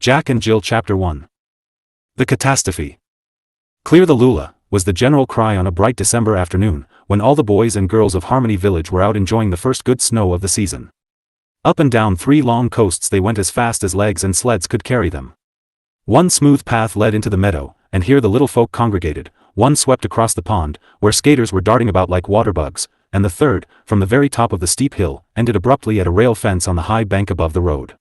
Jack and Jill Chapter 1. The Catastrophe. Clear the Lula, was the general cry on a bright December afternoon, when all the boys and girls of Harmony Village were out enjoying the first good snow of the season. Up and down 3 long coasts they went as fast as legs and sleds could carry them. One smooth path led into the meadow, and here the little folk congregated. One swept across the pond, where skaters were darting about like water bugs, and the third, from the very top of the steep hill, ended abruptly at a rail fence on the high bank above the road.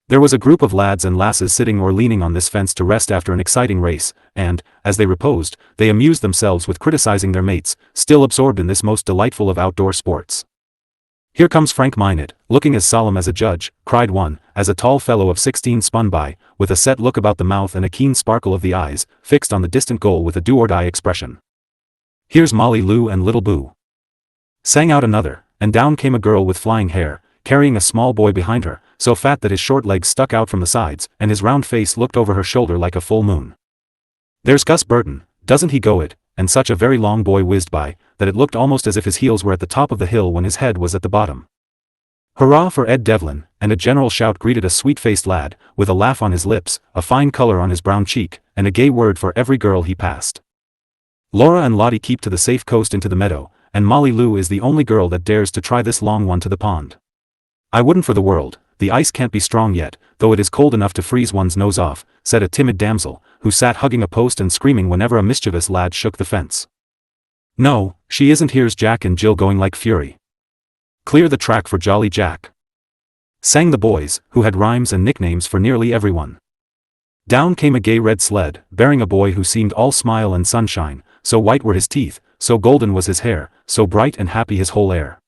There was a group of lads and lasses sitting or leaning on this fence to rest after an exciting race, and, as they reposed, they amused themselves with criticizing their mates, still absorbed in this most delightful of outdoor sports. "Here comes Frank Minot, looking as solemn as a judge," cried one, as a tall fellow of 16 spun by, with a set look about the mouth and a keen sparkle of the eyes, fixed on the distant goal with a do-or-die expression. "Here's Molly Lou and Little Boo," sang out another, and down came a girl with flying hair, carrying a small boy behind her, so fat that his short legs stuck out from the sides, and his round face looked over her shoulder like a full moon. "There's Gus Burton, doesn't he go it," and such a very long boy whizzed by, that it looked almost as if his heels were at the top of the hill when his head was at the bottom. "Hurrah for Ed Devlin," and a general shout greeted a sweet-faced lad, with a laugh on his lips, a fine color on his brown cheek, and a gay word for every girl he passed. "Laura and Lottie keep to the safe coast into the meadow, and Molly Lou is the only girl that dares to try this long one to the pond. I wouldn't for the world, the ice can't be strong yet, though it is cold enough to freeze one's nose off," said a timid damsel, who sat hugging a post and screaming whenever a mischievous lad shook the fence. "No, she isn't. Here's Jack and Jill going like fury. Clear the track for Jolly Jack," sang the boys, who had rhymes and nicknames for nearly everyone. Down came a gay red sled, bearing a boy who seemed all smile and sunshine, so white were his teeth, so golden was his hair, so bright and happy his whole air.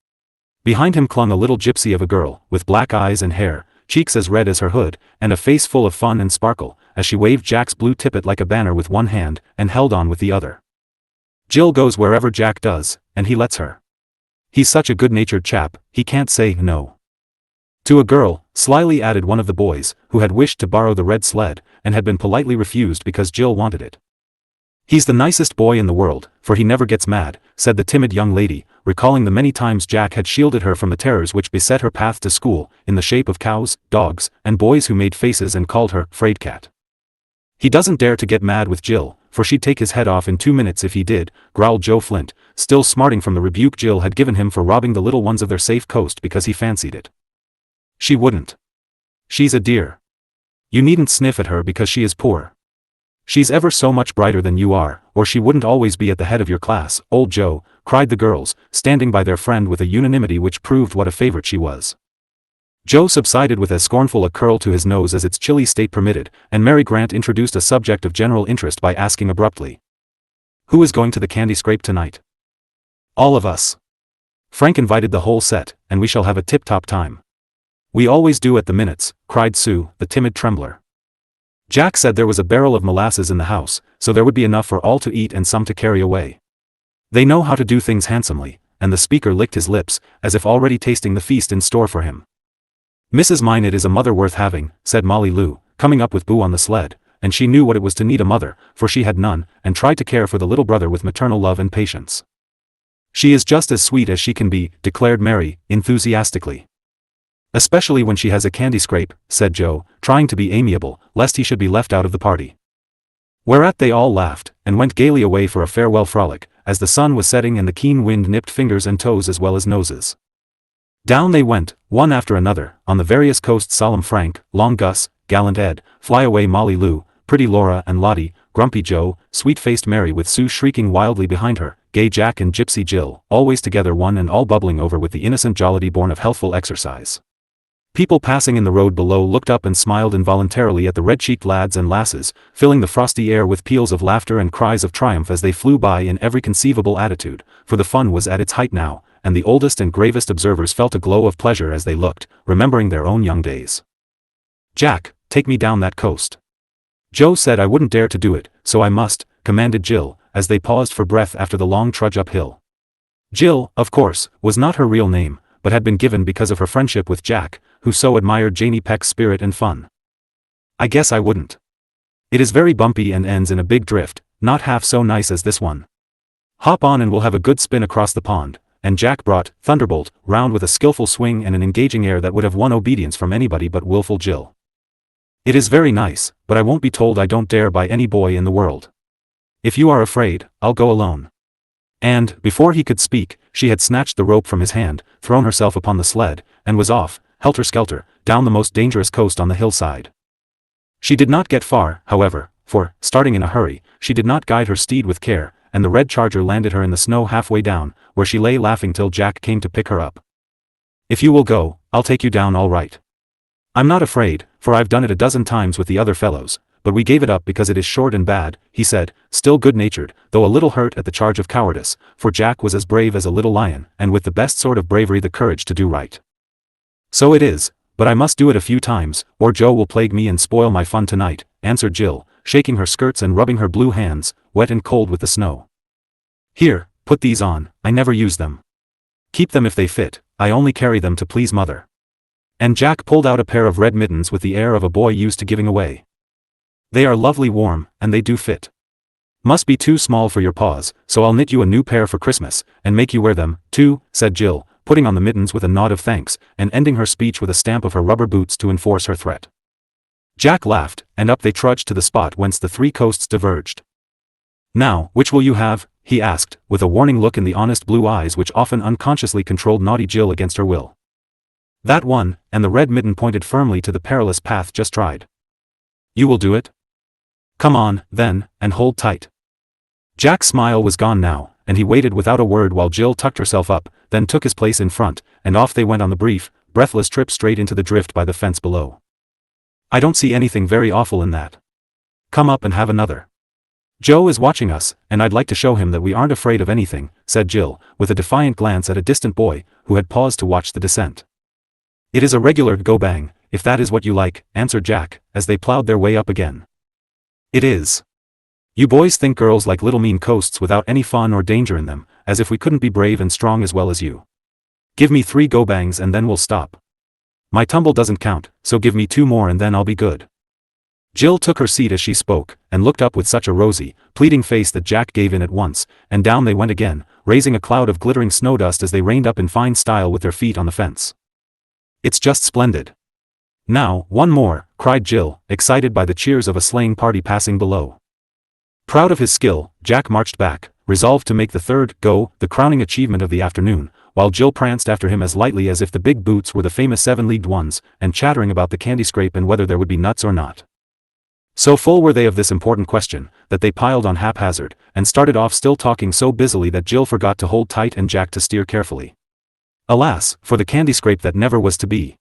Behind him clung a little gypsy of a girl, with black eyes and hair, cheeks as red as her hood, and a face full of fun and sparkle, as she waved Jack's blue tippet like a banner with one hand, and held on with the other. "Jill goes wherever Jack does, and he lets her. He's such a good-natured chap, he can't say no." To a girl, slyly added one of the boys, who had wished to borrow the red sled, and had been politely refused because Jill wanted it. "He's the nicest boy in the world, for he never gets mad," said the timid young lady, recalling the many times Jack had shielded her from the terrors which beset her path to school, in the shape of cows, dogs, and boys who made faces and called her "'fraid cat." "He doesn't dare to get mad with Jill, for she'd take his head off in 2 minutes if he did," growled Joe Flint, still smarting from the rebuke Jill had given him for robbing the little ones of their safe coast because he fancied it. "She wouldn't. She's a dear. You needn't sniff at her because she is poor. She's ever so much brighter than you are, or she wouldn't always be at the head of your class, old Joe," cried the girls, standing by their friend with a unanimity which proved what a favorite she was. Joe subsided with as scornful a curl to his nose as its chilly state permitted, and Mary Grant introduced a subject of general interest by asking abruptly, "Who is going to the candy scrape tonight?" "All of us. Frank invited the whole set, and we shall have a tip-top time." "We always do at the Minutes," cried Sue, the timid trembler. "Jack said there was a barrel of molasses in the house, so there would be enough for all to eat and some to carry away. They know how to do things handsomely," and the speaker licked his lips, as if already tasting the feast in store for him. "Mrs. Minot is a mother worth having," said Molly Lou, coming up with Boo on the sled, and she knew what it was to need a mother, for she had none, and tried to care for the little brother with maternal love and patience. "She is just as sweet as she can be," declared Mary, enthusiastically. "Especially when she has a candy scrape," said Joe, trying to be amiable, lest he should be left out of the party. Whereat they all laughed, and went gaily away for a farewell frolic, as the sun was setting and the keen wind nipped fingers and toes as well as noses. Down they went, one after another, on the various coasts: solemn Frank, long Gus, gallant Ed, fly-away Molly Lou, pretty Laura and Lottie, grumpy Joe, sweet-faced Mary with Sue shrieking wildly behind her, gay Jack and gypsy Jill, always together one and all bubbling over with the innocent jollity born of healthful exercise. People passing in the road below looked up and smiled involuntarily at the red-cheeked lads and lasses, filling the frosty air with peals of laughter and cries of triumph as they flew by in every conceivable attitude, for the fun was at its height now, and the oldest and gravest observers felt a glow of pleasure as they looked, remembering their own young days. "Jack, take me down that coast." "Joe said I wouldn't dare to do it, so I must," commanded Jill, as they paused for breath after the long trudge uphill. Jill, of course, was not her real name, but had been given because of her friendship with Jack, who so admired Janie Peck's spirit and fun. "I guess I wouldn't. It is very bumpy and ends in a big drift, not half so nice as this one. Hop on and we'll have a good spin across the pond," and Jack brought Thunderbolt round with a skillful swing and an engaging air that would have won obedience from anybody but willful Jill. It is very nice, but I won't be told I don't dare by any boy in the world. If you are afraid, I'll go alone. And, before he could speak, she had snatched the rope from his hand, thrown herself upon the sled, and was off, helter-skelter, down the most dangerous coast on the hillside. She did not get far, however, for, starting in a hurry, she did not guide her steed with care, and the red charger landed her in the snow halfway down, where she lay laughing till Jack came to pick her up. If you will go, I'll take you down all right. I'm not afraid, for I've done it a dozen times with the other fellows, but we gave it up because it is short and bad, he said, still good-natured, though a little hurt at the charge of cowardice, for Jack was as brave as a little lion, and with the best sort of bravery the courage to do right. So it is, but I must do it a few times, or Joe will plague me and spoil my fun tonight, answered Jill, shaking her skirts and rubbing her blue hands, wet and cold with the snow. Here, put these on, I never use them. Keep them if they fit, I only carry them to please mother. And Jack pulled out a pair of red mittens with the air of a boy used to giving away. They are lovely warm, and they do fit. Must be too small for your paws, so I'll knit you a new pair for Christmas, and make you wear them, too, said Jill, putting on the mittens with a nod of thanks, and ending her speech with a stamp of her rubber boots to enforce her threat. Jack laughed, and up they trudged to the spot whence the three coasts diverged. Now, which will you have? He asked, with a warning look in the honest blue eyes which often unconsciously controlled naughty Jill against her will. That one, and the red mitten pointed firmly to the perilous path just tried. You will do it? Come on, then, and hold tight. Jack's smile was gone now, and he waited without a word while Jill tucked herself up, then took his place in front, and off they went on the brief, breathless trip straight into the drift by the fence below. I don't see anything very awful in that. Come up and have another. Joe is watching us, and I'd like to show him that we aren't afraid of anything, said Jill, with a defiant glance at a distant boy, who had paused to watch the descent. It is a regular go-bang, if that is what you like, answered Jack, as they plowed their way up again. It is. You boys think girls like little mean coasts without any fun or danger in them, as if we couldn't be brave and strong as well as you. Give me 3 go-bangs and then we'll stop. My tumble doesn't count, so give me 2 more and then I'll be good. Jill took her seat as she spoke, and looked up with such a rosy, pleading face that Jack gave in at once, and down they went again, raising a cloud of glittering snowdust as they reined up in fine style with their feet on the fence. It's just splendid. Now, one more, cried Jill, excited by the cheers of a sleighing party passing below. Proud of his skill, Jack marched back, resolved to make the third go the crowning achievement of the afternoon, while Jill pranced after him as lightly as if the big boots were the famous 7-leagued ones, and chattering about the candy scrape and whether there would be nuts or not. So full were they of this important question, that they piled on haphazard, and started off still talking so busily that Jill forgot to hold tight and Jack to steer carefully. Alas, for the candy scrape that never was to be.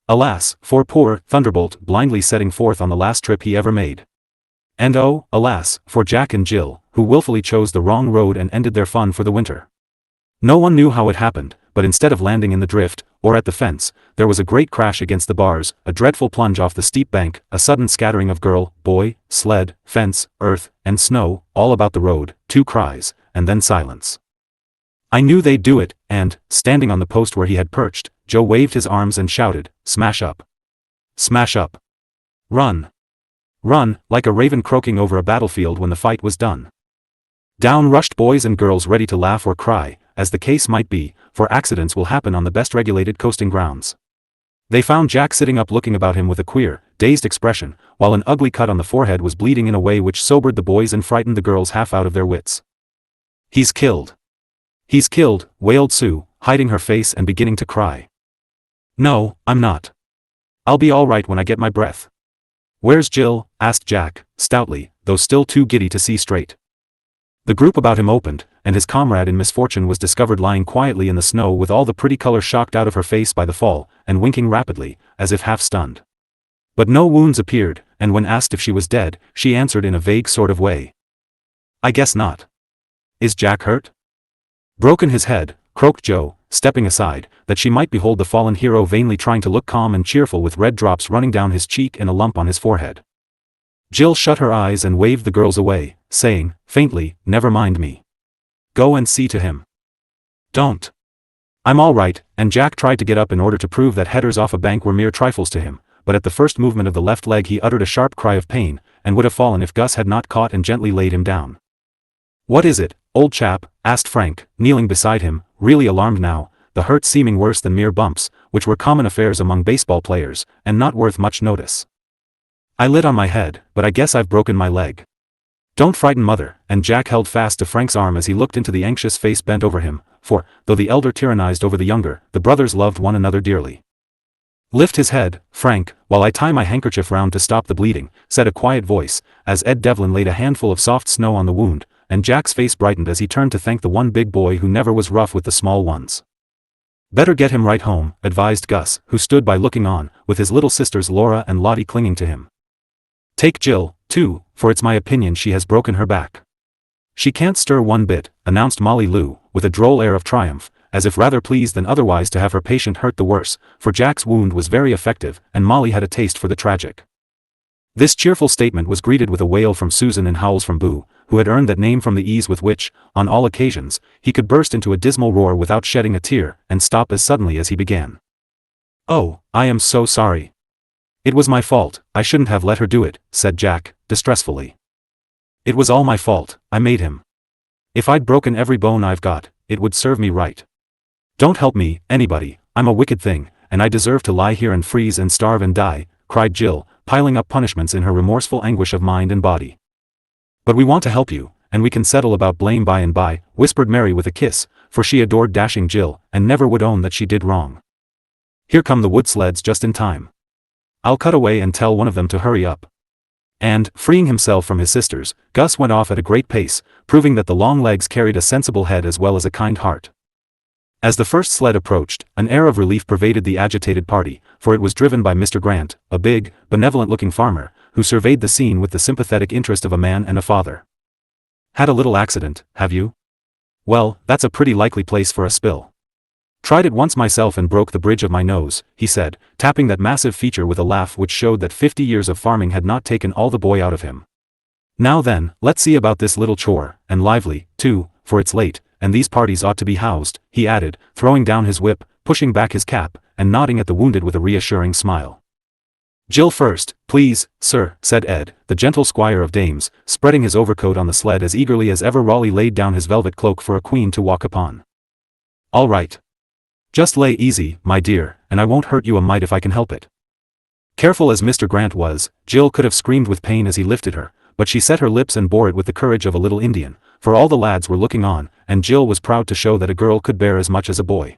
Alas, for poor Thunderbolt blindly setting forth on the last trip he ever made. And oh, alas, for Jack and Jill, who willfully chose the wrong road and ended their fun for the winter. No one knew how it happened, but instead of landing in the drift, or at the fence, there was a great crash against the bars, a dreadful plunge off the steep bank, a sudden scattering of girl, boy, sled, fence, earth, and snow, all about the road, 2 cries, and then silence. I knew they'd do it, and, standing on the post where he had perched, Joe waved his arms and shouted, "Smash up! Smash up! Run! Run!" like a raven croaking over a battlefield when the fight was done. Down rushed boys and girls ready to laugh or cry, as the case might be, for accidents will happen on the best regulated coasting grounds. They found Jack sitting up looking about him with a queer, dazed expression, while an ugly cut on the forehead was bleeding in a way which sobered the boys and frightened the girls half out of their wits. "He's killed! He's killed," wailed Sue, hiding her face and beginning to cry. "No, I'm not. I'll be all right when I get my breath." "Where's Jill?" asked Jack, stoutly, though still too giddy to see straight. The group about him opened, and his comrade in misfortune was discovered lying quietly in the snow with all the pretty color shocked out of her face by the fall, and winking rapidly, as if half stunned. But no wounds appeared, and when asked if she was dead, she answered in a vague sort of way. "I guess not." "Is Jack hurt?" "Broken his head," croaked Joe, stepping aside, that she might behold the fallen hero vainly trying to look calm and cheerful with red drops running down his cheek and a lump on his forehead. Jill shut her eyes and waved the girls away, saying, faintly, "Never mind me. Go and see to him." "Don't. I'm all right," and Jack tried to get up in order to prove that headers off a bank were mere trifles to him, but at the first movement of the left leg he uttered a sharp cry of pain, and would have fallen if Gus had not caught and gently laid him down. "What is it, old chap?" asked Frank, kneeling beside him, really alarmed now, the hurt seeming worse than mere bumps, which were common affairs among baseball players, and not worth much notice. I lit on my head, but I guess I've broken my leg. Don't frighten mother, and Jack held fast to Frank's arm as he looked into the anxious face bent over him, for, though the elder tyrannized over the younger, the brothers loved one another dearly. Lift his head, Frank, while I tie my handkerchief round to stop the bleeding, said a quiet voice, as Ed Devlin laid a handful of soft snow on the wound, and Jack's face brightened as he turned to thank the one big boy who never was rough with the small ones. Better get him right home, advised Gus, who stood by looking on, with his little sisters Laura and Lottie clinging to him. Take Jill, too, for it's my opinion she has broken her back. She can't stir one bit, announced Molly Lou, with a droll air of triumph, as if rather pleased than otherwise to have her patient hurt the worse, for Jack's wound was very effective, and Molly had a taste for the tragic. This cheerful statement was greeted with a wail from Susan and howls from Boo, who had earned that name from the ease with which, on all occasions, he could burst into a dismal roar without shedding a tear, and stop as suddenly as he began. "Oh, I am so sorry. It was my fault, I shouldn't have let her do it," said Jack, distressfully. "It was all my fault, I made him. If I'd broken every bone I've got, it would serve me right. Don't help me, anybody, I'm a wicked thing, and I deserve to lie here and freeze and starve and die," cried Jill, piling up punishments in her remorseful anguish of mind and body. "But we want to help you, and we can settle about blame by and by," whispered Mary with a kiss, for she adored dashing Jill, and never would own that she did wrong. "Here come the wood sleds just in time. I'll cut away and tell one of them to hurry up." And, freeing himself from his sisters, Gus went off at a great pace, proving that the long legs carried a sensible head as well as a kind heart. As the first sled approached, an air of relief pervaded the agitated party, for it was driven by Mr. Grant, a big, benevolent-looking farmer, who surveyed the scene with the sympathetic interest of a man and a father. "Had a little accident, have you? Well, that's a pretty likely place for a spill. Tried it once myself and broke the bridge of my nose," he said, tapping that massive feature with a laugh which showed that 50 years of farming had not taken all the boy out of him. "Now then, let's see about this little chore, and lively, too, for it's late, and these parties ought to be housed," he added, throwing down his whip, pushing back his cap, and nodding at the wounded with a reassuring smile. "Jill first, please, sir," said Ed, the gentle squire of dames, spreading his overcoat on the sled as eagerly as ever Raleigh laid down his velvet cloak for a queen to walk upon. "All right. Just lay easy, my dear, and I won't hurt you a mite if I can help it." Careful as Mr. Grant was, Jill could have screamed with pain as he lifted her, but she set her lips and bore it with the courage of a little Indian, for all the lads were looking on, and Jill was proud to show that a girl could bear as much as a boy.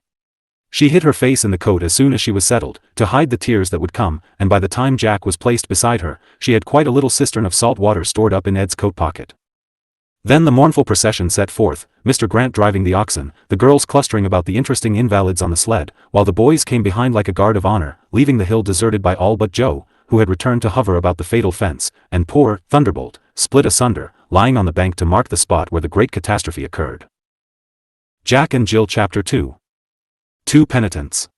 She hid her face in the coat as soon as she was settled, to hide the tears that would come, and by the time Jack was placed beside her, she had quite a little cistern of salt water stored up in Ed's coat pocket. Then the mournful procession set forth, Mr. Grant driving the oxen, the girls clustering about the interesting invalids on the sled, while the boys came behind like a guard of honor, leaving the hill deserted by all but Joe, who had returned to hover about the fatal fence, and poor Thunderbolt, split asunder, lying on the bank to mark the spot where the great catastrophe occurred. Jack and Jill Chapter 2. Two Penitents.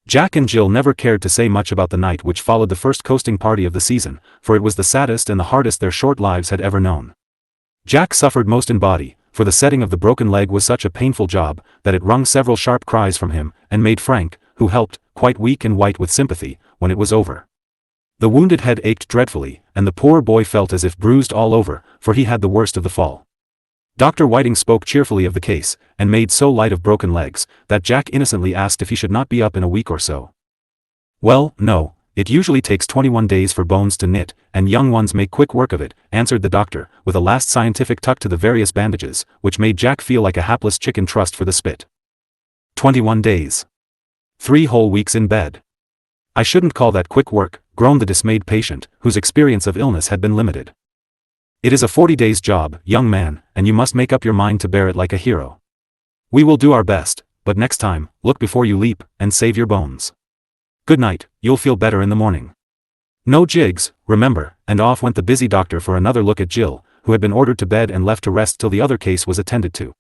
Jack and Jill never cared to say much about the night which followed the first coasting party of the season, for it was the saddest and the hardest their short lives had ever known. Jack suffered most in body, for the setting of the broken leg was such a painful job, that it wrung several sharp cries from him, and made Frank, who helped, quite weak and white with sympathy, when it was over. The wounded head ached dreadfully, and the poor boy felt as if bruised all over, for he had the worst of the fall. Dr. Whiting spoke cheerfully of the case, and made so light of broken legs, that Jack innocently asked if he should not be up in a week or so. "Well, no. It usually takes 21 days for bones to knit, and young ones make quick work of it," answered the doctor, with a last scientific tuck to the various bandages, which made Jack feel like a hapless chicken trussed for the spit. 21 days. 3 whole weeks in bed. "I shouldn't call that quick work," groaned the dismayed patient, whose experience of illness had been limited. "It is a 40 days' job, young man, and you must make up your mind to bear it like a hero. We will do our best, but next time, look before you leap, and save your bones. Good night, you'll feel better in the morning. No jigs, remember," and off went the busy doctor for another look at Jill, who had been ordered to bed and left to rest till the other case was attended to.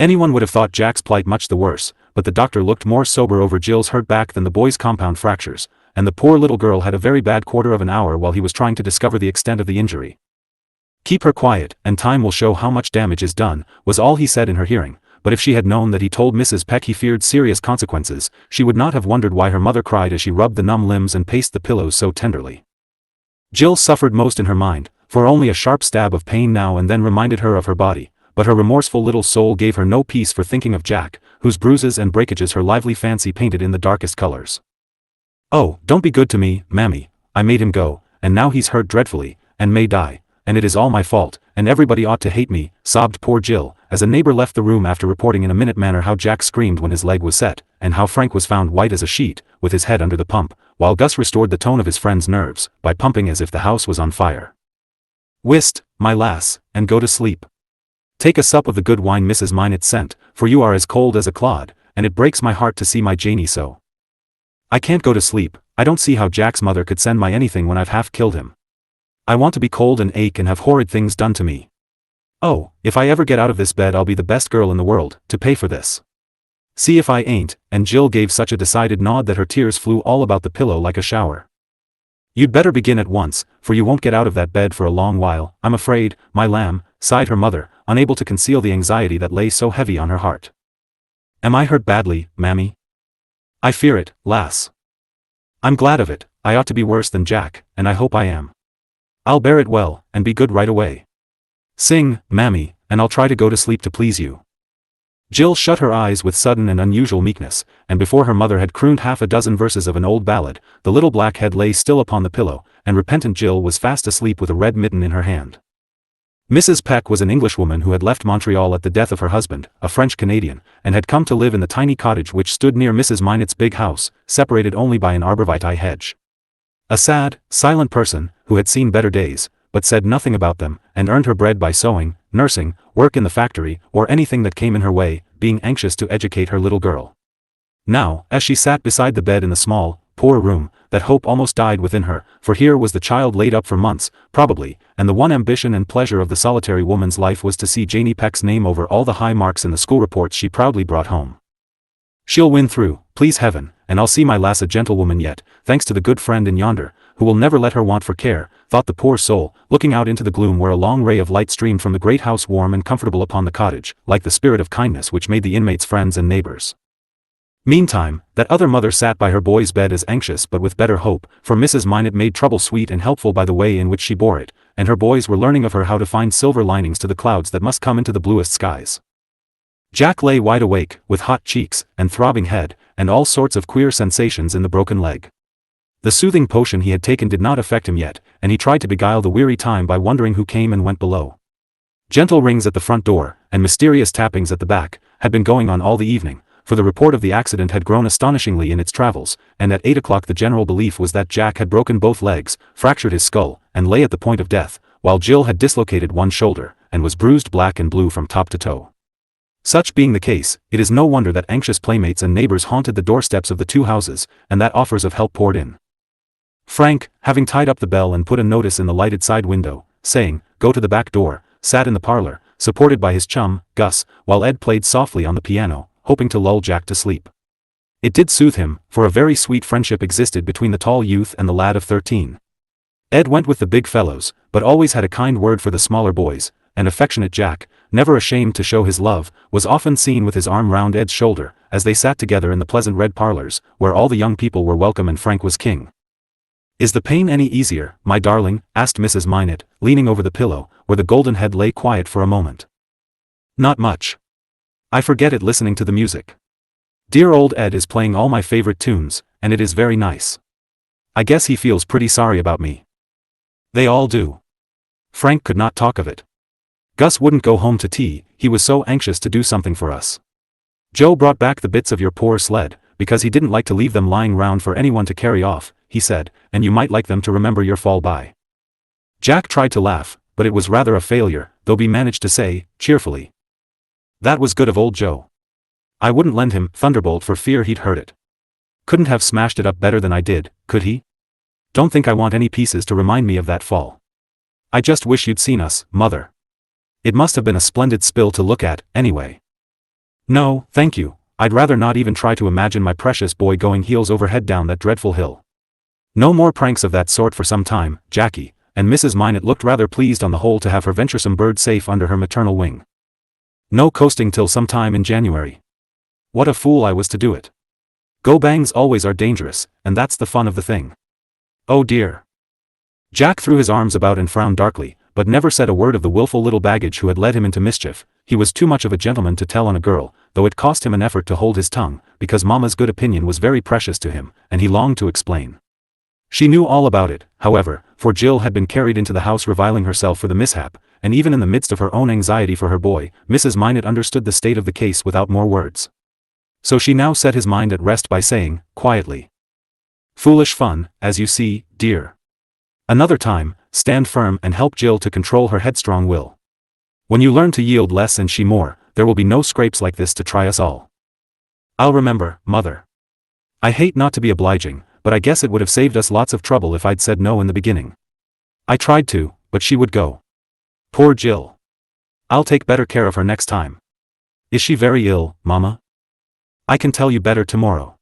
Anyone would have thought Jack's plight much the worse, but the doctor looked more sober over Jill's hurt back than the boy's compound fractures, and the poor little girl had a very bad quarter of an hour while he was trying to discover the extent of the injury. "Keep her quiet, and time will show how much damage is done," was all he said in her hearing, but if she had known that he told Mrs. Peck he feared serious consequences, she would not have wondered why her mother cried as she rubbed the numb limbs and paced the pillows so tenderly. Jill suffered most in her mind, for only a sharp stab of pain now and then reminded her of her body, but her remorseful little soul gave her no peace for thinking of Jack, whose bruises and breakages her lively fancy painted in the darkest colors. "Oh, don't be good to me, mammy, I made him go," and now he's hurt dreadfully, and may die, and it is all my fault, and everybody ought to hate me," sobbed poor Jill, as a neighbor left the room after reporting in a minute manner how Jack screamed when his leg was set, and how Frank was found white as a sheet, with his head under the pump, while Gus restored the tone of his friend's nerves, by pumping as if the house was on fire. "Whist, my lass, and go to sleep. Take a sup of the good wine Mrs. Minot sent, for you are as cold as a clod, and it breaks my heart to see my Janie so. I can't go to sleep. I don't see how Jack's mother could send my anything when I've half killed him. I want to be cold and ache and have horrid things done to me. Oh, if I ever get out of this bed I'll be the best girl in the world, to pay for this. See if I ain't," and Jill gave such a decided nod that her tears flew all about the pillow like a shower. "You'd better begin at once, for you won't get out of that bed for a long while, I'm afraid, my lamb," sighed her mother, unable to conceal the anxiety that lay so heavy on her heart. "Am I hurt badly, mammy?" "I fear it, lass. I'm glad of it. I ought to be worse than Jack, and I hope I am. I'll bear it well, and be good right away. Sing, mammy, and I'll try to go to sleep to please you." Jill shut her eyes with sudden and unusual meekness, and before her mother had crooned half a dozen verses of an old ballad, the little black head lay still upon the pillow, and repentant Jill was fast asleep with a red mitten in her hand. Mrs. Peck was an Englishwoman who had left Montreal at the death of her husband, a French-Canadian, and had come to live in the tiny cottage which stood near Mrs. Minot's big house, separated only by an arborvitae hedge. A sad, silent person, who had seen better days, but said nothing about them, and earned her bread by sewing, nursing, work in the factory, or anything that came in her way, being anxious to educate her little girl. Now, as she sat beside the bed in the small, poor room, that hope almost died within her, for here was the child laid up for months, probably, and the one ambition and pleasure of the solitary woman's life was to see Janie Peck's name over all the high marks in the school reports she proudly brought home. "She'll win through, please heaven, and I'll see my lass a gentlewoman yet, thanks to the good friend in yonder, who will never let her want for care," thought the poor soul, looking out into the gloom where a long ray of light streamed from the great house warm and comfortable upon the cottage, like the spirit of kindness which made the inmates friends and neighbors. Meantime, that other mother sat by her boy's bed as anxious but with better hope, for Mrs. Minot made trouble sweet and helpful by the way in which she bore it, and her boys were learning of her how to find silver linings to the clouds that must come into the bluest skies. Jack lay wide awake, with hot cheeks, and throbbing head, and all sorts of queer sensations in the broken leg. The soothing potion he had taken did not affect him yet, and he tried to beguile the weary time by wondering who came and went below. Gentle rings at the front door, and mysterious tappings at the back, had been going on all the evening, for the report of the accident had grown astonishingly in its travels, and at 8 o'clock the general belief was that Jack had broken both legs, fractured his skull, and lay at the point of death, while Jill had dislocated one shoulder, and was bruised black and blue from top to toe. Such being the case, it is no wonder that anxious playmates and neighbors haunted the doorsteps of the two houses, and that offers of help poured in. Frank, having tied up the bell and put a notice in the lighted side window, saying, "Go to the back door," sat in the parlor, supported by his chum, Gus, while Ed played softly on the piano, hoping to lull Jack to sleep. It did soothe him, for a very sweet friendship existed between the tall youth and the lad of 13. Ed went with the big fellows, but always had a kind word for the smaller boys, and affectionate Jack, never ashamed to show his love, was often seen with his arm round Ed's shoulder, as they sat together in the pleasant red parlors, where all the young people were welcome and Frank was king. "Is the pain any easier, my darling?" asked Mrs. Minot, leaning over the pillow, where the golden head lay quiet for a moment. "Not much. I forget it listening to the music. Dear old Ed is playing all my favorite tunes, and it is very nice. I guess he feels pretty sorry about me. They all do." Frank could not talk of it. "Gus wouldn't go home to tea, he was so anxious to do something for us. Joe brought back the bits of your poor sled, because he didn't like to leave them lying round for anyone to carry off, he said, and you might like them to remember your fall by." Jack tried to laugh, but it was rather a failure, though he managed to say, cheerfully, "That was good of old Joe. I wouldn't lend him Thunderbolt for fear he'd hurt it. Couldn't have smashed it up better than I did, could he? Don't think I want any pieces to remind me of that fall. I just wish you'd seen us, Mother. It must have been a splendid spill to look at, anyway. No, thank you, I'd rather not even try to imagine my precious boy going heels over head down that dreadful hill. No more pranks of that sort for some time, Jackie," and Mrs. Minot looked rather pleased on the whole to have her venturesome bird safe under her maternal wing. "No coasting till some time in January. What a fool I was to do it. Go-bangs always are dangerous, and that's the fun of the thing. Oh dear." Jack threw his arms about and frowned darkly, but never said a word of the willful little baggage who had led him into mischief. He was too much of a gentleman to tell on a girl, though it cost him an effort to hold his tongue, because Mamma's good opinion was very precious to him, and he longed to explain. She knew all about it, however, for Jill had been carried into the house reviling herself for the mishap, and even in the midst of her own anxiety for her boy, Mrs. Minot understood the state of the case without more words. So she now set his mind at rest by saying, quietly, "Foolish fun, as you see, dear. Another time, stand firm and help Jill to control her headstrong will. When you learn to yield less and she more, there will be no scrapes like this to try us all." "I'll remember, mother. I hate not to be obliging, but I guess it would have saved us lots of trouble if I'd said no in the beginning. I tried to, but she would go. Poor Jill. I'll take better care of her next time." "Is she very ill, Mama?" "I can tell you better tomorrow.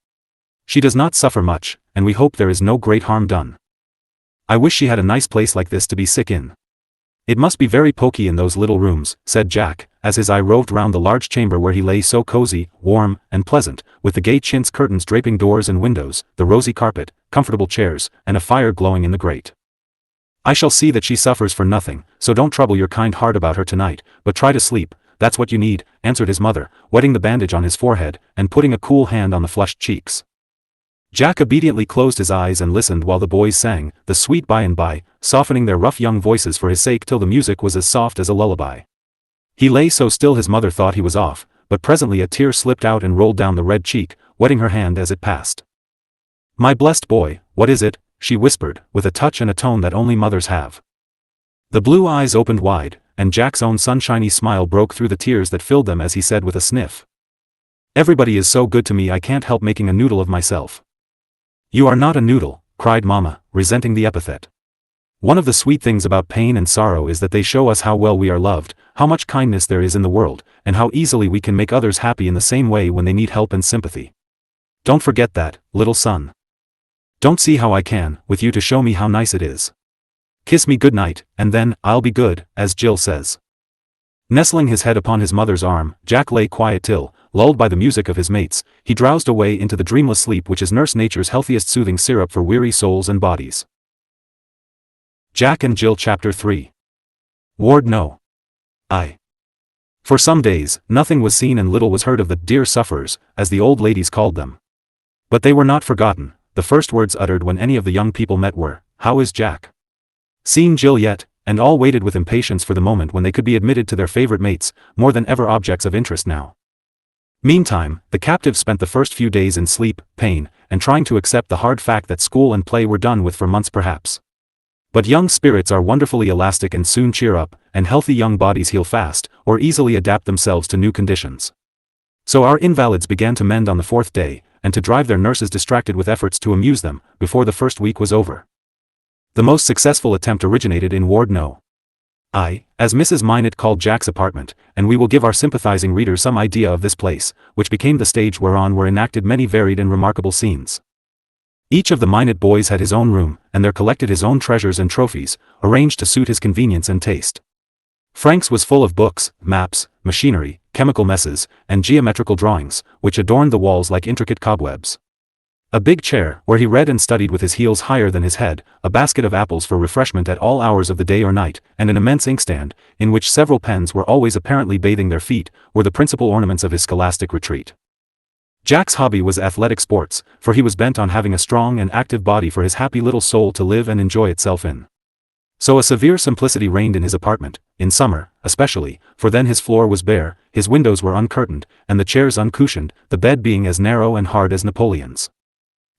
She does not suffer much, and we hope there is no great harm done. I wish she had a nice place like this to be sick in." "It must be very poky in those little rooms," said Jack, as his eye roved round the large chamber where he lay so cozy, warm, and pleasant, with the gay chintz curtains draping doors and windows, the rosy carpet, comfortable chairs, and a fire glowing in the grate. "I shall see that she suffers for nothing, so don't trouble your kind heart about her tonight, but try to sleep, that's what you need," answered his mother, wetting the bandage on his forehead, and putting a cool hand on the flushed cheeks. Jack obediently closed his eyes and listened while the boys sang, "The Sweet By and By," softening their rough young voices for his sake till the music was as soft as a lullaby. He lay so still his mother thought he was off, but presently a tear slipped out and rolled down the red cheek, wetting her hand as it passed. "My blessed boy, what is it?" she whispered, with a touch and a tone that only mothers have. The blue eyes opened wide, and Jack's own sunshiny smile broke through the tears that filled them as he said with a sniff, "Everybody is so good to me I can't help making a noodle of myself." "You are not a noodle," cried Mama, resenting the epithet. "One of the sweet things about pain and sorrow is that they show us how well we are loved, how much kindness there is in the world, and how easily we can make others happy in the same way when they need help and sympathy. Don't forget that, little son. Don't see how I can, with you to show me how nice it is. Kiss me good night, and then, I'll be good, as Jill says." Nestling his head upon his mother's arm, Jack lay quiet till, lulled by the music of his mates, he drowsed away into the dreamless sleep which is Nurse Nature's healthiest soothing syrup for weary souls and bodies. Jack and Jill Chapter 3. Ward No. I. For some days, nothing was seen and little was heard of the "dear sufferers," as the old ladies called them. But they were not forgotten. The first words uttered when any of the young people met were, "How is Jack? Seen Jill yet?" and all waited with impatience for the moment when they could be admitted to their favorite mates, more than ever objects of interest now. Meantime, the captives spent the first few days in sleep, pain, and trying to accept the hard fact that school and play were done with for months perhaps. But young spirits are wonderfully elastic and soon cheer up, and healthy young bodies heal fast, or easily adapt themselves to new conditions. So our invalids began to mend on the fourth day, and to drive their nurses distracted with efforts to amuse them, before the first week was over. The most successful attempt originated in Ward No. I, as Mrs. Minot called Jack's apartment, and we will give our sympathizing readers some idea of this place, which became the stage whereon were enacted many varied and remarkable scenes. Each of the Minot boys had his own room, and there collected his own treasures and trophies, arranged to suit his convenience and taste. Frank's was full of books, maps, machinery, chemical messes, and geometrical drawings, which adorned the walls like intricate cobwebs. A big chair, where he read and studied with his heels higher than his head, a basket of apples for refreshment at all hours of the day or night, and an immense inkstand, in which several pens were always apparently bathing their feet, were the principal ornaments of his scholastic retreat. Jack's hobby was athletic sports, for he was bent on having a strong and active body for his happy little soul to live and enjoy itself in. So a severe simplicity reigned in his apartment, in summer, especially, for then his floor was bare, his windows were uncurtained, and the chairs uncushioned, the bed being as narrow and hard as Napoleon's.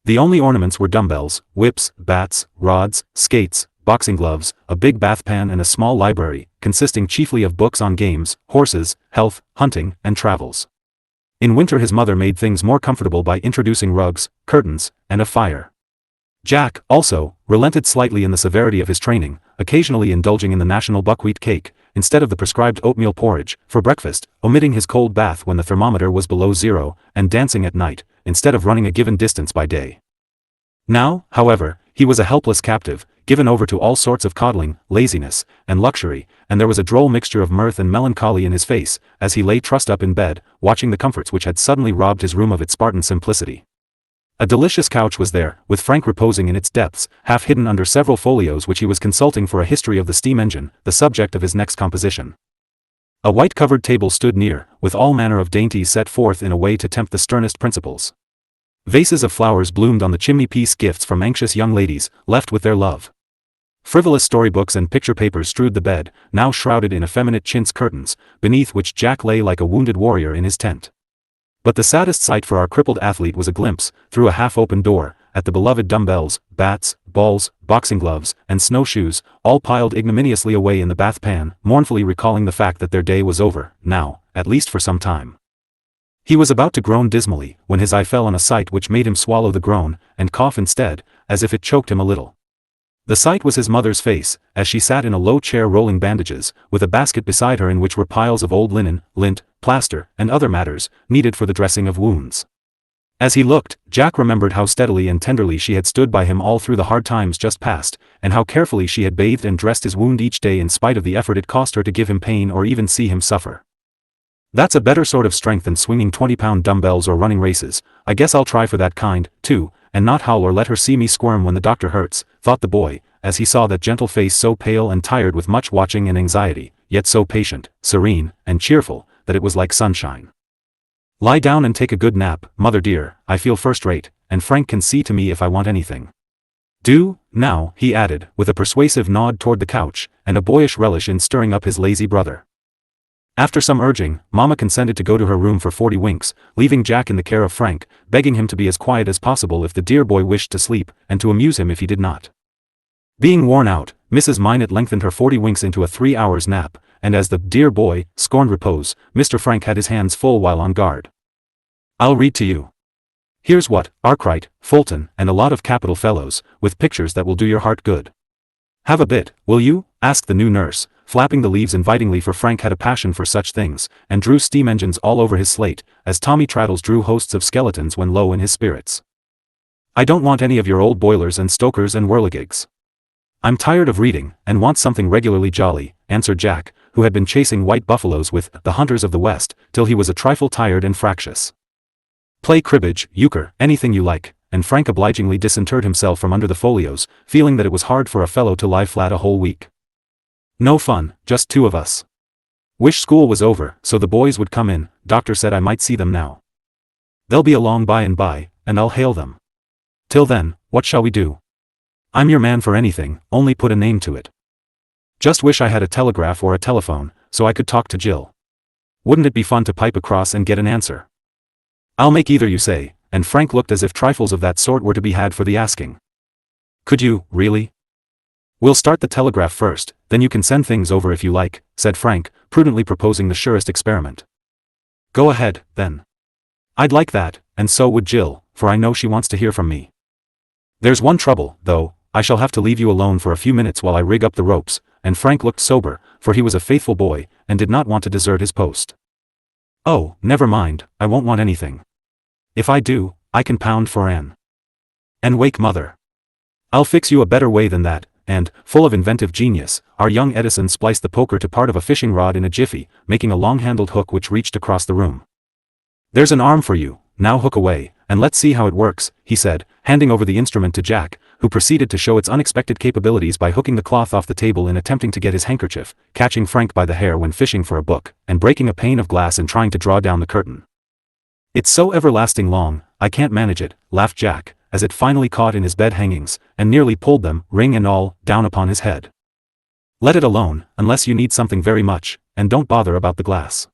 The only ornaments were dumbbells, whips, bats, rods, skates, boxing gloves, a big bath pan and a small library, consisting chiefly of books on games, horses, health, hunting, and travels. In winter his mother made things more comfortable by introducing rugs, curtains, and a fire. Jack, also, relented slightly in the severity of his training, occasionally indulging in the national buckwheat cake, instead of the prescribed oatmeal porridge, for breakfast, omitting his cold bath when the thermometer was below zero, and dancing at night, instead of running a given distance by day. Now, however, he was a helpless captive, given over to all sorts of coddling, laziness, and luxury, and there was a droll mixture of mirth and melancholy in his face, as he lay trussed up in bed, watching the comforts which had suddenly robbed his room of its Spartan simplicity. A delicious couch was there, with Frank reposing in its depths, half hidden under several folios which he was consulting for a history of the steam engine, the subject of his next composition. A white-covered table stood near, with all manner of dainties set forth in a way to tempt the sternest principles. Vases of flowers bloomed on the chimney-piece, gifts from anxious young ladies, left with their love. Frivolous storybooks and picture papers strewed the bed, now shrouded in effeminate chintz curtains, beneath which Jack lay like a wounded warrior in his tent. But the saddest sight for our crippled athlete was a glimpse, through a half-open door, at the beloved dumbbells, bats, balls, boxing gloves, and snowshoes, all piled ignominiously away in the bath pan, mournfully recalling the fact that their day was over, now, at least for some time. He was about to groan dismally, when his eye fell on a sight which made him swallow the groan, and cough instead, as if it choked him a little. The sight was his mother's face, as she sat in a low chair rolling bandages, with a basket beside her in which were piles of old linen, lint, plaster, and other matters, needed for the dressing of wounds. As he looked, Jack remembered how steadily and tenderly she had stood by him all through the hard times just past, and how carefully she had bathed and dressed his wound each day in spite of the effort it cost her to give him pain or even see him suffer. "That's a better sort of strength than swinging 20-pound dumbbells or running races. I guess I'll try for that kind, too, and not howl or let her see me squirm when the doctor hurts," thought the boy, as he saw that gentle face so pale and tired with much watching and anxiety, yet so patient, serene, and cheerful, that it was like sunshine. "Lie down and take a good nap, mother dear. I feel first-rate, and Frank can see to me if I want anything. Do, now," he added, with a persuasive nod toward the couch, and a boyish relish in stirring up his lazy brother. After some urging, Mama consented to go to her room for 40 winks, leaving Jack in the care of Frank, begging him to be as quiet as possible if the dear boy wished to sleep, and to amuse him if he did not. Being worn out, Mrs. Minot lengthened her 40 winks into a 3 hours nap, and as the dear boy scorned repose, Mr. Frank had his hands full while on guard. "I'll read to you. Here's what, Arkwright, Fulton, and a lot of capital fellows, with pictures that will do your heart good." "Have a bit, will you?" asked the new nurse, flapping the leaves invitingly, for Frank had a passion for such things, and drew steam engines all over his slate, as Tommy Traddles drew hosts of skeletons when low in his spirits. "I don't want any of your old boilers and stokers and whirligigs. I'm tired of reading, and want something regularly jolly," answered Jack, who had been chasing white buffaloes with the Hunters of the West, till he was a trifle tired and fractious. "Play cribbage, euchre, anything you like," and Frank obligingly disinterred himself from under the folios, feeling that it was hard for a fellow to lie flat a whole week. "No fun, just 2 of us. Wish school was over, so the boys would come in. Doctor said I might see them now. They'll be along by and by, and I'll hail them. Till then, what shall we do? I'm your man for anything, only put a name to it. Just wish I had a telegraph or a telephone, so I could talk to Jill. Wouldn't it be fun to pipe across and get an answer? I'll make either, you say," and Frank looked as if trifles of that sort were to be had for the asking. "Could you, really?" "We'll start the telegraph first, then you can send things over if you like," said Frank, prudently proposing the surest experiment. "Go ahead, then. I'd like that, and so would Jill, for I know she wants to hear from me. There's one trouble, though. I shall have to leave you alone for a few minutes while I rig up the ropes," and Frank looked sober, for he was a faithful boy, and did not want to desert his post. "Oh, never mind, I won't want anything. If I do, I can pound for Anne. And wake mother. I'll fix you a better way than that," and, full of inventive genius, our young Edison spliced the poker to part of a fishing rod in a jiffy, making a long-handled hook which reached across the room. "There's an arm for you, now hook away, and let's see how it works," he said, handing over the instrument to Jack, who proceeded to show its unexpected capabilities by hooking the cloth off the table in attempting to get his handkerchief, catching Frank by the hair when fishing for a book, and breaking a pane of glass in trying to draw down the curtain. "It's so everlasting long, I can't manage it," laughed Jack, as it finally caught in his bed hangings, and nearly pulled them, ring and all, down upon his head. "Let it alone, unless you need something very much, and don't bother about the glass.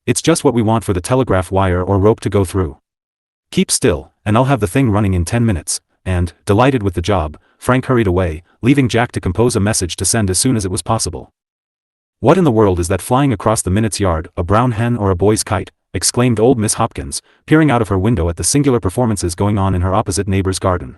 It's just what we want for the telegraph wire or rope to go through. Keep still, and I'll have the thing running in 10 minutes, and, delighted with the job, Frank hurried away, leaving Jack to compose a message to send as soon as it was possible. "What in the world is that flying across the Minot's yard, a brown hen or a boy's kite?" exclaimed old Miss Hopkins, peering out of her window at the singular performances going on in her opposite neighbor's garden.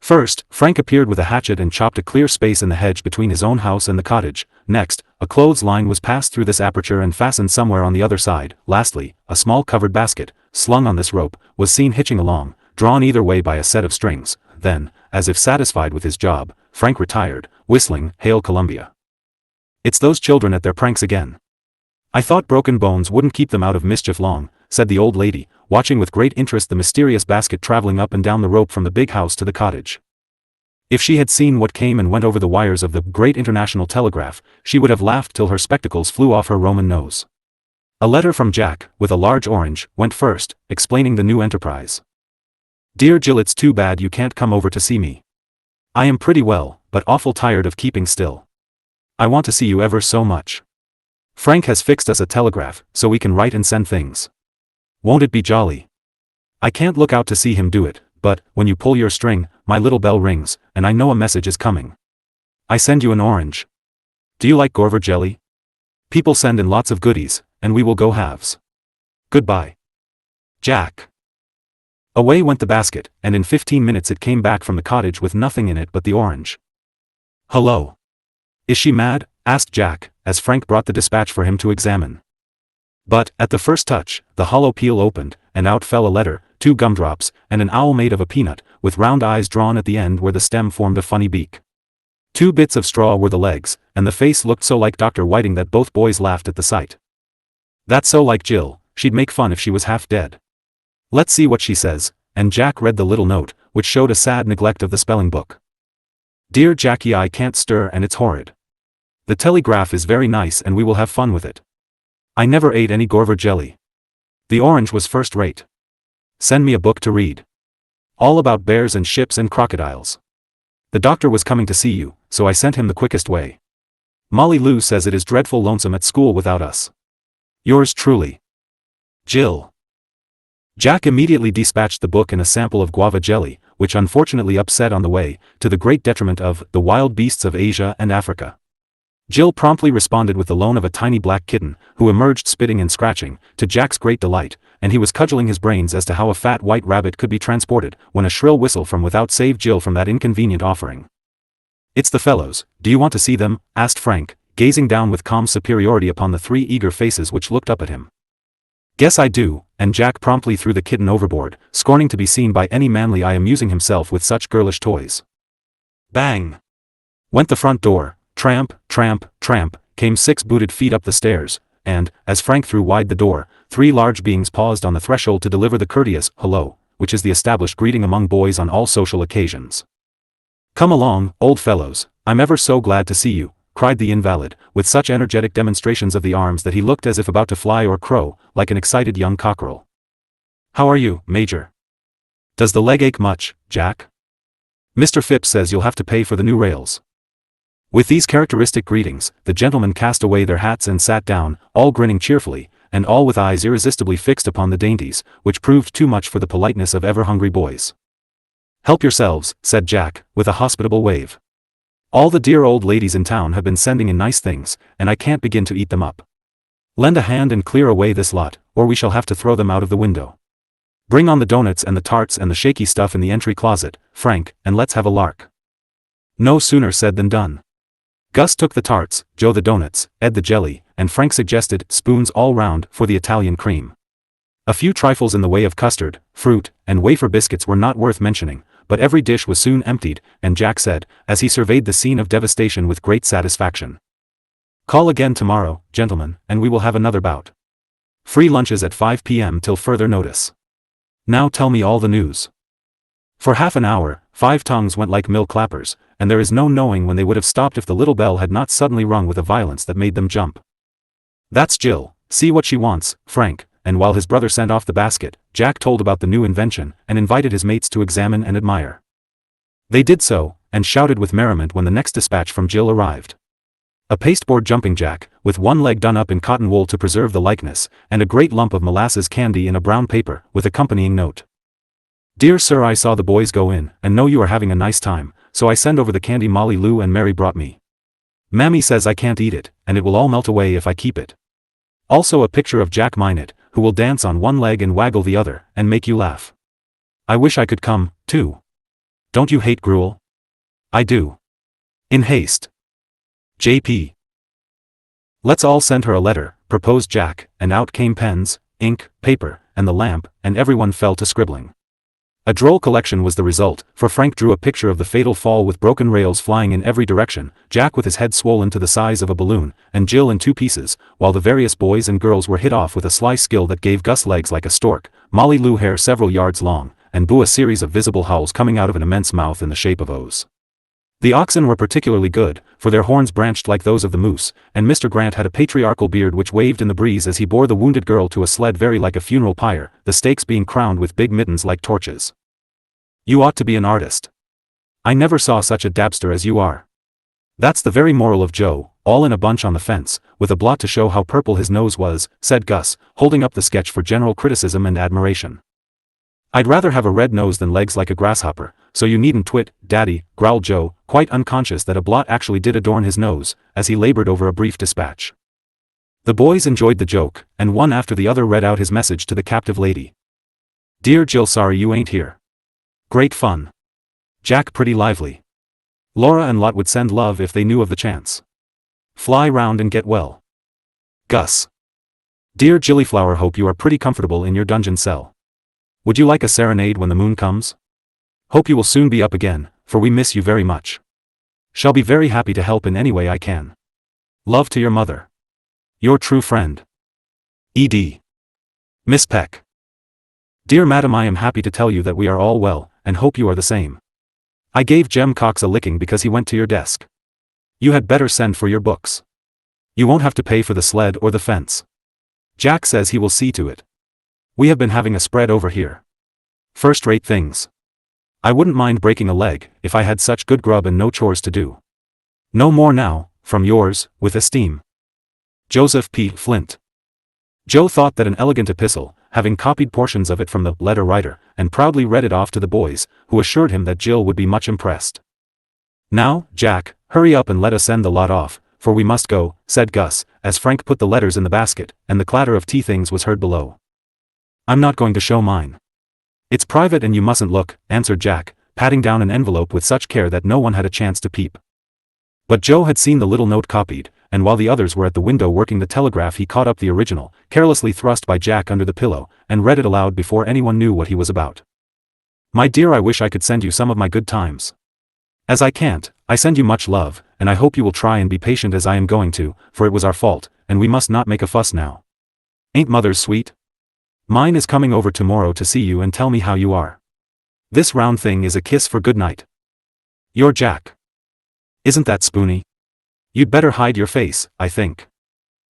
First, Frank appeared with a hatchet and chopped a clear space in the hedge between his own house and the cottage. Next, a clothes line was passed through this aperture and fastened somewhere on the other side. Lastly, a small covered basket, slung on this rope, was seen hitching along, drawn either way by a set of strings. Then, as if satisfied with his job, Frank retired, whistling "Hail Columbia." "It's those children at their pranks again. I thought broken bones wouldn't keep them out of mischief long," said the old lady, watching with great interest the mysterious basket traveling up and down the rope from the big house to the cottage. If she had seen what came and went over the wires of the great international telegraph, she would have laughed till her spectacles flew off her Roman nose. A letter from Jack, with a large orange, went first, explaining the new enterprise. Dear Jill, it's too bad you can't come over to see me. I am pretty well, but awful tired of keeping still. I want to see you ever so much. Frank has fixed us a telegraph, so we can write and send things. Won't it be jolly? I can't look out to see him do it, but, when you pull your string, my little bell rings, and I know a message is coming. I send you an orange. Do you like Gorver jelly? People send in lots of goodies, and we will go halves. Goodbye. Jack. Away went the basket, and in 15 minutes it came back from the cottage with nothing in it but the orange. Hello. Is she mad? Asked Jack, as Frank brought the dispatch for him to examine. But, at the first touch, the hollow peel opened, and out fell a letter, 2 gumdrops, and an owl made of a peanut, with round eyes drawn at the end where the stem formed a funny beak. 2 bits of straw were the legs, and the face looked so like Dr. Whiting that both boys laughed at the sight. That's so like Jill, she'd make fun if she was half dead. Let's see what she says, and Jack read the little note, which showed a sad neglect of the spelling book. Dear Jackie, I can't stir and it's horrid. The telegraph is very nice and we will have fun with it. I never ate any Gorver jelly. The orange was first rate. Send me a book to read. All about bears and ships and crocodiles. The doctor was coming to see you, so I sent him the quickest way. Molly Lou says it is dreadful lonesome at school without us. Yours truly, Jill. Jack immediately dispatched the book and a sample of guava jelly, which unfortunately upset on the way, to the great detriment of the wild beasts of Asia and Africa. Jill promptly responded with the loan of a tiny black kitten, who emerged spitting and scratching, to Jack's great delight, and he was cudgeling his brains as to how a fat white rabbit could be transported, when a shrill whistle from without saved Jill from that inconvenient offering. It's the fellows, do you want to see them? Asked Frank, gazing down with calm superiority upon the 3 eager faces which looked up at him. Guess I do, and Jack promptly threw the kitten overboard, scorning to be seen by any manly eye amusing himself with such girlish toys. Bang! Went the front door. Tramp, tramp, tramp, came 6 booted feet up the stairs, and, as Frank threw wide the door, 3 large beings paused on the threshold to deliver the courteous hello, which is the established greeting among boys on all social occasions. Come along, old fellows, I'm ever so glad to see you, cried the invalid, with such energetic demonstrations of the arms that he looked as if about to fly or crow, like an excited young cockerel. How are you, Major? Does the leg ache much, Jack? Mr. Phipps says you'll have to pay for the new rails. With these characteristic greetings, the gentlemen cast away their hats and sat down, all grinning cheerfully, and all with eyes irresistibly fixed upon the dainties, which proved too much for the politeness of ever-hungry boys. Help yourselves, said Jack, with a hospitable wave. All the dear old ladies in town have been sending in nice things, and I can't begin to eat them up. Lend a hand and clear away this lot, or we shall have to throw them out of the window. Bring on the doughnuts and the tarts and the shaky stuff in the entry closet, Frank, and let's have a lark. No sooner said than done. Gus took the tarts, Joe the doughnuts, Ed the jelly, and Frank suggested spoons all round for the Italian cream. A few trifles in the way of custard, fruit, and wafer biscuits were not worth mentioning, but every dish was soon emptied, and Jack said, as he surveyed the scene of devastation with great satisfaction. Call again tomorrow, gentlemen, and we will have another bout. Free lunches at 5 p.m. till further notice. Now tell me all the news. For half an hour, 5 tongues went like mill clappers, and there is no knowing when they would have stopped if the little bell had not suddenly rung with a violence that made them jump. That's Jill, see what she wants, Frank, and while his brother sent off the basket, Jack told about the new invention, and invited his mates to examine and admire. They did so, and shouted with merriment when the next dispatch from Jill arrived. A pasteboard jumping jack, with one leg done up in cotton wool to preserve the likeness, and a great lump of molasses candy in a brown paper, with accompanying note. Dear sir, I saw the boys go in, and know you are having a nice time, so I send over the candy Molly Lou and Mary brought me. Mammy says I can't eat it, and it will all melt away if I keep it. Also a picture of Jack Minot, who will dance on one leg and waggle the other, and make you laugh. I wish I could come, too. Don't you hate gruel? I do. In haste. J.P. Let's all send her a letter, proposed Jack, and out came pens, ink, paper, and the lamp, and everyone fell to scribbling. A droll collection was the result, for Frank drew a picture of the fatal fall with broken rails flying in every direction, Jack with his head swollen to the size of a balloon, and Jill in 2 pieces, while the various boys and girls were hit off with a sly skill that gave Gus legs like a stork, Molly Lou hair several yards long, and Boo a series of visible howls coming out of an immense mouth in the shape of O's. The oxen were particularly good, for their horns branched like those of the moose, and Mr. Grant had a patriarchal beard which waved in the breeze as he bore the wounded girl to a sled very like a funeral pyre, the stakes being crowned with big mittens like torches. You ought to be an artist. I never saw such a dabster as you are. That's the very moral of Joe, all in a bunch on the fence, with a blot to show how purple his nose was, said Gus, holding up the sketch for general criticism and admiration. I'd rather have a red nose than legs like a grasshopper, so you needn't twit, Daddy, growled Joe, quite unconscious that a blot actually did adorn his nose, as he labored over a brief dispatch. The boys enjoyed the joke, and one after the other read out his message to the captive lady. Dear Jill, sorry you ain't here. Great fun. Jack, pretty lively. Laura and Lot would send love if they knew of the chance. Fly round and get well. Gus. Dear Jillyflower, hope you are pretty comfortable in your dungeon cell. Would you like a serenade when the moon comes? Hope you will soon be up again, for we miss you very much. Shall be very happy to help in any way I can. Love to your mother. Your true friend. E.D. Miss Peck. Dear Madam, I am happy to tell you that we are all well, and hope you are the same. I gave Jem Cox a licking because he went to your desk. You had better send for your books. You won't have to pay for the sled or the fence. Jack says he will see to it. We have been having a spread over here. First-rate things. I wouldn't mind breaking a leg if I had such good grub and no chores to do. No more now, from yours, with esteem. Joseph P. Flint. Joe thought that an elegant epistle, having copied portions of it from the letter writer, and proudly read it off to the boys, who assured him that Jill would be much impressed. Now, Jack, hurry up and let us send the lot off, for we must go, said Gus, as Frank put the letters in the basket, and the clatter of tea things was heard below. I'm not going to show mine. It's private and you mustn't look, answered Jack, patting down an envelope with such care that no one had a chance to peep. But Joe had seen the little note copied, and while the others were at the window working the telegraph, he caught up the original, carelessly thrust by Jack under the pillow, and read it aloud before anyone knew what he was about. My dear, I wish I could send you some of my good times. As I can't, I send you much love, and I hope you will try and be patient as I am going to, for it was our fault, and we must not make a fuss now. Ain't mothers sweet? Mine is coming over tomorrow to see you and tell me how you are. This round thing is a kiss for good night. Your Jack. Isn't that spoony? You'd better hide your face, I think.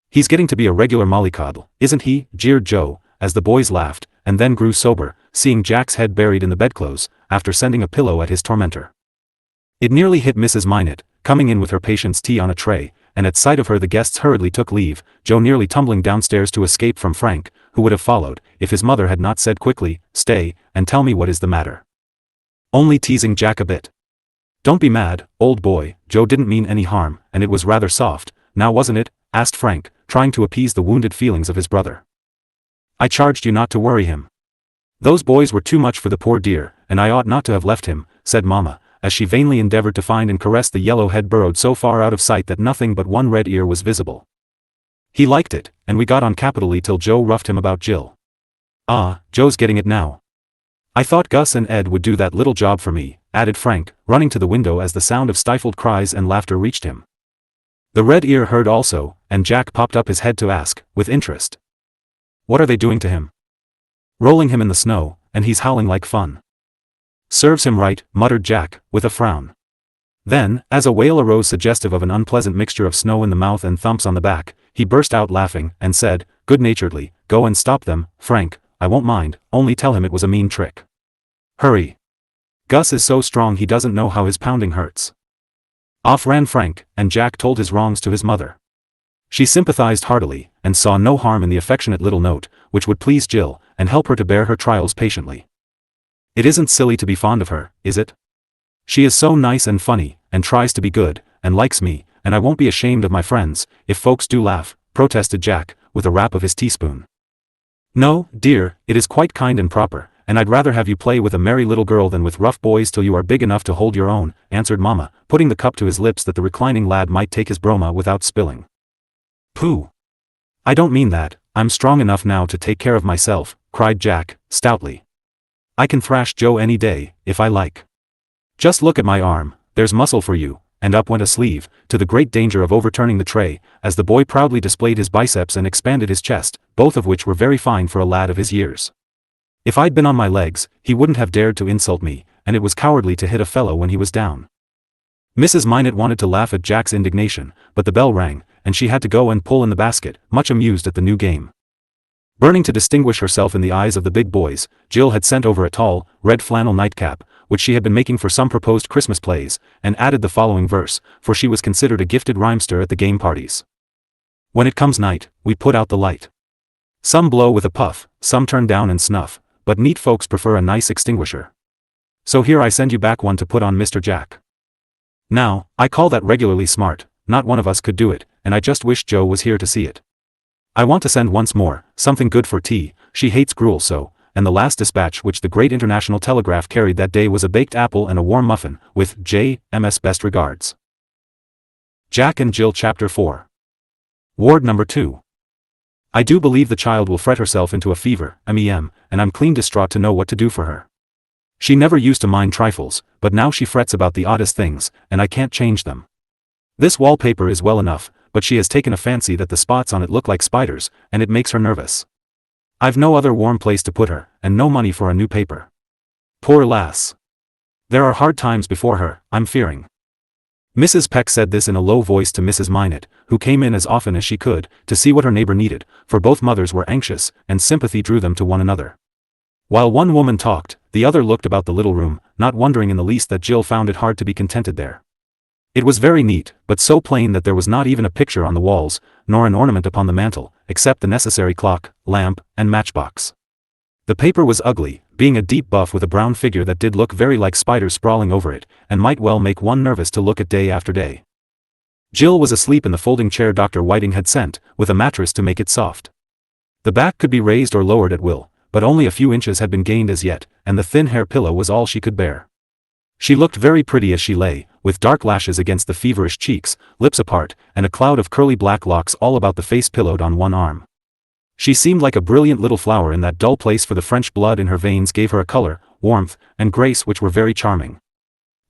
He's getting to be a regular mollycoddle, isn't he? Jeered Joe, as the boys laughed, and then grew sober, seeing Jack's head buried in the bedclothes, after sending a pillow at his tormentor. It nearly hit Mrs. Minot, coming in with her patient's tea on a tray, and at sight of her the guests hurriedly took leave, Joe nearly tumbling downstairs to escape from Frank, who would have followed, if his mother had not said quickly, Stay, and tell me what is the matter. Only teasing Jack a bit. Don't be mad, old boy, Joe didn't mean any harm, and it was rather soft, now wasn't it? Asked Frank, trying to appease the wounded feelings of his brother. I charged you not to worry him. Those boys were too much for the poor dear, and I ought not to have left him, said Mama, as she vainly endeavored to find and caress the yellow head burrowed so far out of sight that nothing but one red ear was visible. He liked it, and we got on capitally till Joe roughed him about Jill. Ah, Joe's getting it now. I thought Gus and Ed would do that little job for me, added Frank, running to the window as the sound of stifled cries and laughter reached him. The red ear heard also, and Jack popped up his head to ask, with interest. What are they doing to him? Rolling him in the snow, and he's howling like fun. Serves him right, muttered Jack, with a frown. Then, as a wail arose suggestive of an unpleasant mixture of snow in the mouth and thumps on the back, he burst out laughing, and said, good-naturedly, Go and stop them, Frank, I won't mind, only tell him it was a mean trick. Hurry. Gus is so strong he doesn't know how his pounding hurts. Off ran Frank, and Jack told his wrongs to his mother. She sympathized heartily, and saw no harm in the affectionate little note, which would please Jill, and help her to bear her trials patiently. It isn't silly to be fond of her, is it? She is so nice and funny, and tries to be good, and likes me, and I won't be ashamed of my friends, if folks do laugh, protested Jack, with a rap of his teaspoon. No, dear, it is quite kind and proper, and I'd rather have you play with a merry little girl than with rough boys till you are big enough to hold your own, answered Mama, putting the cup to his lips that the reclining lad might take his broma without spilling. Pooh! I don't mean that, I'm strong enough now to take care of myself, cried Jack, stoutly. I can thrash Joe any day, if I like. Just look at my arm, there's muscle for you, and up went a sleeve, to the great danger of overturning the tray, as the boy proudly displayed his biceps and expanded his chest, both of which were very fine for a lad of his years. If I'd been on my legs, he wouldn't have dared to insult me, and it was cowardly to hit a fellow when he was down. Mrs. Minot wanted to laugh at Jack's indignation, but the bell rang, and she had to go and pull in the basket, much amused at the new game. Burning to distinguish herself in the eyes of the big boys, Jill had sent over a tall, red flannel nightcap, which she had been making for some proposed Christmas plays, and added the following verse, for she was considered a gifted rhymester at the game parties. When it comes night, we put out the light. Some blow with a puff, some turn down and snuff, but neat folks prefer a nice extinguisher. So here I send you back one to put on Mr. Jack. Now, I call that regularly smart, not one of us could do it, and I just wish Joe was here to see it. I want to send once more, something good for tea, she hates gruel so, and the last dispatch which the great international telegraph carried that day was a baked apple and a warm muffin, with J.M.'s best regards. Jack and Jill Chapter 4. Ward number 2. I do believe the child will fret herself into a fever, and I'm clean distraught to know what to do for her. She never used to mind trifles, but now she frets about the oddest things, and I can't change them. This wallpaper is well enough, but she has taken a fancy that the spots on it look like spiders, and it makes her nervous. I've no other warm place to put her, and no money for a new paper. Poor lass. There are hard times before her, I'm fearing. Mrs. Peck said this in a low voice to Mrs. Minot, who came in as often as she could, to see what her neighbor needed, for both mothers were anxious, and sympathy drew them to one another. While one woman talked, the other looked about the little room, not wondering in the least that Jill found it hard to be contented there. It was very neat, but so plain that there was not even a picture on the walls, nor an ornament upon the mantel, except the necessary clock, lamp, and matchbox. The paper was ugly, being a deep buff with a brown figure that did look very like spiders sprawling over it, and might well make one nervous to look at day after day. Jill was asleep in the folding chair Dr. Whiting had sent, with a mattress to make it soft. The back could be raised or lowered at will, but only a few inches had been gained as yet, and the thin hair pillow was all she could bear. She looked very pretty as she lay, with dark lashes against the feverish cheeks, lips apart, and a cloud of curly black locks all about the face pillowed on one arm. She seemed like a brilliant little flower in that dull place, for the French blood in her veins gave her a color, warmth, and grace which were very charming.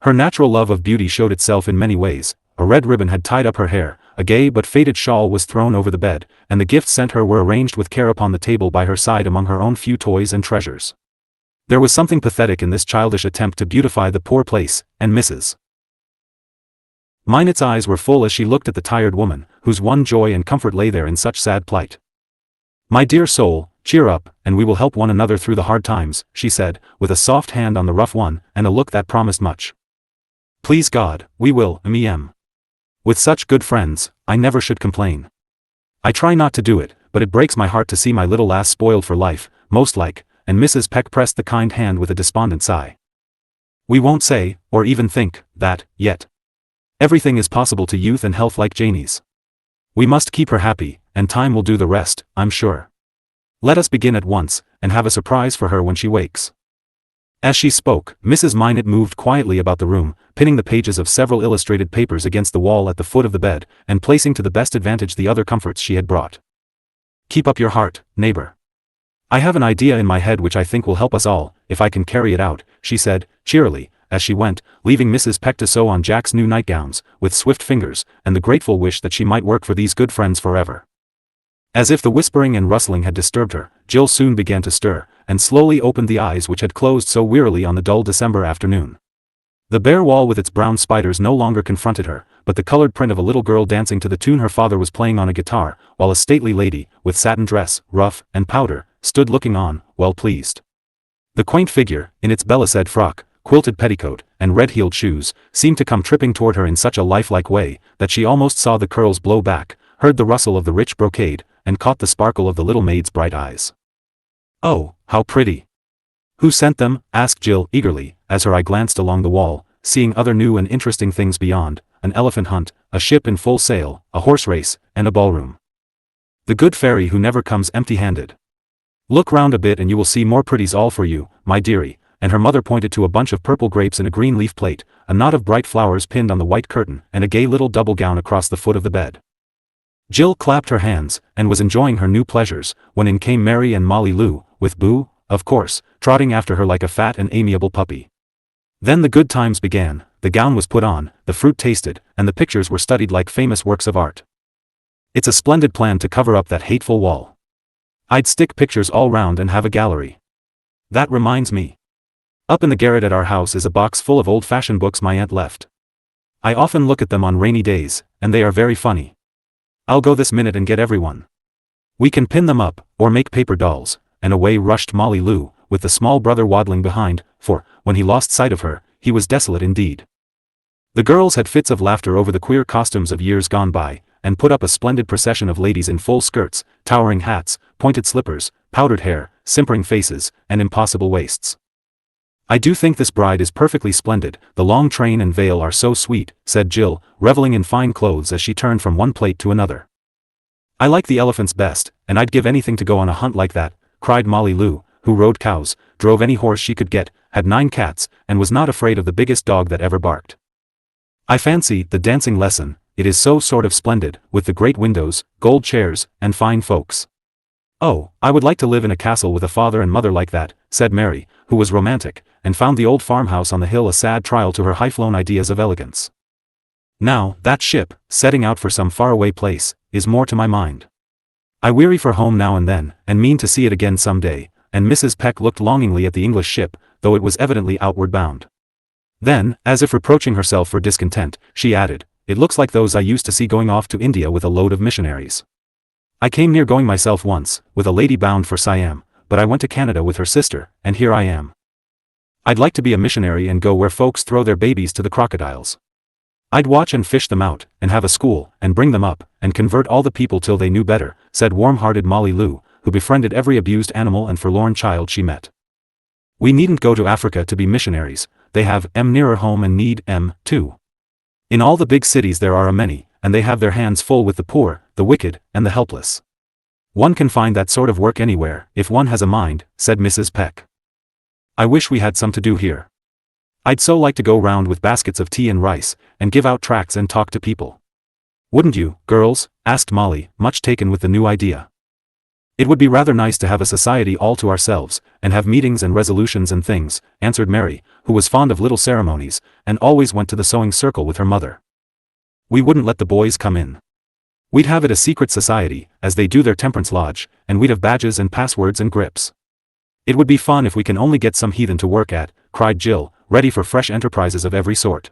Her natural love of beauty showed itself in many ways. A red ribbon had tied up her hair, a gay but faded shawl was thrown over the bed, and the gifts sent her were arranged with care upon the table by her side among her own few toys and treasures. There was something pathetic in this childish attempt to beautify the poor place, and Mrs. Minot's eyes were full as she looked at the tired woman, whose one joy and comfort lay there in such sad plight. "My dear soul, cheer up, and we will help one another through the hard times," she said, with a soft hand on the rough one, and a look that promised much. "Please God, we will, With such good friends, I never should complain. I try not to do it, but it breaks my heart to see my little lass spoiled for life, most like," and Mrs. Peck pressed the kind hand with a despondent sigh. "We won't say, or even think, that, yet. Everything is possible to youth and health like Janie's. We must keep her happy, and time will do the rest, I'm sure. Let us begin at once, and have a surprise for her when she wakes." As she spoke, Mrs. Minot moved quietly about the room, pinning the pages of several illustrated papers against the wall at the foot of the bed, and placing to the best advantage the other comforts she had brought. "Keep up your heart, neighbor. I have an idea in my head which I think will help us all, if I can carry it out," she said, cheerily, as she went, leaving Mrs. Peck to sew on Jack's new nightgowns, with swift fingers, and the grateful wish that she might work for these good friends forever. As if the whispering and rustling had disturbed her, Jill soon began to stir, and slowly opened the eyes which had closed so wearily on the dull December afternoon. The bare wall with its brown spiders no longer confronted her, but the colored print of a little girl dancing to the tune her father was playing on a guitar, while a stately lady, with satin dress, ruff, and powder, stood looking on, well pleased. The quaint figure, in its beliced frock, quilted petticoat, and red-heeled shoes, seemed to come tripping toward her in such a lifelike way, that she almost saw the curls blow back, heard the rustle of the rich brocade, and caught the sparkle of the little maid's bright eyes. "Oh, how pretty! Who sent them?" asked Jill eagerly, as her eye glanced along the wall, seeing other new and interesting things beyond, an elephant hunt, a ship in full sail, a horse race, and a ballroom. "The good fairy who never comes empty-handed. Look round a bit and you will see more pretties all for you, my dearie," and her mother pointed to a bunch of purple grapes in a green leaf plate, a knot of bright flowers pinned on the white curtain, and a gay little double gown across the foot of the bed. Jill clapped her hands, and was enjoying her new pleasures, when in came Mary and Molly Lou, with Boo, of course, trotting after her like a fat and amiable puppy. Then the good times began, the gown was put on, the fruit tasted, and the pictures were studied like famous works of art. "It's a splendid plan to cover up that hateful wall. I'd stick pictures all round and have a gallery. That reminds me. Up in the garret at our house is a box full of old-fashioned books my aunt left. I often look at them on rainy days, and they are very funny. I'll go this minute and get everyone. We can pin them up, or make paper dolls," and away rushed Molly Lou, with the small brother waddling behind, for, when he lost sight of her, he was desolate indeed. The girls had fits of laughter over the queer costumes of years gone by, and put up a splendid procession of ladies in full skirts, towering hats, pointed slippers, powdered hair, simpering faces, and impossible waists. "I do think this bride is perfectly splendid, the long train and veil are so sweet," said Jill, reveling in fine clothes as she turned from one plate to another. "I like the elephants best, and I'd give anything to go on a hunt like that," cried Molly Lou, who rode cows, drove any horse she could get, had 9 cats, and was not afraid of the biggest dog that ever barked. "I fancy the dancing lesson, it is so sort of splendid, with the great windows, gold chairs, and fine folks. Oh, I would like to live in a castle with a father and mother like that," said Mary, who was romantic, and found the old farmhouse on the hill a sad trial to her high-flown ideas of elegance. "Now, that ship, setting out for some faraway place, is more to my mind. I weary for home now and then, and mean to see it again some day," and Mrs. Peck looked longingly at the English ship, though it was evidently outward bound. Then, as if reproaching herself for discontent, she added, "It looks like those I used to see going off to India with a load of missionaries. I came near going myself once, with a lady bound for Siam, but I went to Canada with her sister, and here I am. I'd like to be a missionary and go where folks throw their babies to the crocodiles. I'd watch and fish them out, and have a school, and bring them up, and convert all the people till they knew better," said warm-hearted Molly Lou, who befriended every abused animal and forlorn child she met. "We needn't go to Africa to be missionaries, they have nearer home and need too. In all the big cities there are a many, and they have their hands full with the poor, the wicked, and the helpless. One can find that sort of work anywhere, if one has a mind," said Mrs. Peck. "I wish we had some to do here. I'd so like to go round with baskets of tea and rice, and give out tracts and talk to people." "Wouldn't you, girls?" asked Molly, much taken with the new idea. "It would be rather nice to have a society all to ourselves, and have meetings and resolutions and things," answered Mary, who was fond of little ceremonies, and always went to the sewing circle with her mother. "We wouldn't let the boys come in. We'd have it a secret society, as they do their temperance lodge, and we'd have badges and passwords and grips. It would be fun if we can only get some heathen to work at," cried Jill, ready for fresh enterprises of every sort.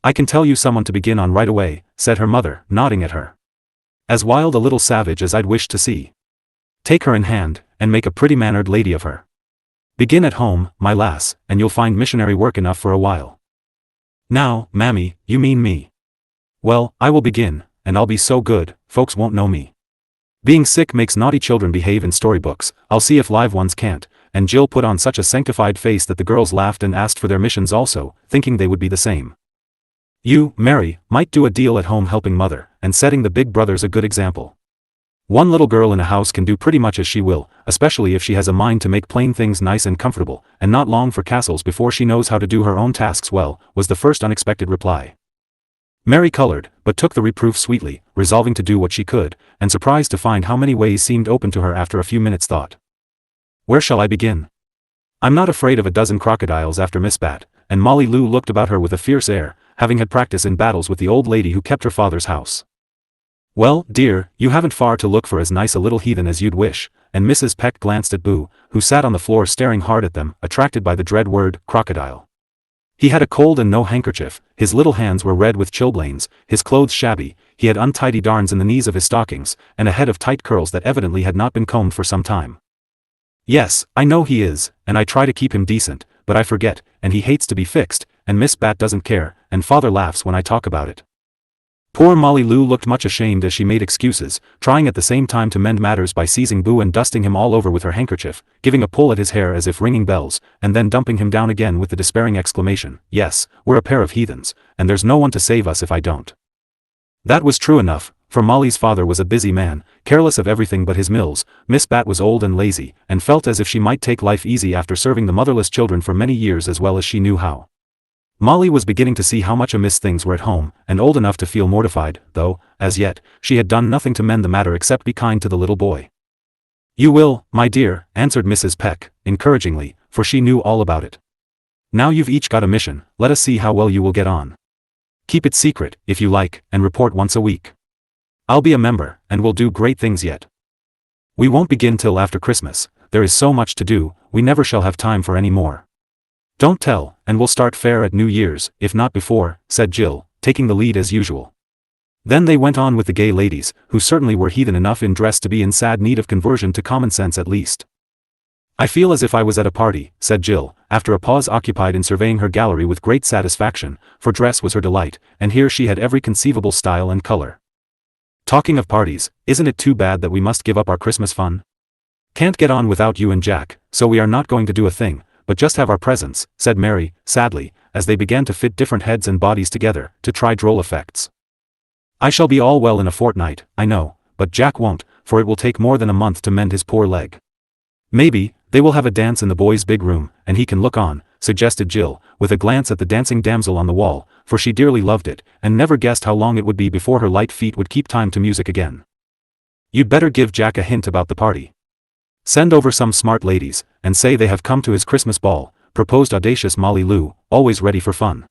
"I can tell you someone to begin on right away," said her mother, nodding at her. "As wild a little savage as I'd wish to see. Take her in hand, and make a pretty-mannered lady of her. Begin at home, my lass, and you'll find missionary work enough for a while." "Now, mammy, you mean me. Well, I will begin, and I'll be so good, folks won't know me. Being sick makes naughty children behave in storybooks, I'll see if live ones can't," and Jill put on such a sanctified face that the girls laughed and asked for their missions also, thinking they would be the same. "You, Mary, might do a deal at home helping mother, and setting the big brothers a good example. One little girl in a house can do pretty much as she will, especially if she has a mind to make plain things nice and comfortable, and not long for castles before she knows how to do her own tasks well," was the first unexpected reply. Mary colored, but took the reproof sweetly, resolving to do what she could, and surprised to find how many ways seemed open to her after a few minutes' thought. "Where shall I begin? I'm not afraid of a dozen crocodiles after Miss Bat," and Molly Lou looked about her with a fierce air, having had practice in battles with the old lady who kept her father's house. "Well, dear, you haven't far to look for as nice a little heathen as you'd wish," and Mrs. Peck glanced at Boo, who sat on the floor staring hard at them, attracted by the dread word, crocodile. He had a cold and no handkerchief, his little hands were red with chilblains, his clothes shabby, he had untidy darns in the knees of his stockings, and a head of tight curls that evidently had not been combed for some time. "Yes, I know he is, and I try to keep him decent, but I forget, and he hates to be fixed, and Miss Bat doesn't care, and father laughs when I talk about it." Poor Molly Lou looked much ashamed as she made excuses, trying at the same time to mend matters by seizing Boo and dusting him all over with her handkerchief, giving a pull at his hair as if ringing bells, and then dumping him down again with the despairing exclamation, "Yes, we're a pair of heathens, and there's no one to save us if I don't." That was true enough, for Molly's father was a busy man, careless of everything but his mills. Miss Bat was old and lazy, and felt as if she might take life easy after serving the motherless children for many years as well as she knew how. Molly was beginning to see how much amiss things were at home, and old enough to feel mortified, though, as yet, she had done nothing to mend the matter except be kind to the little boy. "You will, my dear," answered Mrs. Peck, encouragingly, for she knew all about it. "Now you've each got a mission, let us see how well you will get on. Keep it secret, if you like, and report once a week. I'll be a member, and we'll do great things yet. We won't begin till after Christmas, there is so much to do, we never shall have time for any more. Don't tell, and we'll start fair at New Year's, if not before," said Jill, taking the lead as usual. Then they went on with the gay ladies, who certainly were heathen enough in dress to be in sad need of conversion to common sense at least. "I feel as if I was at a party," said Jill, after a pause occupied in surveying her gallery with great satisfaction, for dress was her delight, and here she had every conceivable style and color. "Talking of parties, isn't it too bad that we must give up our Christmas fun? Can't get on without you and Jack, so we are not going to do a thing, but just have our presents," said Mary, sadly, as they began to fit different heads and bodies together, to try droll effects. "I shall be all well in a fortnight, I know, but Jack won't, for it will take more than a month to mend his poor leg." "Maybe, they will have a dance in the boys' big room, and he can look on," suggested Jill, with a glance at the dancing damsel on the wall, for she dearly loved it, and never guessed how long it would be before her light feet would keep time to music again. "You'd better give Jack a hint about the party. Send over some smart ladies, and say they have come to his Christmas ball," proposed audacious Molly Lou, always ready for fun.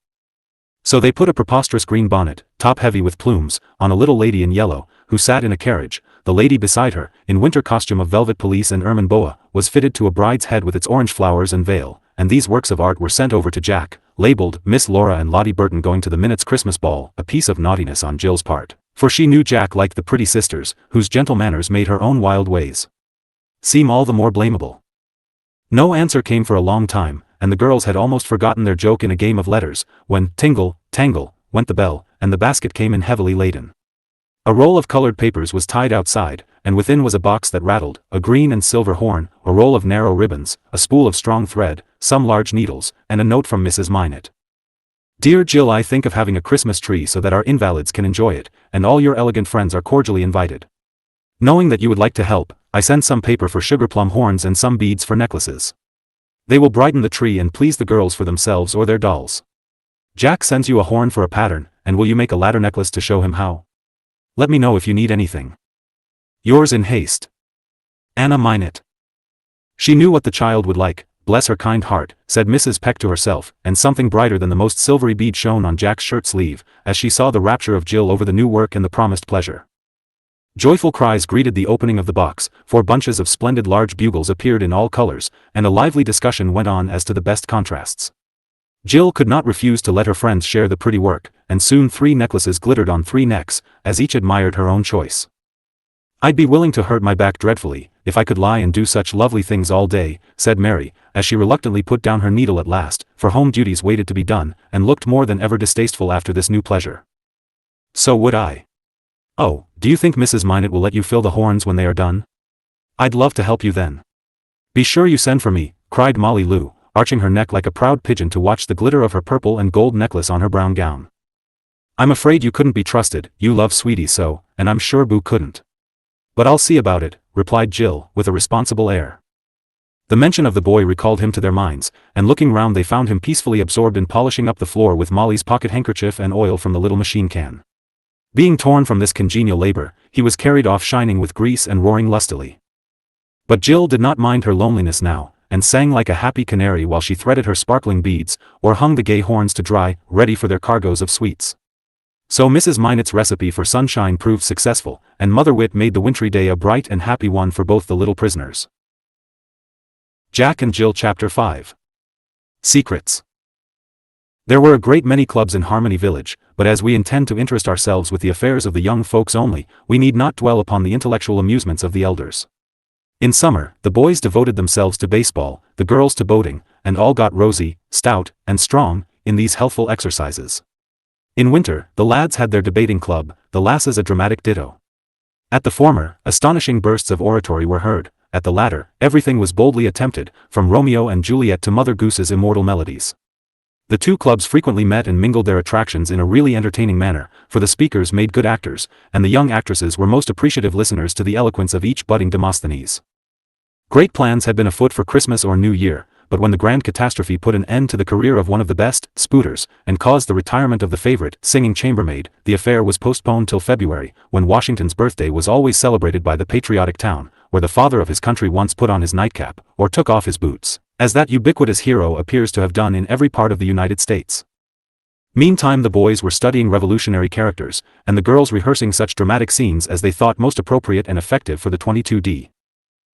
So they put a preposterous green bonnet, top-heavy with plumes, on a little lady in yellow, who sat in a carriage. The lady beside her, in winter costume of velvet pelisse and ermine boa, was fitted to a bride's head with its orange flowers and veil, and these works of art were sent over to Jack, labeled "Miss Laura and Lottie Burton going to the Minutes Christmas Ball," a piece of naughtiness on Jill's part, for she knew Jack liked the pretty sisters, whose gentle manners made her own wild ways seem all the more blamable. No answer came for a long time, and the girls had almost forgotten their joke in a game of letters, when, tingle, tangle, went the bell, and the basket came in heavily laden. A roll of colored papers was tied outside, and within was a box that rattled, a green and silver horn, a roll of narrow ribbons, a spool of strong thread, some large needles, and a note from Mrs. Minot. "Dear Jill, I think of having a Christmas tree so that our invalids can enjoy it, and all your elegant friends are cordially invited. Knowing that you would like to help, I send some paper for sugar plum horns and some beads for necklaces. They will brighten the tree and please the girls for themselves or their dolls. Jack sends you a horn for a pattern, and will you make a ladder necklace to show him how? Let me know if you need anything. Yours in haste, Anna Minot." She knew what the child would like, bless her kind heart, said Mrs. Peck to herself, and something brighter than the most silvery bead shone on Jack's shirt sleeve, as she saw the rapture of Jill over the new work and the promised pleasure. Joyful cries greeted the opening of the box, 4 bunches of splendid large bugles appeared in all colors, and a lively discussion went on as to the best contrasts. Jill could not refuse to let her friends share the pretty work, and soon 3 necklaces glittered on 3 necks, as each admired her own choice. "I'd be willing to hurt my back dreadfully, if I could lie and do such lovely things all day," said Mary, as she reluctantly put down her needle at last, for home duties waited to be done, and looked more than ever distasteful after this new pleasure. "So would I. Oh, do you think Mrs. Minot will let you fill the horns when they are done? I'd love to help you then." "Be sure you send for me," cried Molly Lou, arching her neck like a proud pigeon to watch the glitter of her purple and gold necklace on her brown gown. "I'm afraid you couldn't be trusted, you love sweeties so, and I'm sure Boo couldn't." "But I'll see about it," replied Jill, with a responsible air. The mention of the boy recalled him to their minds, and looking round they found him peacefully absorbed in polishing up the floor with Molly's pocket handkerchief and oil from the little machine can. Being torn from this congenial labor, he was carried off shining with grease and roaring lustily. But Jill did not mind her loneliness now, and sang like a happy canary while she threaded her sparkling beads, or hung the gay horns to dry, ready for their cargoes of sweets. So Mrs. Minot's recipe for sunshine proved successful, and Mother Wit made the wintry day a bright and happy one for both the little prisoners. Jack and Jill Chapter 5. Secrets. There were a great many clubs in Harmony Village, but as we intend to interest ourselves with the affairs of the young folks only, we need not dwell upon the intellectual amusements of the elders. In summer, the boys devoted themselves to baseball, the girls to boating, and all got rosy, stout, and strong, in these healthful exercises. In winter, the lads had their debating club, the lasses a dramatic ditto. At the former, astonishing bursts of oratory were heard; at the latter, everything was boldly attempted, from Romeo and Juliet to Mother Goose's immortal melodies. The 2 clubs frequently met and mingled their attractions in a really entertaining manner, for the speakers made good actors, and the young actresses were most appreciative listeners to the eloquence of each budding Demosthenes. Great plans had been afoot for Christmas or New Year, but when the grand catastrophe put an end to the career of one of the best spooters, and caused the retirement of the favorite singing chambermaid, the affair was postponed till February, when Washington's birthday was always celebrated by the patriotic town, where the father of his country once put on his nightcap, or took off his boots, as that ubiquitous hero appears to have done in every part of the United States. Meantime the boys were studying revolutionary characters, and the girls rehearsing such dramatic scenes as they thought most appropriate and effective for the 22d.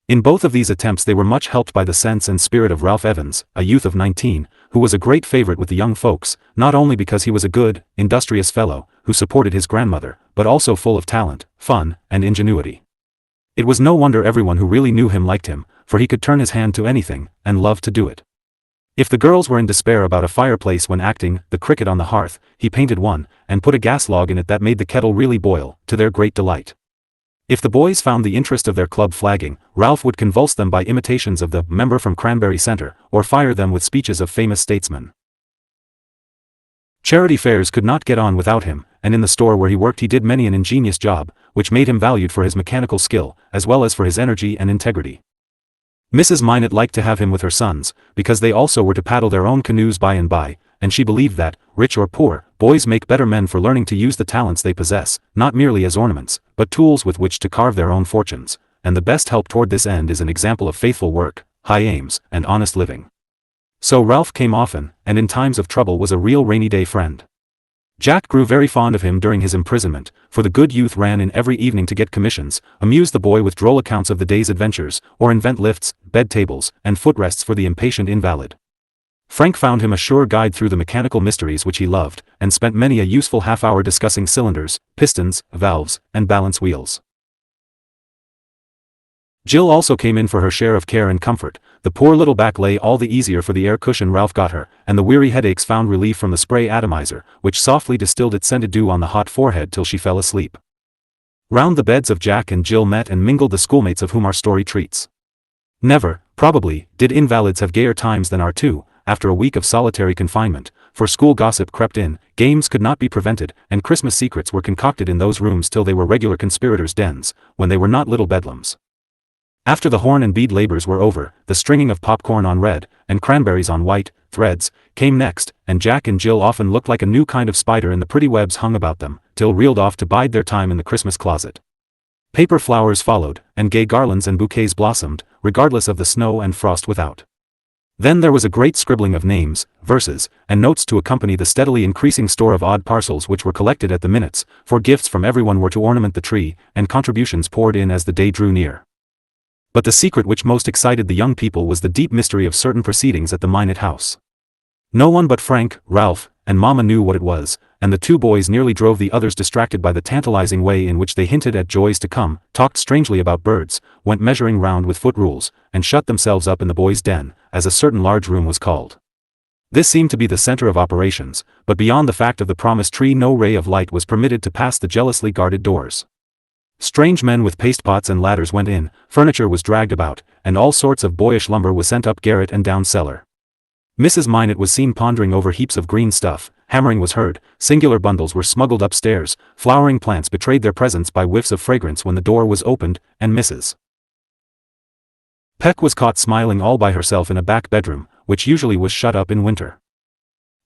In both of these attempts they were much helped by the sense and spirit of Ralph Evans, a youth of 19, who was a great favorite with the young folks, not only because he was a good, industrious fellow, who supported his grandmother, but also full of talent, fun, and ingenuity. It was no wonder everyone who really knew him liked him, for he could turn his hand to anything, and loved to do it. If the girls were in despair about a fireplace when acting The Cricket on the Hearth, he painted one, and put a gas log in it that made the kettle really boil, to their great delight. If the boys found the interest of their club flagging, Ralph would convulse them by imitations of the member from Cranberry Centre, or fire them with speeches of famous statesmen. Charity fairs could not get on without him, and in the store where he worked he did many an ingenious job, which made him valued for his mechanical skill, as well as for his energy and integrity. Mrs. Minot liked to have him with her sons, because they also were to paddle their own canoes by and by, and she believed that, rich or poor, boys make better men for learning to use the talents they possess, not merely as ornaments, but tools with which to carve their own fortunes, and the best help toward this end is an example of faithful work, high aims, and honest living. So Ralph came often, and in times of trouble was a real rainy-day friend. Jack grew very fond of him during his imprisonment, for the good youth ran in every evening to get commissions, amuse the boy with droll accounts of the day's adventures, or invent lifts, bed tables, and footrests for the impatient invalid. Frank found him a sure guide through the mechanical mysteries which he loved, and spent many a useful half-hour discussing cylinders, pistons, valves, and balance wheels. Jill also came in for her share of care and comfort. The poor little back lay all the easier for the air cushion Ralph got her, and the weary headaches found relief from the spray atomizer, which softly distilled its scented dew on the hot forehead till she fell asleep. Round the beds of Jack and Jill met and mingled the schoolmates of whom our story treats. Never, probably, did invalids have gayer times than our two, after a week of solitary confinement, for school gossip crept in, games could not be prevented, and Christmas secrets were concocted in those rooms till they were regular conspirators' dens, when they were not little bedlams. After the horn and bead labors were over, the stringing of popcorn on red, and cranberries on white, threads, came next, and Jack and Jill often looked like a new kind of spider in the pretty webs hung about them, till reeled off to bide their time in the Christmas closet. Paper flowers followed, and gay garlands and bouquets blossomed, regardless of the snow and frost without. Then there was a great scribbling of names, verses, and notes to accompany the steadily increasing store of odd parcels which were collected at the minutes, for gifts from everyone were to ornament the tree, and contributions poured in as the day drew near. But the secret which most excited the young people was the deep mystery of certain proceedings at the Minot house. No one but Frank, Ralph, and Mama knew what it was, and the two boys nearly drove the others distracted by the tantalizing way in which they hinted at joys to come, talked strangely about birds, went measuring round with foot rules, and shut themselves up in the boys' den, as a certain large room was called. This seemed to be the center of operations, but beyond the fact of the promised tree no ray of light was permitted to pass the jealously guarded doors. Strange men with paste-pots and ladders went in, furniture was dragged about, and all sorts of boyish lumber was sent up garret and down cellar. Mrs. Minot was seen pondering over heaps of green stuff, hammering was heard, singular bundles were smuggled upstairs, flowering plants betrayed their presence by whiffs of fragrance when the door was opened, and Mrs. Peck was caught smiling all by herself in a back bedroom, which usually was shut up in winter.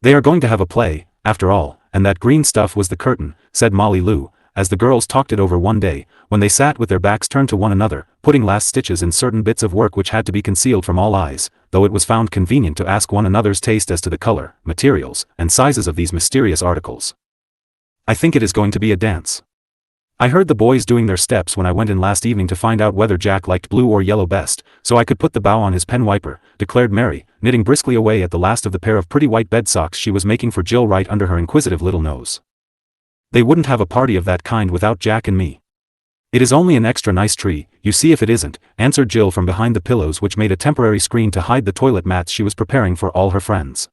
"They are going to have a play, after all, and that green stuff was the curtain," said Molly Lou, as the girls talked it over one day, when they sat with their backs turned to one another, putting last stitches in certain bits of work which had to be concealed from all eyes, though it was found convenient to ask one another's taste as to the color, materials, and sizes of these mysterious articles. "I think it is going to be a dance. I heard the boys doing their steps when I went in last evening to find out whether Jack liked blue or yellow best, so I could put the bow on his pen wiper," declared Mary, knitting briskly away at the last of the pair of pretty white bed socks she was making for Jill right under her inquisitive little nose. "They wouldn't have a party of that kind without Jack and me." "It is only an extra nice tree, you see if it isn't," answered Jill from behind the pillows which made a temporary screen to hide the toilet mats she was preparing for all her friends.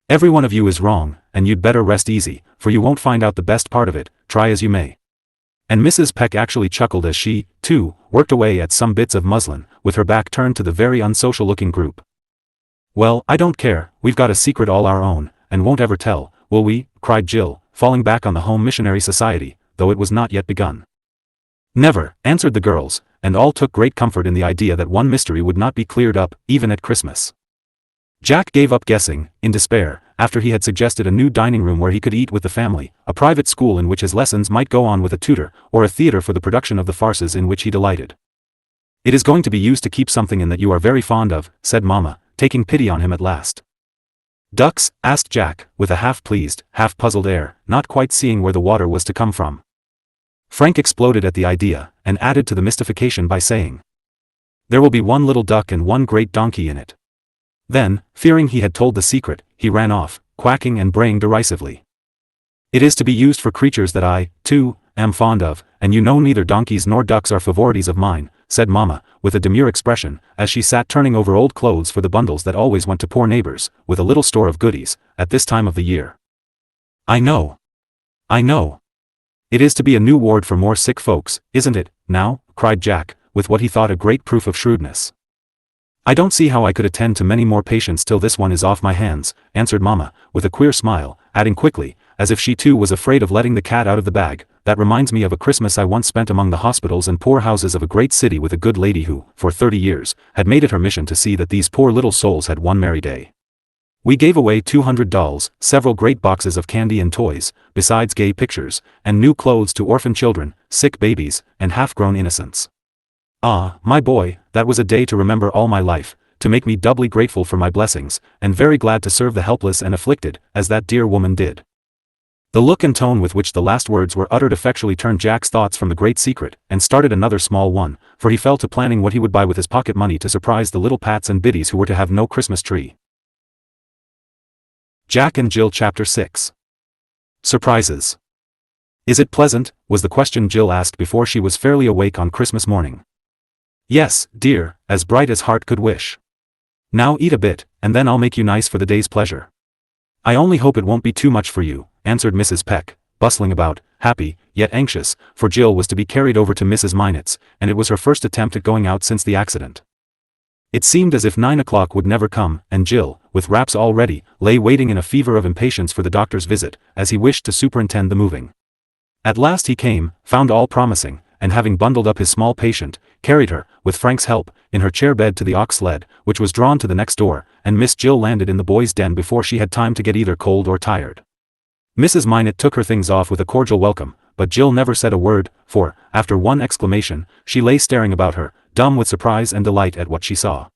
"Every one of you is wrong, and you'd better rest easy, for you won't find out the best part of it, try as you may." And Mrs. Peck actually chuckled as she, too, worked away at some bits of muslin, with her back turned to the very unsocial-looking group. "Well, I don't care, we've got a secret all our own, and won't ever tell, will we?" cried Jill, falling back on the Home Missionary Society, though it was not yet begun. "Never," answered the girls, and all took great comfort in the idea that one mystery would not be cleared up, even at Christmas. Jack gave up guessing, in despair, after he had suggested a new dining room where he could eat with the family, a private school in which his lessons might go on with a tutor, or a theater for the production of the farces in which he delighted. "It is going to be used to keep something in that you are very fond of," said Mamma, taking pity on him at last. "Ducks?" asked Jack, with a half-pleased, half-puzzled air, not quite seeing where the water was to come from. Frank exploded at the idea, and added to the mystification by saying, "There will be one little duck and one great donkey in it." Then, fearing he had told the secret, he ran off, quacking and braying derisively. "It is to be used for creatures that I, too, am fond of, and you know neither donkeys nor ducks are favorites of mine," said Mama, with a demure expression, as she sat turning over old clothes for the bundles that always went to poor neighbors, with a little store of goodies, at this time of the year. "I know. I know. It is to be a new ward for more sick folks, isn't it, now?" cried Jack, with what he thought a great proof of shrewdness. "I don't see how I could attend to many more patients till this one is off my hands," answered Mama, with a queer smile, adding quickly, as if she too was afraid of letting the cat out of the bag, "That reminds me of a Christmas I once spent among the hospitals and poor houses of a great city with a good lady who, for 30 years, had made it her mission to see that these poor little souls had one merry day. We gave away 200 dolls, several great boxes of candy and toys, besides gay pictures, and new clothes to orphan children, sick babies, and half-grown innocents. Ah, my boy, that was a day to remember all my life, to make me doubly grateful for my blessings, and very glad to serve the helpless and afflicted, as that dear woman did." The look and tone with which the last words were uttered effectually turned Jack's thoughts from the great secret, and started another small one, for he fell to planning what he would buy with his pocket money to surprise the little Pats and Biddies who were to have no Christmas tree. Jack and Jill Chapter 6. Surprises. "Is it pleasant?" was the question Jill asked before she was fairly awake on Christmas morning. "Yes, dear, as bright as heart could wish. Now eat a bit, and then I'll make you nice for the day's pleasure." "I only hope it won't be too much for you," answered Mrs. Peck, bustling about, happy, yet anxious, for Jill was to be carried over to Mrs. Minot's, and it was her first attempt at going out since the accident. It seemed as if 9 o'clock would never come, and Jill, with wraps all ready, lay waiting in a fever of impatience for the doctor's visit, as he wished to superintend the moving. At last he came, found all promising, and having bundled up his small patient, carried her, with Frank's help, in her chair bed to the ox sled, which was drawn to the next door, and Miss Jill landed in the boys' den before she had time to get either cold or tired. Mrs. Minot took her things off with a cordial welcome, but Jill never said a word, for, after one exclamation, she lay staring about her, dumb with surprise and delight at what she saw.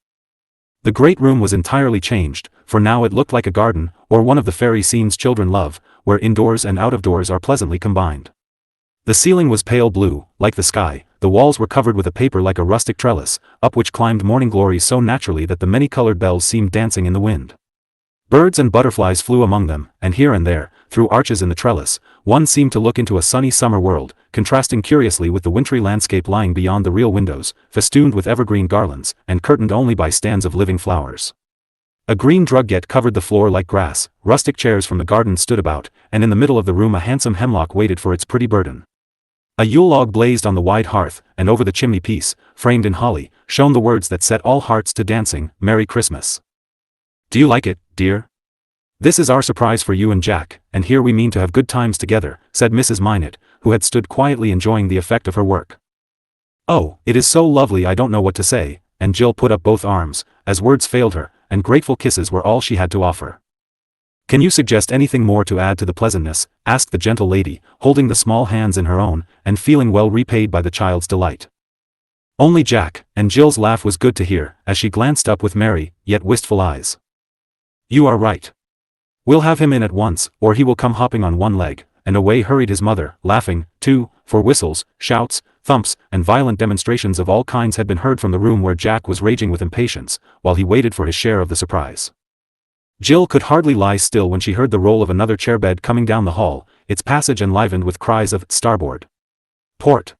The great room was entirely changed, for now it looked like a garden, or one of the fairy scenes children love, where indoors and out of doors are pleasantly combined. The ceiling was pale blue, like the sky, the walls were covered with a paper like a rustic trellis, up which climbed morning glories so naturally that the many-colored bells seemed dancing in the wind. Birds and butterflies flew among them, and here and there, through arches in the trellis, one seemed to look into a sunny summer world, contrasting curiously with the wintry landscape lying beyond the real windows, festooned with evergreen garlands, and curtained only by stands of living flowers. A green drugget covered the floor like grass, rustic chairs from the garden stood about, and in the middle of the room a handsome hemlock waited for its pretty burden. A Yule log blazed on the wide hearth, and over the chimney-piece, framed in holly, shone the words that set all hearts to dancing, "Merry Christmas." "Do you like it, dear? This is our surprise for you and Jack, and here we mean to have good times together," said Mrs. Minot, who had stood quietly enjoying the effect of her work. "Oh, it is so lovely I don't know what to say," and Jill put up both arms, as words failed her, and grateful kisses were all she had to offer. "Can you suggest anything more to add to the pleasantness?" asked the gentle lady, holding the small hands in her own, and feeling well repaid by the child's delight. "Only Jack," and Jill's laugh was good to hear, as she glanced up with merry, yet wistful eyes. "You are right. We'll have him in at once, or he will come hopping on one leg," and away hurried his mother, laughing, too, for whistles, shouts, thumps, and violent demonstrations of all kinds had been heard from the room where Jack was raging with impatience, while he waited for his share of the surprise. Jill could hardly lie still when she heard the roll of another chairbed coming down the hall, its passage enlivened with cries of "Starboard! Port!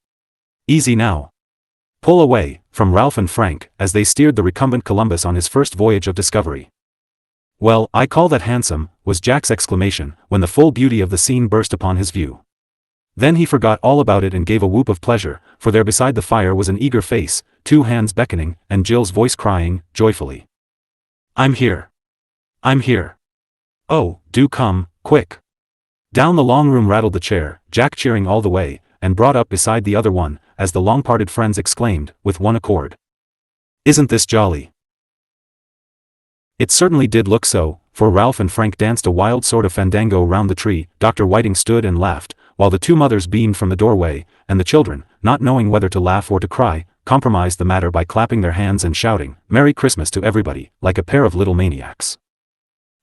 Easy now! Pull away!" from Ralph and Frank, as they steered the recumbent Columbus on his first voyage of discovery. "Well, I call that handsome," was Jack's exclamation, when the full beauty of the scene burst upon his view. Then he forgot all about it and gave a whoop of pleasure, for there beside the fire was an eager face, 2 hands beckoning, and Jill's voice crying, joyfully, "I'm here! I'm here! Oh, do come, quick!" Down the long room rattled the chair, Jack cheering all the way, and brought up beside the other one, as the long-parted friends exclaimed, with one accord, "Isn't this jolly?" It certainly did look so, for Ralph and Frank danced a wild sort of fandango round the tree, Dr. Whiting stood and laughed, while the 2 mothers beamed from the doorway, and the children, not knowing whether to laugh or to cry, compromised the matter by clapping their hands and shouting, "Merry Christmas" to everybody, like a pair of little maniacs.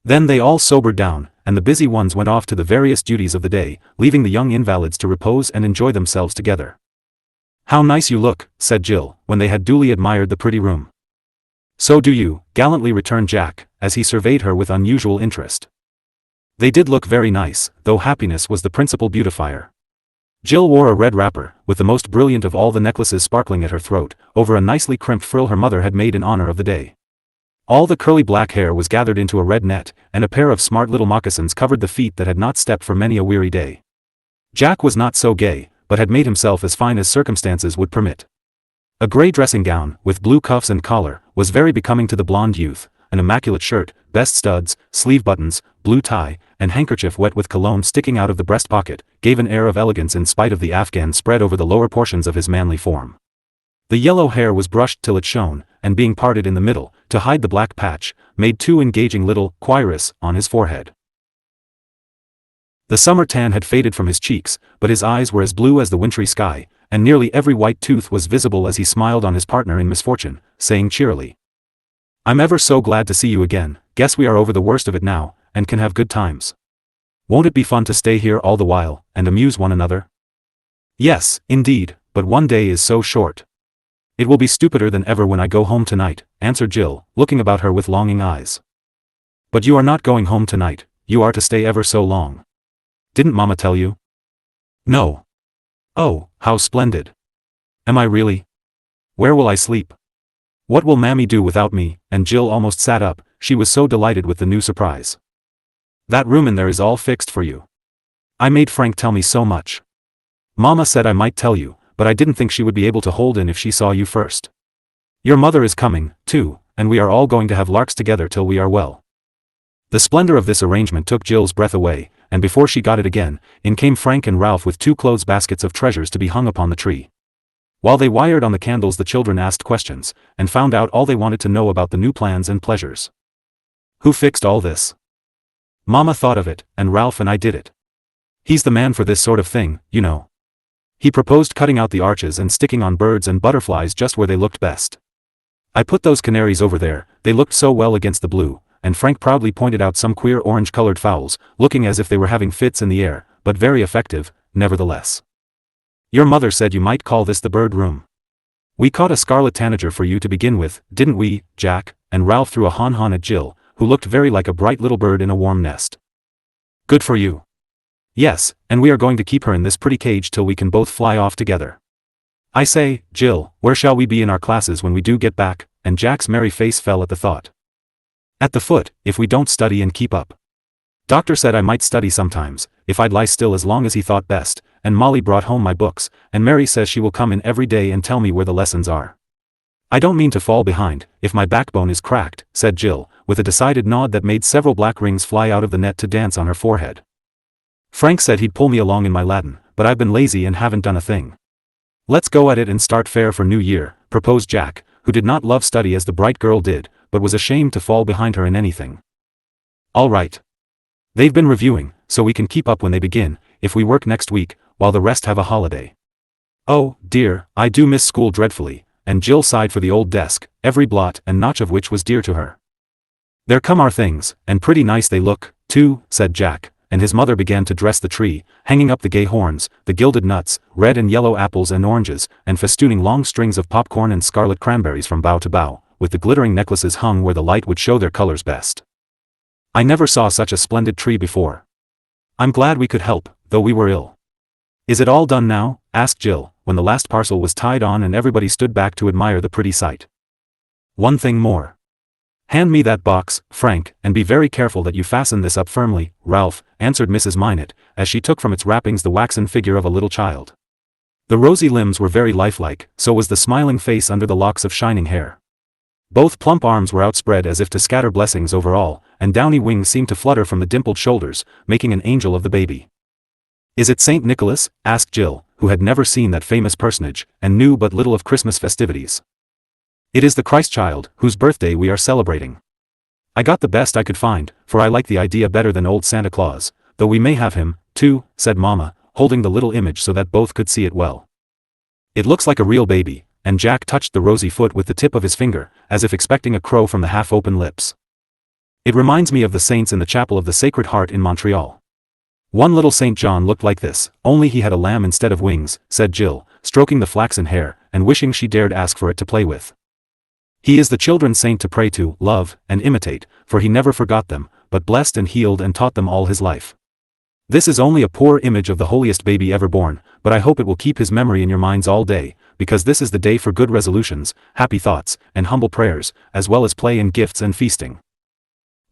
Then they all sobered down, and the busy ones went off to the various duties of the day, leaving the young invalids to repose and enjoy themselves together. "How nice you look," said Jill, when they had duly admired the pretty room. "So do you," gallantly returned Jack, as he surveyed her with unusual interest. They did look very nice, though happiness was the principal beautifier. Jill wore a red wrapper, with the most brilliant of all the necklaces sparkling at her throat, over a nicely crimped frill her mother had made in honor of the day. All the curly black hair was gathered into a red net, and a pair of smart little moccasins covered the feet that had not stepped for many a weary day. Jack was not so gay, but had made himself as fine as circumstances would permit. A gray dressing gown, with blue cuffs and collar, was very becoming to the blonde youth, an immaculate shirt, best studs, sleeve buttons, blue tie, and handkerchief wet with cologne sticking out of the breast pocket, gave an air of elegance in spite of the afghan spread over the lower portions of his manly form. The yellow hair was brushed till it shone, and being parted in the middle, to hide the black patch, made two engaging little quires on his forehead. The summer tan had faded from his cheeks, but his eyes were as blue as the wintry sky, and nearly every white tooth was visible as he smiled on his partner in misfortune, saying cheerily, "I'm ever so glad to see you again. Guess we are over the worst of it now, and can have good times. Won't it be fun to stay here all the while, and amuse one another?" "Yes, indeed, but one day is so short." "It will be stupider than ever when I go home tonight," answered Jill, looking about her with longing eyes. "But you are not going home tonight, you are to stay ever so long. Didn't Mama tell you?" "No." "Oh, how splendid." "Am I really? Where will I sleep? What will Mammy do without me?" And Jill almost sat up, she was so delighted with the new surprise. "That room in there is all fixed for you. I made Frank tell me so much. Mama said I might tell you, but I didn't think she would be able to hold in if she saw you first. Your mother is coming, too, and we are all going to have larks together till we are well." The splendor of this arrangement took Jill's breath away, and before she got it again, in came Frank and Ralph with 2 clothes baskets of treasures to be hung upon the tree. While they wired on the candles, the children asked questions, and found out all they wanted to know about the new plans and pleasures. "Who fixed all this?" "Mama thought of it, and Ralph and I did it. He's the man for this sort of thing, you know. He proposed cutting out the arches and sticking on birds and butterflies just where they looked best. I put those canaries over there, they looked so well against the blue," and Frank proudly pointed out some queer orange-colored fowls, looking as if they were having fits in the air, but very effective, nevertheless. "Your mother said you might call this the bird room. We caught a scarlet tanager for you to begin with, didn't we, Jack?" and Ralph threw a hon-hon at Jill, who looked very like a bright little bird in a warm nest. "Good for you." "Yes, and we are going to keep her in this pretty cage till we can both fly off together. I say, Jill, where shall we be in our classes when we do get back?" and Jack's merry face fell at the thought. "At the foot, if we don't study and keep up. Doctor said I might study sometimes, if I'd lie still as long as he thought best, and Molly brought home my books, and Mary says she will come in every day and tell me where the lessons are. I don't mean to fall behind, if my backbone is cracked," said Jill, with a decided nod that made several black rings fly out of the net to dance on her forehead. "Frank said he'd pull me along in my Latin, but I've been lazy and haven't done a thing." "Let's go at it and start fair for New Year," proposed Jack, who did not love study as the bright girl did, but was ashamed to fall behind her in anything. "All right. They've been reviewing, so we can keep up when they begin, if we work next week, while the rest have a holiday. Oh, dear, I do miss school dreadfully," and Jill sighed for the old desk, every blot and notch of which was dear to her. "There come our things, and pretty nice they look, too," said Jack, and his mother began to dress the tree, hanging up the gay horns, the gilded nuts, red and yellow apples and oranges, and festooning long strings of popcorn and scarlet cranberries from bough to bough, with the glittering necklaces hung where the light would show their colors best. "I never saw such a splendid tree before. I'm glad we could help, though we were ill." "Is it all done now?" asked Jill, when the last parcel was tied on and everybody stood back to admire the pretty sight. "One thing more. Hand me that box, Frank, and be very careful that you fasten this up firmly, Ralph," answered Mrs. Minot, as she took from its wrappings the waxen figure of a little child. The rosy limbs were very lifelike, so was the smiling face under the locks of shining hair. Both plump arms were outspread as if to scatter blessings over all, and downy wings seemed to flutter from the dimpled shoulders, making an angel of the baby. "Is it St. Nicholas?" asked Jill, who had never seen that famous personage, and knew but little of Christmas festivities. "It is the Christ child, whose birthday we are celebrating. I got the best I could find, for I like the idea better than old Santa Claus, though we may have him, too," said Mama, holding the little image so that both could see it well. "It looks like a real baby," and Jack touched the rosy foot with the tip of his finger, as if expecting a crow from the half-open lips. "It reminds me of the saints in the Chapel of the Sacred Heart in Montreal. One little St. John looked like this, only he had a lamb instead of wings," said Jill, stroking the flaxen hair, and wishing she dared ask for it to play with. "He is the children's saint to pray to, love, and imitate, for he never forgot them, but blessed and healed and taught them all his life." This is only a poor image of the holiest baby ever born, but I hope it will keep his memory in your minds all day, because this is the day for good resolutions, happy thoughts, and humble prayers, as well as play and gifts and feasting."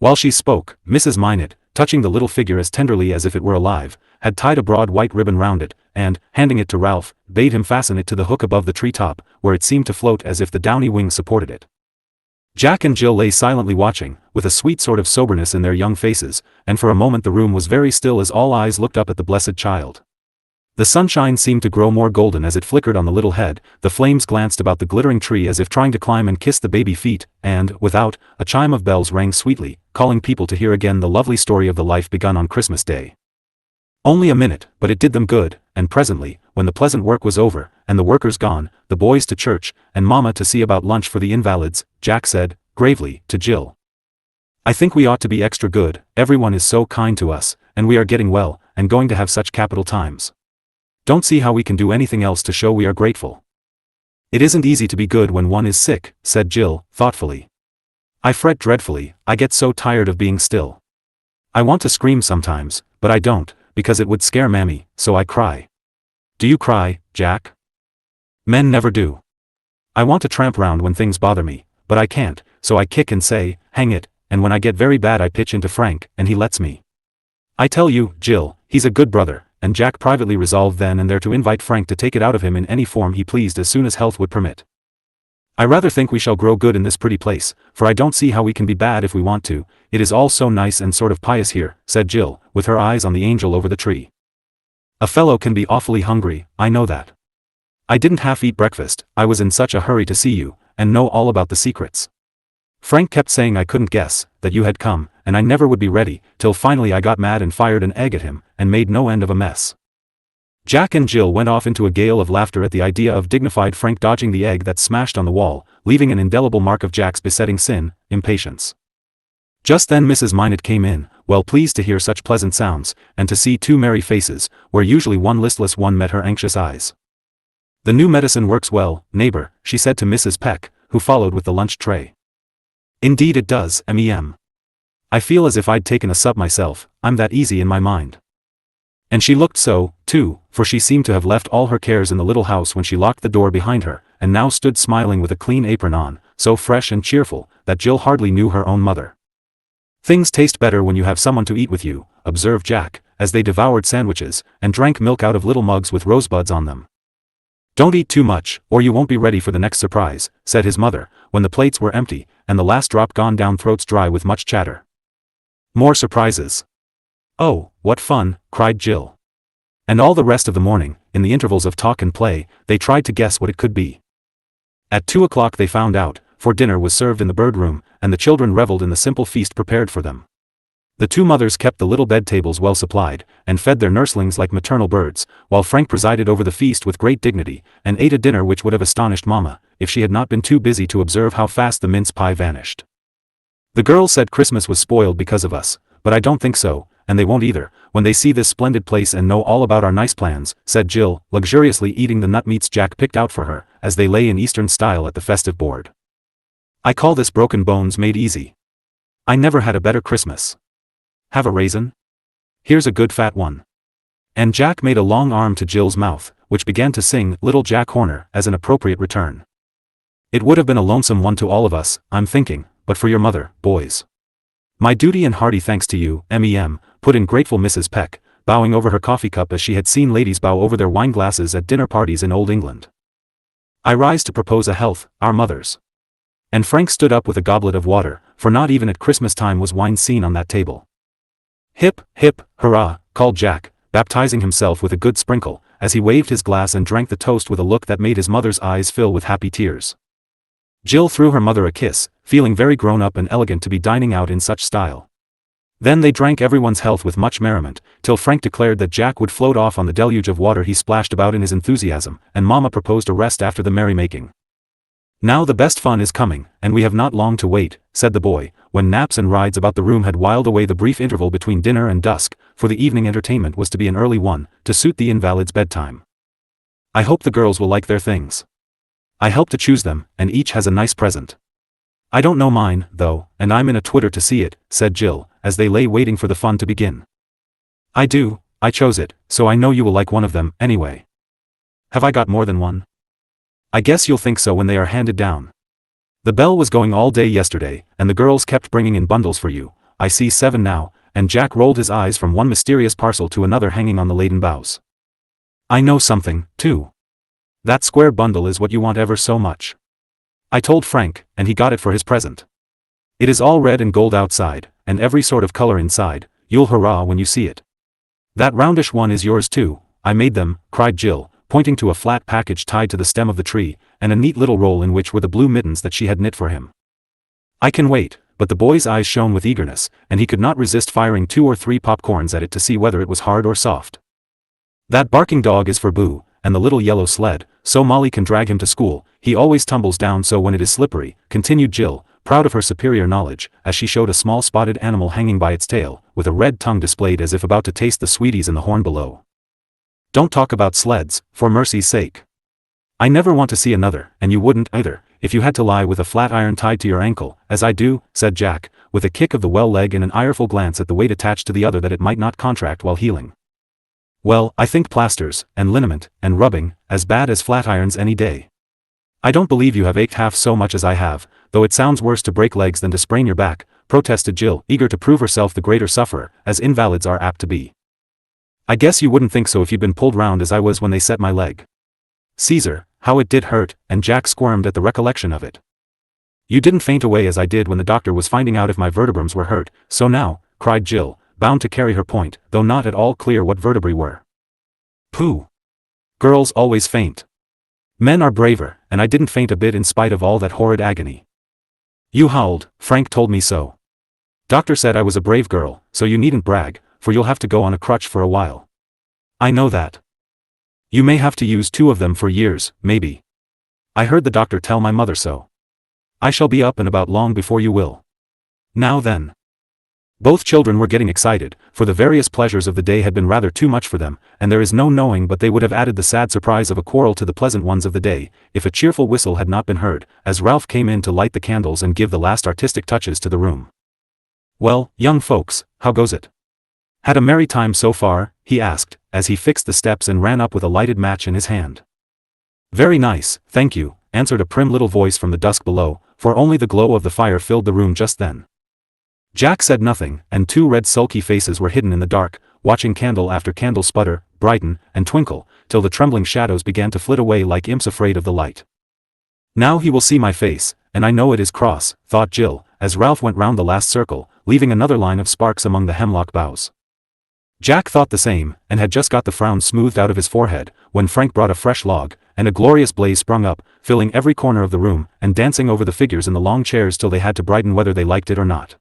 While she spoke, Mrs. Minot, touching the little figure as tenderly as if it were alive, had tied a broad white ribbon round it, and, handing it to Ralph, bade him fasten it to the hook above the tree top, where it seemed to float as if the downy wings supported it. Jack and Jill lay silently watching, with a sweet sort of soberness in their young faces, and for a moment the room was very still as all eyes looked up at the blessed child. The sunshine seemed to grow more golden as it flickered on the little head, the flames glanced about the glittering tree as if trying to climb and kiss the baby feet, and, without, a chime of bells rang sweetly, calling people to hear again the lovely story of the life begun on Christmas Day. Only a minute, but it did them good, and presently, when the pleasant work was over, and the workers gone, the boys to church, and Mama to see about lunch for the invalids, Jack said, gravely, to Jill, "I think we ought to be extra good, everyone is so kind to us, and we are getting well, and going to have such capital times. Don't see how we can do anything else to show we are grateful." "It isn't easy to be good when one is sick," said Jill, thoughtfully. "I fret dreadfully, I get so tired of being still. I want to scream sometimes, but I don't, because it would scare Mammy, so I cry." "Do you cry, Jack?" "Men never do. I want to tramp round when things bother me, but I can't, so I kick and say, 'Hang it,' and when I get very bad I pitch into Frank, and he lets me. I tell you, Jill, he's a good brother," and Jack privately resolved then and there to invite Frank to take it out of him in any form he pleased as soon as health would permit. "I rather think we shall grow good in this pretty place, for I don't see how we can be bad if we want to, it is all so nice and sort of pious here," said Jill, with her eyes on the angel over the tree. "A fellow can be awfully hungry, I know that. I didn't half eat breakfast, I was in such a hurry to see you, and know all about the secrets. Frank kept saying I couldn't guess, that you had come, and I never would be ready, till finally I got mad and fired an egg at him, and made no end of a mess." Jack and Jill went off into a gale of laughter at the idea of dignified Frank dodging the egg that smashed on the wall, leaving an indelible mark of Jack's besetting sin, impatience. Just then Mrs. Minot came in, well pleased to hear such pleasant sounds, and to see two merry faces, where usually one listless one met her anxious eyes. "The new medicine works well, neighbor," she said to Mrs. Peck, who followed with the lunch tray. "Indeed it does, mem. I feel as if I'd taken a sup myself, I'm that easy in my mind." And she looked so, too, for she seemed to have left all her cares in the little house when she locked the door behind her, and now stood smiling with a clean apron on, so fresh and cheerful, that Jill hardly knew her own mother. "Things taste better when you have someone to eat with you," observed Jack, as they devoured sandwiches, and drank milk out of little mugs with rosebuds on them. "Don't eat too much, or you won't be ready for the next surprise," said his mother, when the plates were empty, and the last drop gone down throats dry with much chatter. "More surprises. Oh, what fun," cried Jill. And all the rest of the morning, in the intervals of talk and play, they tried to guess what it could be. At 2 o'clock they found out, for dinner was served in the bird room, and the children reveled in the simple feast prepared for them. The two mothers kept the little bed tables well supplied, and fed their nurslings like maternal birds, while Frank presided over the feast with great dignity, and ate a dinner which would have astonished Mama, if she had not been too busy to observe how fast the mince pie vanished. "The girls said Christmas was spoiled because of us, but I don't think so, and they won't either, when they see this splendid place and know all about our nice plans," said Jill, luxuriously eating the nut meats Jack picked out for her, as they lay in Eastern style at the festive board. "I call this broken bones made easy. I never had a better Christmas. Have a raisin? Here's a good fat one." And Jack made a long arm to Jill's mouth, which began to sing Little Jack Horner as an appropriate return. "It would have been a lonesome one to all of us, I'm thinking, but for your mother, boys. My duty and hearty thanks to you, mem, put in grateful Mrs. Peck, bowing over her coffee cup as she had seen ladies bow over their wine glasses at dinner parties in Old England. "I rise to propose a health, our mothers." And Frank stood up with a goblet of water, for not even at Christmas time was wine seen on that table. "Hip, hip, hurrah," called Jack, baptizing himself with a good sprinkle, as he waved his glass and drank the toast with a look that made his mother's eyes fill with happy tears. Jill threw her mother a kiss, feeling very grown up and elegant to be dining out in such style. Then they drank everyone's health with much merriment, till Frank declared that Jack would float off on the deluge of water he splashed about in his enthusiasm, and Mama proposed a rest after the merry-making. "Now the best fun is coming, and we have not long to wait," said the boy, when naps and rides about the room had whiled away the brief interval between dinner and dusk, for the evening entertainment was to be an early one, to suit the invalid's bedtime. "I hope the girls will like their things. I help to choose them, and each has a nice present. I don't know mine, though, and I'm in a twitter to see it," said Jill, as they lay waiting for the fun to begin. I do, I chose it, so I know you will like one of them, anyway. Have I got more than one? I guess you'll think so when they are handed down. The bell was going all day yesterday, and the girls kept bringing in bundles for you. I see 7 now, and Jack rolled his eyes from one mysterious parcel to another hanging on the laden boughs. I know something, too. That square bundle is what you want ever so much. I told Frank, and he got it for his present. It is all red and gold outside, and every sort of color inside. You'll hurrah when you see it. That roundish one is yours too. I made them, cried Jill, pointing to a flat package tied to the stem of the tree, and a neat little roll in which were the blue mittens that she had knit for him. I can wait, but the boy's eyes shone with eagerness, and he could not resist firing 2 or 3 popcorns at it to see whether it was hard or soft. That barking dog is for Boo, and the little yellow sled, so Molly can drag him to school. He always tumbles down so when it is slippery, continued Jill, proud of her superior knowledge, as she showed a small spotted animal hanging by its tail, with a red tongue displayed as if about to taste the sweeties in the horn below. Don't talk about sleds, for mercy's sake. I never want to see another, and you wouldn't either, if you had to lie with a flat iron tied to your ankle, as I do, said Jack, with a kick of the well leg and an ireful glance at the weight attached to the other that it might not contract while healing. Well, I think plasters, and liniment, and rubbing, as bad as flat irons any day. I don't believe you have ached half so much as I have, though it sounds worse to break legs than to sprain your back, protested Jill, eager to prove herself the greater sufferer, as invalids are apt to be. I guess you wouldn't think so if you'd been pulled round as I was when they set my leg. Caesar, how it did hurt, and Jack squirmed at the recollection of it. You didn't faint away as I did when the doctor was finding out if my vertebrums were hurt, so now, cried Jill, bound to carry her point, though not at all clear what vertebrae were. Pooh! Girls always faint. Men are braver, and I didn't faint a bit in spite of all that horrid agony. You howled, Frank told me so. Doctor said I was a brave girl, so you needn't brag, for you'll have to go on a crutch for a while. I know that. You may have to use 2 of them for years, maybe. I heard the doctor tell my mother so. I shall be up and about long before you will. Now then. Both children were getting excited, for the various pleasures of the day had been rather too much for them, and there is no knowing but they would have added the sad surprise of a quarrel to the pleasant ones of the day, if a cheerful whistle had not been heard, as Ralph came in to light the candles and give the last artistic touches to the room. Well, young folks, how goes it? Had a merry time so far? He asked, as he fixed the steps and ran up with a lighted match in his hand. Very nice, thank you, answered a prim little voice from the dusk below, for only the glow of the fire filled the room just then. Jack said nothing, and 2 red sulky faces were hidden in the dark, watching candle after candle sputter, brighten, and twinkle, till the trembling shadows began to flit away like imps afraid of the light. Now he will see my face, and I know it is cross, thought Jill, as Ralph went round the last circle, leaving another line of sparks among the hemlock boughs. Jack thought the same, and had just got the frown smoothed out of his forehead, when Frank brought a fresh log, and a glorious blaze sprung up, filling every corner of the room, and dancing over the figures in the long chairs till they had to brighten whether they liked it or not.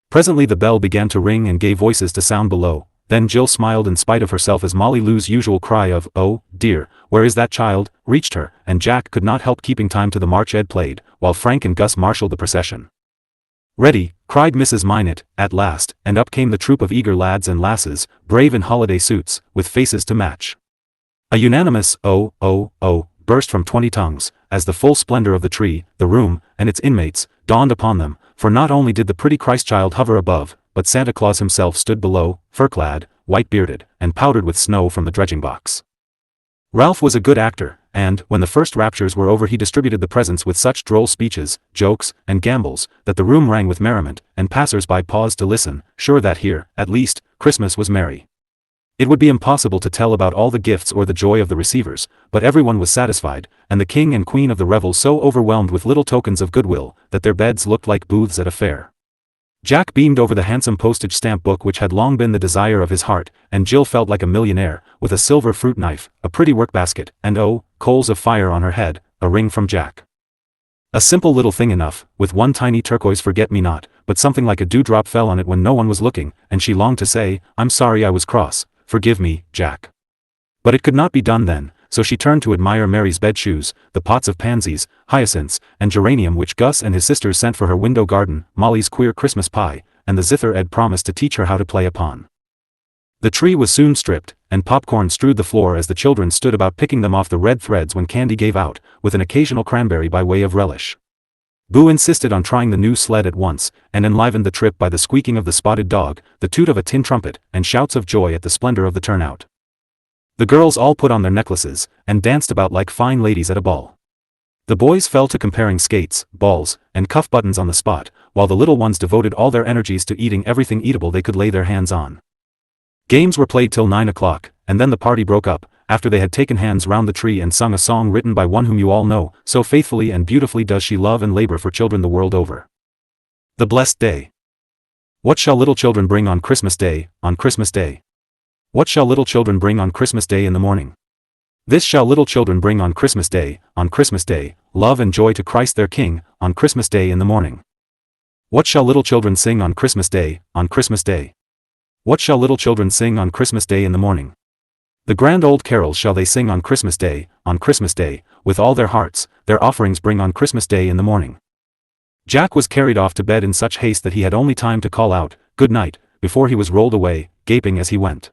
Presently the bell began to ring and gave voices to sound below, then Jill smiled in spite of herself as Molly Lou's usual cry of, "Oh, dear, where is that child?" reached her, and Jack could not help keeping time to the march Ed played, while Frank and Gus marshaled the procession. "Ready," cried Mrs. Minot, at last, and up came the troop of eager lads and lasses, brave in holiday suits, with faces to match. A unanimous, "Oh, oh, oh," burst from 20 tongues, as the full splendor of the tree, the room, and its inmates, dawned upon them, for not only did the pretty Christ-child hover above, but Santa Claus himself stood below, fur-clad, white-bearded, and powdered with snow from the dredging box. Ralph was a good actor, and, when the first raptures were over he distributed the presents with such droll speeches, jokes, and gambols, that the room rang with merriment, and passers-by paused to listen, sure that here, at least, Christmas was merry. It would be impossible to tell about all the gifts or the joy of the receivers, but everyone was satisfied, and the king and queen of the revel so overwhelmed with little tokens of goodwill, that their beds looked like booths at a fair. Jack beamed over the handsome postage stamp book which had long been the desire of his heart, and Jill felt like a millionaire, with a silver fruit knife, a pretty workbasket, and coals of fire on her head, a ring from Jack. A simple little thing enough, with one tiny turquoise forget-me-not, but something like a dewdrop fell on it when no one was looking, and she longed to say, "I'm sorry I was cross, forgive me, Jack." But it could not be done then, so she turned to admire Mary's bed shoes, the pots of pansies, hyacinths, and geranium which Gus and his sisters sent for her window garden, Molly's queer Christmas pie, and the zither Ed promised to teach her how to play upon. The tree was soon stripped, and popcorn strewed the floor as the children stood about picking them off the red threads when candy gave out, with an occasional cranberry by way of relish. Boo insisted on trying the new sled at once, and enlivened the trip by the squeaking of the spotted dog, the toot of a tin trumpet, and shouts of joy at the splendor of the turnout. The girls all put on their necklaces, and danced about like fine ladies at a ball. The boys fell to comparing skates, balls, and cuff buttons on the spot, while the little ones devoted all their energies to eating everything eatable they could lay their hands on. Games were played till 9 o'clock, and then the party broke up, after they had taken hands round the tree and sung a song written by one whom you all know, so faithfully and beautifully does she love and labor for children the world over. The Blessed Day. What shall little children bring on Christmas Day, on Christmas Day? What shall little children bring on Christmas Day in the morning? This shall little children bring on Christmas Day, love and joy to Christ their King, on Christmas Day in the morning. What shall little children sing on Christmas Day, on Christmas Day? What shall little children sing on Christmas Day in the morning? The grand old carols shall they sing on Christmas Day, with all their hearts, their offerings bring on Christmas Day in the morning. Jack was carried off to bed in such haste that he had only time to call out, "Good night," before he was rolled away, gaping as he went.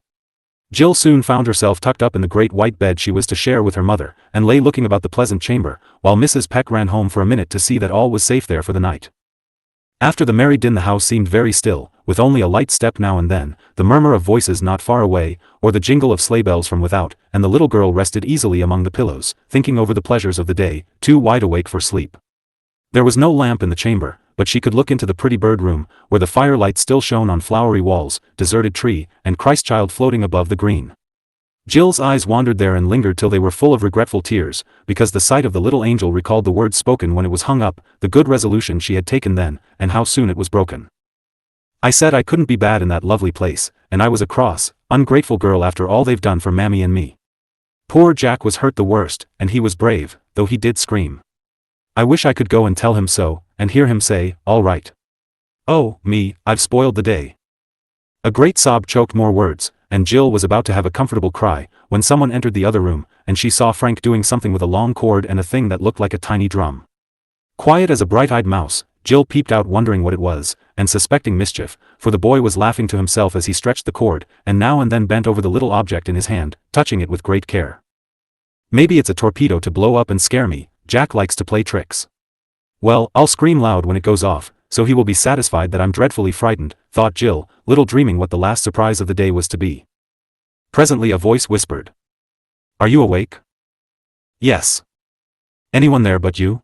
Jill soon found herself tucked up in the great white bed she was to share with her mother, and lay looking about the pleasant chamber, while Mrs. Peck ran home for a minute to see that all was safe there for the night. After the merry din the house seemed very still, with only a light step now and then, the murmur of voices not far away, or the jingle of sleigh bells from without, and the little girl rested easily among the pillows, thinking over the pleasures of the day, too wide awake for sleep. There was no lamp in the chamber, but she could look into the pretty bird room, where the firelight still shone on flowery walls, deserted tree, and Christ-child floating above the green. Jill's eyes wandered there and lingered till they were full of regretful tears, because the sight of the little angel recalled the words spoken when it was hung up, the good resolution she had taken then, and how soon it was broken. "I said I couldn't be bad in that lovely place, and I was a cross, ungrateful girl after all they've done for Mammy and me." Poor Jack was hurt the worst, and he was brave, though he did scream. "I wish I could go and tell him so, and hear him say, 'All right.' Oh, me, I've spoiled the day." A great sob choked more words, and Jill was about to have a comfortable cry, when someone entered the other room, and she saw Frank doing something with a long cord and a thing that looked like a tiny drum. Quiet as a bright-eyed mouse, Jill peeped out wondering what it was, and suspecting mischief, for the boy was laughing to himself as he stretched the cord, and now and then bent over the little object in his hand, touching it with great care. "Maybe it's a torpedo to blow up and scare me. Jack likes to play tricks. Well, I'll scream loud when it goes off, so he will be satisfied that I'm dreadfully frightened," thought Jill, little dreaming what the last surprise of the day was to be. Presently a voice whispered, "Are you awake?" "Yes." "Anyone there but you?"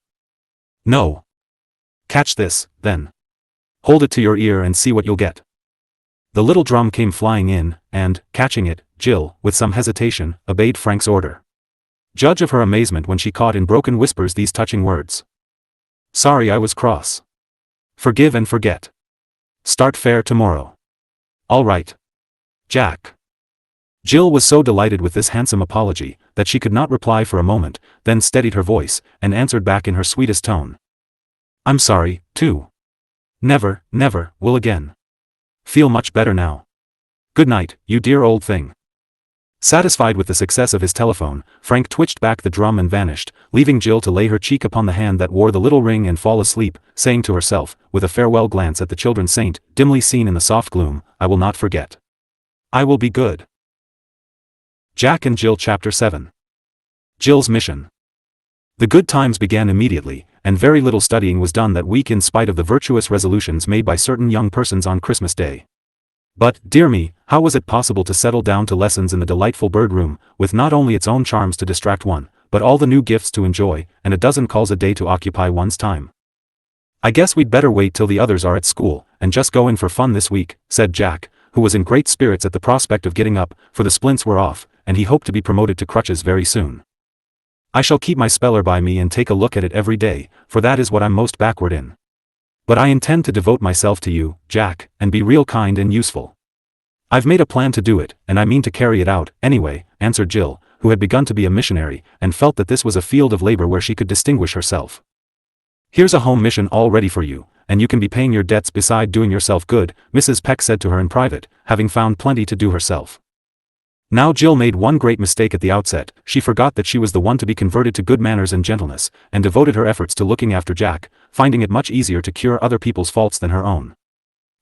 "No." "Catch this, then. Hold it to your ear and see what you'll get." The little drum came flying in, and, catching it, Jill, with some hesitation, obeyed Frank's order. Judge of her amazement when she caught in broken whispers these touching words. "Sorry I was cross. Forgive and forget. Start fair tomorrow. All right. Jack." Jill was so delighted with this handsome apology, that she could not reply for a moment, then steadied her voice, and answered back in her sweetest tone. "I'm sorry, too. Never, will again. Feel much better now. Good night, you dear old thing." Satisfied with the success of his telephone, Frank twitched back the drum and vanished, leaving Jill to lay her cheek upon the hand that wore the little ring and fall asleep, saying to herself, with a farewell glance at the children's saint, dimly seen in the soft gloom, "I will not forget. I will be good." Jack and Jill Chapter 7. Jill's Mission. The good times began immediately, and very little studying was done that week in spite of the virtuous resolutions made by certain young persons on Christmas Day. But, dear me, how was it possible to settle down to lessons in the delightful bird room, with not only its own charms to distract one, but all the new gifts to enjoy, and a dozen calls a day to occupy one's time? "I guess we'd better wait till the others are at school, and just go in for fun this week," said Jack, who was in great spirits at the prospect of getting up, for the splints were off, and he hoped to be promoted to crutches very soon. "I shall keep my speller by me and take a look at it every day, for that is what I'm most backward in. But I intend to devote myself to you, Jack, and be real kind and useful. I've made a plan to do it, and I mean to carry it out, anyway," answered Jill, who had begun to be a missionary, and felt that this was a field of labor where she could distinguish herself. "Here's a home mission all ready for you, and you can be paying your debts beside doing yourself good," Mrs. Peck said to her in private, having found plenty to do herself. Now Jill made one great mistake at the outset. She forgot that she was the one to be converted to good manners and gentleness, and devoted her efforts to looking after Jack, finding it much easier to cure other people's faults than her own.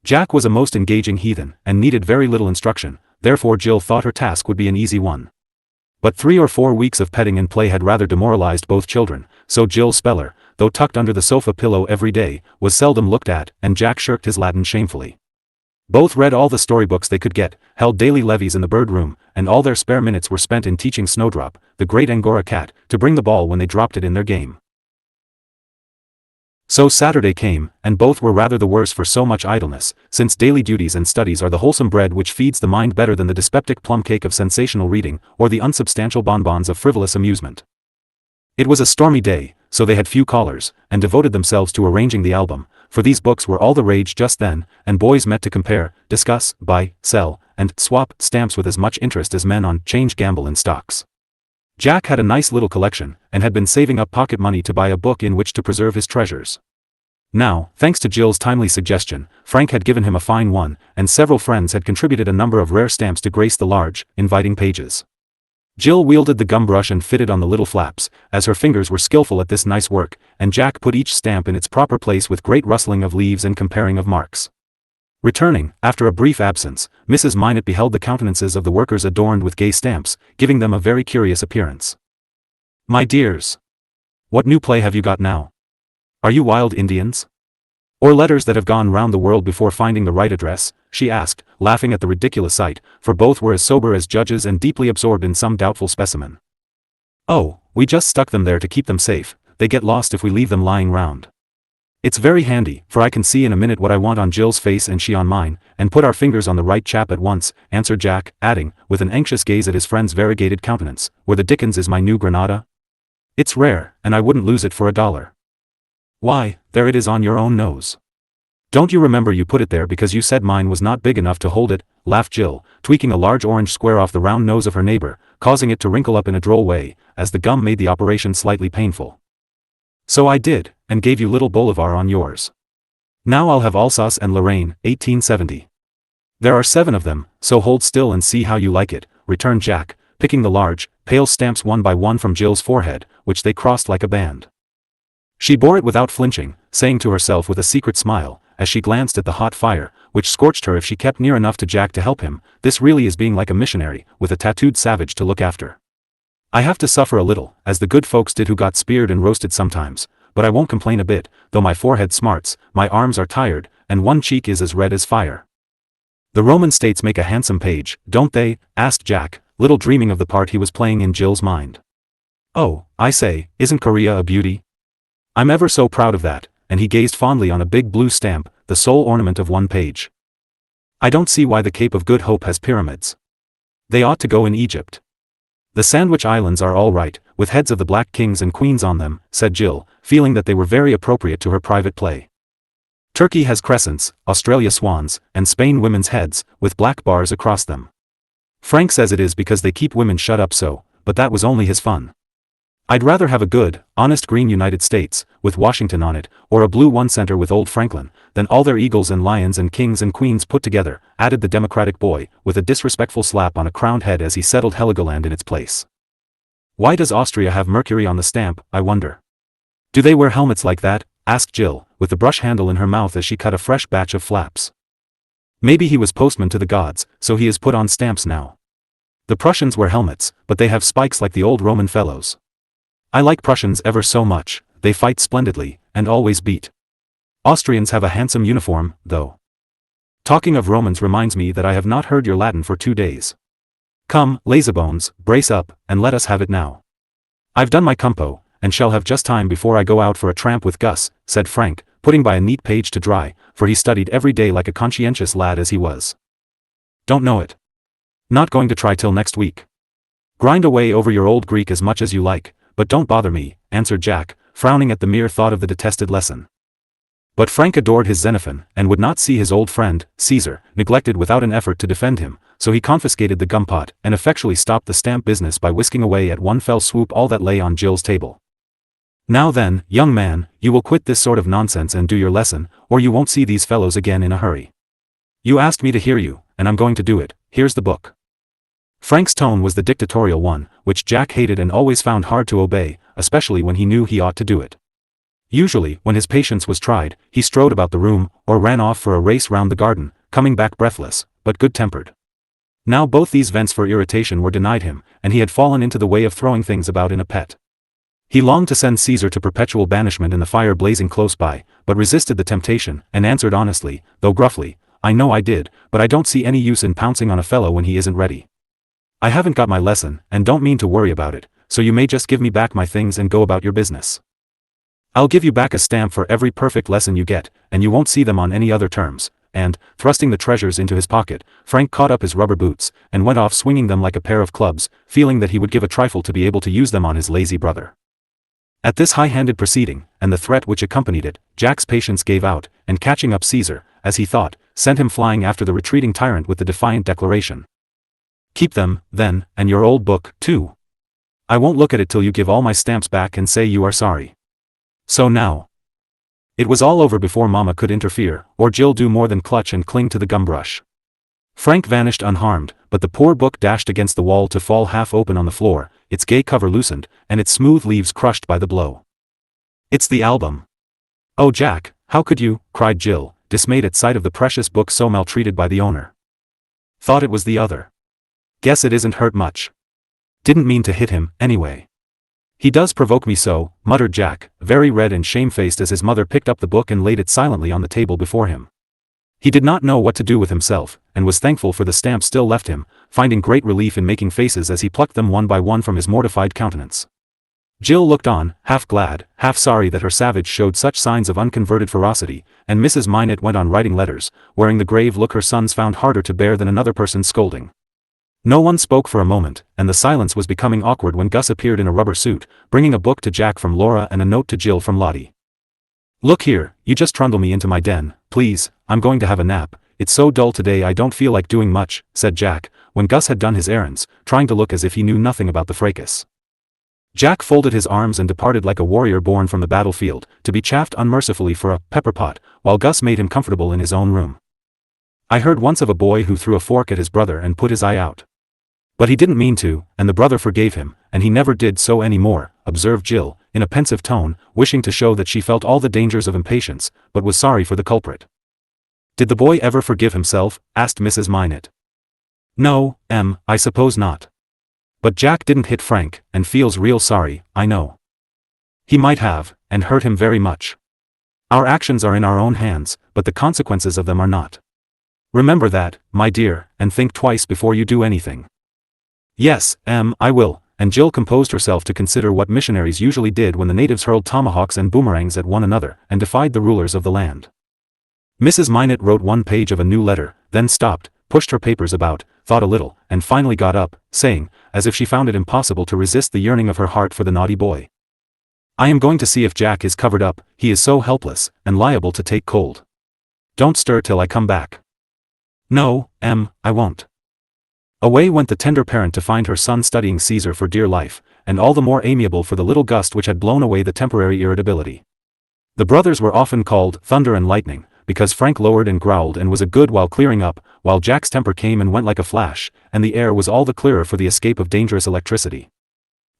Jack was a most engaging heathen, and needed very little instruction, therefore Jill thought her task would be an easy one. But 3 or 4 weeks of petting and play had rather demoralized both children, so Jill's speller, though tucked under the sofa pillow every day, was seldom looked at, and Jack shirked his Latin shamefully. Both read all the storybooks they could get, held daily levees in the bird room, and all their spare minutes were spent in teaching Snowdrop, the great Angora cat, to bring the ball when they dropped it in their game. So Saturday came, and both were rather the worse for so much idleness, since daily duties and studies are the wholesome bread which feeds the mind better than the dyspeptic plum cake of sensational reading, or the unsubstantial bonbons of frivolous amusement. It was a stormy day, so they had few callers, and devoted themselves to arranging the album, for these books were all the rage just then, and boys met to compare, discuss, buy, sell, and swap stamps with as much interest as men on 'change gamble in stocks. Jack had a nice little collection, and had been saving up pocket money to buy a book in which to preserve his treasures. Now, thanks to Jill's timely suggestion, Frank had given him a fine one, and several friends had contributed a number of rare stamps to grace the large, inviting pages. Jill wielded the gum brush and fitted on the little flaps, as her fingers were skillful at this nice work, and Jack put each stamp in its proper place with great rustling of leaves and comparing of marks. Returning, after a brief absence, Mrs. Minot beheld the countenances of the workers adorned with gay stamps, giving them a very curious appearance. "My dears! What new play have you got now? Are you wild Indians? Or letters that have gone round the world before finding the right address?" she asked, laughing at the ridiculous sight, for both were as sober as judges and deeply absorbed in some doubtful specimen. "Oh, we just stuck them there to keep them safe. They get lost if we leave them lying round. It's very handy, for I can see in a minute what I want on Jill's face and she on mine, and put our fingers on the right chap at once," answered Jack, adding, with an anxious gaze at his friend's variegated countenance, "where the dickens is my new Granada? It's rare, and I wouldn't lose it for $1. "Why, there it is on your own nose. Don't you remember you put it there because you said mine was not big enough to hold it?" laughed Jill, tweaking a large orange square off the round nose of her neighbor, causing it to wrinkle up in a droll way, as the gum made the operation slightly painful. "So I did, and gave you little Bolivar on yours. Now I'll have Alsace and Lorraine, 1870. There are 7 of them, so hold still and see how you like it," returned Jack, picking the large, pale stamps one by one from Jill's forehead, which they crossed like a band. She bore it without flinching, saying to herself with a secret smile, as she glanced at the hot fire, which scorched her if she kept near enough to Jack to help him, "This really is being like a missionary, with a tattooed savage to look after. I have to suffer a little, as the good folks did who got speared and roasted sometimes, but I won't complain a bit, though my forehead smarts, my arms are tired, and one cheek is as red as fire." "The Roman states make a handsome page, don't they?" asked Jack, little dreaming of the part he was playing in Jill's mind. "Oh, I say, isn't Korea a beauty? I'm ever so proud of that," and he gazed fondly on a big blue stamp, the sole ornament of one page. "I don't see why the Cape of Good Hope has pyramids. They ought to go in Egypt. The Sandwich Islands are all right, with heads of the black kings and queens on them," said Jill, feeling that they were very appropriate to her private play. "Turkey has crescents, Australia swans, and Spain women's heads, with black bars across them. Frank says it is because they keep women shut up so, but that was only his fun. I'd rather have a good, honest green United States, with Washington on it, or a blue one center with old Franklin, than all their eagles and lions and kings and queens put together," added the Democratic boy, with a disrespectful slap on a crowned head as he settled Heligoland in its place. "Why does Austria have Mercury on the stamp, I wonder? Do they wear helmets like that?" asked Jill, with the brush handle in her mouth as she cut a fresh batch of flaps. "Maybe he was postman to the gods, so he is put on stamps now. The Prussians wear helmets, but they have spikes like the old Roman fellows. I like Prussians ever so much, they fight splendidly, and always beat. Austrians have a handsome uniform, though. Talking of Romans reminds me that I have not heard your Latin for 2 days. Come, lazybones, brace up, and let us have it now. I've done my compo, and shall have just time before I go out for a tramp with Gus," said Frank, putting by a neat page to dry, for he studied every day like a conscientious lad as he was. "Don't know it. Not going to try till next week. Grind away over your old Greek as much as you like, but don't bother me," answered Jack, frowning at the mere thought of the detested lesson. But Frank adored his Xenophon, and would not see his old friend, Caesar, neglected without an effort to defend him, so he confiscated the gumpot, and effectually stopped the stamp business by whisking away at one fell swoop all that lay on Jill's table. "Now then, young man, you will quit this sort of nonsense and do your lesson, or you won't see these fellows again in a hurry. You asked me to hear you, and I'm going to do it. Here's the book." Frank's tone was the dictatorial one, which Jack hated and always found hard to obey, especially when he knew he ought to do it. Usually, when his patience was tried, he strode about the room, or ran off for a race round the garden, coming back breathless, but good-tempered. Now both these vents for irritation were denied him, and he had fallen into the way of throwing things about in a pet. He longed to send Caesar to perpetual banishment in the fire blazing close by, but resisted the temptation, and answered honestly, though gruffly, "I know I did, but I don't see any use in pouncing on a fellow when he isn't ready. I haven't got my lesson, and don't mean to worry about it, so you may just give me back my things and go about your business. I'll give you back a stamp for every perfect lesson you get, and you won't see them on any other terms." And, thrusting the treasures into his pocket, Frank caught up his rubber boots, and went off swinging them like a pair of clubs, feeling that he would give a trifle to be able to use them on his lazy brother. At this high-handed proceeding, and the threat which accompanied it, Jack's patience gave out, and catching up Caesar, as he thought, sent him flying after the retreating tyrant with the defiant declaration. "Keep them, then, and your old book, too. I won't look at it till you give all my stamps back and say you are sorry." So now. It was all over before Mama could interfere, or Jill do more than clutch and cling to the gum-brush. Frank vanished unharmed, but the poor book dashed against the wall to fall half open on the floor, its gay cover loosened, and its smooth leaves crushed by the blow. "It's the album." "Oh Jack, how could you?" cried Jill, dismayed at sight of the precious book so maltreated by the owner. "Thought it was the other. Guess it isn't hurt much. Didn't mean to hit him, anyway. He does provoke me so," muttered Jack, very red and shamefaced as his mother picked up the book and laid it silently on the table before him. He did not know what to do with himself, and was thankful for the stamps still left him, finding great relief in making faces as he plucked them one by one from his mortified countenance. Jill looked on, half glad, half sorry that her savage showed such signs of unconverted ferocity, and Mrs. Minot went on writing letters, wearing the grave look her sons found harder to bear than another person's scolding. No one spoke for a moment, and the silence was becoming awkward when Gus appeared in a rubber suit, bringing a book to Jack from Laura and a note to Jill from Lottie. "Look here, you just trundle me into my den, please, I'm going to have a nap, it's so dull today I don't feel like doing much," said Jack, when Gus had done his errands, trying to look as if he knew nothing about the fracas. Jack folded his arms and departed like a warrior born from the battlefield, to be chaffed unmercifully for a pepper pot, while Gus made him comfortable in his own room. "I heard once of a boy who threw a fork at his brother and put his eye out. But he didn't mean to, and the brother forgave him, and he never did so any more," observed Jill, in a pensive tone, wishing to show that she felt all the dangers of impatience, but was sorry for the culprit. "Did the boy ever forgive himself?" asked Mrs. Minot. "No, I suppose not. But Jack didn't hit Frank, and feels real sorry, I know. He might have, and hurt him very much. Our actions are in our own hands, but the consequences of them are not. Remember that, my dear, and think twice before you do anything." "Yes, I will," and Jill composed herself to consider what missionaries usually did when the natives hurled tomahawks and boomerangs at one another, and defied the rulers of the land. Mrs. Minot wrote one page of a new letter, then stopped, pushed her papers about, thought a little, and finally got up, saying, as if she found it impossible to resist the yearning of her heart for the naughty boy, "I am going to see if Jack is covered up, he is so helpless, and liable to take cold. Don't stir till I come back." "No, I won't." Away went the tender parent to find her son studying Caesar for dear life, and all the more amiable for the little gust which had blown away the temporary irritability. The brothers were often called Thunder and Lightning, because Frank lowered and growled and was a good while clearing up, while Jack's temper came and went like a flash, and the air was all the clearer for the escape of dangerous electricity.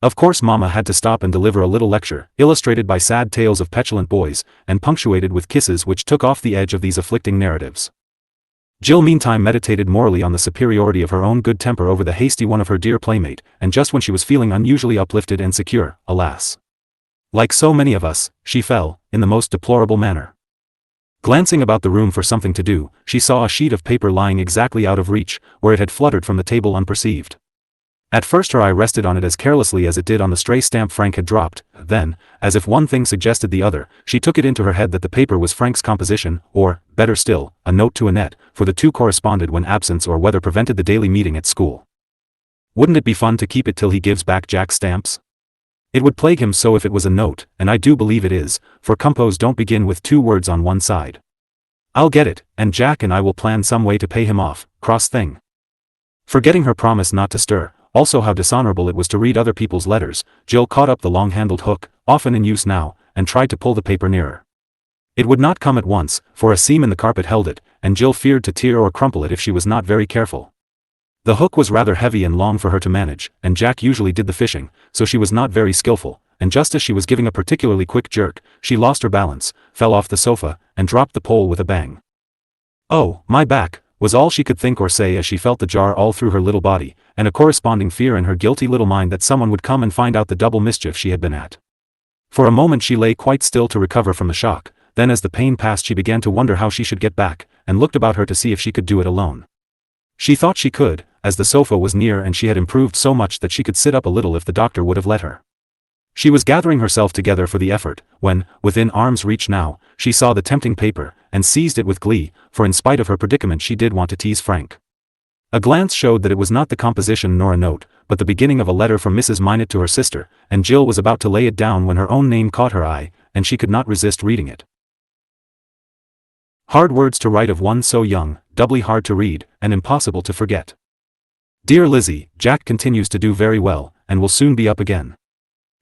Of course Mama had to stop and deliver a little lecture, illustrated by sad tales of petulant boys, and punctuated with kisses which took off the edge of these afflicting narratives. Jill meantime meditated morally on the superiority of her own good temper over the hasty one of her dear playmate, and just when she was feeling unusually uplifted and secure, alas! Like so many of us, she fell, in the most deplorable manner. Glancing about the room for something to do, she saw a sheet of paper lying exactly out of reach, where it had fluttered from the table unperceived. At first her eye rested on it as carelessly as it did on the stray stamp Frank had dropped, then, as if one thing suggested the other, she took it into her head that the paper was Frank's composition, or, better still, a note to Annette, for the two corresponded when absence or weather prevented the daily meeting at school. Wouldn't it be fun to keep it till he gives back Jack's stamps? It would plague him so if it was a note, and I do believe it is, for compos don't begin with 2 words on one side. I'll get it, and Jack and I will plan some way to pay him off, cross thing. Forgetting her promise not to stir, also how dishonorable it was to read other people's letters, Jill caught up the long-handled hook, often in use now, and tried to pull the paper nearer. It would not come at once, for a seam in the carpet held it, and Jill feared to tear or crumple it if she was not very careful. The hook was rather heavy and long for her to manage, and Jack usually did the fishing, so she was not very skillful, and just as she was giving a particularly quick jerk, she lost her balance, fell off the sofa, and dropped the pole with a bang. "Oh, my back," was all she could think or say as she felt the jar all through her little body, and a corresponding fear in her guilty little mind that someone would come and find out the double mischief she had been at. For a moment she lay quite still to recover from the shock, then as the pain passed she began to wonder how she should get back, and looked about her to see if she could do it alone. She thought she could, as the sofa was near and she had improved so much that she could sit up a little if the doctor would have let her. She was gathering herself together for the effort, when, within arm's reach now, she saw the tempting paper, and seized it with glee, for in spite of her predicament she did want to tease Frank. A glance showed that it was not the composition nor a note, but the beginning of a letter from Mrs. Minot to her sister, and Jill was about to lay it down when her own name caught her eye, and she could not resist reading it. Hard words to write of one so young, doubly hard to read, and impossible to forget. Dear Lizzie, Jack continues to do very well, and will soon be up again.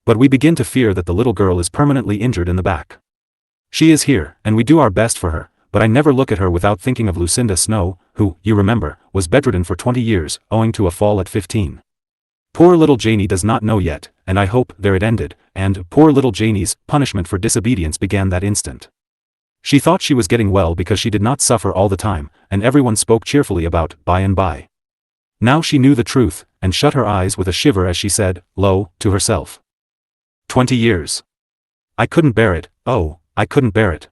But we begin to fear that the little girl is permanently injured in the back. She is here, and we do our best for her, but I never look at her without thinking of Lucinda Snow, who, you remember, was bedridden for 20 years, owing to a fall at 15. Poor little Janie does not know yet, and I hope, there it ended, and poor little Janie's punishment for disobedience began that instant. She thought she was getting well because she did not suffer all the time, and everyone spoke cheerfully about by and by. Now she knew the truth, and shut her eyes with a shiver as she said, low, to herself. 20 years. I couldn't bear it, oh, I couldn't bear it.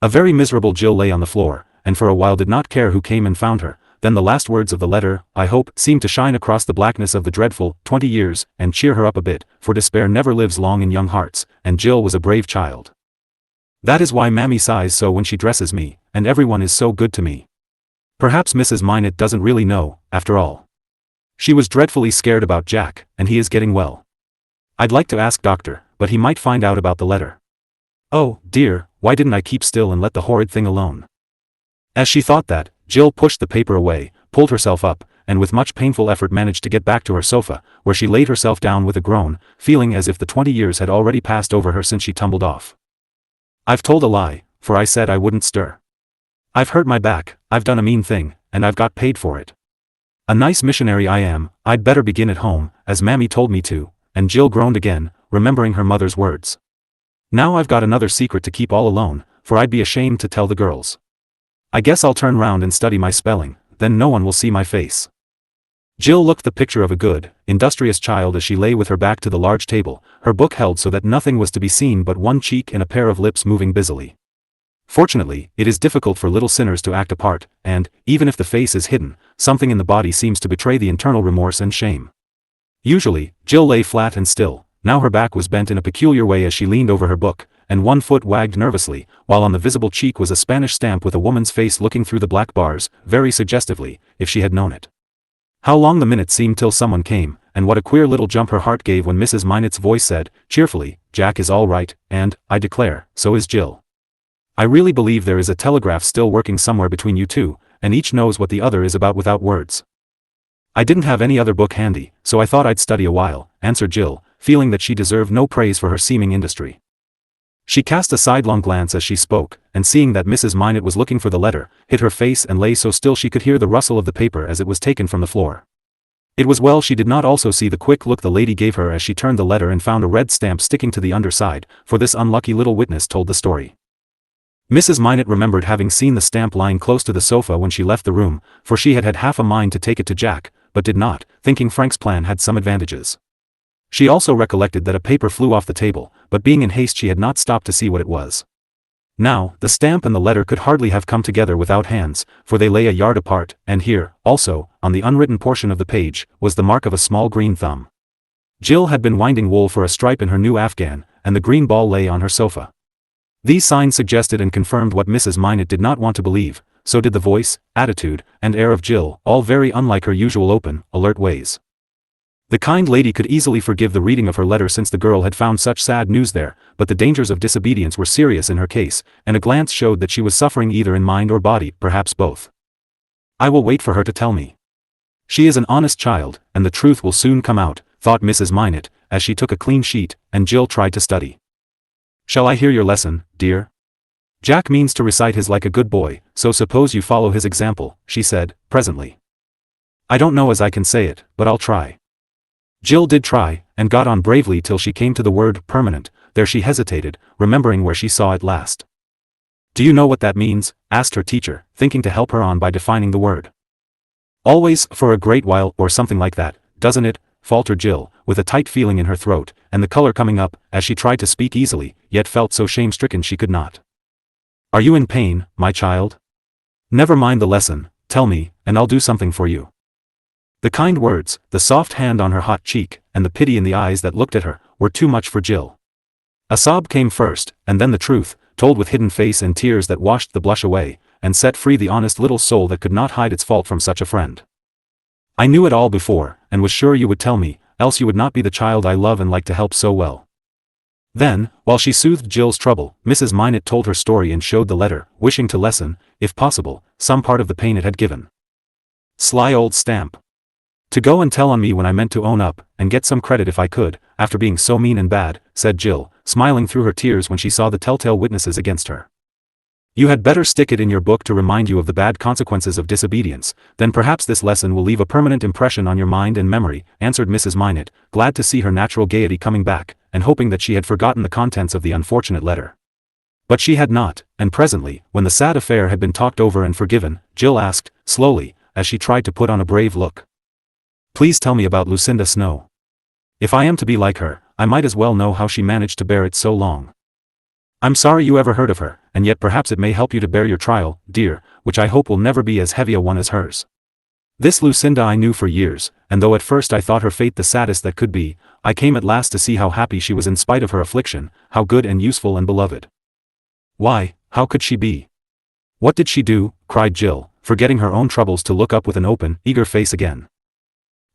A very miserable Jill lay on the floor, and for a while did not care who came and found her. Then the last words of the letter, I hope, seemed to shine across the blackness of the dreadful 20 years, and cheer her up a bit, for despair never lives long in young hearts, and Jill was a brave child. That is why Mammy sighs so when she dresses me, and everyone is so good to me. Perhaps Mrs. Minot doesn't really know, after all. She was dreadfully scared about Jack, and he is getting well. I'd like to ask Doctor, but he might find out about the letter. Oh, dear, why didn't I keep still and let the horrid thing alone? As she thought that, Jill pushed the paper away, pulled herself up, and with much painful effort managed to get back to her sofa, where she laid herself down with a groan, feeling as if the 20 years had already passed over her since she tumbled off. I've told a lie, for I said I wouldn't stir. I've hurt my back, I've done a mean thing, and I've got paid for it. A nice missionary I am, I'd better begin at home, as Mammy told me to, and Jill groaned again, remembering her mother's words. Now I've got another secret to keep all alone, for I'd be ashamed to tell the girls. I guess I'll turn round and study my spelling, then no one will see my face. Jill looked the picture of a good, industrious child as she lay with her back to the large table, her book held so that nothing was to be seen but one cheek and a pair of lips moving busily. Fortunately, it is difficult for little sinners to act a part, and, even if the face is hidden, something in the body seems to betray the internal remorse and shame. Usually, Jill lay flat and still, now her back was bent in a peculiar way as she leaned over her book, and one foot wagged nervously, while on the visible cheek was a Spanish stamp with a woman's face looking through the black bars, very suggestively, if she had known it. How long the minutes seemed till someone came, and what a queer little jump her heart gave when Mrs. Minot's voice said, cheerfully, Jack is all right, and, I declare, so is Jill. I really believe there is a telegraph still working somewhere between you two, and each knows what the other is about without words. I didn't have any other book handy, so I thought I'd study a while, answered Jill, feeling that she deserved no praise for her seeming industry. She cast a sidelong glance as she spoke, and seeing that Mrs. Minot was looking for the letter, hid her face and lay so still she could hear the rustle of the paper as it was taken from the floor. It was well she did not also see the quick look the lady gave her as she turned the letter and found a red stamp sticking to the underside, for this unlucky little witness told the story. Mrs. Minot remembered having seen the stamp lying close to the sofa when she left the room, for she had had half a mind to take it to Jack, but did not, thinking Frank's plan had some advantages. She also recollected that a paper flew off the table, but being in haste she had not stopped to see what it was. Now, the stamp and the letter could hardly have come together without hands, for they lay a yard apart, and here, also, on the unwritten portion of the page, was the mark of a small green thumb. Jill had been winding wool for a stripe in her new afghan, and the green ball lay on her sofa. These signs suggested and confirmed what Mrs. Minot did not want to believe, so did the voice, attitude, and air of Jill, all very unlike her usual open, alert ways. The kind lady could easily forgive the reading of her letter since the girl had found such sad news there, but the dangers of disobedience were serious in her case, and a glance showed that she was suffering either in mind or body, perhaps both. I will wait for her to tell me. She is an honest child, and the truth will soon come out, thought Mrs. Minot, as she took a clean sheet, and Jill tried to study. Shall I hear your lesson, dear? Jack means to recite his like a good boy, so suppose you follow his example, she said, presently. I don't know as I can say it, but I'll try. Jill did try, and got on bravely till she came to the word permanent. There she hesitated, remembering where she saw it last. Do you know what that means? Asked her teacher, thinking to help her on by defining the word. Always, for a great while, or something like that, doesn't it? faltered Jill, with a tight feeling in her throat, and the color coming up, as she tried to speak easily, yet felt so shame-stricken she could not. "Are you in pain, my child? Never mind the lesson, tell me, and I'll do something for you." The kind words, the soft hand on her hot cheek, and the pity in the eyes that looked at her, were too much for Jill. A sob came first, and then the truth, told with hidden face and tears that washed the blush away, and set free the honest little soul that could not hide its fault from such a friend. "I knew it all before, and was sure you would tell me, else you would not be the child I love and like to help so well." Then, while she soothed Jill's trouble, Mrs. Minot told her story and showed the letter, wishing to lessen, if possible, some part of the pain it had given. Sly old stamp. "To go and tell on me when I meant to own up, and get some credit if I could, after being so mean and bad," said Jill, smiling through her tears when she saw the telltale witnesses against her. "You had better stick it in your book to remind you of the bad consequences of disobedience, then perhaps this lesson will leave a permanent impression on your mind and memory," answered Mrs. Minot, glad to see her natural gaiety coming back, and hoping that she had forgotten the contents of the unfortunate letter. But she had not, and presently, when the sad affair had been talked over and forgiven, Jill asked, slowly, as she tried to put on a brave look, "Please tell me about Lucinda Snow. If I am to be like her, I might as well know how she managed to bear it so long. I'm sorry you ever heard of her, and yet perhaps it may help you to bear your trial, dear, which I hope will never be as heavy a one as hers. This Lucinda I knew for years, and though at first I thought her fate the saddest that could be, I came at last to see how happy she was in spite of her affliction, how good and useful and beloved." "Why, how could she be? What did she do?" cried Jill, forgetting her own troubles to look up with an open, eager face again.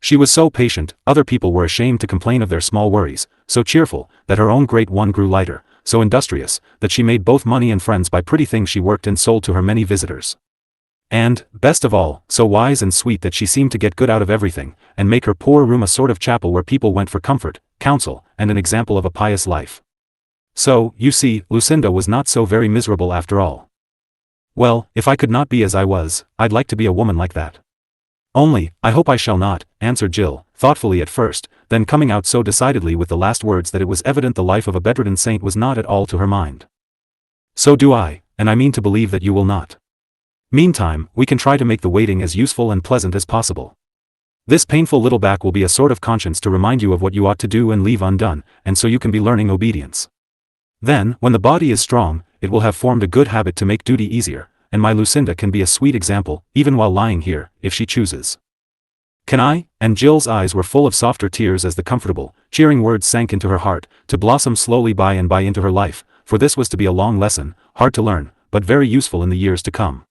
"She was so patient, other people were ashamed to complain of their small worries, so cheerful, that her own great one grew lighter, so industrious, that she made both money and friends by pretty things she worked and sold to her many visitors. And, best of all, so wise and sweet that she seemed to get good out of everything, and make her poor room a sort of chapel where people went for comfort, counsel, and an example of a pious life. So, you see, Lucinda was not so very miserable after all. Well, if I could not be as I was, I'd like to be a woman like that. Only, I hope I shall not," answered Jill, thoughtfully at first, then coming out so decidedly with the last words that it was evident the life of a bedridden saint was not at all to her mind. "So do I, and I mean to believe that you will not. Meantime, we can try to make the waiting as useful and pleasant as possible. This painful little back will be a sort of conscience to remind you of what you ought to do and leave undone, and so you can be learning obedience. Then, when the body is strong, it will have formed a good habit to make duty easier, and my Lucinda can be a sweet example, even while lying here, if she chooses. Can I?" And Jill's eyes were full of softer tears as the comfortable, cheering words sank into her heart, to blossom slowly by and by into her life, for this was to be a long lesson, hard to learn, but very useful in the years to come.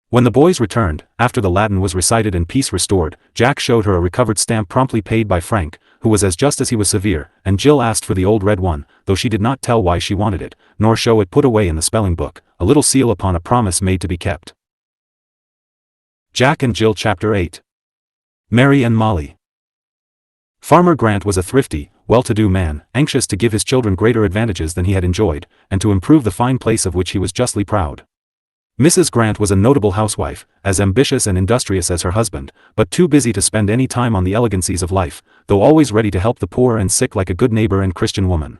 When the boys returned, after the Latin was recited and peace restored, Jack showed her a recovered stamp promptly paid by Frank, who was as just as he was severe, and Jill asked for the old red one, though she did not tell why she wanted it, nor show it put away in the spelling book, a little seal upon a promise made to be kept. Jack and Jill Chapter 8. Mary and Molly. Farmer Grant was a thrifty, well-to-do man, anxious to give his children greater advantages than he had enjoyed, and to improve the fine place of which he was justly proud. Mrs. Grant was a notable housewife, as ambitious and industrious as her husband, but too busy to spend any time on the elegancies of life, though always ready to help the poor and sick like a good neighbor and Christian woman.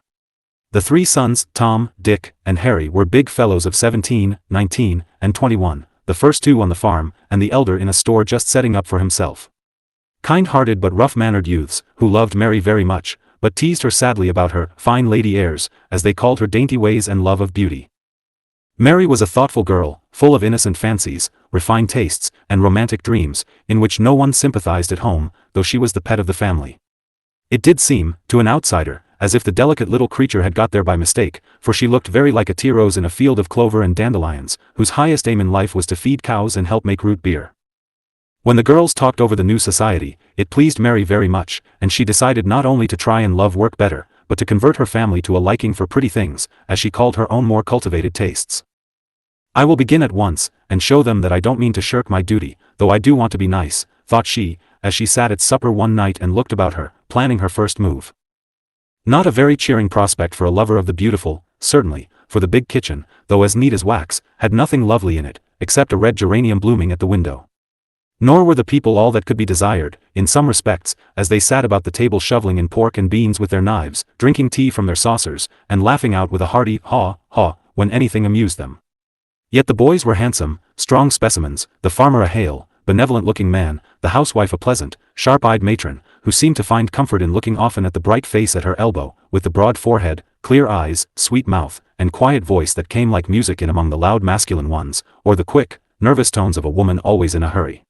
The three sons, Tom, Dick, and Harry, were big fellows of 17, 19, and 21, the first two on the farm, and the elder in a store just setting up for himself. Kind-hearted but rough-mannered youths, who loved Mary very much, but teased her sadly about her fine lady airs, as they called her dainty ways and love of beauty. Mary was a thoughtful girl, full of innocent fancies, refined tastes, and romantic dreams, in which no one sympathized at home, though she was the pet of the family. It did seem, to an outsider, as if the delicate little creature had got there by mistake, for she looked very like a tea rose in a field of clover and dandelions, whose highest aim in life was to feed cows and help make root beer. When the girls talked over the new society, it pleased Mary very much, and she decided not only to try and love work better, but to convert her family to a liking for pretty things, as she called her own more cultivated tastes. "I will begin at once, and show them that I don't mean to shirk my duty, though I do want to be nice," thought she, as she sat at supper one night and looked about her, planning her first move. Not a very cheering prospect for a lover of the beautiful, certainly, for the big kitchen, though as neat as wax, had nothing lovely in it, except a red geranium blooming at the window. Nor were the people all that could be desired, in some respects, as they sat about the table shoveling in pork and beans with their knives, drinking tea from their saucers, and laughing out with a hearty haw, haw, when anything amused them. Yet the boys were handsome, strong specimens, the farmer a hale, benevolent-looking man, the housewife a pleasant, sharp-eyed matron, who seemed to find comfort in looking often at the bright face at her elbow, with the broad forehead, clear eyes, sweet mouth, and quiet voice that came like music in among the loud masculine ones, or the quick, nervous tones of a woman always in a hurry.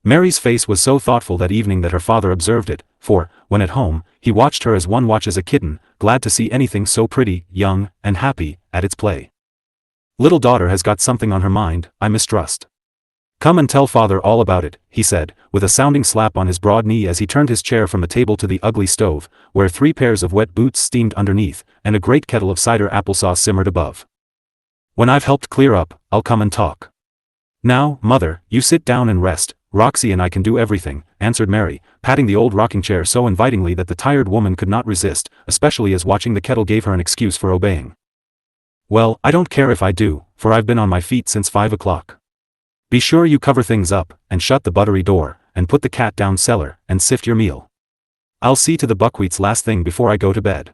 Mary's face was so thoughtful that evening that her father observed it, for, when at home, he watched her as one watches a kitten, glad to see anything so pretty, young, and happy, at its play. "Little daughter has got something on her mind, I mistrust. Come and tell father all about it," he said, with a sounding slap on his broad knee as he turned his chair from the table to the ugly stove, where 3 pairs of wet boots steamed underneath, and a great kettle of cider applesauce simmered above. "When I've helped clear up, I'll come and talk. Now, mother, you sit down and rest. Roxy and I can do everything," answered Mary, patting the old rocking chair so invitingly that the tired woman could not resist, especially as watching the kettle gave her an excuse for obeying. "Well, I don't care if I do, for I've been on my feet since 5 o'clock. Be sure you cover things up, and shut the buttery door, and put the cat down cellar, and sift your meal. I'll see to the buckwheats last thing before I go to bed."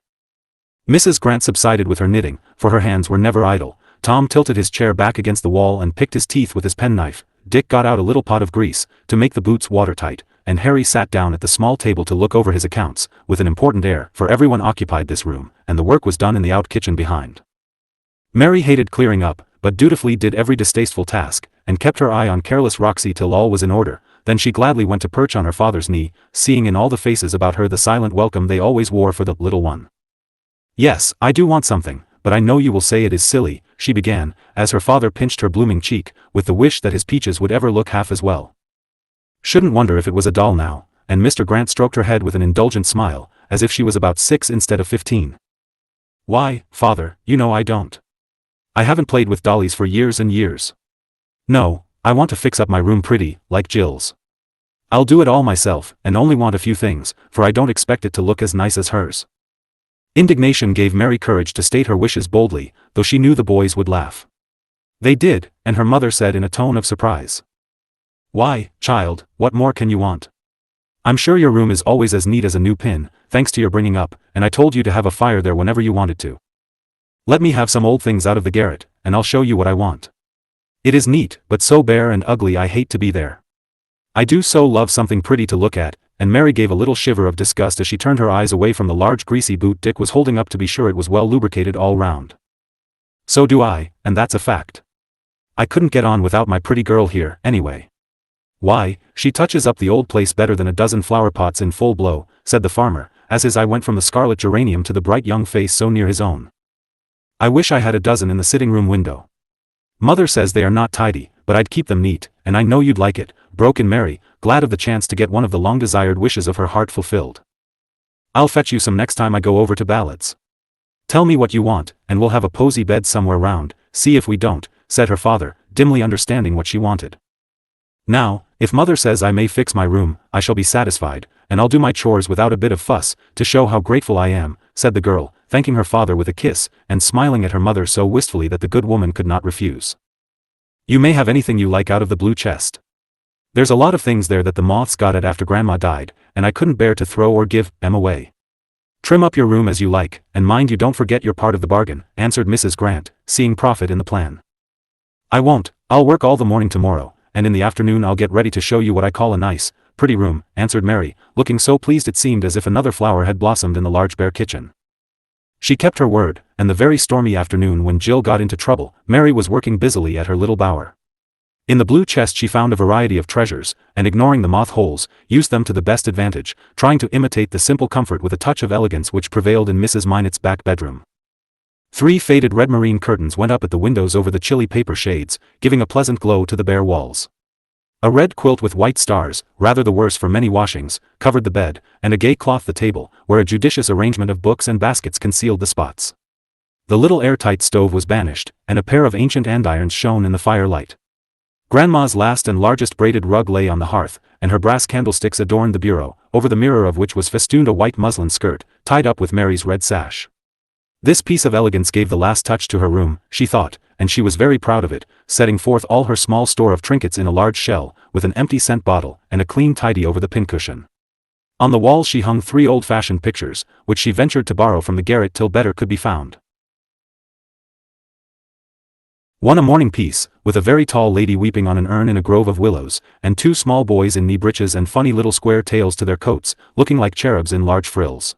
Mrs. Grant subsided with her knitting, for her hands were never idle. Tom tilted his chair back against the wall and picked his teeth with his penknife. Dick got out a little pot of grease, to make the boots watertight, and Harry sat down at the small table to look over his accounts, with an important air, for everyone occupied this room, and the work was done in the out kitchen behind. Mary hated clearing up, but dutifully did every distasteful task, and kept her eye on careless Roxy till all was in order. Then she gladly went to perch on her father's knee, seeing in all the faces about her the silent welcome they always wore for the little one. "Yes, I do want something, but I know you will say it is silly," she began, as her father pinched her blooming cheek, with the wish that his peaches would ever look half as well. "Shouldn't wonder if it was a doll now," and Mr. Grant stroked her head with an indulgent smile, as if she was about 6 instead of 15. "Why, father, you know I don't. I haven't played with dollies for years and years. No, I want to fix up my room pretty, like Jill's. I'll do it all myself, and only want a few things, for I don't expect it to look as nice as hers." Indignation gave Mary courage to state her wishes boldly, though she knew the boys would laugh. They did, and her mother said in a tone of surprise, "Why, child, what more can you want? I'm sure your room is always as neat as a new pin, thanks to your bringing up, and I told you to have a fire there whenever you wanted to. Let me have some old things out of the garret, and I'll show you what I want. It is neat, but so bare and ugly I hate to be there. I do so love something pretty to look at," and Mary gave a little shiver of disgust as she turned her eyes away from the large greasy boot Dick was holding up to be sure it was well lubricated all round. "So do I, and that's a fact. I couldn't get on without my pretty girl here, anyway. Why, she touches up the old place better than a dozen flower pots in full blow," said the farmer, as his eye went from the scarlet geranium to the bright young face so near his own. "I wish I had a dozen in the sitting-room window. Mother says they are not tidy, but I'd keep them neat, and I know you'd like it," broke in Mary, glad of the chance to get one of the long-desired wishes of her heart fulfilled. "I'll fetch you some next time I go over to Ballad's. Tell me what you want, and we'll have a posy bed somewhere round, see if we don't," said her father, dimly understanding what she wanted. "Now, if mother says I may fix my room, I shall be satisfied, and I'll do my chores without a bit of fuss, to show how grateful I am," said the girl, thanking her father with a kiss, and smiling at her mother so wistfully that the good woman could not refuse. "You may have anything you like out of the blue chest. There's a lot of things there that the moths got at after Grandma died, and I couldn't bear to throw or give them away. Trim up your room as you like, and mind you don't forget your part of the bargain," answered Mrs. Grant, seeing profit in the plan. "I won't, I'll work all the morning tomorrow, and in the afternoon I'll get ready to show you what I call a nice, pretty room," answered Mary, looking so pleased it seemed as if another flower had blossomed in the large bare kitchen. She kept her word, and the very stormy afternoon when Jill got into trouble, Mary was working busily at her little bower. In the blue chest she found a variety of treasures, and ignoring the moth holes, used them to the best advantage, trying to imitate the simple comfort with a touch of elegance which prevailed in Mrs. Minot's back bedroom. 3 faded red marine curtains went up at the windows over the chilly paper shades, giving a pleasant glow to the bare walls. A red quilt with white stars, rather the worse for many washings, covered the bed, and a gay cloth the table, where a judicious arrangement of books and baskets concealed the spots. The little airtight stove was banished, and a pair of ancient andirons shone in the firelight. Grandma's last and largest braided rug lay on the hearth, and her brass candlesticks adorned the bureau, over the mirror of which was festooned a white muslin skirt, tied up with Mary's red sash. This piece of elegance gave the last touch to her room, she thought, and she was very proud of it, setting forth all her small store of trinkets in a large shell, with an empty scent bottle, and a clean tidy over the pincushion. On the wall she hung 3 old-fashioned pictures, which she ventured to borrow from the garret till better could be found. One a morning piece, with a very tall lady weeping on an urn in a grove of willows, and two small boys in knee breeches and funny little square tails to their coats, looking like cherubs in large frills.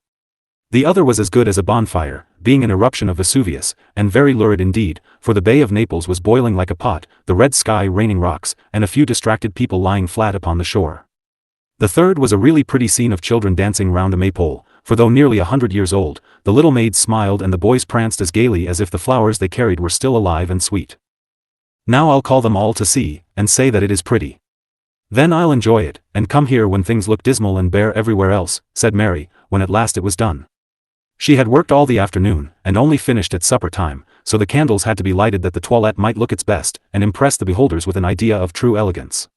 The other was as good as a bonfire, being an eruption of Vesuvius, and very lurid indeed, for the Bay of Naples was boiling like a pot, the red sky raining rocks, and a few distracted people lying flat upon the shore. The third was a really pretty scene of children dancing round a maypole, for though nearly 100 years old, the little maids smiled and the boys pranced as gaily as if the flowers they carried were still alive and sweet. Now I'll call them all to see, and say that it is pretty. Then I'll enjoy it, and come here when things look dismal and bare everywhere else, said Mary, when at last it was done. She had worked all the afternoon, and only finished at supper time, so the candles had to be lighted that the toilette might look its best, and impress the beholders with an idea of true elegance.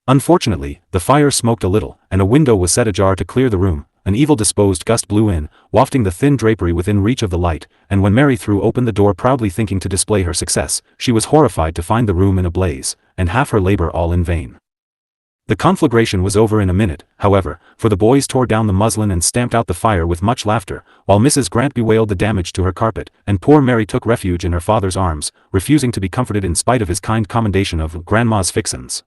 Unfortunately, the fire smoked a little, and a window was set ajar to clear the room. An evil-disposed gust blew in, wafting the thin drapery within reach of the light, and when Mary threw open the door proudly thinking to display her success, she was horrified to find the room in a blaze, and half her labor all in vain. The conflagration was over in a minute, however, for the boys tore down the muslin and stamped out the fire with much laughter, while Mrs. Grant bewailed the damage to her carpet, and poor Mary took refuge in her father's arms, refusing to be comforted in spite of his kind commendation of Grandma's fixins.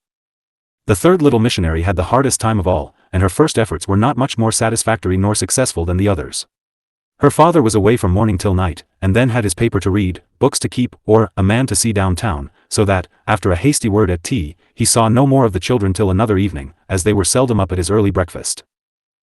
The third little missionary had the hardest time of all, and her first efforts were not much more satisfactory nor successful than the others. Her father was away from morning till night, and then had his paper to read, books to keep, or a man to see downtown, so that, after a hasty word at tea, he saw no more of the children till another evening, as they were seldom up at his early breakfast.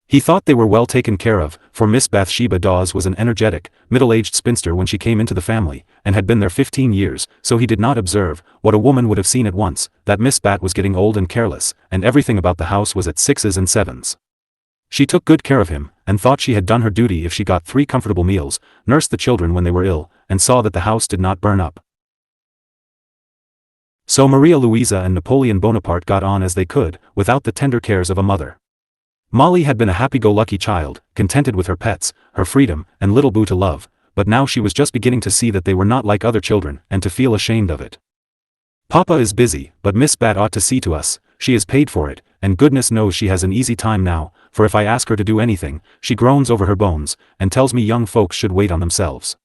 He thought they were well taken care of, for Miss Bathsheba Dawes was an energetic, middle-aged spinster when she came into the family, and had been there 15 years, so he did not observe, what a woman would have seen at once, that Miss Bat was getting old and careless, and everything about the house was at 6s and 7s. She took good care of him, and thought she had done her duty if she got 3 comfortable meals, nursed the children when they were ill, and saw that the house did not burn up. So Maria Louisa and Napoleon Bonaparte got on as they could, without the tender cares of a mother. Molly had been a happy-go-lucky child, contented with her pets, her freedom, and little Boo to love, but now she was just beginning to see that they were not like other children, and to feel ashamed of it. Papa is busy, but Miss Bat ought to see to us, she is paid for it, and goodness knows she has an easy time now, for if I ask her to do anything, she groans over her bones, and tells me young folks should wait on themselves.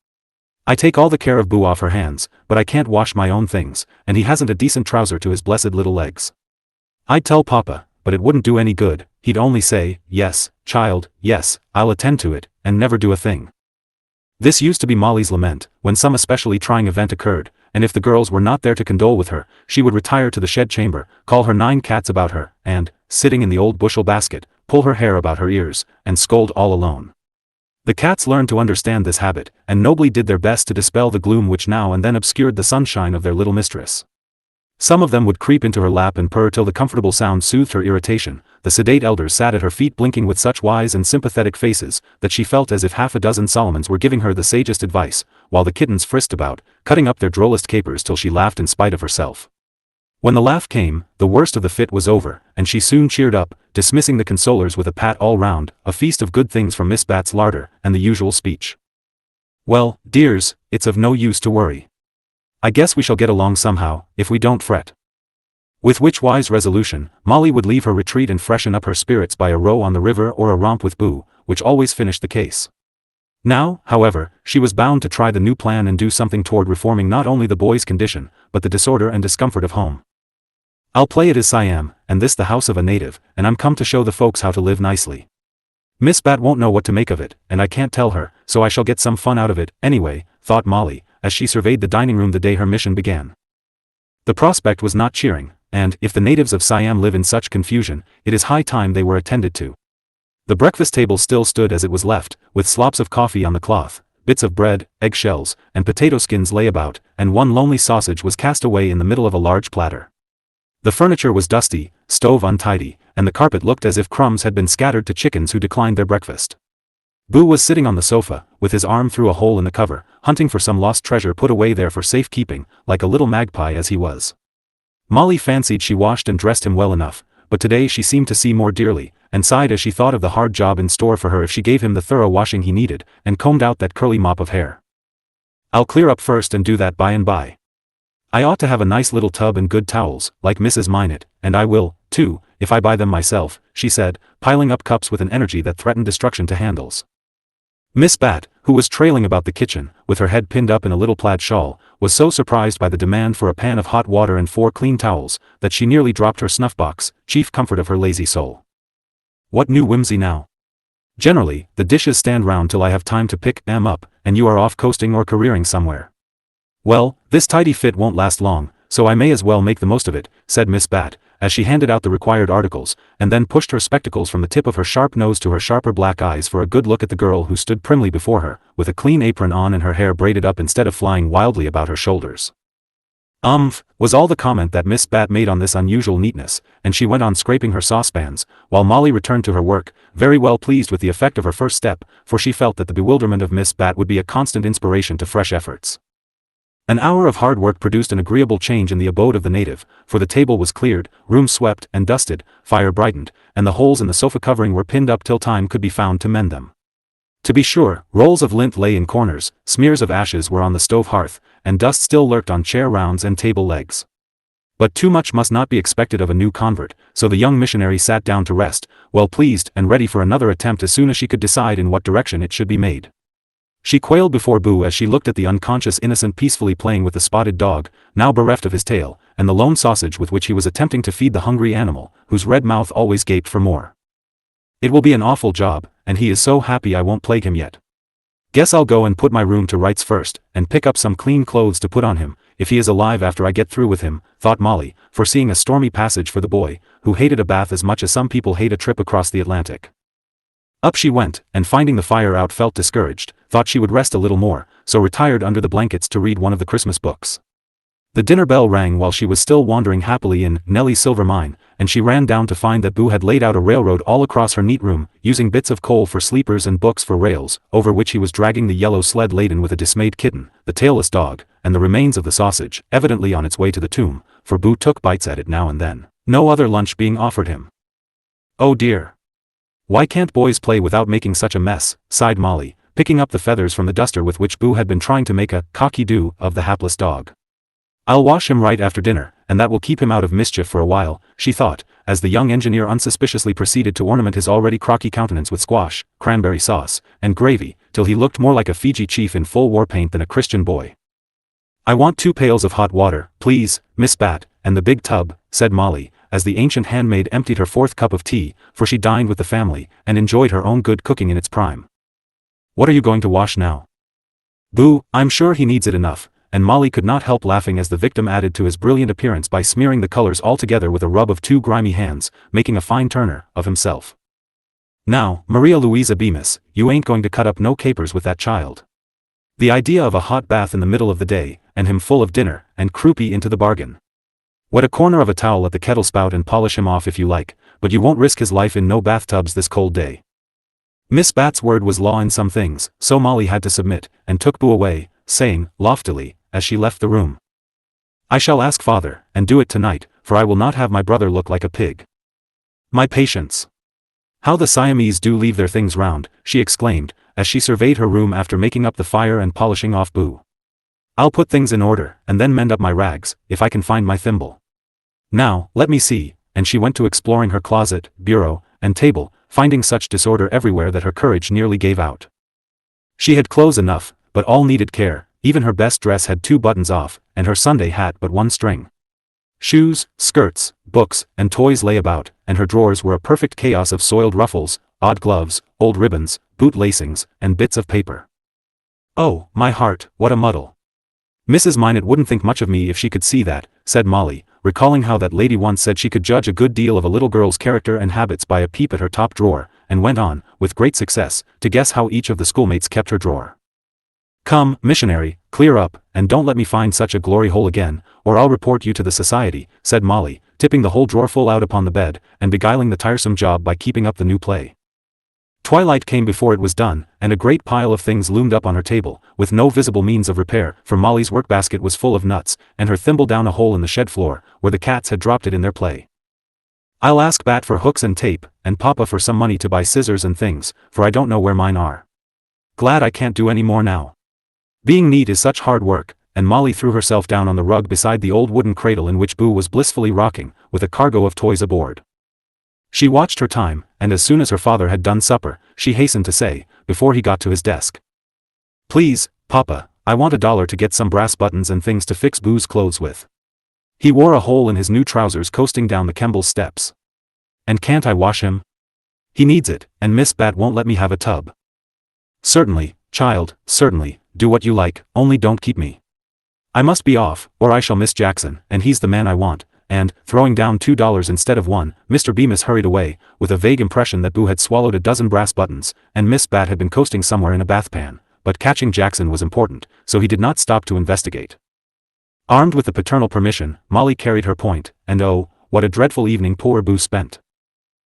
I take all the care of Boo off her hands, but I can't wash my own things, and he hasn't a decent trouser to his blessed little legs. I'd tell Papa, but it wouldn't do any good, he'd only say, yes, child, yes, I'll attend to it, and never do a thing. This used to be Molly's lament, when some especially trying event occurred, and if the girls were not there to condole with her, she would retire to the shed chamber, call her 9 cats about her, and, sitting in the old bushel basket, pull her hair about her ears, and scold all alone. The cats learned to understand this habit, and nobly did their best to dispel the gloom which now and then obscured the sunshine of their little mistress. Some of them would creep into her lap and purr till the comfortable sound soothed her irritation. The sedate elders sat at her feet blinking with such wise and sympathetic faces, that she felt as if half a dozen Solomons were giving her the sagest advice, while the kittens frisked about, cutting up their drollest capers till she laughed in spite of herself. When the laugh came, the worst of the fit was over, and she soon cheered up, dismissing the consolers with a pat all round, a feast of good things from Miss Bat's larder, and the usual speech. Well, dears, it's of no use to worry. I guess we shall get along somehow, if we don't fret. With which wise resolution, Molly would leave her retreat and freshen up her spirits by a row on the river or a romp with Boo, which always finished the case. Now, however, she was bound to try the new plan and do something toward reforming not only the boys' condition, but the disorder and discomfort of home. I'll play it as Siam, and this the house of a native, and I'm come to show the folks how to live nicely. Miss Bat won't know what to make of it, and I can't tell her, so I shall get some fun out of it, anyway, thought Molly, as she surveyed the dining room the day her mission began. The prospect was not cheering, and, if the natives of Siam live in such confusion, it is high time they were attended to. The breakfast table still stood as it was left, with slops of coffee on the cloth, bits of bread, egg-shells, and potato skins lay about, and one lonely sausage was cast away in the middle of a large platter. The furniture was dusty, stove untidy, and the carpet looked as if crumbs had been scattered to chickens who declined their breakfast. Boo was sitting on the sofa, with his arm through a hole in the cover, hunting for some lost treasure put away there for safe keeping, like a little magpie as he was. Molly fancied she washed and dressed him well enough, but today she seemed to see more dearly, and sighed as she thought of the hard job in store for her if she gave him the thorough washing he needed, and combed out that curly mop of hair. I'll clear up first and do that by and by. I ought to have a nice little tub and good towels, like Mrs. Minot, and I will, too, if I buy them myself, she said, piling up cups with an energy that threatened destruction to handles. Miss Bat, who was trailing about the kitchen, with her head pinned up in a little plaid shawl, was so surprised by the demand for a pan of hot water and 4 clean towels, that she nearly dropped her snuff-box, chief comfort of her lazy soul. What new whimsy now? Generally, the dishes stand round till I have time to pick them up, and you are off coasting or careering somewhere. Well, this tidy fit won't last long, so I may as well make the most of it, said Miss Bat, as she handed out the required articles, and then pushed her spectacles from the tip of her sharp nose to her sharper black eyes for a good look at the girl who stood primly before her, with a clean apron on and her hair braided up instead of flying wildly about her shoulders. Was all the comment that Miss Bat made on this unusual neatness, and she went on scraping her saucepans, while Molly returned to her work, very well pleased with the effect of her first step, for she felt that the bewilderment of Miss Bat would be a constant inspiration to fresh efforts. An hour of hard work produced an agreeable change in the abode of the native, for the table was cleared, room swept and dusted, fire brightened, and the holes in the sofa covering were pinned up till time could be found to mend them. To be sure, rolls of lint lay in corners, smears of ashes were on the stove hearth, and dust still lurked on chair rounds and table legs. But too much must not be expected of a new convert, so the young missionary sat down to rest, well pleased and ready for another attempt as soon as she could decide in what direction it should be made. She quailed before Boo as she looked at the unconscious innocent peacefully playing with the spotted dog, now bereft of his tail, and the lone sausage with which he was attempting to feed the hungry animal, whose red mouth always gaped for more. It will be an awful job, and he is so happy I won't plague him yet. Guess I'll go and put my room to rights first, and pick up some clean clothes to put on him, if he is alive after I get through with him, thought Molly, foreseeing a stormy passage for the boy, who hated a bath as much as some people hate a trip across the Atlantic. Up she went, and finding the fire out felt discouraged, thought she would rest a little more, so retired under the blankets to read one of the Christmas books. The dinner bell rang while she was still wandering happily in Nellie's silver mine, and she ran down to find that Boo had laid out a railroad all across her neat room, using bits of coal for sleepers and books for rails, over which he was dragging the yellow sled laden with a dismayed kitten, the tailless dog, and the remains of the sausage, evidently on its way to the tomb, for Boo took bites at it now and then, no other lunch being offered him. Oh dear! Why can't boys play without making such a mess, sighed Molly, picking up the feathers from the duster with which Boo had been trying to make a cocky-do of the hapless dog. I'll wash him right after dinner, and that will keep him out of mischief for a while, she thought, as the young engineer unsuspiciously proceeded to ornament his already crocky countenance with squash, cranberry sauce, and gravy, till he looked more like a Fiji chief in full war paint than a Christian boy. I want 2 pails of hot water, please, Miss Bat, and the big tub, said Molly, as the ancient handmaid emptied her 4th cup of tea, for she dined with the family, and enjoyed her own good cooking in its prime. What are you going to wash now? Boo, I'm sure he needs it enough, and Molly could not help laughing as the victim added to his brilliant appearance by smearing the colors all together with a rub of 2 grimy hands, making a fine turner of himself. Now, Maria Louisa Bemis, you ain't going to cut up no capers with that child. The idea of a hot bath in the middle of the day, and him full of dinner, and croupy into the bargain. Wet a corner of a towel at the kettle spout and polish him off if you like, but you won't risk his life in no bathtubs this cold day. Miss Bat's word was law in some things, so Molly had to submit, and took Boo away, saying, loftily, as she left the room, I shall ask father, and do it tonight, for I will not have my brother look like a pig. My patience! How the Siamese do leave their things round, she exclaimed, as she surveyed her room after making up the fire and polishing off Boo. I'll put things in order, and then mend up my rags, if I can find my thimble. Now, let me see, and she went to exploring her closet, bureau, and table, finding such disorder everywhere that her courage nearly gave out. She had clothes enough, but all needed care, even her best dress had 2 buttons off, and her Sunday hat but 1 string. Shoes, skirts, books, and toys lay about, and her drawers were a perfect chaos of soiled ruffles, odd gloves, old ribbons, boot lacings, and bits of paper. Oh, my heart, what a muddle! Mrs. Minot wouldn't think much of me if she could see that, said Molly, recalling how that lady once said she could judge a good deal of a little girl's character and habits by a peep at her top drawer, and went on, with great success, to guess how each of the schoolmates kept her drawer. Come, missionary, clear up, and don't let me find such a glory hole again, or I'll report you to the society, said Molly, tipping the whole drawerful out upon the bed, and beguiling the tiresome job by keeping up the new play. Twilight came before it was done, and a great pile of things loomed up on her table, with no visible means of repair, for Molly's workbasket was full of nuts, and her thimble down a hole in the shed floor, where the cats had dropped it in their play. I'll ask Bat for hooks and tape, and Papa for some money to buy scissors and things, for I don't know where mine are. Glad I can't do any more now. Being neat is such hard work, and Molly threw herself down on the rug beside the old wooden cradle in which Boo was blissfully rocking, with a cargo of toys aboard. She watched her time, and as soon as her father had done supper, she hastened to say, before he got to his desk. "Please, Papa, I want $1 to get some brass buttons and things to fix Boo's clothes with. He wore a hole in his new trousers coasting down the Kemble's steps. And can't I wash him? He needs it, and Miss Bat won't let me have a tub." "Certainly, child, certainly, do what you like, only don't keep me. I must be off, or I shall miss Jackson, and he's the man I want," and, throwing down $2 instead of one, Mr. Bemis hurried away, with a vague impression that Boo had swallowed a dozen brass buttons, and Miss Bat had been coasting somewhere in a bath pan, but catching Jackson was important, so he did not stop to investigate. Armed with the paternal permission, Molly carried her point, and oh, what a dreadful evening poor Boo spent.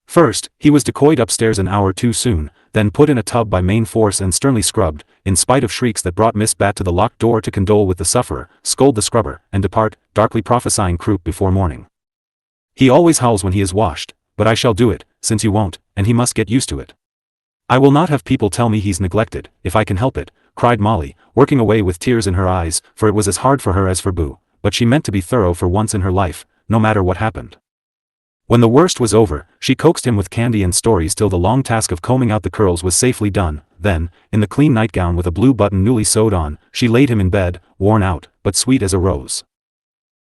First, he was decoyed upstairs an hour too soon, then put in a tub by main force and sternly scrubbed, in spite of shrieks that brought Miss Bat to the locked door to condole with the sufferer, scold the scrubber, and depart, darkly prophesying croup before morning. "He always howls when he is washed, but I shall do it, since you won't, and he must get used to it. I will not have people tell me he's neglected, if I can help it," cried Molly, working away with tears in her eyes, for it was as hard for her as for Boo, but she meant to be thorough for once in her life, no matter what happened. When the worst was over, she coaxed him with candy and stories till the long task of combing out the curls was safely done, then, in the clean nightgown with a blue button newly sewed on, she laid him in bed, worn out, but sweet as a rose.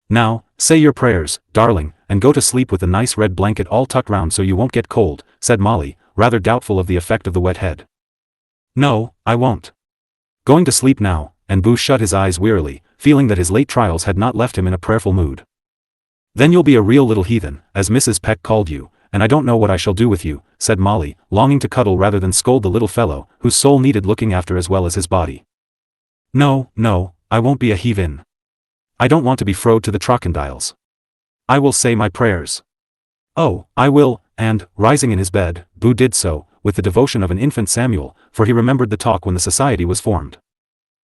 "Now, say your prayers, darling, and go to sleep with the nice red blanket all tucked round so you won't get cold," said Molly, rather doubtful of the effect of the wet head. "No, I won't. Going to sleep now," and Boo shut his eyes wearily, feeling that his late trials had not left him in a prayerful mood. "Then you'll be a real little heathen, as Mrs. Peck called you, and I don't know what I shall do with you," said Molly, longing to cuddle rather than scold the little fellow, whose soul needed looking after as well as his body. "No, no, I won't be a heathen. I don't want to be throwed to the crocodiles. I will say my prayers." "Oh, I will," and, rising in his bed, Boo did so, with the devotion of an infant Samuel, for he remembered the talk when the society was formed.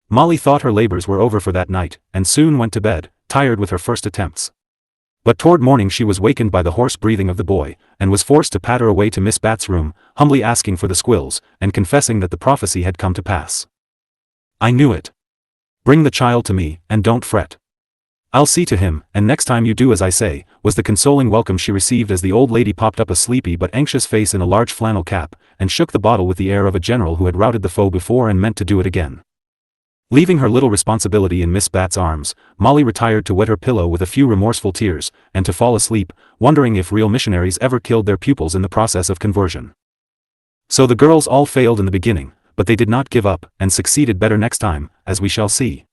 Molly thought her labors were over for that night, and soon went to bed, tired with her first attempts. But toward morning she was wakened by the hoarse breathing of the boy, and was forced to patter away to Miss Bat's room, humbly asking for the squills, and confessing that the prophecy had come to pass. "I knew it. Bring the child to me, and don't fret. I'll see to him, and next time you do as I say," was the consoling welcome she received as the old lady popped up a sleepy but anxious face in a large flannel cap, and shook the bottle with the air of a general who had routed the foe before and meant to do it again. Leaving her little responsibility in Miss Bat's arms, Molly retired to wet her pillow with a few remorseful tears, and to fall asleep, wondering if real missionaries ever killed their pupils in the process of conversion. So the girls all failed in the beginning, but they did not give up, and succeeded better next time, as we shall see.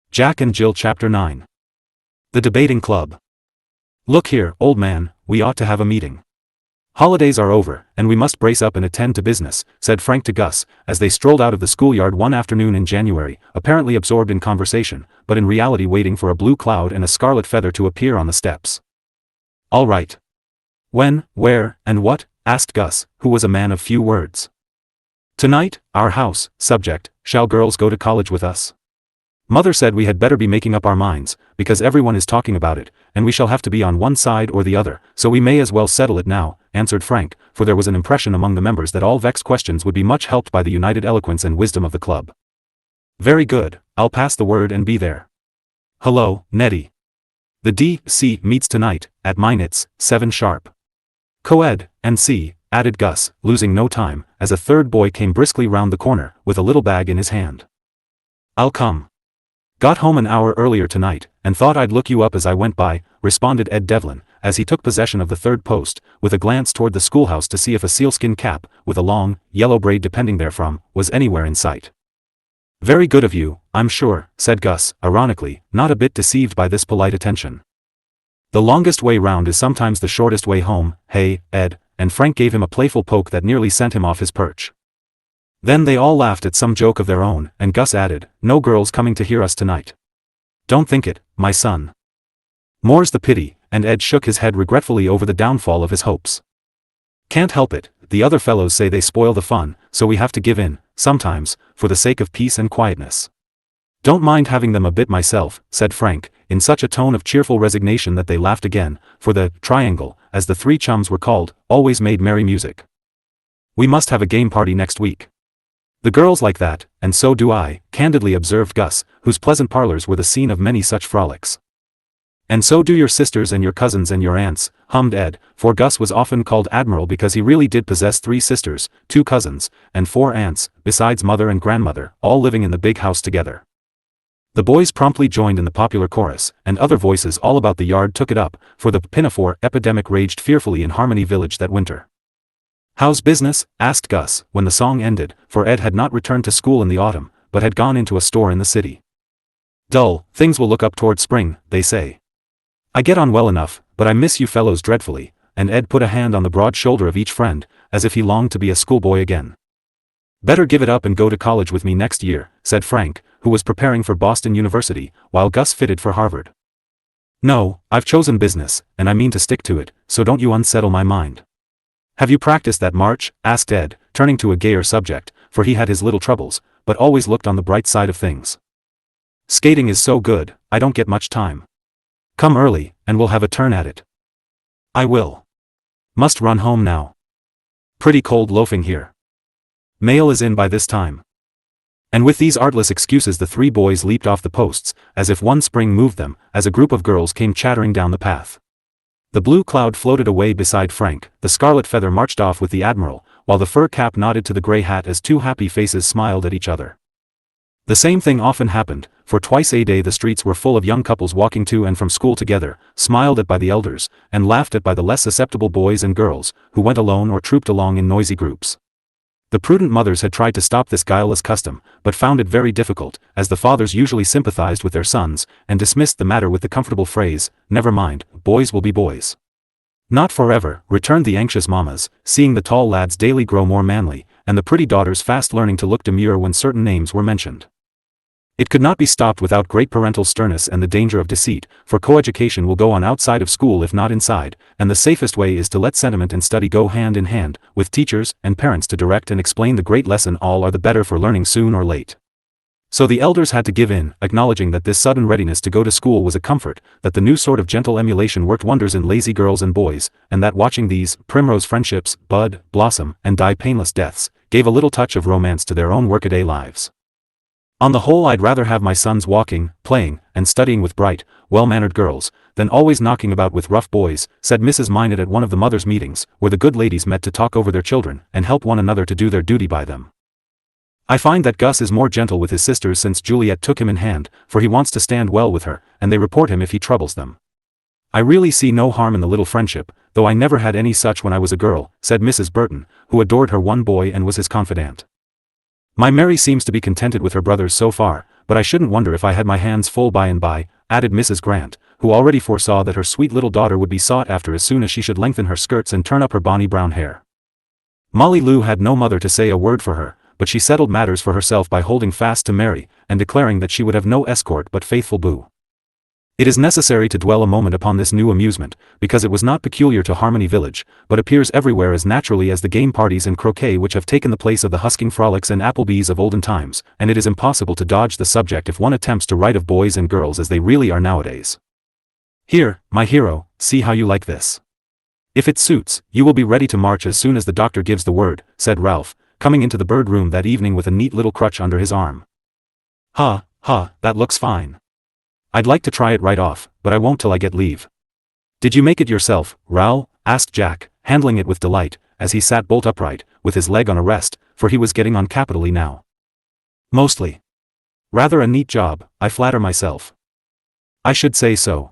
Jack and Jill Chapter 9. The Debating Club. "Look here, old man, we ought to have a meeting. Holidays are over, and we must brace up and attend to business," said Frank to Gus, as they strolled out of the schoolyard one afternoon in January, apparently absorbed in conversation, but in reality waiting for a blue cloud and a scarlet feather to appear on the steps. "All right. When, where, and what?" asked Gus, who was a man of few words. "Tonight, our house. Subject, shall girls go to college with us? Mother said we had better be making up our minds, because everyone is talking about it, and we shall have to be on one side or the other, so we may as well settle it now," answered Frank, for there was an impression among the members that all vexed questions would be much helped by the united eloquence and wisdom of the club. "Very good, I'll pass the word and be there. Hello, Nettie. The D.C. meets tonight, at Minit's, 7 sharp. Co-ed, and C," added Gus, losing no time, as a third boy came briskly round the corner, with a little bag in his hand. "I'll come. Got home an hour earlier tonight, and thought I'd look you up as I went by," responded Ed Devlin, as he took possession of the third post, with a glance toward the schoolhouse to see if a sealskin cap, with a long, yellow braid depending therefrom, was anywhere in sight. "Very good of you, I'm sure," said Gus, ironically, not a bit deceived by this polite attention. "The longest way round is sometimes the shortest way home, hey, Ed," and Frank gave him a playful poke that nearly sent him off his perch. Then they all laughed at some joke of their own, and Gus added, "No girls coming to hear us tonight." "Don't think it, my son. More's the pity," and Ed shook his head regretfully over the downfall of his hopes. "Can't help it, the other fellows say they spoil the fun, so we have to give in, sometimes, for the sake of peace and quietness." "Don't mind having them a bit myself," said Frank, in such a tone of cheerful resignation that they laughed again, for the triangle, as the three chums were called, always made merry music. "We must have a game party next week." "The girls like that, and so do I," candidly observed Gus, whose pleasant parlors were the scene of many such frolics. And so do your sisters and your cousins and your aunts, hummed Ed, for Gus was often called Admiral because he really did possess 3 sisters, 2 cousins, and 4 aunts, besides mother and grandmother, all living in the big house together. The boys promptly joined in the popular chorus, and other voices all about the yard took it up, for the pinafore epidemic raged fearfully in Harmony Village that winter. "How's business?" asked Gus, when the song ended, for Ed had not returned to school in the autumn, but had gone into a store in the city. "Dull, things will look up toward spring, they say. I get on well enough, but I miss you fellows dreadfully," and Ed put a hand on the broad shoulder of each friend, as if he longed to be a schoolboy again. "Better give it up and go to college with me next year," said Frank, who was preparing for Boston University, while Gus fitted for Harvard. "No, I've chosen business, and I mean to stick to it, so don't you unsettle my mind." "Have you practiced that march?" asked Ed, turning to a gayer subject, for he had his little troubles, but always looked on the bright side of things. "Skating is so good, I don't get much time. Come early, and we'll have a turn at it." "I will. Must run home now. Pretty cold loafing here. Mail is in by this time." And with these artless excuses the 3 boys leaped off the posts, as if one spring moved them, as a group of girls came chattering down the path. The blue cloud floated away beside Frank, the scarlet feather marched off with the Admiral, while the fur cap nodded to the gray hat as 2 happy faces smiled at each other. The same thing often happened, for twice a day the streets were full of young couples walking to and from school together, smiled at by the elders, and laughed at by the less susceptible boys and girls, who went alone or trooped along in noisy groups. The prudent mothers had tried to stop this guileless custom, but found it very difficult, as the fathers usually sympathized with their sons, and dismissed the matter with the comfortable phrase, "Never mind, boys will be boys." "Not forever," returned the anxious mammas, seeing the tall lads daily grow more manly, and the pretty daughters fast learning to look demure when certain names were mentioned. It could not be stopped without great parental sternness and the danger of deceit, for coeducation will go on outside of school if not inside, and the safest way is to let sentiment and study go hand in hand, with teachers and parents to direct and explain the great lesson. All are the better for learning soon or late. So the elders had to give in, acknowledging that this sudden readiness to go to school was a comfort, that the new sort of gentle emulation worked wonders in lazy girls and boys, and that watching these primrose friendships bud, blossom, and die painless deaths, gave a little touch of romance to their own workaday lives. "On the whole I'd rather have my sons walking, playing, and studying with bright, well-mannered girls, than always knocking about with rough boys," said Mrs. Minot at one of the mothers' meetings, where the good ladies met to talk over their children, and help one another to do their duty by them. "I find that Gus is more gentle with his sisters since Juliet took him in hand, for he wants to stand well with her, and they report him if he troubles them. I really see no harm in the little friendship, though I never had any such when I was a girl," said Mrs. Burton, who adored her one boy and was his confidant. "My Mary seems to be contented with her brothers so far, but I shouldn't wonder if I had my hands full by and by," added Mrs. Grant, who already foresaw that her sweet little daughter would be sought after as soon as she should lengthen her skirts and turn up her bonny brown hair. Molly Lou had no mother to say a word for her, but she settled matters for herself by holding fast to Mary, and declaring that she would have no escort but faithful Boo. It is necessary to dwell a moment upon this new amusement, because it was not peculiar to Harmony Village, but appears everywhere as naturally as the game parties and croquet which have taken the place of the husking frolics and Applebees of olden times, and it is impossible to dodge the subject if one attempts to write of boys and girls as they really are nowadays. "Here, my hero, see how you like this. If it suits, you will be ready to march as soon as the doctor gives the word," said Ralph, coming into the bird room that evening with a neat little crutch under his arm. "Ha, that looks fine. I'd like to try it right off, but I won't till I get leave." "Did you make it yourself, Raoul?" asked Jack, handling it with delight, as he sat bolt upright, with his leg on a rest, for he was getting on capitally now. "Mostly. Rather a neat job, I flatter myself." "I should say so.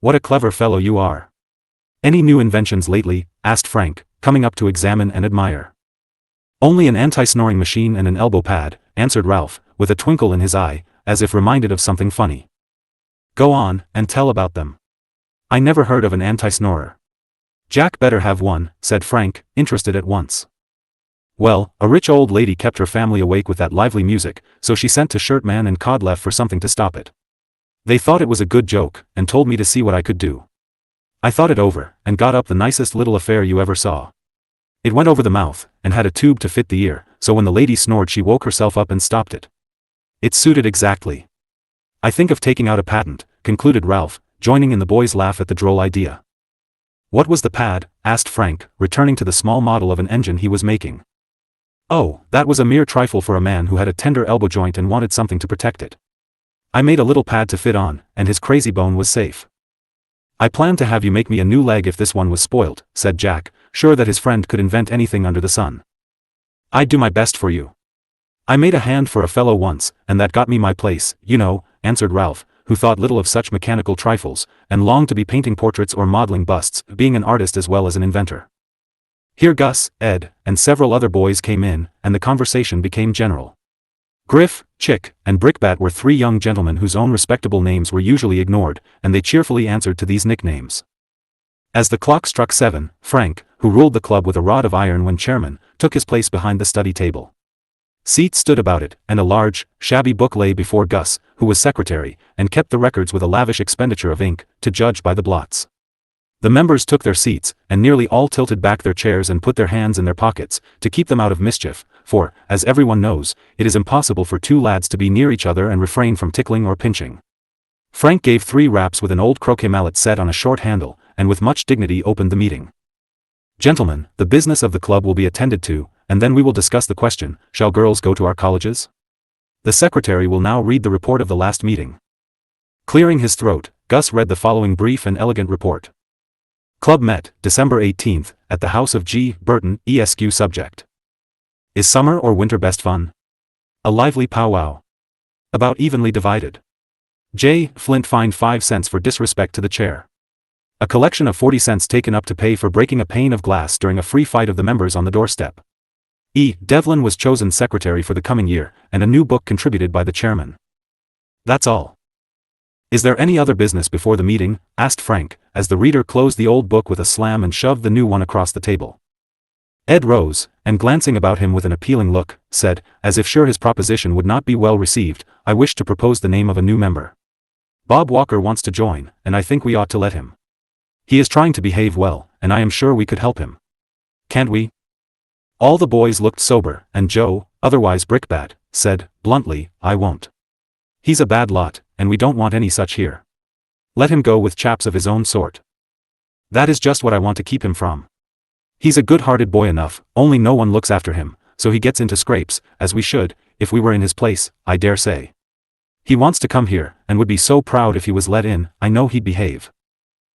What a clever fellow you are." "Any new inventions lately?" asked Frank, coming up to examine and admire. "Only an anti-snoring machine and an elbow pad," answered Ralph, with a twinkle in his eye, as if reminded of something funny. "Go on, and tell about them. I never heard of an anti-snorer." "Jack better have one," said Frank, interested at once. "Well, a rich old lady kept her family awake with that lively music, so she sent to Shirtman and Codleff for something to stop it. They thought it was a good joke, and told me to see what I could do. I thought it over, and got up the nicest little affair you ever saw. It went over the mouth, and had a tube to fit the ear, so when the lady snored she woke herself up and stopped it. It suited exactly. I think of taking out a patent," concluded Ralph, joining in the boys' laugh at the droll idea. "What was the pad?" asked Frank, returning to the small model of an engine he was making. "Oh, that was a mere trifle for a man who had a tender elbow joint and wanted something to protect it. I made a little pad to fit on, and his crazy bone was safe. I planned to have you make me a new leg if this one was spoilt, said Jack, sure that his friend could invent anything under the sun. I'd do my best for you. I made a hand for a fellow once, and that got me my place, you know, answered Ralph, who thought little of such mechanical trifles, and longed to be painting portraits or modeling busts, being an artist as well as an inventor. Here Gus, Ed, and several other boys came in, and the conversation became general. Griff, Chick, and Brickbat were three young gentlemen whose own respectable names were usually ignored, and they cheerfully answered to these nicknames. As the clock struck 7, Frank, who ruled the club with a rod of iron when chairman, took his place behind the study table. Seats stood about it, and a large, shabby book lay before Gus, who was secretary, and kept the records with a lavish expenditure of ink, to judge by the blots. The members took their seats, and nearly all tilted back their chairs and put their hands in their pockets, to keep them out of mischief, for, as everyone knows, it is impossible for two lads to be near each other and refrain from tickling or pinching. Frank gave 3 raps with an old croquet mallet set on a short handle, and with much dignity opened the meeting. Gentlemen, the business of the club will be attended to, and then we will discuss the question, shall girls go to our colleges? The secretary will now read the report of the last meeting. Clearing his throat, Gus read the following brief and elegant report. Club met, December 18th, at the house of G. Burton, ESQ subject. Is summer or winter best fun? A lively powwow. About evenly divided. J. Flint fined 5 cents for disrespect to the chair. A collection of 40 cents taken up to pay for breaking a pane of glass during a free fight of the members on the doorstep. E. Devlin was chosen secretary for the coming year, and a new book contributed by the chairman. That's all. Is there any other business before the meeting? Asked Frank, as the reader closed the old book with a slam and shoved the new one across the table. Ed rose, and glancing about him with an appealing look, said, as if sure his proposition would not be well received, I wish to propose the name of a new member. Bob Walker wants to join, and I think we ought to let him. He is trying to behave well, and I am sure we could help him. Can't we? All the boys looked sober, and Joe, otherwise Brickbat, said, bluntly, I won't. He's a bad lot, and we don't want any such here. Let him go with chaps of his own sort. That is just what I want to keep him from. He's a good-hearted boy enough, only no one looks after him, so he gets into scrapes, as we should, if we were in his place, I dare say. He wants to come here, and would be so proud if he was let in, I know he'd behave.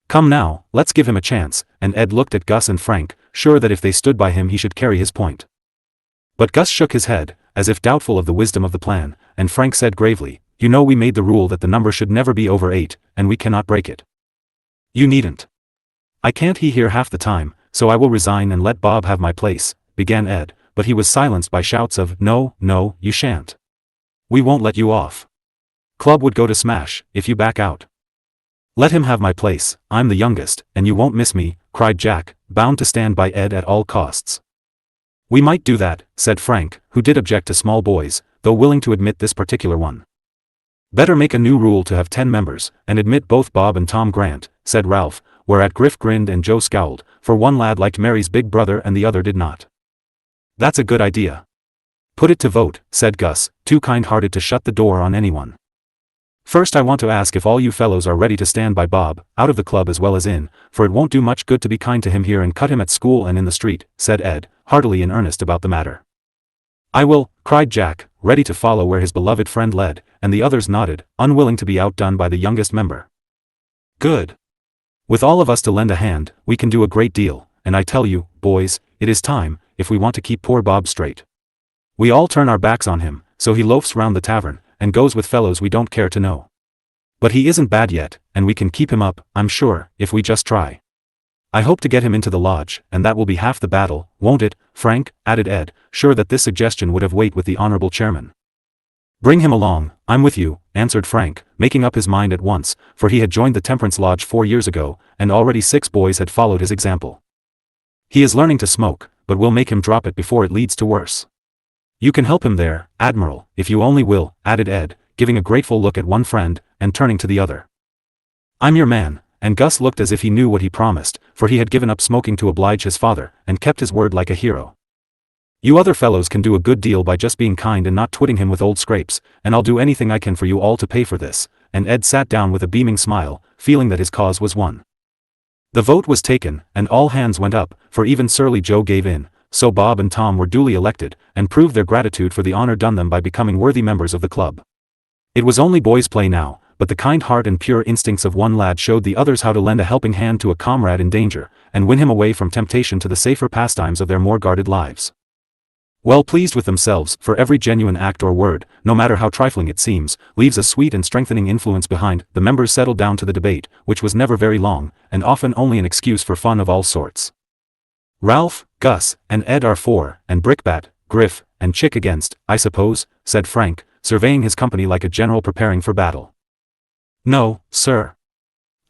Come now, let's give him a chance, and Ed looked at Gus and Frank, sure that if they stood by him he should carry his point. But Gus shook his head, as if doubtful of the wisdom of the plan, and Frank said gravely, you know we made the rule that the number should never be over 8, and we cannot break it. You needn't. I can't be here half the time, so I will resign and let Bob have my place, began Ed, but he was silenced by shouts of, no, you shan't. We won't let you off. Club would go to smash, if you back out. Let him have my place, I'm the youngest, and you won't miss me, cried Jack, bound to stand by Ed at all costs. We might do that, said Frank, who did object to small boys, though willing to admit this particular one. Better make a new rule to have 10 members, and admit both Bob and Tom Grant, said Ralph, whereat Griff grinned and Joe scowled, for one lad liked Mary's big brother and the other did not. That's a good idea. Put it to vote, said Gus, too kind-hearted to shut the door on anyone. First I want to ask if all you fellows are ready to stand by Bob, out of the club as well as in, for it won't do much good to be kind to him here and cut him at school and in the street, said Ed, heartily in earnest about the matter. I will, cried Jack, ready to follow where his beloved friend led, and the others nodded, unwilling to be outdone by the youngest member. Good. With all of us to lend a hand, we can do a great deal, and I tell you, boys, it is time, if we want to keep poor Bob straight. We all turn our backs on him, so he loafs round the tavern, and goes with fellows we don't care to know. But he isn't bad yet, and we can keep him up, I'm sure, if we just try. I hope to get him into the lodge, and that will be half the battle, won't it, Frank? Added Ed, sure that this suggestion would have weight with the honorable chairman. Bring him along, I'm with you, answered Frank, making up his mind at once, for he had joined the Temperance Lodge 4 years ago, and already 6 boys had followed his example. He is learning to smoke, but we'll make him drop it before it leads to worse. You can help him there, Admiral, if you only will, added Ed, giving a grateful look at one friend, and turning to the other. I'm your man, and Gus looked as if he knew what he promised, for he had given up smoking to oblige his father, and kept his word like a hero. You other fellows can do a good deal by just being kind and not twitting him with old scrapes, and I'll do anything I can for you all to pay for this, and Ed sat down with a beaming smile, feeling that his cause was won. The vote was taken, and all hands went up, for even surly Joe gave in, so Bob and Tom were duly elected, and proved their gratitude for the honor done them by becoming worthy members of the club. It was only boys' play now, but the kind heart and pure instincts of one lad showed the others how to lend a helping hand to a comrade in danger, and win him away from temptation to the safer pastimes of their more guarded lives. Well pleased with themselves, for every genuine act or word, no matter how trifling it seems, leaves a sweet and strengthening influence behind, the members settled down to the debate, which was never very long, and often only an excuse for fun of all sorts. Ralph, Gus, and Ed are for, and Brickbat, Griff, and Chick against, I suppose, said Frank, surveying his company like a general preparing for battle. No, sir.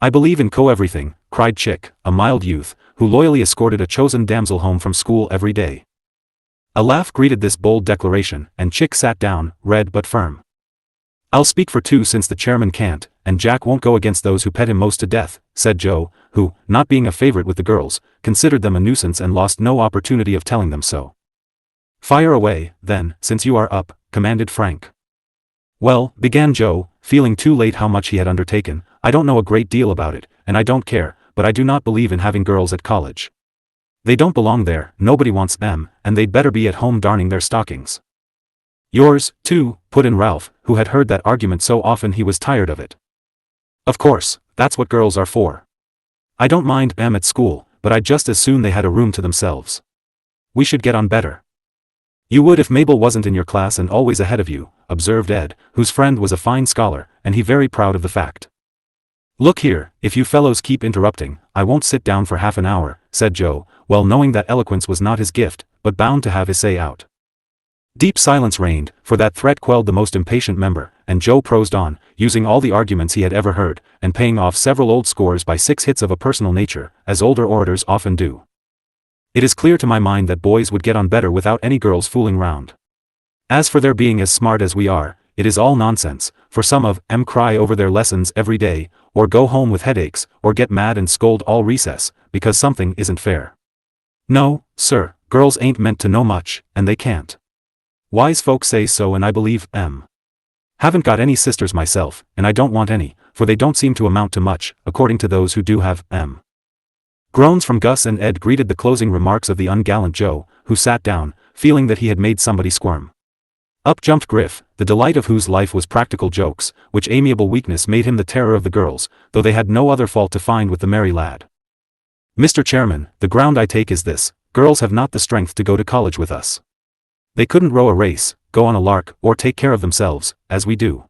I believe in everything, cried Chick, a mild youth, who loyally escorted a chosen damsel home from school every day. A laugh greeted this bold declaration, and Chick sat down, red but firm. I'll speak for two since the chairman can't, and Jack won't go against those who pet him most to death, said Joe, who, not being a favorite with the girls, considered them a nuisance and lost no opportunity of telling them so. Fire away, then, since you are up, commanded Frank. Well, began Joe, feeling too late how much he had undertaken, I don't know a great deal about it, and I don't care, but I do not believe in having girls at college. They don't belong there, nobody wants them, and they'd better be at home darning their stockings. Yours, too, put in Ralph, who had heard that argument so often he was tired of it. Of course, that's what girls are for. I don't mind them at school, but I'd just as soon they had a room to themselves. We should get on better. You would if Mabel wasn't in your class and always ahead of you, observed Ed, whose friend was a fine scholar, and he very proud of the fact. Look here, if you fellows keep interrupting, I won't sit down for half an hour, said Joe, well knowing that eloquence was not his gift, but bound to have his say out. Deep silence reigned, for that threat quelled the most impatient member, and Joe prosed on, using all the arguments he had ever heard, and paying off several old scores by 6 hits of a personal nature, as older orators often do. It is clear to my mind that boys would get on better without any girls fooling round. As for their being as smart as we are, it is all nonsense, for some of 'em cry over their lessons every day, or go home with headaches, or get mad and scold all recess, because something isn't fair. No, sir, girls ain't meant to know much, and they can't. Wise folks say so and I believe 'em. Haven't got any sisters myself, and I don't want any, for they don't seem to amount to much, according to those who do have 'em. Groans from Gus and Ed greeted the closing remarks of the ungallant Joe, who sat down, feeling that he had made somebody squirm. Up jumped Griff, the delight of whose life was practical jokes, which amiable weakness made him the terror of the girls, though they had no other fault to find with the merry lad. Mr. Chairman, the ground I take is this, girls have not the strength to go to college with us. They couldn't row a race, go on a lark, or take care of themselves, as we do.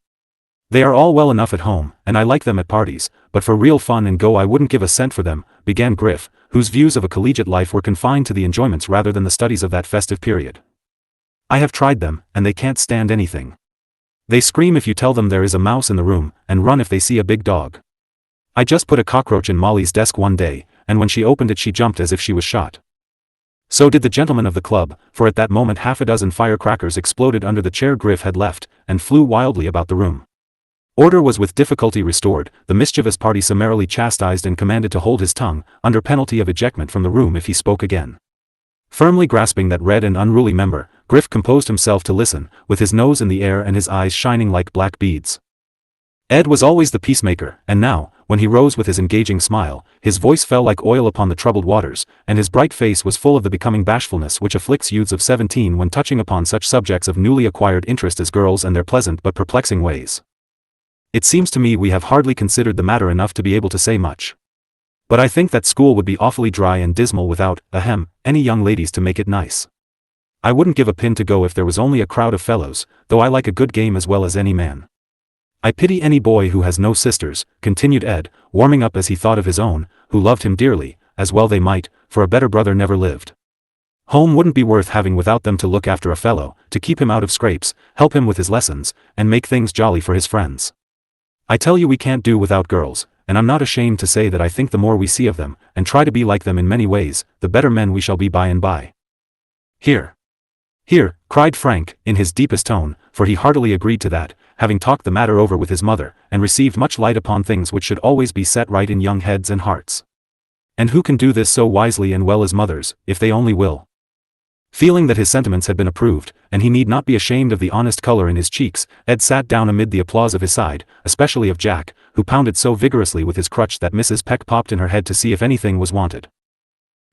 They are all well enough at home, and I like them at parties, but for real fun and go I wouldn't give a cent for them, began Griff, whose views of a collegiate life were confined to the enjoyments rather than the studies of that festive period. I have tried them, and they can't stand anything. They scream if you tell them there is a mouse in the room, and run if they see a big dog. I just put a cockroach in Molly's desk one day, and when she opened it she jumped as if she was shot. So did the gentlemen of the club, for at that moment half a dozen firecrackers exploded under the chair Griff had left, and flew wildly about the room. Order was with difficulty restored, the mischievous party summarily chastised and commanded to hold his tongue, under penalty of ejectment from the room if he spoke again. Firmly grasping that red and unruly member, Griff composed himself to listen, with his nose in the air and his eyes shining like black beads. Ed was always the peacemaker, and now, when he rose with his engaging smile, his voice fell like oil upon the troubled waters, and his bright face was full of the becoming bashfulness which afflicts youths of 17 when touching upon such subjects of newly acquired interest as girls and their pleasant but perplexing ways. It seems to me we have hardly considered the matter enough to be able to say much. But I think that school would be awfully dry and dismal without, any young ladies to make it nice. I wouldn't give a pin to go if there was only a crowd of fellows, though I like a good game as well as any man. I pity any boy who has no sisters, continued Ed, warming up as he thought of his own, who loved him dearly, as well they might, for a better brother never lived. Home wouldn't be worth having without them to look after a fellow, to keep him out of scrapes, help him with his lessons, and make things jolly for his friends. I tell you we can't do without girls, and I'm not ashamed to say that I think the more we see of them, and try to be like them in many ways, the better men we shall be by and by. Here! Here! Cried Frank, in his deepest tone, for he heartily agreed to that, having talked the matter over with his mother, and received much light upon things which should always be set right in young heads and hearts. And who can do this so wisely and well as mothers, if they only will? Feeling that his sentiments had been approved, and he need not be ashamed of the honest color in his cheeks, Ed sat down amid the applause of his side, especially of Jack, who pounded so vigorously with his crutch that Mrs. Peck popped in her head to see if anything was wanted.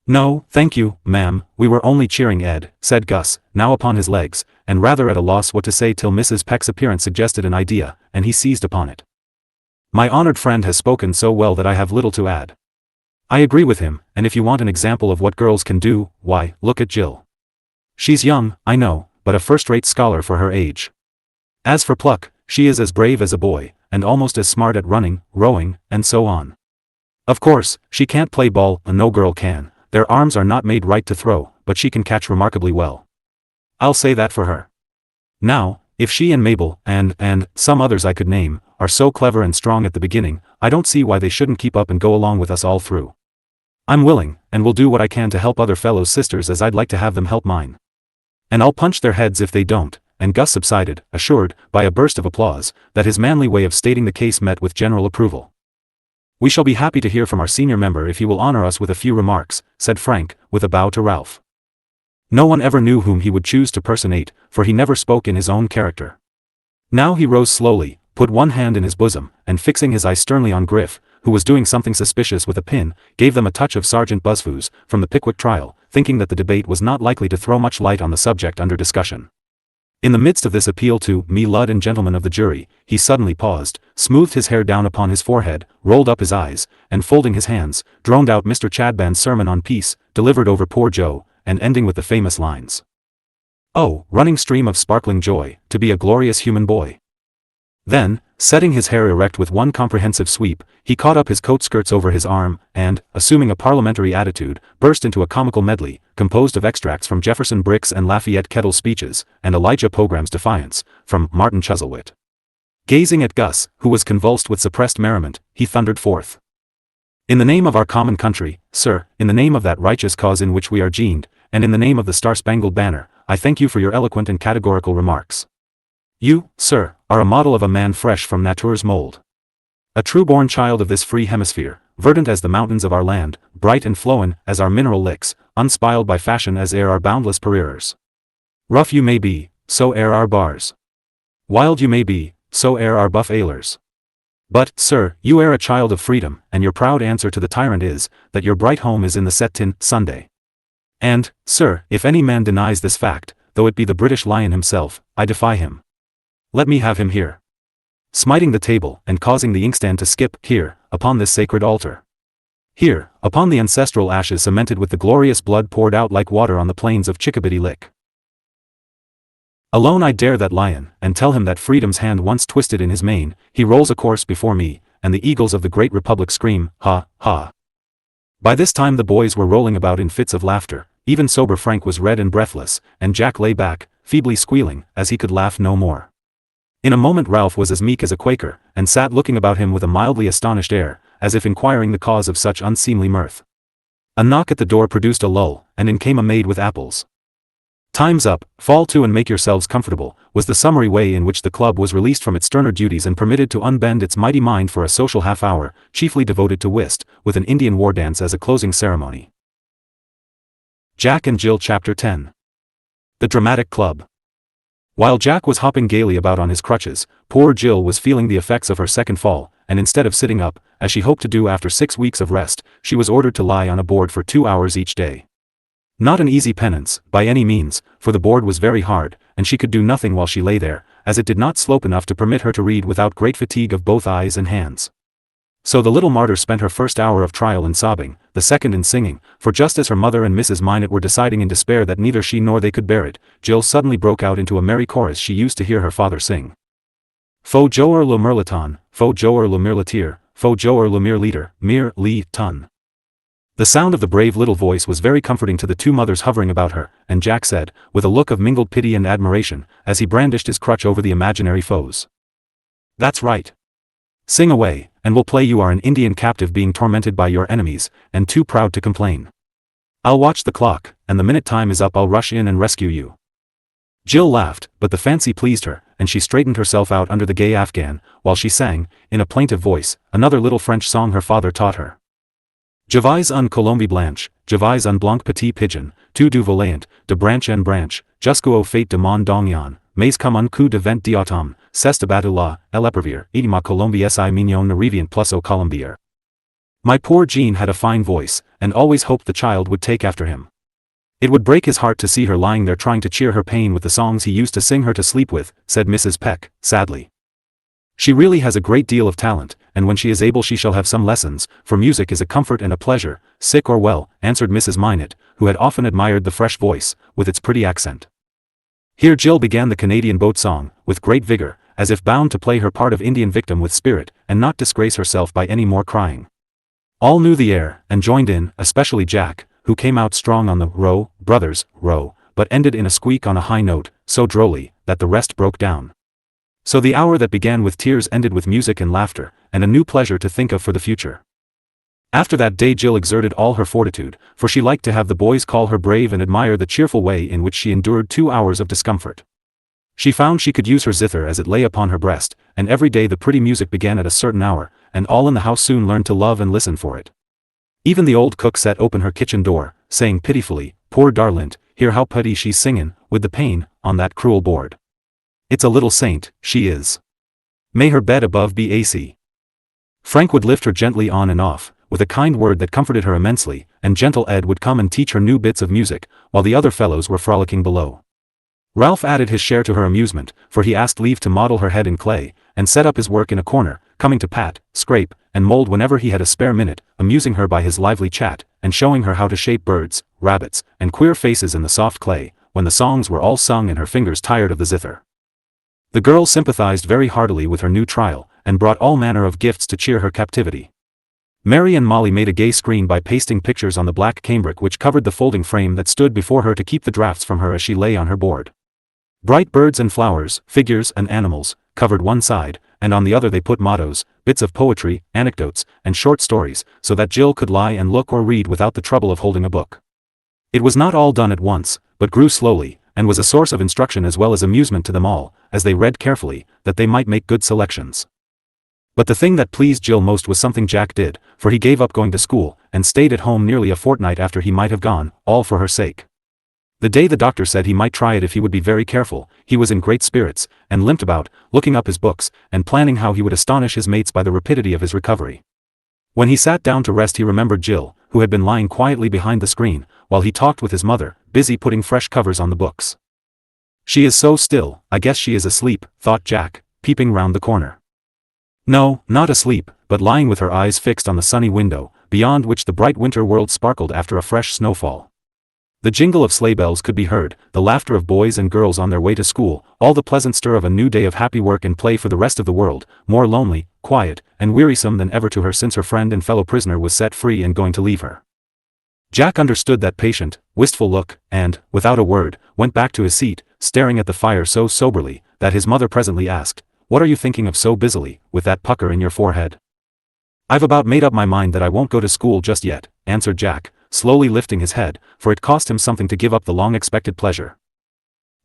No, thank you, ma'am, we were only cheering Ed, said Gus, now upon his legs, and rather at a loss what to say till Mrs. Peck's appearance suggested an idea, and he seized upon it. My honored friend has spoken so well that I have little to add. I agree with him, and if you want an example of what girls can do, why, look at Jill. She's young, I know, but a first-rate scholar for her age. As for pluck, she is as brave as a boy, and almost as smart at running, rowing, and so on. Of course, she can't play ball, and no girl can. Their arms are not made right to throw, but she can catch remarkably well. I'll say that for her. Now, if she and Mabel, and some others I could name, are so clever and strong at the beginning, I don't see why they shouldn't keep up and go along with us all through. I'm willing, and will do what I can to help other fellow sisters as I'd like to have them help mine. And I'll punch their heads if they don't, and Gus subsided, assured, by a burst of applause, that his manly way of stating the case met with general approval. We shall be happy to hear from our senior member if he will honor us with a few remarks, said Frank, with a bow to Ralph. No one ever knew whom he would choose to personate, for he never spoke in his own character. Now he rose slowly, put one hand in his bosom, and fixing his eye sternly on Griff, who was doing something suspicious with a pin, gave them a touch of Sergeant Buzzfoo's, from the Pickwick trial, thinking that the debate was not likely to throw much light on the subject under discussion. In the midst of this appeal to me lud and gentlemen of the jury, he suddenly paused, smoothed his hair down upon his forehead, rolled up his eyes, and folding his hands, droned out Mr. Chadband's sermon on peace, delivered over poor Joe, and ending with the famous lines. Oh, running stream of sparkling joy, to be a glorious human boy. Then, setting his hair erect with one comprehensive sweep, he caught up his coat skirts over his arm, and, assuming a parliamentary attitude, burst into a comical medley, composed of extracts from Jefferson Brick's and Lafayette Kettle's speeches, and Elijah Pogram's Defiance, from Martin Chuzzlewit. Gazing at Gus, who was convulsed with suppressed merriment, he thundered forth. In the name of our common country, sir, in the name of that righteous cause in which we are joined, and in the name of the Star-Spangled Banner, I thank you for your eloquent and categorical remarks. You, sir, are a model of a man fresh from nature's mold. A true-born child of this free hemisphere, verdant as the mountains of our land, bright and flowin' as our mineral licks, unspiled by fashion as air our boundless careers. Rough you may be, so air our bars. Wild you may be, so air our buff ailers. But, sir, you are a child of freedom, and your proud answer to the tyrant is, that your bright home is in the set-tin, Sunday. And, sir, if any man denies this fact, though it be the British Lion himself, I defy him. Let me have him here. Smiting the table, and causing the inkstand to skip, here, upon this sacred altar. Here, upon the ancestral ashes cemented with the glorious blood poured out like water on the plains of Chickabiddy Lick. Alone I dare that lion, and tell him that freedom's hand once twisted in his mane, he rolls a course before me, and the eagles of the great republic scream, ha, ha. By this time the boys were rolling about in fits of laughter, even sober Frank was red and breathless, and Jack lay back, feebly squealing, as he could laugh no more. In a moment Ralph was as meek as a Quaker, and sat looking about him with a mildly astonished air, as if inquiring the cause of such unseemly mirth. A knock at the door produced a lull, and in came a maid with apples. Time's up, fall to and make yourselves comfortable, was the summary way in which the club was released from its sterner duties and permitted to unbend its mighty mind for a social half-hour, chiefly devoted to whist, with an Indian war dance as a closing ceremony. Jack and Jill Chapter 10. The Dramatic Club. While Jack was hopping gaily about on his crutches, poor Jill was feeling the effects of her second fall, and instead of sitting up, as she hoped to do after 6 weeks of rest, she was ordered to lie on a board for 2 hours each day. Not an easy penance, by any means, for the board was very hard, and she could do nothing while she lay there, as it did not slope enough to permit her to read without great fatigue of both eyes and hands. So the little martyr spent her first hour of trial in sobbing, the second in singing, for just as her mother and Mrs. Minot were deciding in despair that neither she nor they could bear it, Jill suddenly broke out into a merry chorus she used to hear her father sing. Fo joer le merleton, fo joer le mirletir, fo joer le mirleader, mir, li, ton. The sound of the brave little voice was very comforting to the two mothers hovering about her, and Jack said, with a look of mingled pity and admiration, as he brandished his crutch over the imaginary foes. That's right. Sing away, and we'll play you are an Indian captive being tormented by your enemies, and too proud to complain. I'll watch the clock, and the minute time is up I'll rush in and rescue you. Jill laughed, but the fancy pleased her, and she straightened herself out under the gay Afghan, while she sang, in a plaintive voice, another little French song her father taught her. Je vais un Colombie blanche, je vais un blanc petit pigeon, tout du volant, de branche en branche, jusqu'au fait de mon dognon, mais comme un coup de vent d'automne, c'est abattu là, l'épervier, et ma Colombie si mignon ne revient plus au Colombier. My poor Jean had a fine voice, and always hoped the child would take after him. It would break his heart to see her lying there trying to cheer her pain with the songs he used to sing her to sleep with, said Mrs. Peck, sadly. She really has a great deal of talent, and when she is able she shall have some lessons, for music is a comfort and a pleasure, sick or well," answered Mrs. Minot, who had often admired the fresh voice, with its pretty accent. Here Jill began the Canadian boat song, with great vigor, as if bound to play her part of Indian victim with spirit, and not disgrace herself by any more crying. All knew the air, and joined in, especially Jack, who came out strong on the "Row, brothers, row," but ended in a squeak on a high note, so drolly, that the rest broke down. So the hour that began with tears ended with music and laughter, and a new pleasure to think of for the future. After that day Jill exerted all her fortitude, for she liked to have the boys call her brave and admire the cheerful way in which she endured 2 hours of discomfort. She found she could use her zither as it lay upon her breast, and every day the pretty music began at a certain hour, and all in the house soon learned to love and listen for it. Even the old cook set open her kitchen door, saying pitifully, "Poor darlint, hear how putty she's singin', with the pain, on that cruel board. It's a little saint, she is. May her bed above be AC." Frank would lift her gently on and off, with a kind word that comforted her immensely, and gentle Ed would come and teach her new bits of music, while the other fellows were frolicking below. Ralph added his share to her amusement, for he asked leave to model her head in clay, and set up his work in a corner, coming to pat, scrape, and mold whenever he had a spare minute, amusing her by his lively chat, and showing her how to shape birds, rabbits, and queer faces in the soft clay, when the songs were all sung and her fingers tired of the zither. The girl sympathized very heartily with her new trial, and brought all manner of gifts to cheer her captivity. Mary and Molly made a gay screen by pasting pictures on the black cambric which covered the folding frame that stood before her to keep the draughts from her as she lay on her board. Bright birds and flowers, figures and animals, covered one side, and on the other they put mottos, bits of poetry, anecdotes, and short stories, so that Jill could lie and look or read without the trouble of holding a book. It was not all done at once, but grew slowly, and was a source of instruction as well as amusement to them all, as they read carefully, that they might make good selections. But the thing that pleased Jill most was something Jack did, for he gave up going to school, and stayed at home nearly a fortnight after he might have gone, all for her sake. The day the doctor said he might try it if he would be very careful, he was in great spirits, and limped about, looking up his books, and planning how he would astonish his mates by the rapidity of his recovery. When he sat down to rest he remembered Jill, who had been lying quietly behind the screen, while he talked with his mother, busy putting fresh covers on the books. "She is so still, I guess she is asleep," thought Jack, peeping round the corner. No, not asleep, but lying with her eyes fixed on the sunny window, beyond which the bright winter world sparkled after a fresh snowfall. The jingle of sleigh bells could be heard, the laughter of boys and girls on their way to school, all the pleasant stir of a new day of happy work and play for the rest of the world, more lonely, quiet, and wearisome than ever to her since her friend and fellow prisoner was set free and going to leave her. Jack understood that patient, wistful look, and, without a word, went back to his seat, staring at the fire so soberly, that his mother presently asked, "What are you thinking of so busily, with that pucker in your forehead?" "I've about made up my mind that I won't go to school just yet," answered Jack, slowly lifting his head, for it cost him something to give up the long-expected pleasure.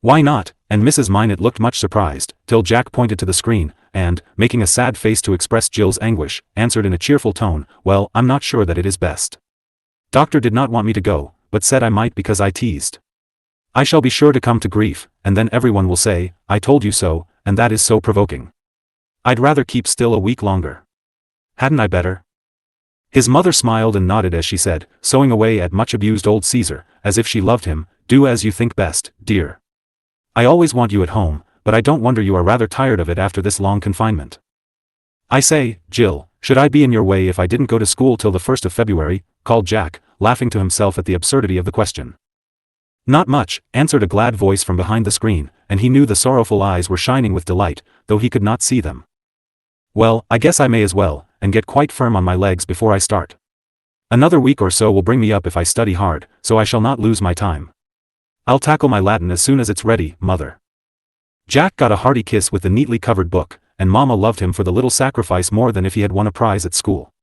"Why not?" and Mrs. Minot looked much surprised, till Jack pointed to the screen, and, making a sad face to express Jill's anguish, answered in a cheerful tone, "Well, I'm not sure that it is best. Doctor did not want me to go, but said I might because I teased. I shall be sure to come to grief, and then everyone will say, 'I told you so,' and that is so provoking. I'd rather keep still a week longer. Hadn't I better?" His mother smiled and nodded as she said, sewing away at much abused old Caesar, as if she loved him, "Do as you think best, dear. I always want you at home, but I don't wonder you are rather tired of it after this long confinement. I say, Jill, should I be in your way if I didn't go to school till the 1st of February, called Jack, laughing to himself at the absurdity of the question. "Not much," answered a glad voice from behind the screen, and he knew the sorrowful eyes were shining with delight, though he could not see them. "Well, I guess I may as well, and get quite firm on my legs before I start. Another week or so will bring me up if I study hard, so I shall not lose my time. I'll tackle my Latin as soon as it's ready, mother." Jack got a hearty kiss with the neatly covered book, and Mama loved him for the little sacrifice more than if he had won a prize at school.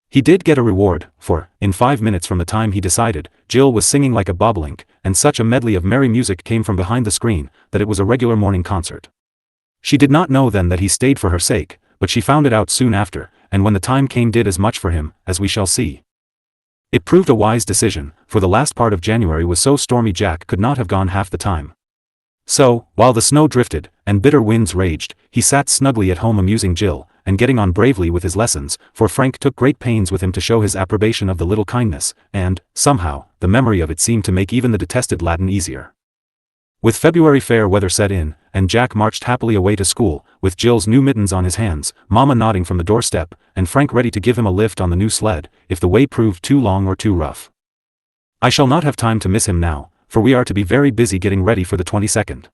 He did get a reward, for, in 5 minutes from the time he decided, Jill was singing like a bobolink, and such a medley of merry music came from behind the screen, that it was a regular morning concert. She did not know then that he stayed for her sake, but she found it out soon after, and when the time came did as much for him, as we shall see. It proved a wise decision, for the last part of January was so stormy Jack could not have gone half the time. So, while the snow drifted, and bitter winds raged, he sat snugly at home amusing Jill, and getting on bravely with his lessons, for Frank took great pains with him to show his approbation of the little kindness, and, somehow, the memory of it seemed to make even the detested Latin easier. With February fair weather set in, and Jack marched happily away to school, with Jill's new mittens on his hands, Mama nodding from the doorstep, and Frank ready to give him a lift on the new sled, if the way proved too long or too rough. I shall not have time to miss him now, for we are to be very busy getting ready for the 22nd.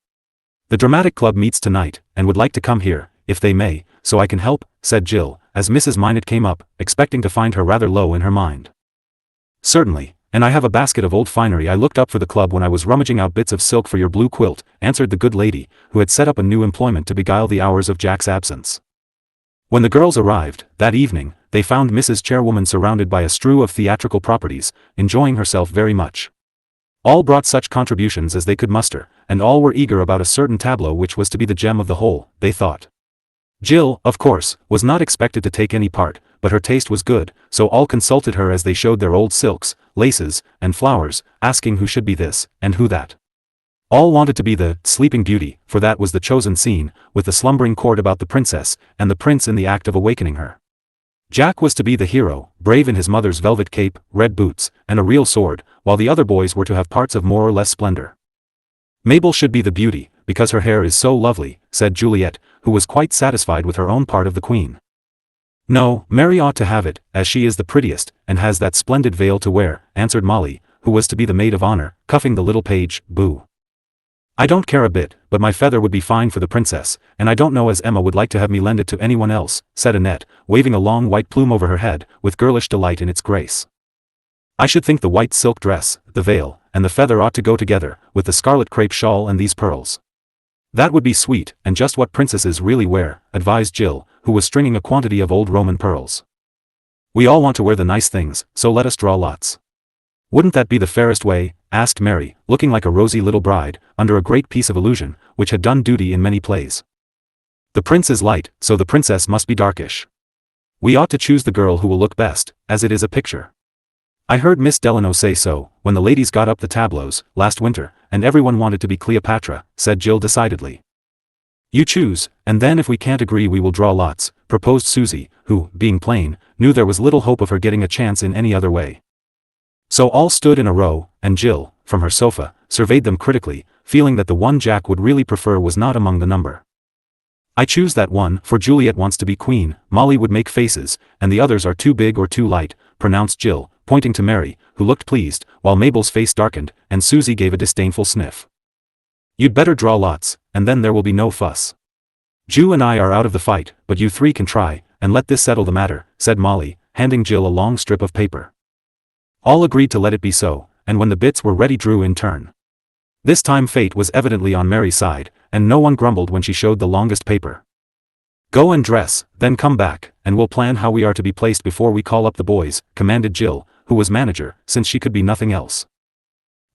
The dramatic club meets tonight, and would like to come here, if they may, so I can help, said Jill, as Mrs. Minot came up, expecting to find her rather low in her mind. Certainly, and I have a basket of old finery I looked up for the club when I was rummaging out bits of silk for your blue quilt, answered the good lady, who had set up a new employment to beguile the hours of Jack's absence. When the girls arrived, that evening, they found Mrs. Chairwoman surrounded by a strew of theatrical properties, enjoying herself very much. All brought such contributions as they could muster, and all were eager about a certain tableau which was to be the gem of the whole, they thought. Jill, of course, was not expected to take any part, but her taste was good, so all consulted her as they showed their old silks, laces, and flowers, asking who should be this, and who that. All wanted to be the Sleeping Beauty, for that was the chosen scene, with the slumbering court about the princess, and the prince in the act of awakening her. Jack was to be the hero, brave in his mother's velvet cape, red boots, and a real sword, while the other boys were to have parts of more or less splendor. Mabel should be the beauty, because her hair is so lovely, said Juliet, who was quite satisfied with her own part of the queen. No, Mary ought to have it, as she is the prettiest, and has that splendid veil to wear, answered Molly, who was to be the maid of honor, cuffing the little page, Boo. I don't care a bit, but my feather would be fine for the princess, and I don't know as Emma would like to have me lend it to anyone else, said Annette, waving a long white plume over her head, with girlish delight in its grace. I should think the white silk dress, the veil, and the feather ought to go together, with the scarlet crepe shawl and these pearls. That would be sweet, and just what princesses really wear, advised Jill, who was stringing a quantity of old Roman pearls. We all want to wear the nice things, so let us draw lots. Wouldn't that be the fairest way? Asked Mary, looking like a rosy little bride, under a great piece of illusion, which had done duty in many plays. The prince is light, so the princess must be darkish. We ought to choose the girl who will look best, as it is a picture. I heard Miss Delano say so, when the ladies got up the tableaus, last winter, and everyone wanted to be Cleopatra, said Jill decidedly. You choose, and then if we can't agree we will draw lots, proposed Susie, who, being plain, knew there was little hope of her getting a chance in any other way. So all stood in a row, and Jill, from her sofa, surveyed them critically, feeling that the one Jack would really prefer was not among the number. I choose that one, for Juliet wants to be queen, Molly would make faces, and the others are too big or too light, pronounced Jill, pointing to Mary, who looked pleased, while Mabel's face darkened, and Susie gave a disdainful sniff. You'd better draw lots, and then there will be no fuss. Ju and I are out of the fight, but you three can try, and let this settle the matter, said Molly, handing Jill a long strip of paper. All agreed to let it be so, and when the bits were ready drew in turn. This time fate was evidently on Mary's side, and no one grumbled when she showed the longest paper. Go and dress, then come back, and we'll plan how we are to be placed before we call up the boys, commanded Jill, who was manager, since she could be nothing else.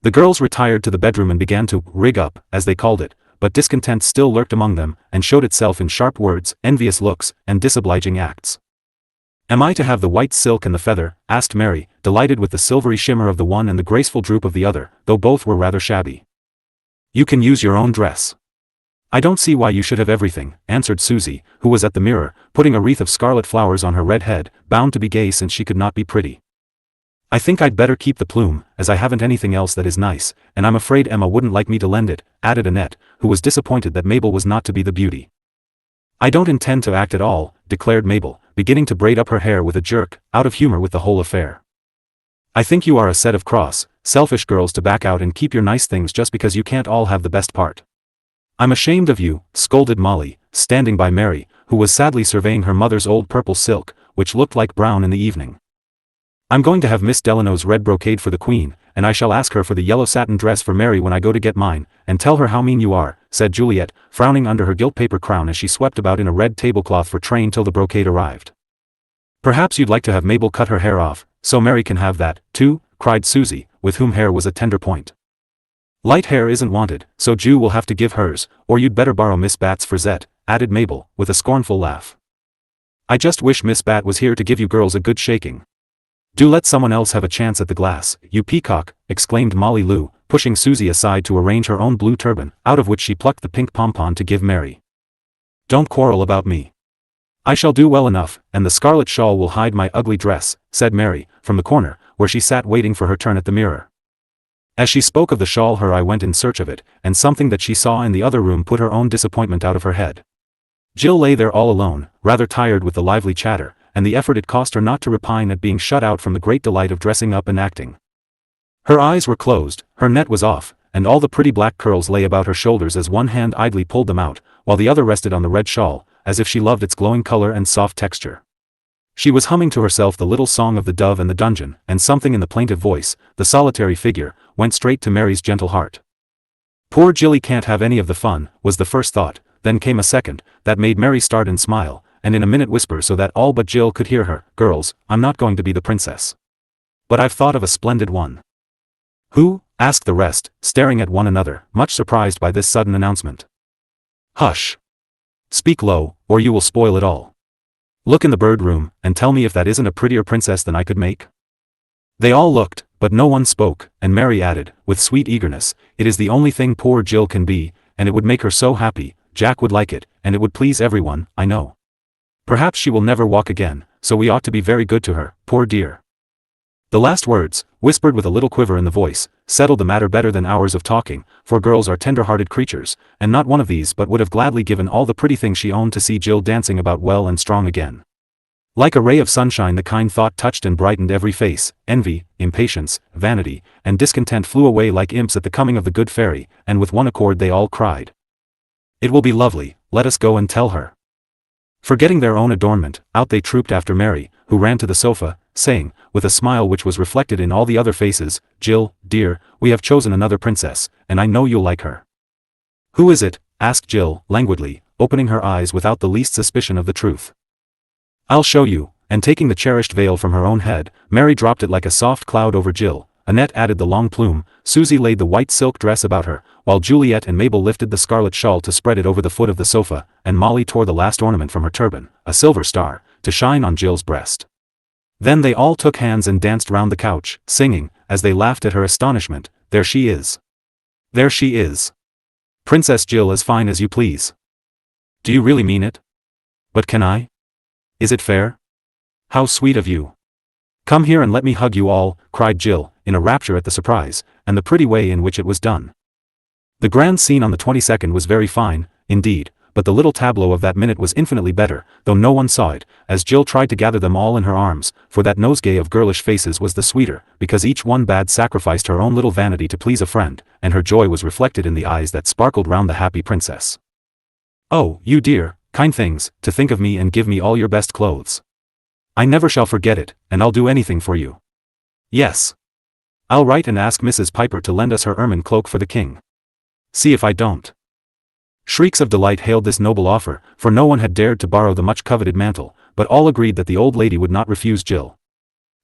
The girls retired to the bedroom and began to rig up, as they called it, but discontent still lurked among them, and showed itself in sharp words, envious looks, and disobliging acts. Am I to have the white silk and the feather? Asked Mary, delighted with the silvery shimmer of the one and the graceful droop of the other, though both were rather shabby. You can use your own dress. I don't see why you should have everything, answered Susie, who was at the mirror, putting a wreath of scarlet flowers on her red head, bound to be gay since she could not be pretty. I think I'd better keep the plume, as I haven't anything else that is nice, and I'm afraid Emma wouldn't like me to lend it, added Annette, who was disappointed that Mabel was not to be the beauty. I don't intend to act at all, declared Mabel, beginning to braid up her hair with a jerk, out of humor with the whole affair. I think you are a set of cross, selfish girls to back out and keep your nice things just because you can't all have the best part. I'm ashamed of you, scolded Molly, standing by Mary, who was sadly surveying her mother's old purple silk, which looked like brown in the evening. I'm going to have Miss Delano's red brocade for the queen, and I shall ask her for the yellow satin dress for Mary when I go to get mine, and tell her how mean you are, said Juliet, frowning under her gilt paper crown as she swept about in a red tablecloth for train till the brocade arrived. Perhaps you'd like to have Mabel cut her hair off, so Mary can have that, too, cried Susie, with whom hair was a tender point. Light hair isn't wanted, so Ju will have to give hers, or you'd better borrow Miss Bat's frisette, added Mabel, with a scornful laugh. I just wish Miss Bat was here to give you girls a good shaking. Do let someone else have a chance at the glass, you peacock, exclaimed Molly Lou, pushing Susie aside to arrange her own blue turban, out of which she plucked the pink pompon to give Mary. Don't quarrel about me. I shall do well enough, and the scarlet shawl will hide my ugly dress, said Mary, from the corner, where she sat waiting for her turn at the mirror. As she spoke of the shawl her eye went in search of it, and something that she saw in the other room put her own disappointment out of her head. Jill lay there all alone, rather tired with the lively chatter, and the effort it cost her not to repine at being shut out from the great delight of dressing up and acting. Her eyes were closed, her net was off, and all the pretty black curls lay about her shoulders as one hand idly pulled them out, while the other rested on the red shawl, as if she loved its glowing color and soft texture. She was humming to herself the little song of the dove and the dungeon, and something in the plaintive voice, the solitary figure, went straight to Mary's gentle heart. Poor Jilly can't have any of the fun, was the first thought, then came a second, that made Mary start and smile, and in a minute whisper so that all but Jill could hear her, "Girls, I'm not going to be the princess. But I've thought of a splendid one." "Who?" asked the rest, staring at one another, much surprised by this sudden announcement. "Hush! Speak low, or you will spoil it all. Look in the bird room, and tell me if that isn't a prettier princess than I could make." They all looked, but no one spoke, and Mary added, with sweet eagerness, "It is the only thing poor Jill can be, and it would make her so happy. Jack would like it, and it would please everyone, I know. Perhaps she will never walk again, so we ought to be very good to her, poor dear." The last words, whispered with a little quiver in the voice, settled the matter better than hours of talking, for girls are tender-hearted creatures, and not one of these but would have gladly given all the pretty things she owned to see Jill dancing about well and strong again. Like a ray of sunshine the kind thought touched and brightened every face. Envy, impatience, vanity, and discontent flew away like imps at the coming of the good fairy, and with one accord they all cried, "It will be lovely, let us go and tell her." Forgetting their own adornment, out they trooped after Mary, who ran to the sofa, saying, with a smile which was reflected in all the other faces, "Jill, dear, we have chosen another princess, and I know you'll like her." "Who is it?" asked Jill, languidly, opening her eyes without the least suspicion of the truth. "I'll show you," and taking the cherished veil from her own head, Mary dropped it like a soft cloud over Jill. Annette added the long plume, Susie laid the white silk dress about her, while Juliet and Mabel lifted the scarlet shawl to spread it over the foot of the sofa, and Molly tore the last ornament from her turban, a silver star, to shine on Jill's breast. Then they all took hands and danced round the couch, singing, as they laughed at her astonishment, "There she is! There she is! Princess Jill as fine as you please! Do you really mean it? But can I? Is it fair? How sweet of you! Come here and let me hug you all," cried Jill, in a rapture at the surprise, and the pretty way in which it was done. The grand scene on the 22nd was very fine, indeed, but the little tableau of that minute was infinitely better, though no one saw it, as Jill tried to gather them all in her arms, for that nosegay of girlish faces was the sweeter, because each one bad sacrificed her own little vanity to please a friend, and her joy was reflected in the eyes that sparkled round the happy princess. "Oh, you dear, kind things, to think of me and give me all your best clothes. I never shall forget it, and I'll do anything for you. Yes. I'll write and ask Mrs. Piper to lend us her ermine cloak for the king. See if I don't." Shrieks of delight hailed this noble offer, for no one had dared to borrow the much-coveted mantle, but all agreed that the old lady would not refuse Jill.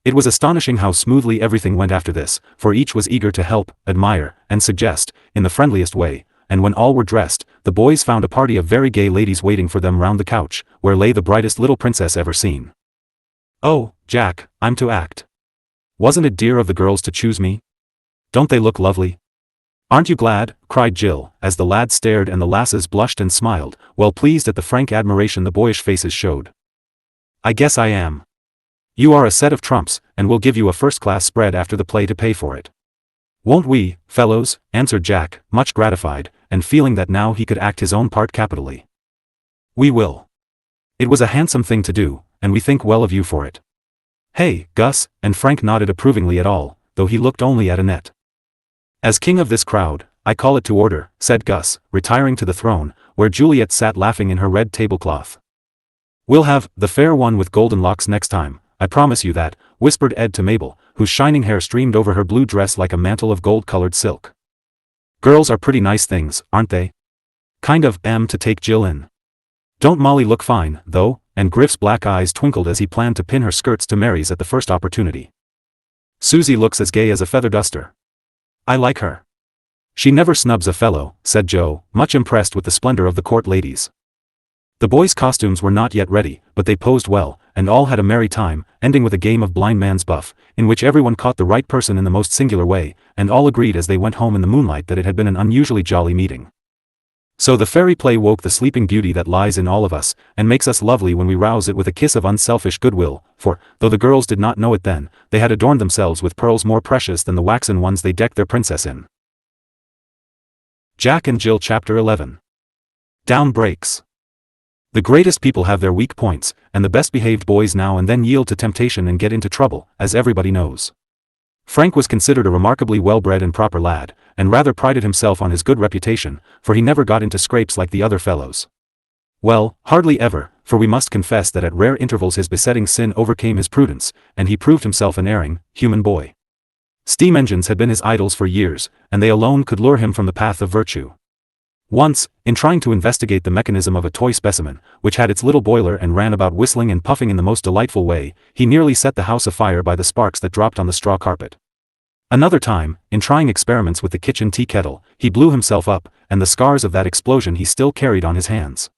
It was astonishing how smoothly everything went after this, for each was eager to help, admire, and suggest, in the friendliest way, and when all were dressed, the boys found a party of very gay ladies waiting for them round the couch, where lay the brightest little princess ever seen. "Oh, Jack, I'm to act. Wasn't it dear of the girls to choose me? Don't they look lovely? Aren't you glad?" cried Jill, as the lads stared and the lasses blushed and smiled, well pleased at the frank admiration the boyish faces showed. "I guess I am. You are a set of trumps, and we'll give you a first-class spread after the play to pay for it." "Won't we, fellows?" answered Jack, much gratified, and feeling that now he could act his own part capitally. "We will. It was a handsome thing to do, and we think well of you for it. Hey, Gus," and Frank nodded approvingly at all, though he looked only at Annette. "As king of this crowd, I call it to order," said Gus, retiring to the throne, where Juliet sat laughing in her red tablecloth. "We'll have the fair one with golden locks next time, I promise you that," whispered Ed to Mabel, whose shining hair streamed over her blue dress like a mantle of gold-colored silk. "Girls are pretty nice things, aren't they? Kind of to take Jill in. Don't Molly look fine, though?" and Griff's black eyes twinkled as he planned to pin her skirts to Mary's at the first opportunity. "Susie looks as gay as a feather duster. I like her. She never snubs a fellow," said Joe, much impressed with the splendor of the court ladies. The boys' costumes were not yet ready, but they posed well, and all had a merry time, ending with a game of blind man's buff, in which everyone caught the right person in the most singular way, and all agreed as they went home in the moonlight that it had been an unusually jolly meeting. So the fairy play woke the sleeping beauty that lies in all of us, and makes us lovely when we rouse it with a kiss of unselfish goodwill, for, though the girls did not know it then, they had adorned themselves with pearls more precious than the waxen ones they decked their princess in. Jack and Jill Chapter 11. Down breaks. The greatest people have their weak points, and the best-behaved boys now and then yield to temptation and get into trouble, as everybody knows. Frank was considered a remarkably well-bred and proper lad, and rather prided himself on his good reputation, for he never got into scrapes like the other fellows. Well, hardly ever, for we must confess that at rare intervals his besetting sin overcame his prudence, and he proved himself an erring, human boy. Steam engines had been his idols for years, and they alone could lure him from the path of virtue. Once, in trying to investigate the mechanism of a toy specimen, which had its little boiler and ran about whistling and puffing in the most delightful way, he nearly set the house afire by the sparks that dropped on the straw carpet. Another time, in trying experiments with the kitchen tea kettle, he blew himself up, and the scars of that explosion he still carried on his hands.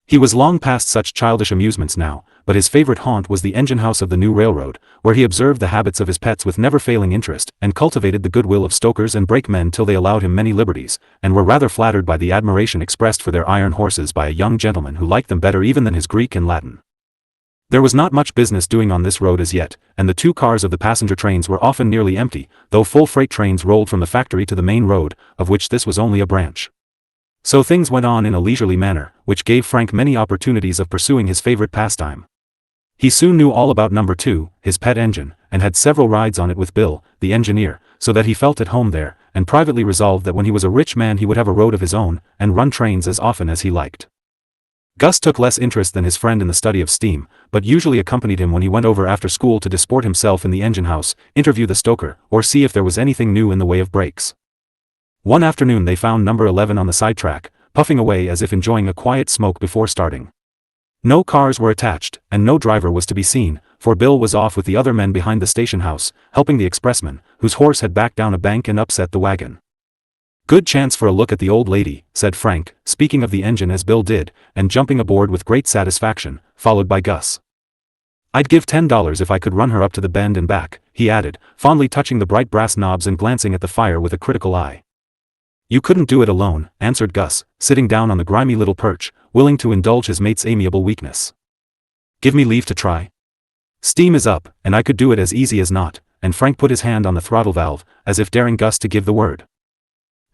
He was long past such childish amusements now, but his favorite haunt was the engine house of the new railroad, where he observed the habits of his pets with never-failing interest, and cultivated the goodwill of stokers and brakemen till they allowed him many liberties, and were rather flattered by the admiration expressed for their iron horses by a young gentleman who liked them better even than his Greek and Latin. There was not much business doing on this road as yet, and the two cars of the passenger trains were often nearly empty, though full freight trains rolled from the factory to the main road, of which this was only a branch. So things went on in a leisurely manner, which gave Frank many opportunities of pursuing his favorite pastime. He soon knew all about No. 2, his pet engine, and had several rides on it with Bill, the engineer, so that he felt at home there, and privately resolved that when he was a rich man he would have a road of his own, and run trains as often as he liked. Gus took less interest than his friend in the study of steam, but usually accompanied him when he went over after school to disport himself in the engine house, interview the stoker, or see if there was anything new in the way of brakes. One afternoon they found No. 11 on the sidetrack, puffing away as if enjoying a quiet smoke before starting. No cars were attached, and no driver was to be seen, for Bill was off with the other men behind the station house, helping the expressman, whose horse had backed down a bank and upset the wagon. "Good chance for a look at the old lady," said Frank, speaking of the engine as Bill did, and jumping aboard with great satisfaction, followed by Gus. "I'd give $10 if I could run her up to the bend and back," he added, fondly touching the bright brass knobs and glancing at the fire with a critical eye. "You couldn't do it alone," answered Gus, sitting down on the grimy little perch, willing to indulge his mate's amiable weakness. "Give me leave to try. Steam is up, and I could do it as easy as not," and Frank put his hand on the throttle valve, as if daring Gus to give the word.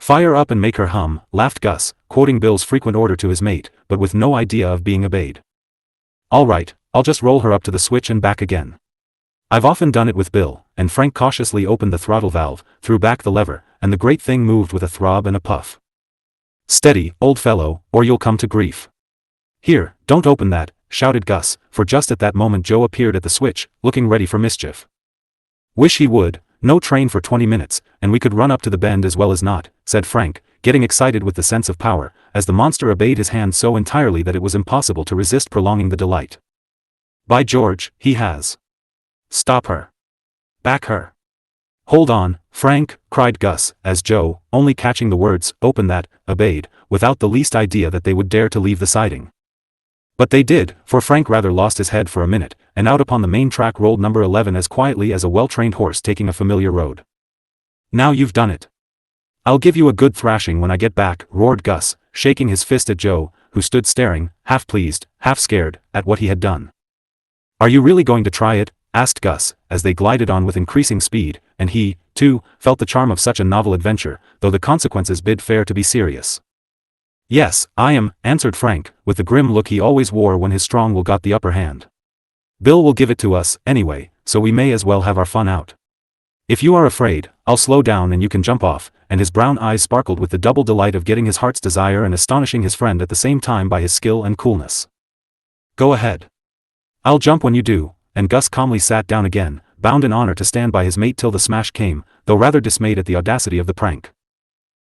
"Fire up and make her hum," laughed Gus, quoting Bill's frequent order to his mate, but with no idea of being obeyed. "All right, I'll just roll her up to the switch and back again. I've often done it with Bill," and Frank cautiously opened the throttle valve, threw back the lever, and the great thing moved with a throb and a puff. "Steady, old fellow, or you'll come to grief." "Here, don't open that," shouted Gus, for just at that moment Joe appeared at the switch, looking ready for mischief. "Wish he would, no train for 20 minutes, and we could run up to the bend as well as not," said Frank, getting excited with the sense of power, as the monster obeyed his hand so entirely that it was impossible to resist prolonging the delight. "By George, he has. Stop her. Back her. Hold on, Frank," cried Gus, as Joe, only catching the words, "open that," obeyed, without the least idea that they would dare to leave the siding. But they did, for Frank rather lost his head for a minute, and out upon the main track rolled No. 11 as quietly as a well-trained horse taking a familiar road. "Now you've done it. I'll give you a good thrashing when I get back," roared Gus, shaking his fist at Joe, who stood staring, half pleased, half scared, at what he had done. "Are you really going to try it?" asked Gus, as they glided on with increasing speed, and he, too, felt the charm of such a novel adventure, though the consequences bid fair to be serious. "Yes, I am," answered Frank, with the grim look he always wore when his strong will got the upper hand. "Bill will give it to us, anyway, so we may as well have our fun out. If you are afraid, I'll slow down and you can jump off," and his brown eyes sparkled with the double delight of getting his heart's desire and astonishing his friend at the same time by his skill and coolness. "Go ahead. I'll jump when you do," and Gus calmly sat down again, bound in honor to stand by his mate till the smash came, though rather dismayed at the audacity of the prank.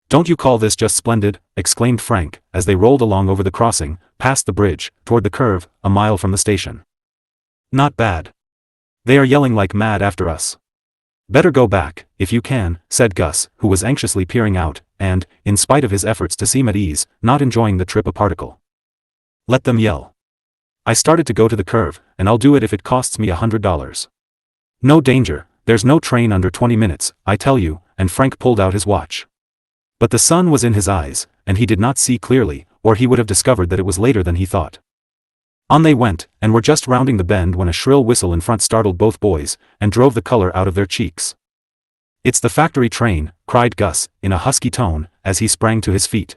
"Don't you call this just splendid?" exclaimed Frank, as they rolled along over the crossing, past the bridge, toward the curve, a mile from the station. "Not bad. They are yelling like mad after us. Better go back, if you can," said Gus, who was anxiously peering out, and, in spite of his efforts to seem at ease, not enjoying the trip a particle. "Let them yell. I started to go to the curve, and I'll do it if it costs me $100. No danger, there's no train under 20 minutes, I tell you," and Frank pulled out his watch. But the sun was in his eyes, and he did not see clearly, or he would have discovered that it was later than he thought. On they went, and were just rounding the bend when a shrill whistle in front startled both boys, and drove the color out of their cheeks. "It's the factory train," cried Gus, in a husky tone, as he sprang to his feet.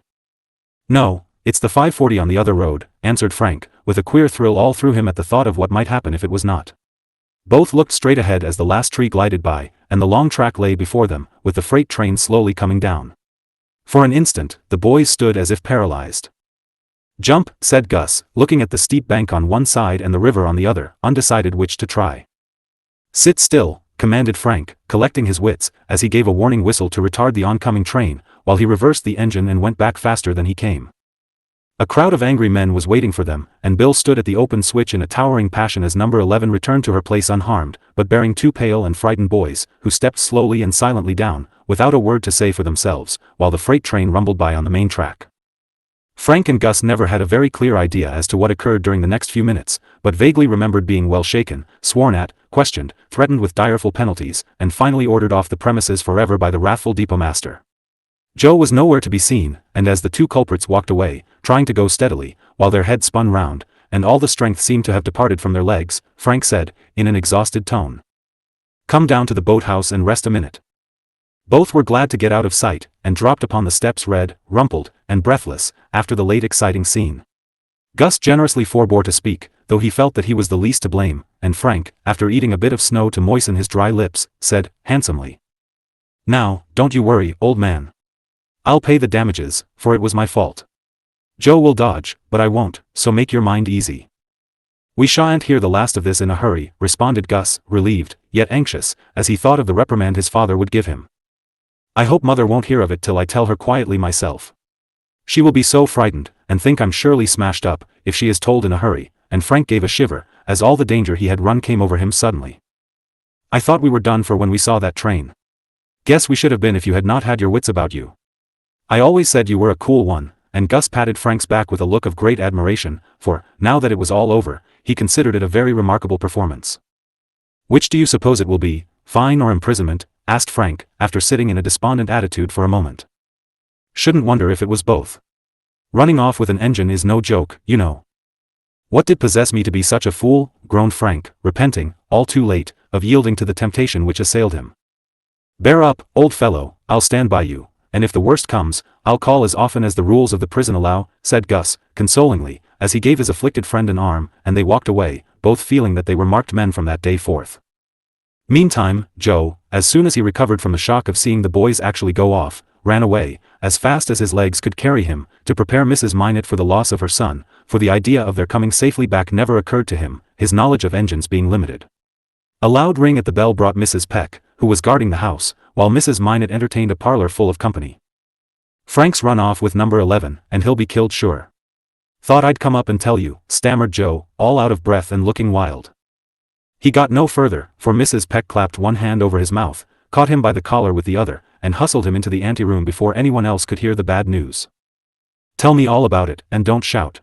"No, it's the 5:40 on the other road," answered Frank, with a queer thrill all through him at the thought of what might happen if it was not. Both looked straight ahead as the last tree glided by, and the long track lay before them, with the freight train slowly coming down. For an instant, the boys stood as if paralyzed. "Jump," said Gus, looking at the steep bank on one side and the river on the other, undecided which to try. "Sit still," commanded Frank, collecting his wits, as he gave a warning whistle to retard the oncoming train, while he reversed the engine and went back faster than he came. A crowd of angry men was waiting for them, and Bill stood at the open switch in a towering passion as number 11 returned to her place unharmed, but bearing two pale and frightened boys, who stepped slowly and silently down, without a word to say for themselves, while the freight train rumbled by on the main track. Frank and Gus never had a very clear idea as to what occurred during the next few minutes, but vaguely remembered being well shaken, sworn at, questioned, threatened with direful penalties, and finally ordered off the premises forever by the wrathful depot master. Joe was nowhere to be seen, and as the two culprits walked away, trying to go steadily, while their heads spun round, and all the strength seemed to have departed from their legs, Frank said, in an exhausted tone, "Come down to the boathouse and rest a minute." Both were glad to get out of sight, and dropped upon the steps red, rumpled, and breathless, after the late exciting scene. Gus generously forbore to speak, though he felt that he was the least to blame, and Frank, after eating a bit of snow to moisten his dry lips, said, handsomely, "Now, don't you worry, old man. I'll pay the damages, for it was my fault. Joe will dodge, but I won't, so make your mind easy." "We shan't hear the last of this in a hurry," responded Gus, relieved, yet anxious, as he thought of the reprimand his father would give him. "I hope mother won't hear of it till I tell her quietly myself. She will be so frightened, and think I'm surely smashed up, if she is told in a hurry," and Frank gave a shiver, as all the danger he had run came over him suddenly. "I thought we were done for when we saw that train. Guess we should have been if you had not had your wits about you. I always said you were a cool one," and Gus patted Frank's back with a look of great admiration, for, now that it was all over, he considered it a very remarkable performance. "Which do you suppose it will be, fine or imprisonment?" asked Frank, after sitting in a despondent attitude for a moment. "Shouldn't wonder if it was both. Running off with an engine is no joke, you know." "What did possess me to be such a fool?" groaned Frank, repenting, all too late, of yielding to the temptation which assailed him. "Bear up, old fellow, I'll stand by you, and if the worst comes, I'll call as often as the rules of the prison allow," said Gus, consolingly, as he gave his afflicted friend an arm, and they walked away, both feeling that they were marked men from that day forth. Meantime, Joe, as soon as he recovered from the shock of seeing the boys actually go off, ran away, as fast as his legs could carry him, to prepare Mrs. Minot for the loss of her son, for the idea of their coming safely back never occurred to him, his knowledge of engines being limited. A loud ring at the bell brought Mrs. Peck, who was guarding the house, while Mrs. Minot entertained a parlor full of company. "Frank's run off with number 11, and he'll be killed sure. Thought I'd come up and tell you," stammered Joe, all out of breath and looking wild. He got no further, for Mrs. Peck clapped one hand over his mouth, caught him by the collar with the other, and hustled him into the anteroom before anyone else could hear the bad news. "Tell me all about it, and don't shout.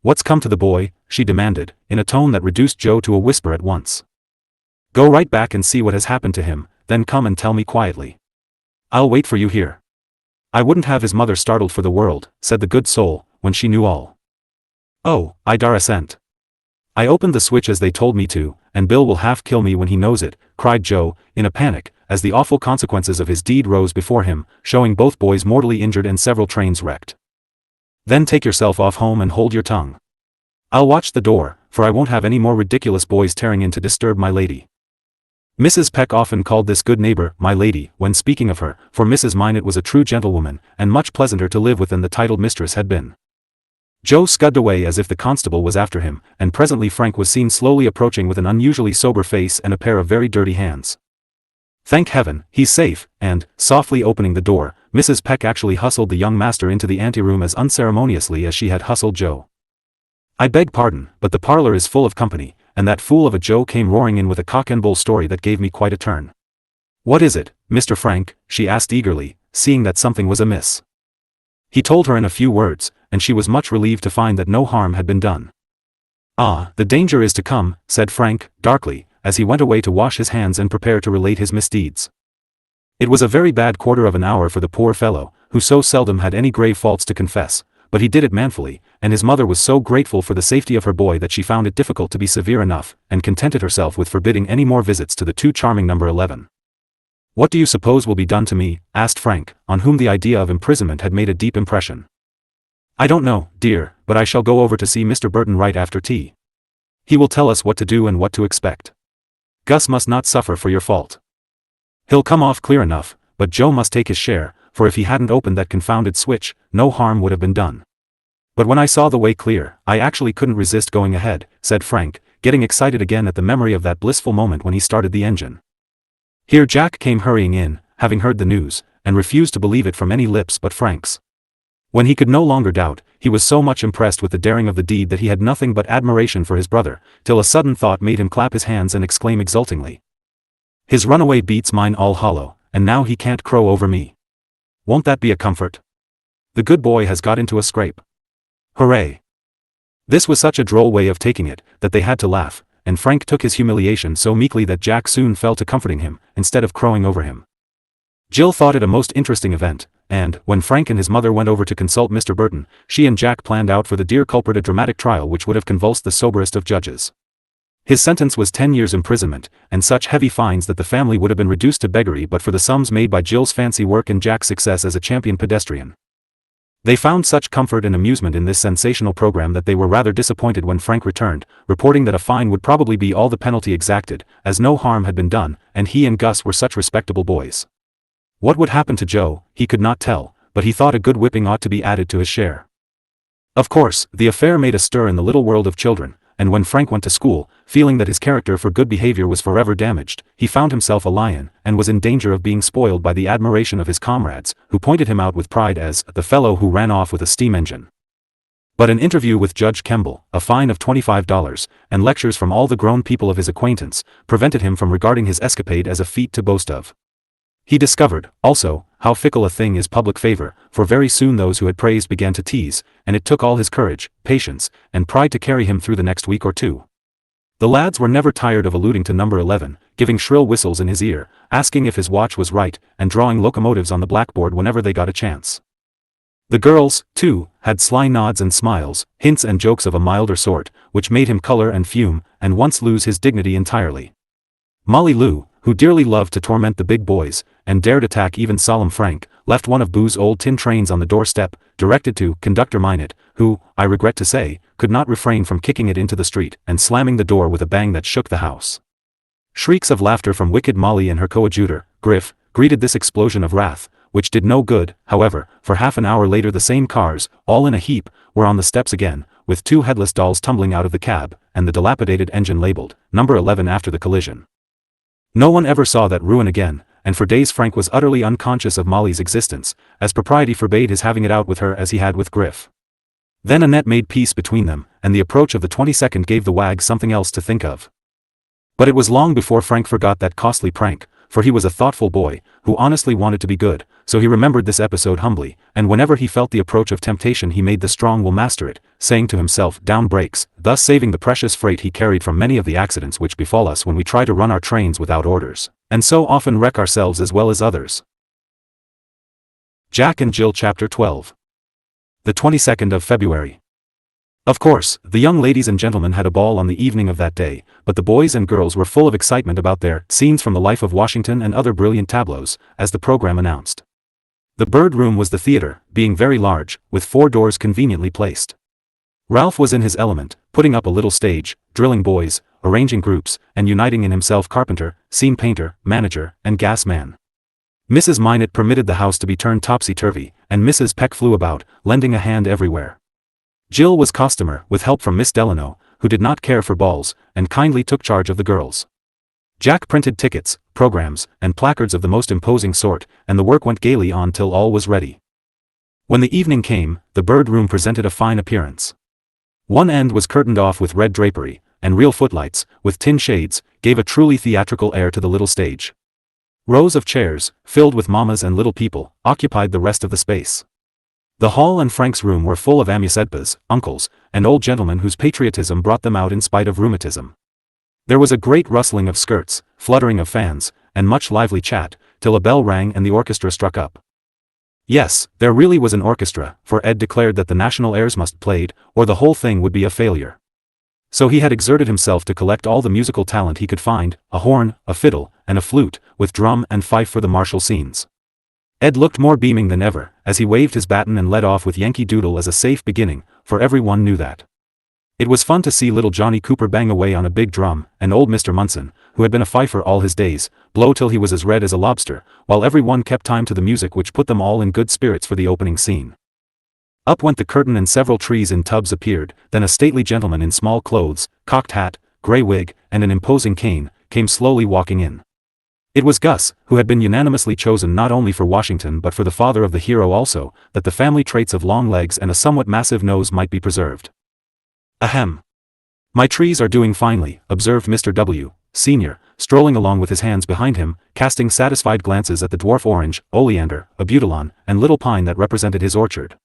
What's come to the boy?" she demanded, in a tone that reduced Joe to a whisper at once. "Go right back and see what has happened to him, then come and tell me quietly. I'll wait for you here." "I wouldn't have his mother startled for the world," said the good soul, when she knew all. "Oh, I dar assent. I opened the switch as they told me to, and Bill will half kill me when he knows it," cried Joe, in a panic, as the awful consequences of his deed rose before him, showing both boys mortally injured and several trains wrecked. "Then take yourself off home and hold your tongue. I'll watch the door, for I won't have any more ridiculous boys tearing in to disturb my lady." Mrs. Peck often called this good neighbor my lady when speaking of her, for Mrs. Minot was a true gentlewoman, and much pleasanter to live with than the titled mistress had been. Joe scudded away as if the constable was after him, and presently Frank was seen slowly approaching with an unusually sober face and a pair of very dirty hands. "Thank heaven, he's safe," and, softly opening the door, Mrs. Peck actually hustled the young master into the anteroom as unceremoniously as she had hustled Joe. "I beg pardon, but the parlor is full of company, and that fool of a Joe came roaring in with a cock-and-bull story that gave me quite a turn." "What is it, Mr. Frank?" she asked eagerly, seeing that something was amiss. He told her in a few words, and she was much relieved to find that no harm had been done. "Ah, the danger is to come," said Frank, darkly, as he went away to wash his hands and prepare to relate his misdeeds. "It was a very bad quarter of an hour for the poor fellow, who so seldom had any grave faults to confess, but he did it manfully, and his mother was so grateful for the safety of her boy that she found it difficult to be severe enough, and contented herself with forbidding any more visits to the too charming number 11. "What do you suppose will be done to me?" asked Frank, on whom the idea of imprisonment had made a deep impression. "I don't know, dear, but I shall go over to see Mr. Burton right after tea. He will tell us what to do and what to expect. Gus must not suffer for your fault. He'll come off clear enough, but Joe must take his share, for if he hadn't opened that confounded switch, no harm would have been done. But when I saw the way clear, I actually couldn't resist going ahead," said Frank, getting excited again at the memory of that blissful moment when he started the engine. Here Jack came hurrying in, having heard the news, and refused to believe it from any lips but Frank's. When he could no longer doubt, he was so much impressed with the daring of the deed that he had nothing but admiration for his brother, till a sudden thought made him clap his hands and exclaim exultingly. "His runaway beats mine all hollow, and now he can't crow over me. Won't that be a comfort? The good boy has got into a scrape. Hooray!" This was such a droll way of taking it, that they had to laugh, and Frank took his humiliation so meekly that Jack soon fell to comforting him, instead of crowing over him. Jill thought it a most interesting event, and, when Frank and his mother went over to consult Mr. Burton, she and Jack planned out for the dear culprit a dramatic trial which would have convulsed the soberest of judges. His sentence was 10 years' imprisonment, and such heavy fines that the family would have been reduced to beggary but for the sums made by Jill's fancy work and Jack's success as a champion pedestrian. They found such comfort and amusement in this sensational program that they were rather disappointed when Frank returned, reporting that a fine would probably be all the penalty exacted, as no harm had been done, and he and Gus were such respectable boys. What would happen to Joe, he could not tell, but he thought a good whipping ought to be added to his share. Of course, the affair made a stir in the little world of children, and when Frank went to school, feeling that his character for good behavior was forever damaged, he found himself a lion, and was in danger of being spoiled by the admiration of his comrades, who pointed him out with pride as the fellow who ran off with a steam engine. But an interview with Judge Kemble, a fine of $25, and lectures from all the grown people of his acquaintance, prevented him from regarding his escapade as a feat to boast of. He discovered, also, how fickle a thing is public favor, for very soon those who had praised began to tease, and it took all his courage, patience, and pride to carry him through the next week or two. The lads were never tired of alluding to number 11, giving shrill whistles in his ear, asking if his watch was right, and drawing locomotives on the blackboard whenever they got a chance. The girls, too, had sly nods and smiles, hints and jokes of a milder sort, which made him color and fume, and once lose his dignity entirely. Molly Lou, who dearly loved to torment the big boys, and dared attack even solemn Frank, left one of Boo's old tin trains on the doorstep, directed to Conductor Minot, who, I regret to say, could not refrain from kicking it into the street, and slamming the door with a bang that shook the house. Shrieks of laughter from wicked Molly and her coadjutor, Griff, greeted this explosion of wrath, which did no good, however, for half an hour later the same cars, all in a heap, were on the steps again, with two headless dolls tumbling out of the cab, and the dilapidated engine labeled, number 11 after the collision. No one ever saw that ruin again, and for days Frank was utterly unconscious of Molly's existence, as propriety forbade his having it out with her as he had with Griff. Then Annette made peace between them, and the approach of the 22nd gave the wags something else to think of. But it was long before Frank forgot that costly prank, for he was a thoughtful boy, who honestly wanted to be good, so he remembered this episode humbly, and whenever he felt the approach of temptation he made the strong will master it, saying to himself, down brakes, thus saving the precious freight he carried from many of the accidents which befall us when we try to run our trains without orders, and so often wreck ourselves as well as others. Jack and Jill Chapter 12. The 22nd of February. Of course, the young ladies and gentlemen had a ball on the evening of that day, but the boys and girls were full of excitement about their scenes from the life of Washington and other brilliant tableaux, as the program announced. The Bird Room was the theater, being very large, with 4 doors conveniently placed. Ralph was in his element, putting up a little stage, drilling boys, arranging groups, and uniting in himself carpenter, scene painter, manager, and gas man. Mrs. Minot permitted the house to be turned topsy-turvy, and Mrs. Peck flew about, lending a hand everywhere. Jill was costumer, with help from Miss Delano, who did not care for balls, and kindly took charge of the girls. Jack printed tickets, programs, and placards of the most imposing sort, and the work went gaily on till all was ready. When the evening came, the Bird Room presented a fine appearance. One end was curtained off with red drapery, and real footlights, with tin shades, gave a truly theatrical air to the little stage. Rows of chairs, filled with mammas and little people, occupied the rest of the space. The hall and Frank's room were full of Amusedpas, uncles, and old gentlemen whose patriotism brought them out in spite of rheumatism. There was a great rustling of skirts, fluttering of fans, and much lively chat, till a bell rang and the orchestra struck up. Yes, there really was an orchestra, for Ed declared that the national airs must be played, or the whole thing would be a failure. So he had exerted himself to collect all the musical talent he could find, a horn, a fiddle, and a flute, with drum and fife for the martial scenes. Ed looked more beaming than ever, as he waved his baton and led off with Yankee Doodle as a safe beginning, for everyone knew that. It was fun to see little Johnny Cooper bang away on a big drum, and old Mr. Munson, who had been a fifer all his days, blow till he was as red as a lobster, while everyone kept time to the music which put them all in good spirits for the opening scene. Up went the curtain and several trees in tubs appeared, then a stately gentleman in small clothes, cocked hat, grey wig, and an imposing cane, came slowly walking in. It was Gus, who had been unanimously chosen not only for Washington but for the father of the hero also, that the family traits of long legs and a somewhat massive nose might be preserved. Ahem. My trees are doing finely, observed Mr. W., Sr., strolling along with his hands behind him, casting satisfied glances at the dwarf orange, oleander, abutilon, and little pine that represented his orchard.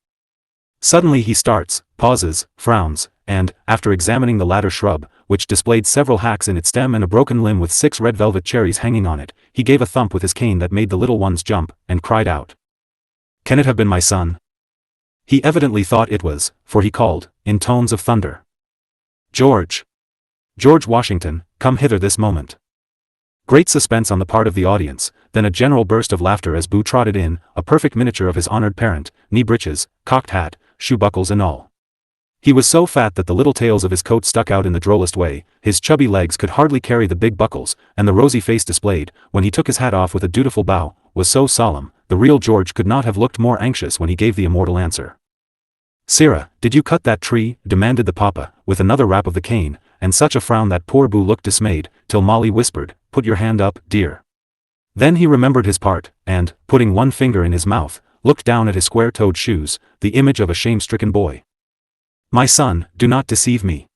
Suddenly he starts, pauses, frowns, and, after examining the latter shrub, which displayed several hacks in its stem and a broken limb with 6 red velvet cherries hanging on it, he gave a thump with his cane that made the little ones jump, and cried out. "Can it have been my son?" He evidently thought it was, for he called, in tones of thunder, "George! George Washington, come hither this moment." Great suspense on the part of the audience, then a general burst of laughter as Boo trotted in, a perfect miniature of his honored parent, knee breeches, cocked hat, shoe buckles and all. He was so fat that the little tails of his coat stuck out in the drollest way, his chubby legs could hardly carry the big buckles, and the rosy face displayed, when he took his hat off with a dutiful bow, was so solemn, the real George could not have looked more anxious when he gave the immortal answer. "Sarah, did you cut that tree?" demanded the papa, with another rap of the cane, and such a frown that poor Boo looked dismayed, till Molly whispered, "Put your hand up, dear." Then he remembered his part, and, putting one finger in his mouth, looked down at his square-toed shoes, the image of a shame-stricken boy. "My son, do not deceive me.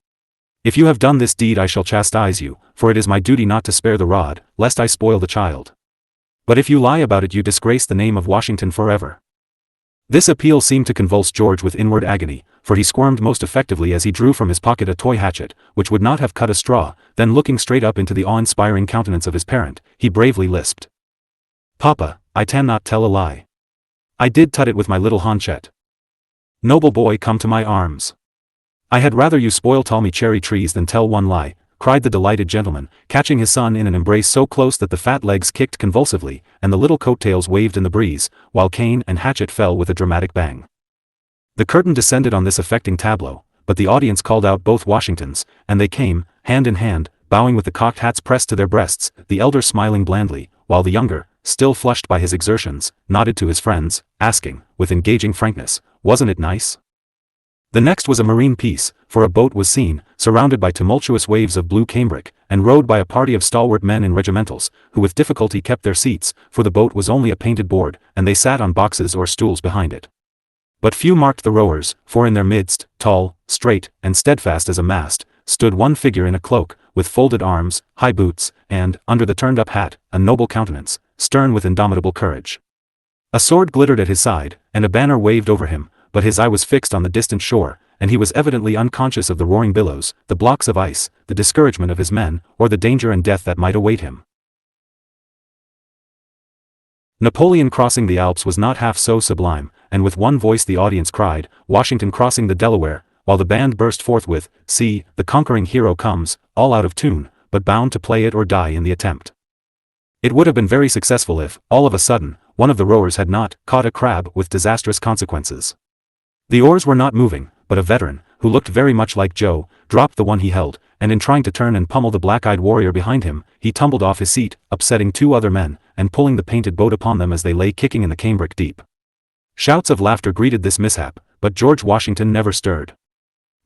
If you have done this deed I shall chastise you, for it is my duty not to spare the rod, lest I spoil the child. But if you lie about it you disgrace the name of Washington forever." This appeal seemed to convulse George with inward agony, for he squirmed most effectively as he drew from his pocket a toy hatchet, which would not have cut a straw, then looking straight up into the awe-inspiring countenance of his parent, he bravely lisped. "Papa, I cannot tell a lie. I did tut it with my little hanchet. Noble boy, come to my arms. I had rather you spoil Tommy cherry trees than tell one lie," cried the delighted gentleman, catching his son in an embrace so close that the fat legs kicked convulsively, and the little coat-tails waved in the breeze, while cane and hatchet fell with a dramatic bang. The curtain descended on this affecting tableau, but the audience called out both Washingtons, and they came, hand in hand, bowing with the cocked hats pressed to their breasts, the elder smiling blandly, while the younger, still flushed by his exertions, nodded to his friends, asking, with engaging frankness, "Wasn't it nice?" The next was a marine piece, for a boat was seen, surrounded by tumultuous waves of blue cambric, and rowed by a party of stalwart men in regimentals, who with difficulty kept their seats, for the boat was only a painted board, and they sat on boxes or stools behind it. But few marked the rowers, for in their midst, tall, straight, and steadfast as a mast, stood one figure in a cloak, with folded arms, high boots, and, under the turned-up hat, a noble countenance, stern with indomitable courage. A sword glittered at his side, and a banner waved over him, but his eye was fixed on the distant shore, and he was evidently unconscious of the roaring billows, the blocks of ice, the discouragement of his men, or the danger and death that might await him. Napoleon crossing the Alps was not half so sublime, and with one voice the audience cried, "Washington crossing the Delaware," while the band burst forth with, "See, the conquering hero comes," all out of tune, but bound to play it or die in the attempt. It would have been very successful if, all of a sudden, one of the rowers had not caught a crab with disastrous consequences. The oars were not moving, but a veteran, who looked very much like Joe, dropped the one he held, and in trying to turn and pummel the black-eyed warrior behind him, he tumbled off his seat, upsetting 2 other men, and pulling the painted boat upon them as they lay kicking in the cambric deep. Shouts of laughter greeted this mishap, but George Washington never stirred.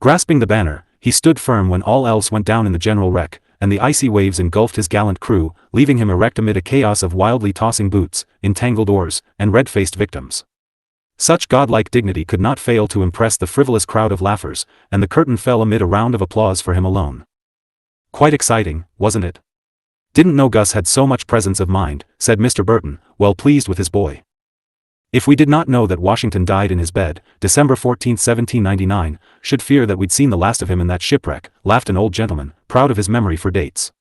Grasping the banner, he stood firm when all else went down in the general wreck, and the icy waves engulfed his gallant crew, leaving him erect amid a chaos of wildly tossing boots, entangled oars, and red-faced victims. Such godlike dignity could not fail to impress the frivolous crowd of laughers, and the curtain fell amid a round of applause for him alone. "Quite exciting, wasn't it?" "Didn't know Gus had so much presence of mind," said Mr. Burton, well pleased with his boy. "If we did not know that Washington died in his bed, December 14, 1799, should fear that we'd seen the last of him in that shipwreck," laughed an old gentleman, proud of his memory for dates.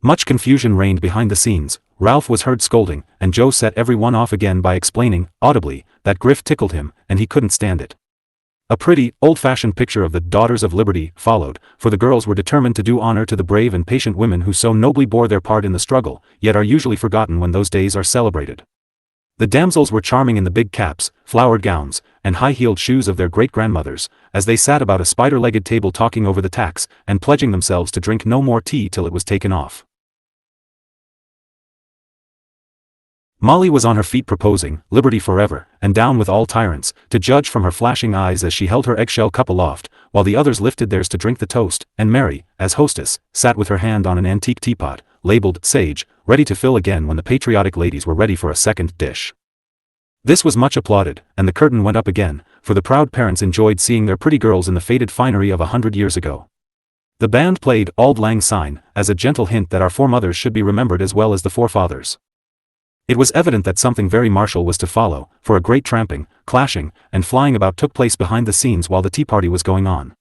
Much confusion reigned behind the scenes. Ralph was heard scolding, and Joe set everyone off again by explaining, audibly, that Griff tickled him, and he couldn't stand it. A pretty, old-fashioned picture of the Daughters of Liberty followed, for the girls were determined to do honor to the brave and patient women who so nobly bore their part in the struggle, yet are usually forgotten when those days are celebrated. The damsels were charming in the big caps, flowered gowns, and high-heeled shoes of their great-grandmothers, as they sat about a spider-legged table talking over the tax, and pledging themselves to drink no more tea till it was taken off. Molly was on her feet proposing, liberty forever, and down with all tyrants, to judge from her flashing eyes as she held her eggshell cup aloft, while the others lifted theirs to drink the toast, and Mary, as hostess, sat with her hand on an antique teapot, labeled Sage, ready to fill again when the patriotic ladies were ready for a second dish. This was much applauded, and the curtain went up again, for the proud parents enjoyed seeing their pretty girls in the faded finery of 100 years ago. The band played Auld Lang Syne, as a gentle hint that our foremothers should be remembered as well as the forefathers. It was evident that something very martial was to follow, for a great tramping, clashing, and flying about took place behind the scenes while the tea party was going on.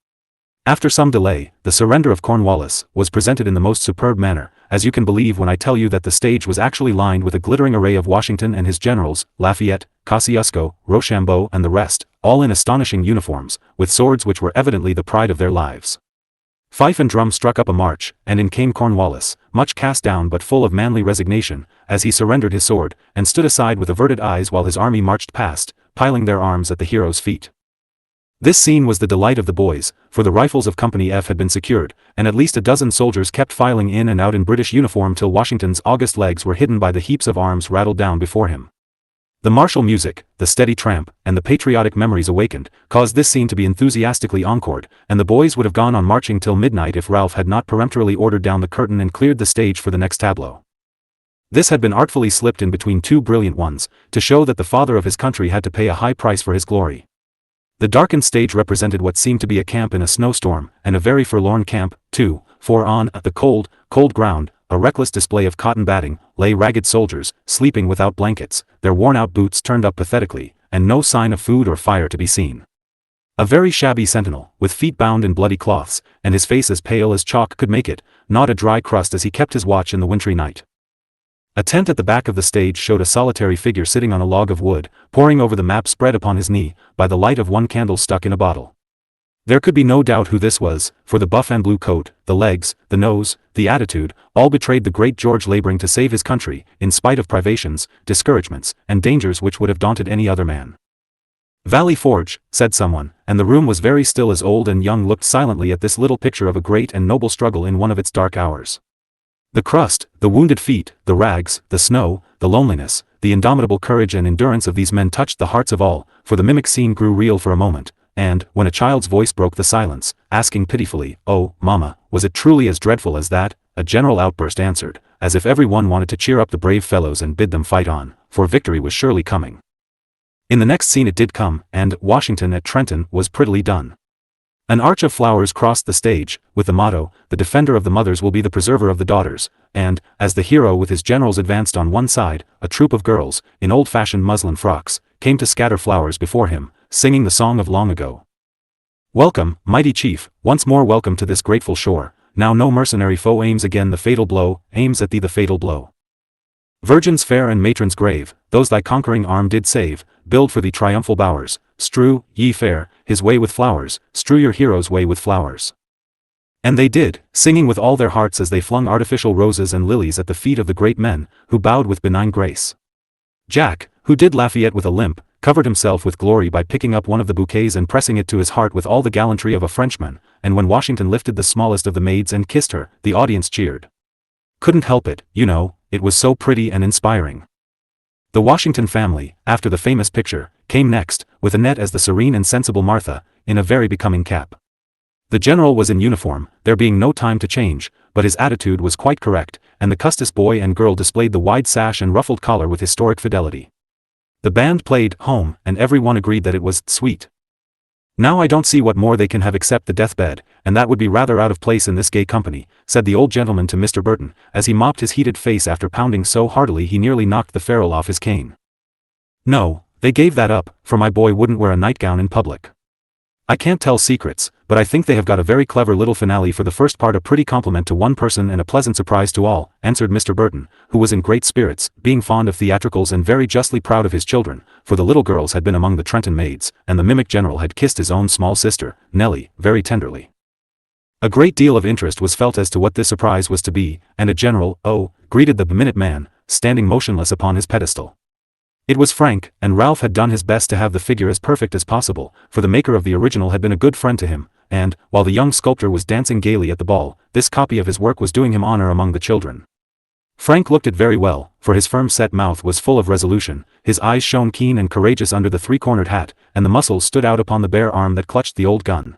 After some delay, the surrender of Cornwallis was presented in the most superb manner, as you can believe when I tell you that the stage was actually lined with a glittering array of Washington and his generals, Lafayette, Kosciuszko, Rochambeau and the rest, all in astonishing uniforms, with swords which were evidently the pride of their lives. Fife and drum struck up a march, and in came Cornwallis, much cast down but full of manly resignation, as he surrendered his sword, and stood aside with averted eyes while his army marched past, piling their arms at the hero's feet. This scene was the delight of the boys, for the rifles of Company F had been secured, and at least a dozen soldiers kept filing in and out in British uniform till Washington's august legs were hidden by the heaps of arms rattled down before him. The martial music, the steady tramp, and the patriotic memories awakened, caused this scene to be enthusiastically encored, and the boys would have gone on marching till midnight if Ralph had not peremptorily ordered down the curtain and cleared the stage for the next tableau. This had been artfully slipped in between two brilliant ones, to show that the father of his country had to pay a high price for his glory. The darkened stage represented what seemed to be a camp in a snowstorm, and a very forlorn camp, too, for on the cold, cold ground, a reckless display of cotton batting, lay ragged soldiers, sleeping without blankets, their worn-out boots turned up pathetically, and no sign of food or fire to be seen. A very shabby sentinel, with feet bound in bloody cloths, and his face as pale as chalk could make it, gnawed a dry crust as he kept his watch in the wintry night. A tent at the back of the stage showed a solitary figure sitting on a log of wood, poring over the map spread upon his knee, by the light of one candle stuck in a bottle. There could be no doubt who this was, for the buff and blue coat, the legs, the nose, the attitude, all betrayed the great George laboring to save his country, in spite of privations, discouragements, and dangers which would have daunted any other man. "Valley Forge," said someone, and the room was very still as old and young looked silently at this little picture of a great and noble struggle in one of its dark hours. The crust, the wounded feet, the rags, the snow, the loneliness, the indomitable courage and endurance of these men touched the hearts of all, for the mimic scene grew real for a moment, and, when a child's voice broke the silence, asking pitifully, "Oh, Mama, was it truly as dreadful as that?" a general outburst answered, as if every one wanted to cheer up the brave fellows and bid them fight on, for victory was surely coming. In the next scene it did come, and Washington at Trenton was prettily done. An arch of flowers crossed the stage, with the motto, "The defender of the mothers will be the preserver of the daughters," and, as the hero with his generals advanced on one side, a troop of girls, in old-fashioned muslin frocks, came to scatter flowers before him, singing the song of long ago. "Welcome, mighty chief, once more welcome to this grateful shore, now no mercenary foe aims again the fatal blow, aims at thee the fatal blow. Virgins fair and matrons grave, those thy conquering arm did save, build for thee triumphal bowers, strew, ye fair, his way with flowers, strew your hero's way with flowers." And they did, singing with all their hearts as they flung artificial roses and lilies at the feet of the great men, who bowed with benign grace. Jack, who did Lafayette with a limp, covered himself with glory by picking up one of the bouquets and pressing it to his heart with all the gallantry of a Frenchman, and when Washington lifted the smallest of the maids and kissed her, the audience cheered. Couldn't help it, you know, it was so pretty and inspiring. The Washington family, after the famous picture, came next, with Annette as the serene and sensible Martha, in a very becoming cap. The general was in uniform, there being no time to change, but his attitude was quite correct, and the Custis boy and girl displayed the wide sash and ruffled collar with historic fidelity. The band played "Home," and every one agreed that it was "sweet." "Now I don't see what more they can have except the deathbed, and that would be rather out of place in this gay company," said the old gentleman to Mr. Burton, as he mopped his heated face after pounding so heartily he nearly knocked the ferrule off his cane. "No, they gave that up, for my boy wouldn't wear a nightgown in public. I can't tell secrets, but I think they have got a very clever little finale for the first part, a pretty compliment to one person and a pleasant surprise to all," answered Mr. Burton, who was in great spirits, being fond of theatricals and very justly proud of his children, for the little girls had been among the Trenton maids, and the mimic general had kissed his own small sister, Nellie, very tenderly. A great deal of interest was felt as to what this surprise was to be, and a general "Oh" greeted the minute man, standing motionless upon his pedestal. It was Frank, and Ralph had done his best to have the figure as perfect as possible, for the maker of the original had been a good friend to him, and, while the young sculptor was dancing gaily at the ball, this copy of his work was doing him honor among the children. Frank looked it very well, for his firm-set mouth was full of resolution, his eyes shone keen and courageous under the three-cornered hat, and the muscles stood out upon the bare arm that clutched the old gun.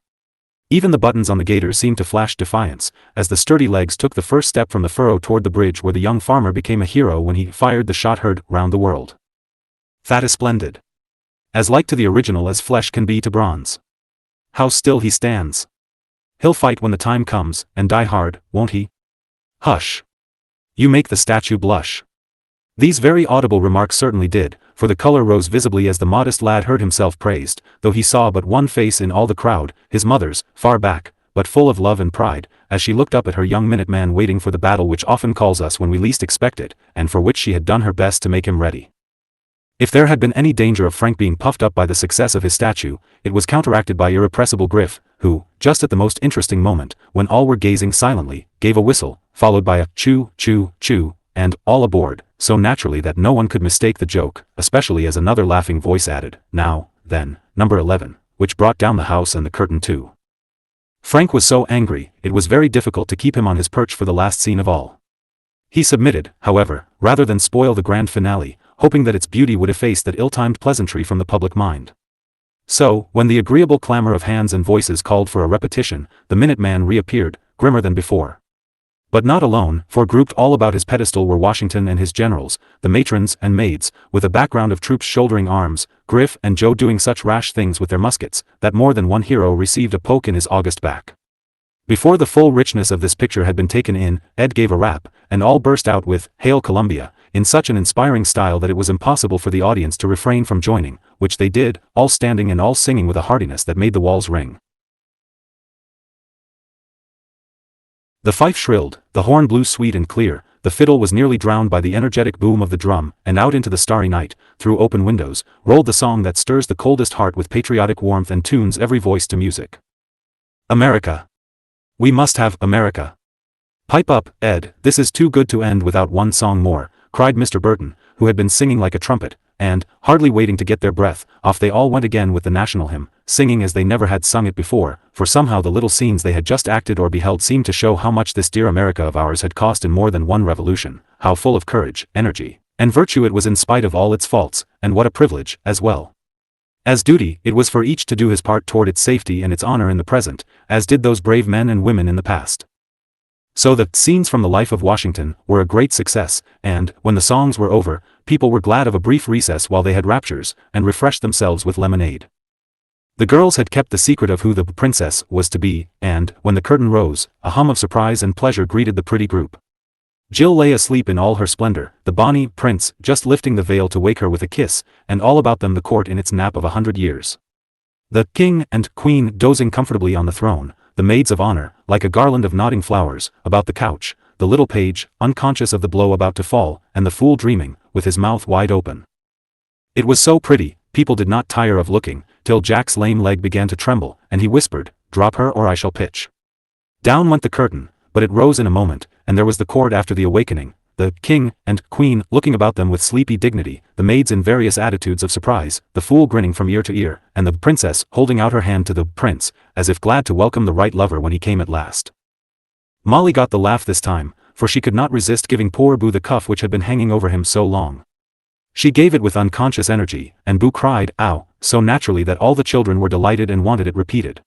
Even the buttons on the gaiters seemed to flash defiance, as the sturdy legs took the first step from the furrow toward the bridge where the young farmer became a hero when he fired the shot heard round the world. "That is splendid. As like to the original as flesh can be to bronze. How still he stands. He'll fight when the time comes, and die hard, won't he? Hush. You make the statue blush." These very audible remarks certainly did, for the color rose visibly as the modest lad heard himself praised, though he saw but one face in all the crowd, his mother's, far back, but full of love and pride, as she looked up at her young minute-man waiting for the battle which often calls us when we least expect it, and for which she had done her best to make him ready. If there had been any danger of Frank being puffed up by the success of his statue, it was counteracted by irrepressible Griff, who, just at the most interesting moment, when all were gazing silently, gave a whistle, followed by a "choo, choo, choo," and "all aboard," so naturally that no one could mistake the joke, especially as another laughing voice added, "Now, then, number 11, which brought down the house and the curtain too." Frank was so angry, it was very difficult to keep him on his perch for the last scene of all. He submitted, however, rather than spoil the grand finale, hoping that its beauty would efface that ill-timed pleasantry from the public mind. So, when the agreeable clamor of hands and voices called for a repetition, the minute man reappeared, grimmer than before. But not alone, for grouped all about his pedestal were Washington and his generals, the matrons and maids, with a background of troops shouldering arms, Griff and Joe doing such rash things with their muskets, that more than one hero received a poke in his august back. Before the full richness of this picture had been taken in, Ed gave a rap, and all burst out with "Hail Columbia," in such an inspiring style that it was impossible for the audience to refrain from joining, which they did, all standing and all singing with a heartiness that made the walls ring. The fife shrilled, the horn blew sweet and clear, the fiddle was nearly drowned by the energetic boom of the drum, and out into the starry night, through open windows, rolled the song that stirs the coldest heart with patriotic warmth and tunes every voice to music. America. We must have America. Pipe up, Ed, this is too good to end without one song more, cried Mr. Burton, who had been singing like a trumpet, and, hardly waiting to get their breath, off they all went again with the national hymn, singing as they never had sung it before, for somehow the little scenes they had just acted or beheld seemed to show how much this dear America of ours had cost in more than one revolution, how full of courage, energy, and virtue it was in spite of all its faults, and what a privilege, as well as duty, it was for each to do his part toward its safety and its honor in the present, as did those brave men and women in the past. So the "Scenes from the Life of Washington" were a great success, and, when the songs were over, people were glad of a brief recess while they had raptures, and refreshed themselves with lemonade. The girls had kept the secret of who the princess was to be, and, when the curtain rose, a hum of surprise and pleasure greeted the pretty group. Jill lay asleep in all her splendor, the bonny prince just lifting the veil to wake her with a kiss, and all about them the court in its nap of 100 years. The king and queen dozing comfortably on the throne, the maids of honor, like a garland of nodding flowers, about the couch, the little page, unconscious of the blow about to fall, and the fool dreaming, with his mouth wide open. It was so pretty, people did not tire of looking, till Jack's lame leg began to tremble, and he whispered, "Drop her or I shall pitch." Down went the curtain, but it rose in a moment, and there was the court after the awakening, the king and queen looking about them with sleepy dignity, the maids in various attitudes of surprise, the fool grinning from ear to ear, and the princess holding out her hand to the prince, as if glad to welcome the right lover when he came at last. Molly got the laugh this time, for she could not resist giving poor Boo the cuff which had been hanging over him so long. She gave it with unconscious energy, and Boo cried, "Ow," so naturally that all the children were delighted and wanted it repeated.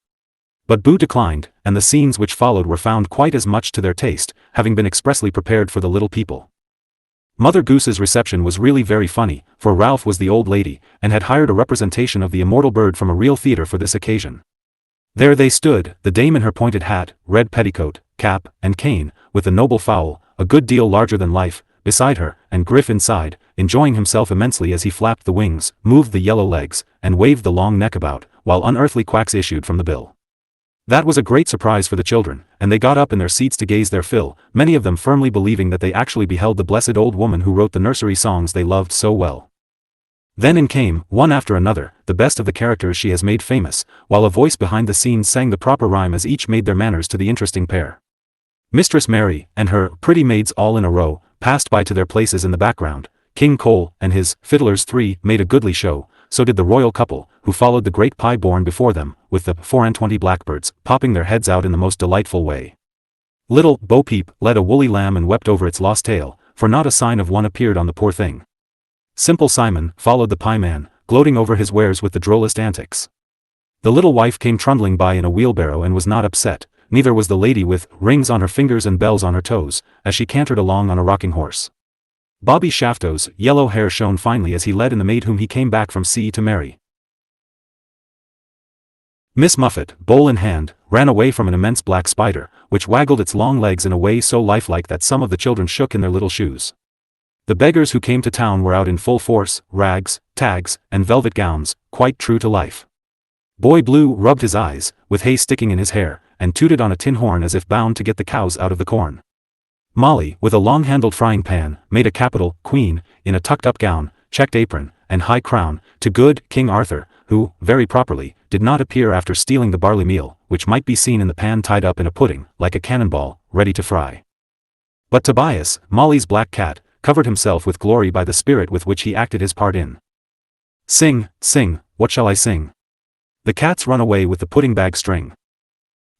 But Boo declined, and the scenes which followed were found quite as much to their taste, having been expressly prepared for the little people. Mother Goose's reception was really very funny, for Ralph was the old lady, and had hired a representation of the immortal bird from a real theater for this occasion. There they stood, the dame in her pointed hat, red petticoat, cap, and cane, with the noble fowl, a good deal larger than life, beside her, and Griff inside, enjoying himself immensely as he flapped the wings, moved the yellow legs, and waved the long neck about, while unearthly quacks issued from the bill. That was a great surprise for the children, and they got up in their seats to gaze their fill, many of them firmly believing that they actually beheld the blessed old woman who wrote the nursery songs they loved so well. Then in came, one after another, the best of the characters she has made famous, while a voice behind the scenes sang the proper rhyme as each made their manners to the interesting pair. Mistress Mary, and her pretty maids all in a row, passed by to their places in the background. King Cole, and his fiddlers 3, made a goodly show, so did the royal couple, who followed the great pie borne before them, with the 24 blackbirds, popping their heads out in the most delightful way. Little Bo Peep led a woolly lamb and wept over its lost tail, for not a sign of one appeared on the poor thing. Simple Simon followed the pie man, gloating over his wares with the drollest antics. The little wife came trundling by in a wheelbarrow and was not upset, neither was the lady with rings on her fingers and bells on her toes, as she cantered along on a rocking horse. Bobby Shafto's yellow hair shone finely as he led in the maid whom he came back from sea to marry. Miss Muffet, bowl in hand, ran away from an immense black spider, which waggled its long legs in a way so lifelike that some of the children shook in their little shoes. The beggars who came to town were out in full force, rags, tags, and velvet gowns, quite true to life. Boy Blue rubbed his eyes, with hay sticking in his hair, and tooted on a tin horn as if bound to get the cows out of the corn. Molly, with a long-handled frying pan, made a capital queen, in a tucked-up gown, checked apron, and high crown, to good King Arthur, who, very properly, did not appear after stealing the barley meal, which might be seen in the pan tied up in a pudding, like a cannonball, ready to fry. But Tobias, Molly's black cat, covered himself with glory by the spirit with which he acted his part in. Sing, sing, what shall I sing? The cat's run away with the pudding bag string.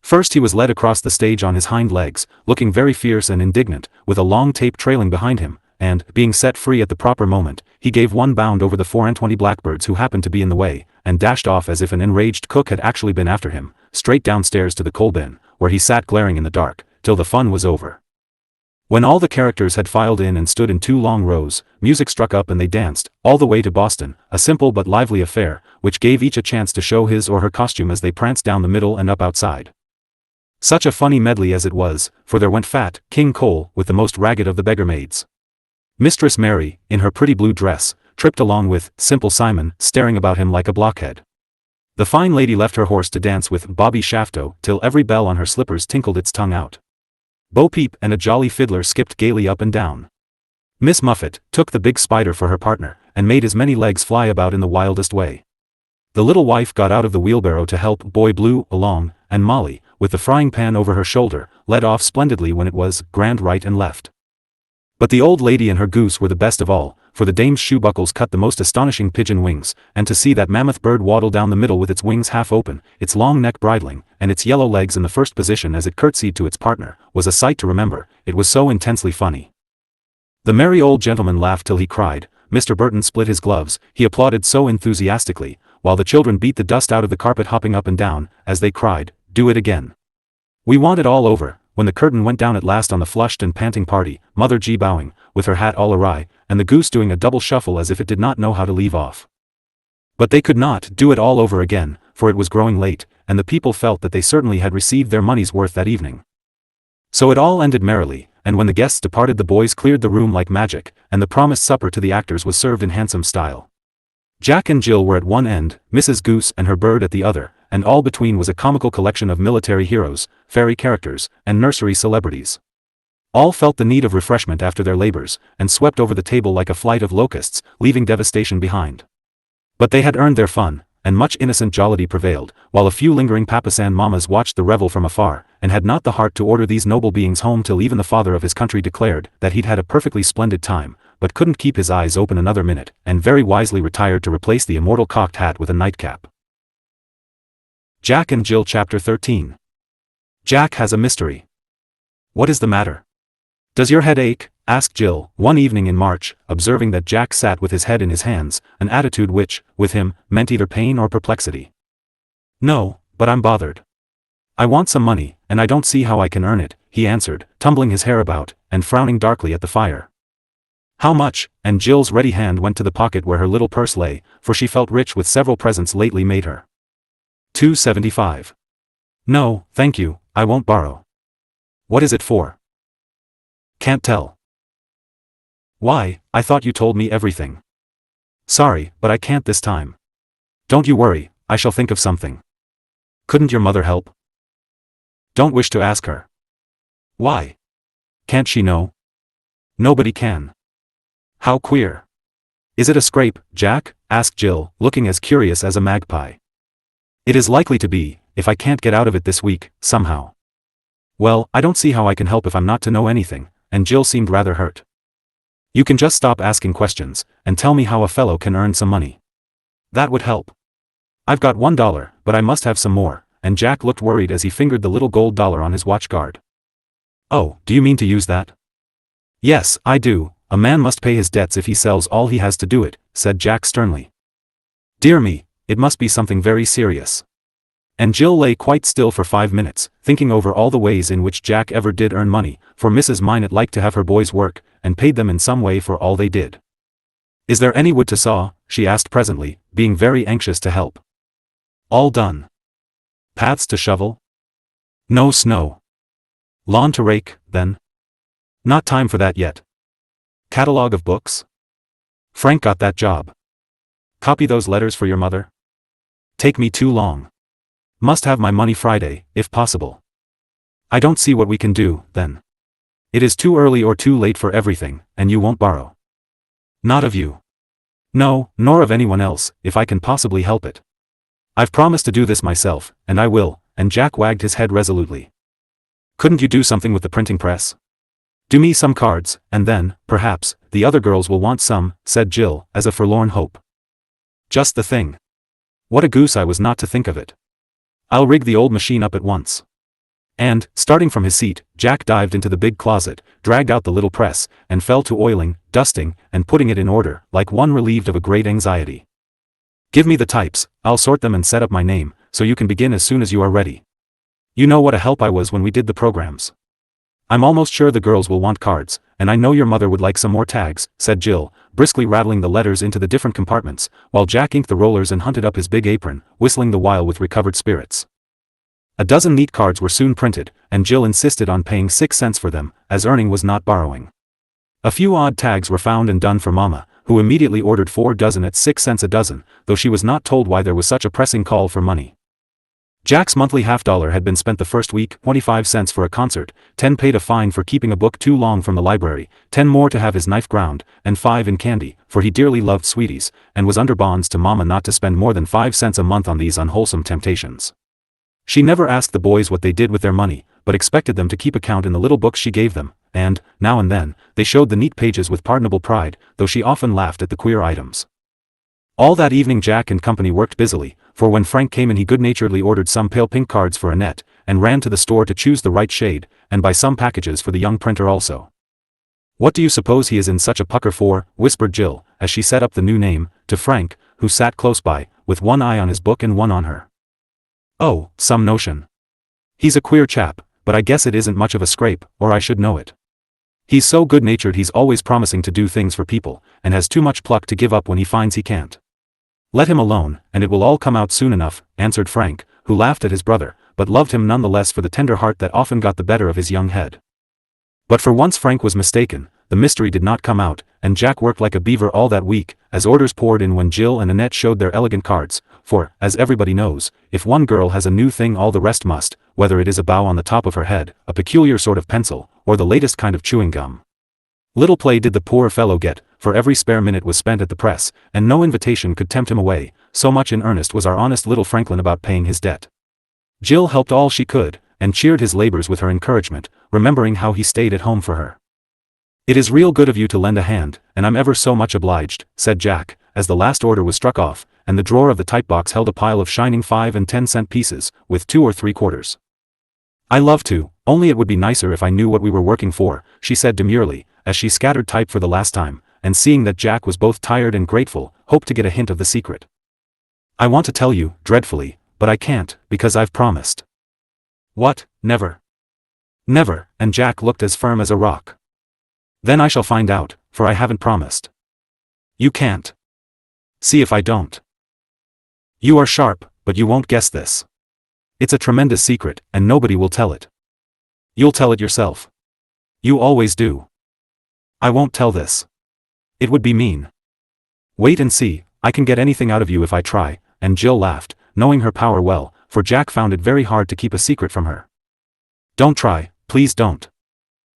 First he was led across the stage on his hind legs, looking very fierce and indignant, with a long tape trailing behind him, and, being set free at the proper moment, he gave one bound over the 24 blackbirds who happened to be in the way, and dashed off as if an enraged cook had actually been after him, straight downstairs to the coal bin, where he sat glaring in the dark, till the fun was over. When all the characters had filed in and stood in 2 long rows, music struck up and they danced, all the way to Boston, a simple but lively affair, which gave each a chance to show his or her costume as they pranced down the middle and up outside. Such a funny medley as it was, for there went fat King Cole with the most ragged of the beggar maids. Mistress Mary, in her pretty blue dress, tripped along with Simple Simon, staring about him like a blockhead. The fine lady left her horse to dance with Bobby Shafto till every bell on her slippers tinkled its tongue out. Bo Peep and a jolly fiddler skipped gaily up and down. Miss Muffet took the big spider for her partner, and made his many legs fly about in the wildest way. The little wife got out of the wheelbarrow to help Boy Blue along, and Molly, with the frying pan over her shoulder, led off splendidly when it was grand right and left. But the old lady and her goose were the best of all, for the dame's shoe buckles cut the most astonishing pigeon wings, and to see that mammoth bird waddle down the middle with its wings half open, its long neck bridling, and its yellow legs in the first position as it curtsied to its partner, was a sight to remember, it was so intensely funny. The merry old gentleman laughed till he cried, Mr. Burton split his gloves, he applauded so enthusiastically, while the children beat the dust out of the carpet hopping up and down, as they cried, do it again. We want it all over. When the curtain went down at last on the flushed and panting party, Mother G bowing, with her hat all awry, and the goose doing a double shuffle as if it did not know how to leave off. But they could not do it all over again, for it was growing late, and the people felt that they certainly had received their money's worth that evening. So it all ended merrily, and when the guests departed the boys cleared the room like magic, and the promised supper to the actors was served in handsome style. Jack and Jill were at one end, Mrs. Goose and her bird at the other, and all between was a comical collection of military heroes, fairy characters, and nursery celebrities. All felt the need of refreshment after their labors, and swept over the table like a flight of locusts, leaving devastation behind. But they had earned their fun, and much innocent jollity prevailed, while a few lingering papasan mammas watched the revel from afar, and had not the heart to order these noble beings home till even the father of his country declared that he'd had a perfectly splendid time, but couldn't keep his eyes open another minute, and very wisely retired to replace the immortal cocked hat with a nightcap. Jack and Jill Chapter 13. Jack has a mystery. What is the matter? Does your head ache? Asked Jill, one evening in March, observing that Jack sat with his head in his hands, an attitude which, with him, meant either pain or perplexity. No, but I'm bothered. I want some money, and I don't see how I can earn it, he answered, tumbling his hair about, and frowning darkly at the fire. How much? And Jill's ready hand went to the pocket where her little purse lay, for she felt rich with several presents lately made her. $2.75. No, thank you, I won't borrow. What is it for? Can't tell. Why, I thought you told me everything. Sorry, but I can't this time. Don't you worry, I shall think of something. Couldn't your mother help? Don't wish to ask her. Why? Can't she know? Nobody can. How queer. Is it a scrape, Jack? Asked Jill, looking as curious as a magpie. It is likely to be, if I can't get out of it this week, somehow. Well, I don't see how I can help if I'm not to know anything, and Jill seemed rather hurt. You can just stop asking questions, and tell me how a fellow can earn some money. That would help. I've got $1, but I must have some more, and Jack looked worried as he fingered the little gold dollar on his watch guard. Oh, do you mean to use that? Yes, I do. A man must pay his debts if he sells all he has to do it, said Jack sternly. Dear me, it must be something very serious. And Jill lay quite still for 5 minutes, thinking over all the ways in which Jack ever did earn money, for Mrs. Minot liked to have her boys work, and paid them in some way for all they did. Is there any wood to saw? She asked presently, being very anxious to help. All done. Paths to shovel? No snow. Lawn to rake, then? Not time for that yet. Catalogue of books? Frank got that job. Copy those letters for your mother? Take me too long. Must have my money Friday, if possible. I don't see what we can do, then. It is too early or too late for everything, and you won't borrow. Not of you. No, nor of anyone else, if I can possibly help it. I've promised to do this myself, and I will, and Jack wagged his head resolutely. Couldn't you do something with the printing press? Do me some cards, and then, perhaps, the other girls will want some, said Jill, as a forlorn hope. Just the thing. What a goose I was not to think of it. I'll rig the old machine up at once. And, starting from his seat, Jack dived into the big closet, dragged out the little press, and fell to oiling, dusting, and putting it in order, like one relieved of a great anxiety. Give me the types, I'll sort them and set up my name, so you can begin as soon as you are ready. You know what a help I was when we did the programs. I'm almost sure the girls will want cards, and I know your mother would like some more tags, said Jill, briskly rattling the letters into the different compartments, while Jack inked the rollers and hunted up his big apron, whistling the while with recovered spirits. A dozen neat cards were soon printed, and Jill insisted on paying 6 cents for them, as earning was not borrowing. A few odd tags were found and done for Mama, who immediately ordered 4 dozen at 6 cents a dozen, though she was not told why there was such a pressing call for money. Jack's monthly $50 had been spent the first week, 25 cents for a concert, 10 paid a fine for keeping a book too long from the library, 10 more to have his knife ground, and 5 in candy, for he dearly loved sweeties, and was under bonds to Mama not to spend more than 5 cents a month on these unwholesome temptations. She never asked the boys what they did with their money, but expected them to keep account in the little books she gave them, and, now and then, they showed the neat pages with pardonable pride, though she often laughed at the queer items. All that evening Jack and company worked busily, for when Frank came in he good-naturedly ordered some pale pink cards for Annette, and ran to the store to choose the right shade, and buy some packages for the young printer also. What do you suppose he is in such a pucker for? Whispered Jill, as she set up the new name, to Frank, who sat close by, with one eye on his book and one on her. Oh, some notion. He's a queer chap, but I guess it isn't much of a scrape, or I should know it. He's so good-natured he's always promising to do things for people, and has too much pluck to give up when he finds he can't. Let him alone, and it will all come out soon enough, answered Frank, who laughed at his brother, but loved him none the less for the tender heart that often got the better of his young head. But for once Frank was mistaken, the mystery did not come out, and Jack worked like a beaver all that week, as orders poured in when Jill and Annette showed their elegant cards, for, as everybody knows, if one girl has a new thing all the rest must, whether it is a bow on the top of her head, a peculiar sort of pencil, or the latest kind of chewing gum. Little play did the poor fellow get, for every spare minute was spent at the press, and no invitation could tempt him away, so much in earnest was our honest little Franklin about paying his debt. Jill helped all she could, and cheered his labors with her encouragement, remembering how he stayed at home for her. It is real good of you to lend a hand, and I'm ever so much obliged, said Jack, as the last order was struck off, and the drawer of the typebox held a pile of shining 5 and 10 cent pieces, with 2 or 3 quarters. I love to, only it would be nicer if I knew what we were working for, she said demurely, as she scattered type for the last time, and seeing that Jack was both tired and grateful, hoped to get a hint of the secret. I want to tell you, dreadfully, but I can't, because I've promised. What, never? Never, and Jack looked as firm as a rock. Then I shall find out, for I haven't promised. You can't. See if I don't. You are sharp, but you won't guess this. It's a tremendous secret, and nobody will tell it. You'll tell it yourself. You always do. I won't tell this. It would be mean. Wait and see, I can get anything out of you if I try, and Jill laughed, knowing her power well, for Jack found it very hard to keep a secret from her. Don't try, please don't.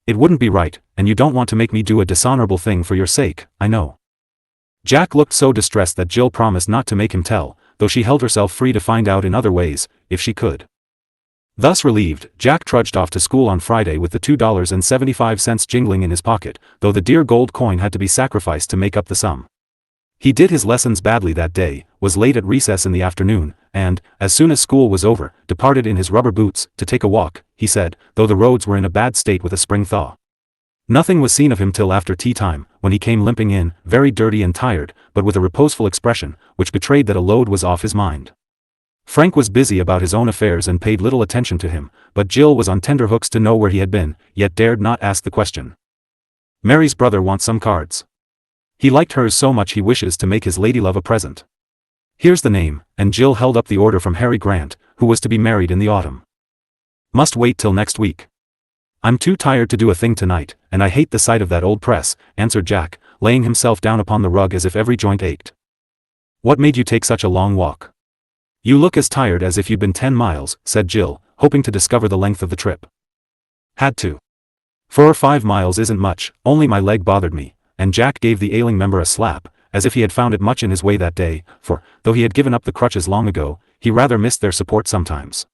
It wouldn't be right, and you don't want to make me do a dishonorable thing for your sake, I know. Jack looked so distressed that Jill promised not to make him tell, though she held herself free to find out in other ways, if she could. Thus relieved, Jack trudged off to school on Friday with the $2.75 jingling in his pocket, though the dear gold coin had to be sacrificed to make up the sum. He did his lessons badly that day, was late at recess in the afternoon, and, as soon as school was over, departed in his rubber boots, to take a walk, he said, though the roads were in a bad state with a spring thaw. Nothing was seen of him till after tea time, when he came limping in, very dirty and tired, but with a reposeful expression, which betrayed that a load was off his mind. Frank was busy about his own affairs and paid little attention to him, but Jill was on tenterhooks to know where he had been, yet dared not ask the question. Mary's brother wants some cards. He liked hers so much he wishes to make his ladylove a present. Here's the name, and Jill held up the order from Harry Grant, who was to be married in the autumn. Must wait till next week. I'm too tired to do a thing tonight, and I hate the sight of that old press, answered Jack, laying himself down upon the rug as if every joint ached. What made you take such a long walk? You look as tired as if you'd been 10 miles, said Jill, hoping to discover the length of the trip. Had to. 4 or 5 miles isn't much, only my leg bothered me, and Jack gave the ailing member a slap, as if he had found it much in his way that day, for, though he had given up the crutches long ago, he rather missed their support sometimes.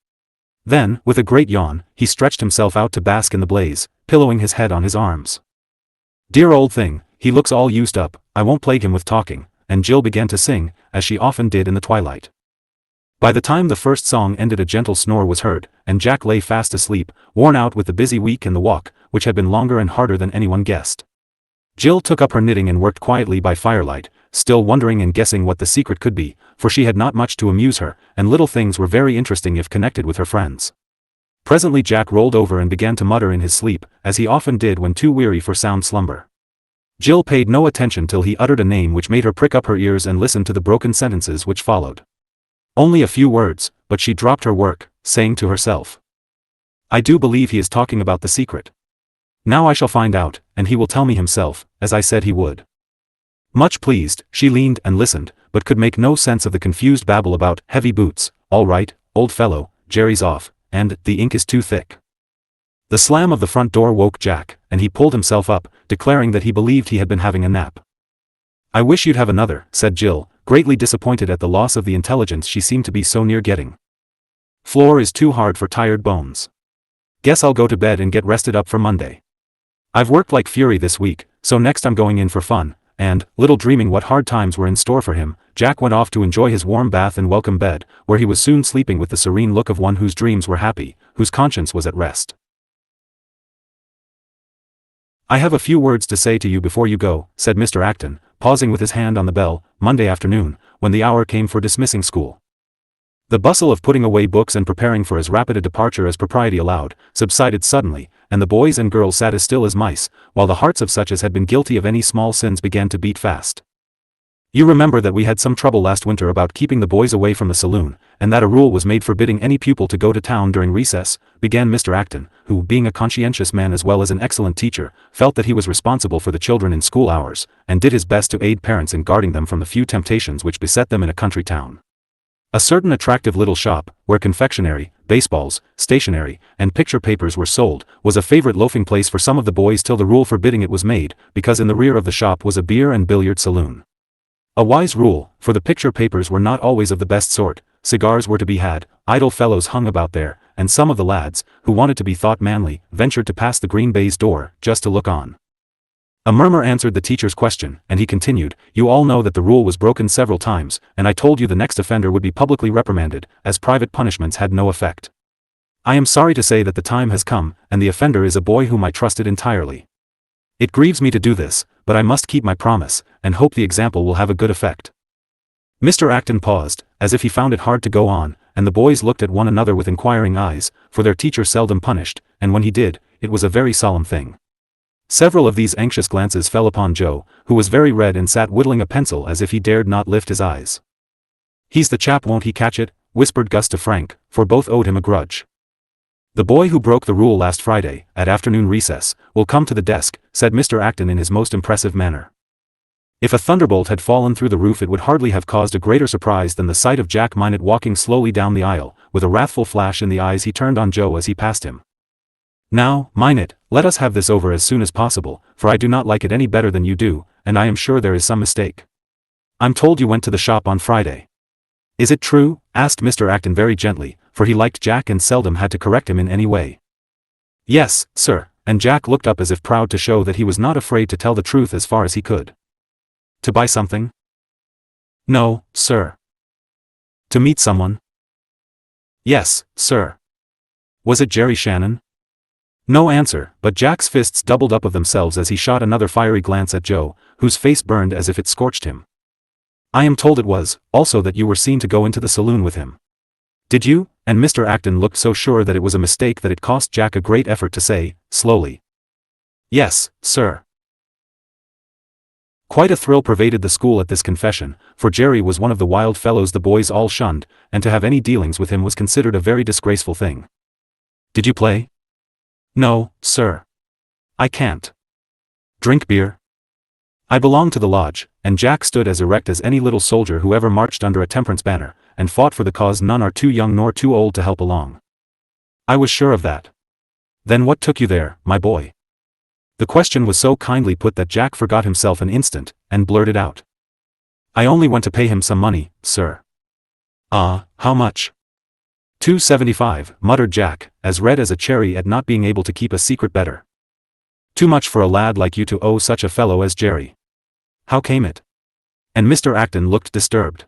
Then, with a great yawn, he stretched himself out to bask in the blaze, pillowing his head on his arms. Dear old thing, he looks all used up, I won't plague him with talking, and Jill began to sing, as she often did in the twilight. By the time the first song ended a gentle snore was heard, and Jack lay fast asleep, worn out with the busy week and the walk, which had been longer and harder than anyone guessed. Jill took up her knitting and worked quietly by firelight, still wondering and guessing what the secret could be, for she had not much to amuse her, and little things were very interesting if connected with her friends. Presently Jack rolled over and began to mutter in his sleep, as he often did when too weary for sound slumber. Jill paid no attention till he uttered a name which made her prick up her ears and listen to the broken sentences which followed. Only a few words, but she dropped her work, saying to herself, I do believe he is talking about the secret. Now I shall find out, and he will tell me himself, as I said he would. Much pleased, she leaned and listened, but could make no sense of the confused babble about heavy boots, all right, old fellow, Jerry's off, and the ink is too thick. The slam of the front door woke Jack, and he pulled himself up, declaring that he believed he had been having a nap. I wish you'd have another, said Jill, greatly disappointed at the loss of the intelligence she seemed to be so near getting. Floor is too hard for tired bones. Guess I'll go to bed and get rested up for Monday. I've worked like fury this week, so next I'm going in for fun, and, little dreaming what hard times were in store for him, Jack went off to enjoy his warm bath and welcome bed, where he was soon sleeping with the serene look of one whose dreams were happy, whose conscience was at rest. I have a few words to say to you before you go, said Mr. Acton, pausing with his hand on the bell, Monday afternoon, when the hour came for dismissing school. The bustle of putting away books and preparing for as rapid a departure as propriety allowed, subsided suddenly, and the boys and girls sat as still as mice, while the hearts of such as had been guilty of any small sins began to beat fast. You remember that we had some trouble last winter about keeping the boys away from the saloon, and that a rule was made forbidding any pupil to go to town during recess, began Mr. Acton, who, being a conscientious man as well as an excellent teacher, felt that he was responsible for the children in school hours, and did his best to aid parents in guarding them from the few temptations which beset them in a country town. A certain attractive little shop, where confectionery, baseballs, stationery, and picture papers were sold, was a favorite loafing place for some of the boys till the rule forbidding it was made, because in the rear of the shop was a beer and billiard saloon. A wise rule, for the picture papers were not always of the best sort, cigars were to be had, idle fellows hung about there, and some of the lads, who wanted to be thought manly, ventured to pass the green baize door, just to look on. A murmur answered the teacher's question, and he continued, you all know that the rule was broken several times, and I told you the next offender would be publicly reprimanded, as private punishments had no effect. I am sorry to say that the time has come, and the offender is a boy whom I trusted entirely. It grieves me to do this, but I must keep my promise, and hope the example will have a good effect. Mr. Acton paused, as if he found it hard to go on, and the boys looked at one another with inquiring eyes, for their teacher seldom punished, and when he did, it was a very solemn thing. Several of these anxious glances fell upon Joe, who was very red and sat whittling a pencil as if he dared not lift his eyes. He's the chap, won't he catch it, whispered Gus to Frank, for both owed him a grudge. The boy who broke the rule last Friday, at afternoon recess, will come to the desk, said Mr. Acton in his most impressive manner. If a thunderbolt had fallen through the roof it would hardly have caused a greater surprise than the sight of Jack Minot walking slowly down the aisle, with a wrathful flash in the eyes he turned on Joe as he passed him. Now, mine it, let us have this over as soon as possible, for I do not like it any better than you do, and I am sure there is some mistake. I'm told you went to the shop on Friday. Is it true? Asked Mr. Acton very gently, for he liked Jack and seldom had to correct him in any way. Yes, sir, and Jack looked up as if proud to show that he was not afraid to tell the truth as far as he could. To buy something? No, sir. To meet someone? Yes, sir. Was it Jerry Shannon? No answer, but Jack's fists doubled up of themselves as he shot another fiery glance at Joe, whose face burned as if it scorched him. I am told it was, also that you were seen to go into the saloon with him. Did you? And Mr. Acton looked so sure that it was a mistake that it cost Jack a great effort to say, slowly. Yes, sir. Quite a thrill pervaded the school at this confession, for Jerry was one of the wild fellows the boys all shunned, and to have any dealings with him was considered a very disgraceful thing. Did you play? No, sir. I can't. Drink beer? I belong to the lodge, and Jack stood as erect as any little soldier who ever marched under a temperance banner, and fought for the cause none are too young nor too old to help along. I was sure of that. Then what took you there, my boy? The question was so kindly put that Jack forgot himself an instant, and blurted out. I only went to pay him some money, sir. Ah, how much? $2.75, muttered Jack, as red as a cherry at not being able to keep a secret better. Too much for a lad like you to owe such a fellow as Jerry. How came it? And Mr. Acton looked disturbed.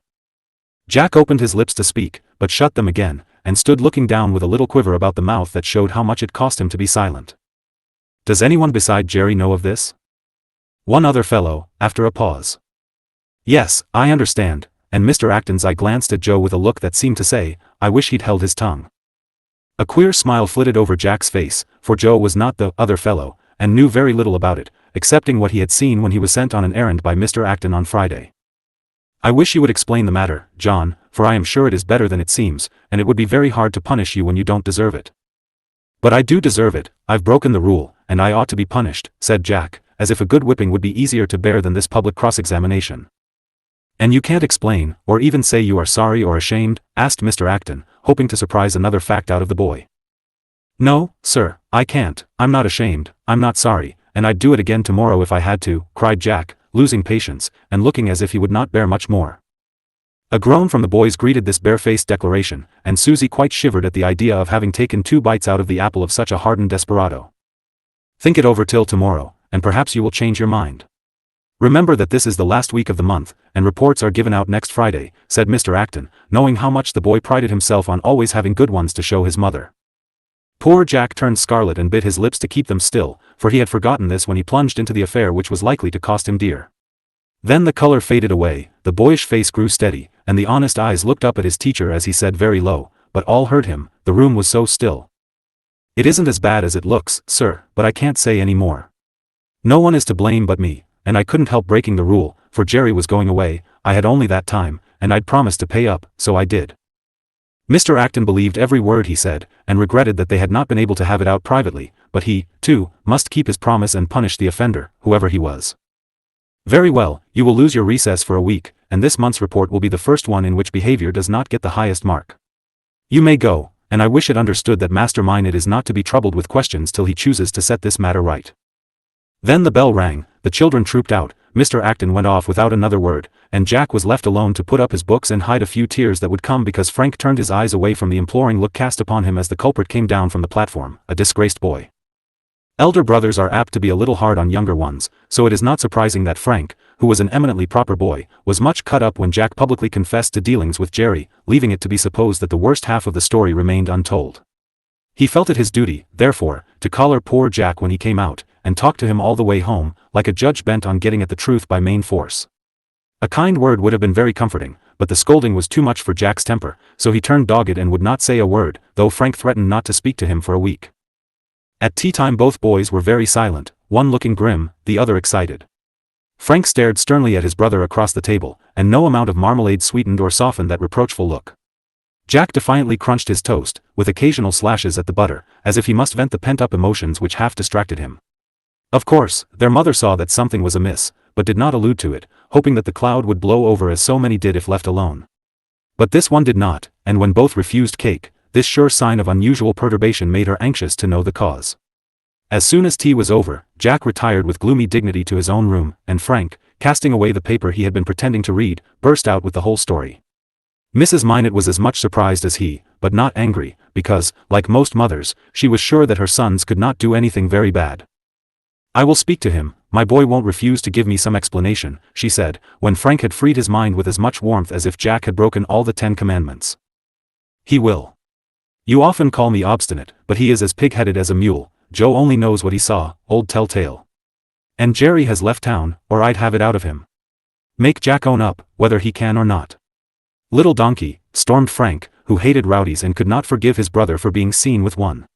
Jack opened his lips to speak, but shut them again, and stood looking down with a little quiver about the mouth that showed how much it cost him to be silent. Does anyone beside Jerry know of this? One other fellow, after a pause. Yes, I understand, and Mr. Acton's eye glanced at Joe with a look that seemed to say, I wish he'd held his tongue. A queer smile flitted over Jack's face, for Joe was not the other fellow, and knew very little about it, excepting what he had seen when he was sent on an errand by Mr. Acton on Friday. I wish you would explain the matter, John, for I am sure it is better than it seems, and it would be very hard to punish you when you don't deserve it. But I do deserve it, I've broken the rule, and I ought to be punished, said Jack, as if a good whipping would be easier to bear than this public cross-examination. And you can't explain, or even say you are sorry or ashamed? Asked Mr. Acton, hoping to surprise another fact out of the boy. No, sir, I can't, I'm not ashamed, I'm not sorry, and I'd do it again tomorrow if I had to, cried Jack, losing patience, and looking as if he would not bear much more. A groan from the boys greeted this barefaced declaration, and Susie quite shivered at the idea of having taken 2 bites out of the apple of such a hardened desperado. Think it over till tomorrow, and perhaps you will change your mind. Remember that this is the last week of the month, and reports are given out next Friday, said Mr. Acton, knowing how much the boy prided himself on always having good ones to show his mother. Poor Jack turned scarlet and bit his lips to keep them still, for he had forgotten this when he plunged into the affair which was likely to cost him dear. Then the color faded away, the boyish face grew steady, and the honest eyes looked up at his teacher as he said very low, but all heard him, the room was so still. It isn't as bad as it looks, sir, but I can't say any more. No one is to blame but me, and I couldn't help breaking the rule, for Jerry was going away, I had only that time, and I'd promised to pay up, so I did. Mr. Acton believed every word he said, and regretted that they had not been able to have it out privately, but he, too, must keep his promise and punish the offender, whoever he was. Very well, you will lose your recess for a week, and this month's report will be the first one in which behavior does not get the highest mark. You may go, and I wish it understood that Master Minot is not to be troubled with questions till he chooses to set this matter right. Then the bell rang, the children trooped out, Mr. Acton went off without another word, and Jack was left alone to put up his books and hide a few tears that would come because Frank turned his eyes away from the imploring look cast upon him as the culprit came down from the platform, a disgraced boy. Elder brothers are apt to be a little hard on younger ones, so it is not surprising that Frank, who was an eminently proper boy, was much cut up when Jack publicly confessed to dealings with Jerry, leaving it to be supposed that the worst half of the story remained untold. He felt it his duty, therefore, to collar poor Jack when he came out, and talk to him all the way home, like a judge bent on getting at the truth by main force. A kind word would have been very comforting, but the scolding was too much for Jack's temper, so he turned dogged and would not say a word, though Frank threatened not to speak to him for a week. At tea time both boys were very silent, one looking grim, the other excited. Frank stared sternly at his brother across the table, and no amount of marmalade sweetened or softened that reproachful look. Jack defiantly crunched his toast, with occasional slashes at the butter, as if he must vent the pent-up emotions which half distracted him. Of course, their mother saw that something was amiss, but did not allude to it, hoping that the cloud would blow over as so many did if left alone. But this one did not, and when both refused cake, this sure sign of unusual perturbation made her anxious to know the cause. As soon as tea was over, Jack retired with gloomy dignity to his own room, and Frank, casting away the paper he had been pretending to read, burst out with the whole story. Mrs. Minot was as much surprised as he, but not angry, because, like most mothers, she was sure that her sons could not do anything very bad. "I will speak to him, my boy won't refuse to give me some explanation," she said, when Frank had freed his mind with as much warmth as if Jack had broken all the 10 Commandments. "He will. You often call me obstinate, but he is as pig-headed as a mule. Joe only knows what he saw, old telltale. And Jerry has left town, or I'd have it out of him. Make Jack own up, whether he can or not." "Little donkey," stormed Frank, who hated rowdies and could not forgive his brother for being seen with one.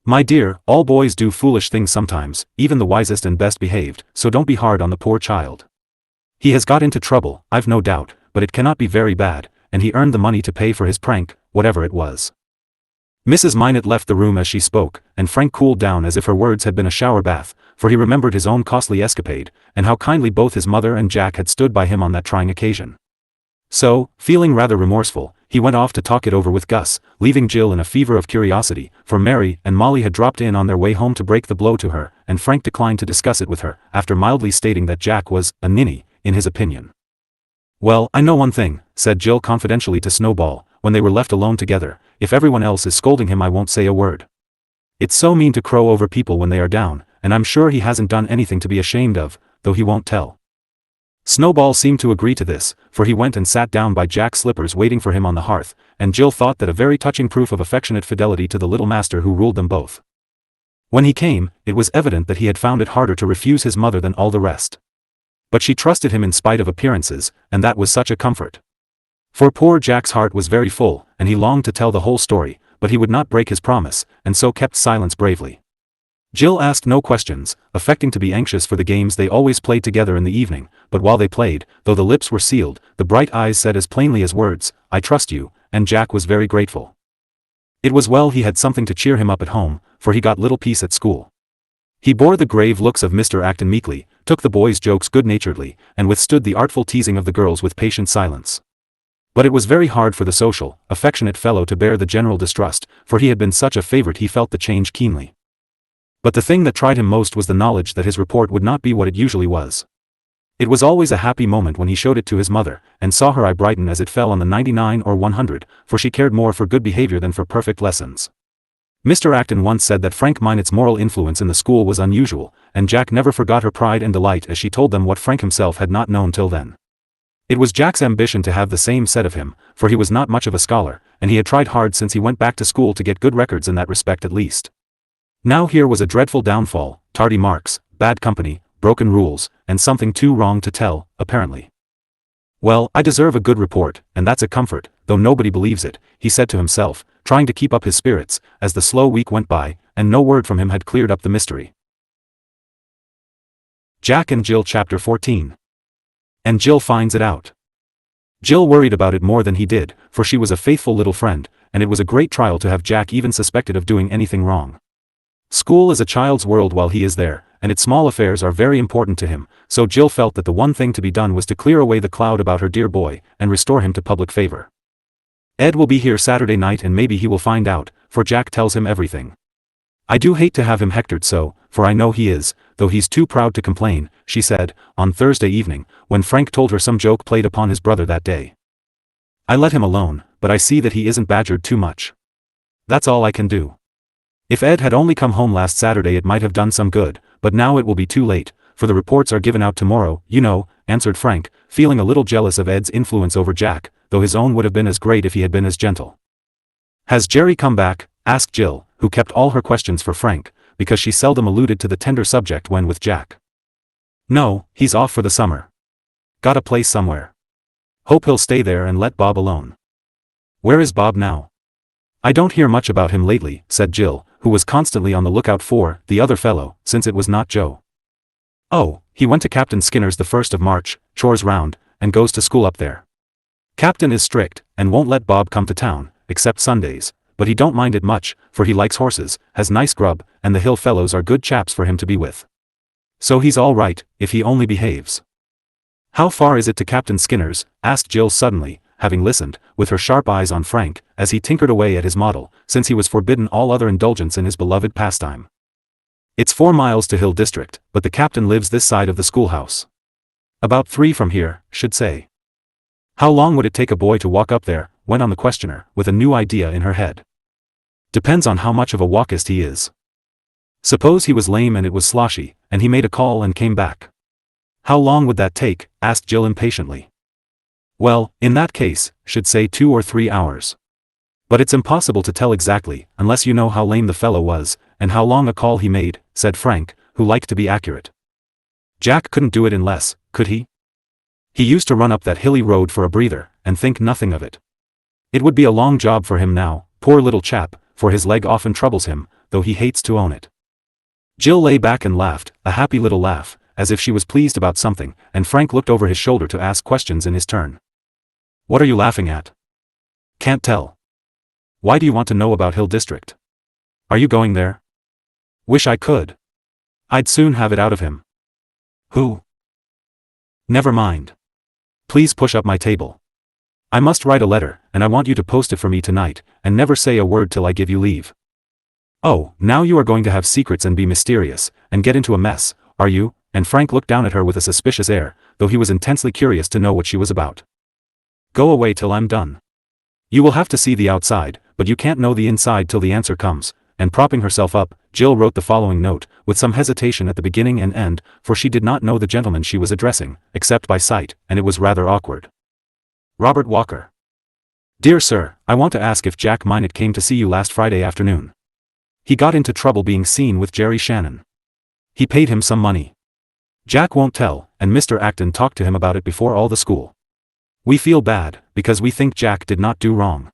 "My dear, all boys do foolish things sometimes, even the wisest and best behaved, so don't be hard on the poor child. He has got into trouble, I've no doubt, but it cannot be very bad, and he earned the money to pay for his prank, whatever it was." Mrs. Minot left the room as she spoke, and Frank cooled down as if her words had been a shower bath, for he remembered his own costly escapade, and how kindly both his mother and Jack had stood by him on that trying occasion. So, feeling rather remorseful, he went off to talk it over with Gus, leaving Jill in a fever of curiosity, for Mary and Molly had dropped in on their way home to break the blow to her, and Frank declined to discuss it with her, after mildly stating that Jack was a ninny, in his opinion. "Well, I know one thing," said Jill confidentially to Snowball, when they were left alone together, "if everyone else is scolding him I won't say a word. It's so mean to crow over people when they are down, and I'm sure he hasn't done anything to be ashamed of, though he won't tell." Snowball seemed to agree to this, for he went and sat down by Jack's slippers waiting for him on the hearth, and Jill thought that a very touching proof of affectionate fidelity to the little master who ruled them both. When he came, it was evident that he had found it harder to refuse his mother than all the rest. But she trusted him in spite of appearances, and that was such a comfort. For poor Jack's heart was very full, and he longed to tell the whole story, but he would not break his promise, and so kept silence bravely. Jill asked no questions, affecting to be anxious for the games they always played together in the evening, but while they played, though the lips were sealed, the bright eyes said as plainly as words, "I trust you," and Jack was very grateful. It was well he had something to cheer him up at home, for he got little peace at school. He bore the grave looks of Mr. Acton meekly, took the boys' jokes good-naturedly, and withstood the artful teasing of the girls with patient silence. But it was very hard for the social, affectionate fellow to bear the general distrust, for he had been such a favorite he felt the change keenly. But the thing that tried him most was the knowledge that his report would not be what it usually was. It was always a happy moment when he showed it to his mother, and saw her eye brighten as it fell on the 99 or 100, for she cared more for good behavior than for perfect lessons. Mr. Acton once said that Frank Minot's moral influence in the school was unusual, and Jack never forgot her pride and delight as she told them what Frank himself had not known till then. It was Jack's ambition to have the same said of him, for he was not much of a scholar, and he had tried hard since he went back to school to get good records in that respect at least. Now here was a dreadful downfall, tardy marks, bad company, broken rules, and something too wrong to tell, apparently. "Well, I deserve a good report, and that's a comfort, though nobody believes it," he said to himself, trying to keep up his spirits, as the slow week went by, and no word from him had cleared up the mystery. Jack and Jill Chapter 14. And Jill finds it out. Jill worried about it more than he did, for she was a faithful little friend, and it was a great trial to have Jack even suspected of doing anything wrong. School is a child's world while he is there, and its small affairs are very important to him, so Jill felt that the one thing to be done was to clear away the cloud about her dear boy, and restore him to public favor. "Ed will be here Saturday night and maybe he will find out, for Jack tells him everything. I do hate to have him hectored so, for I know he is, though he's too proud to complain," she said, on Thursday evening, when Frank told her some joke played upon his brother that day. "I let him alone, but I see that he isn't badgered too much. That's all I can do. If Ed had only come home last Saturday it might have done some good, but now it will be too late, for the reports are given out tomorrow, you know," answered Frank, feeling a little jealous of Ed's influence over Jack, though his own would have been as great if he had been as gentle. "Has Jerry come back?" asked Jill, who kept all her questions for Frank, because she seldom alluded to the tender subject when with Jack. "No, he's off for the summer. Got a place somewhere. Hope he'll stay there and let Bob alone." "Where is Bob now?" "I don't hear much about him lately," said Jill, who was constantly on the lookout for the other fellow, since it was not Joe. "Oh, he went to Captain Skinner's the 1st of March, chores round, and goes to school up there. Captain is strict, and won't let Bob come to town, except Sundays, but he don't mind it much, for he likes horses, has nice grub, and the hill fellows are good chaps for him to be with. So he's all right, if he only behaves." "How far is it to Captain Skinner's?" asked Jill suddenly, having listened, with her sharp eyes on Frank, as he tinkered away at his model, since he was forbidden all other indulgence in his beloved pastime. It's 4 miles to Hill District, but the captain lives this side of the schoolhouse. About 3 from here, should say. How long would it take a boy to walk up there, went on the questioner, with a new idea in her head. Depends on how much of a walkist he is. Suppose he was lame and it was sloshy, and he made a call and came back. How long would that take, asked Jill impatiently. Well, in that case, should say 2 or 3 hours. But it's impossible to tell exactly, unless you know how lame the fellow was, and how long a call he made, said Frank, who liked to be accurate. Jack couldn't do it in less, could he? He used to run up that hilly road for a breather, and think nothing of it. It would be a long job for him now, poor little chap, for his leg often troubles him, though he hates to own it. Jill lay back and laughed, a happy little laugh, as if she was pleased about something, and Frank looked over his shoulder to ask questions in his turn. What are you laughing at? Can't tell. Why do you want to know about Hill District? Are you going there? Wish I could. I'd soon have it out of him. Who? Never mind. Please push up my table. I must write a letter, and I want you to post it for me tonight, and never say a word till I give you leave. Oh, now you are going to have secrets and be mysterious, and get into a mess, are you? And Frank looked down at her with a suspicious air, though he was intensely curious to know what she was about. Go away till I'm done. You will have to see the outside, but you can't know the inside till the answer comes, and propping herself up, Jill wrote the following note, with some hesitation at the beginning and end, for she did not know the gentleman she was addressing, except by sight, and it was rather awkward. Robert Walker. Dear Sir, I want to ask if Jack Minot came to see you last Friday afternoon. He got into trouble being seen with Jerry Shannon. He paid him some money. Jack won't tell, and Mr. Acton talked to him about it before all the school. We feel bad, because we think Jack did not do wrong.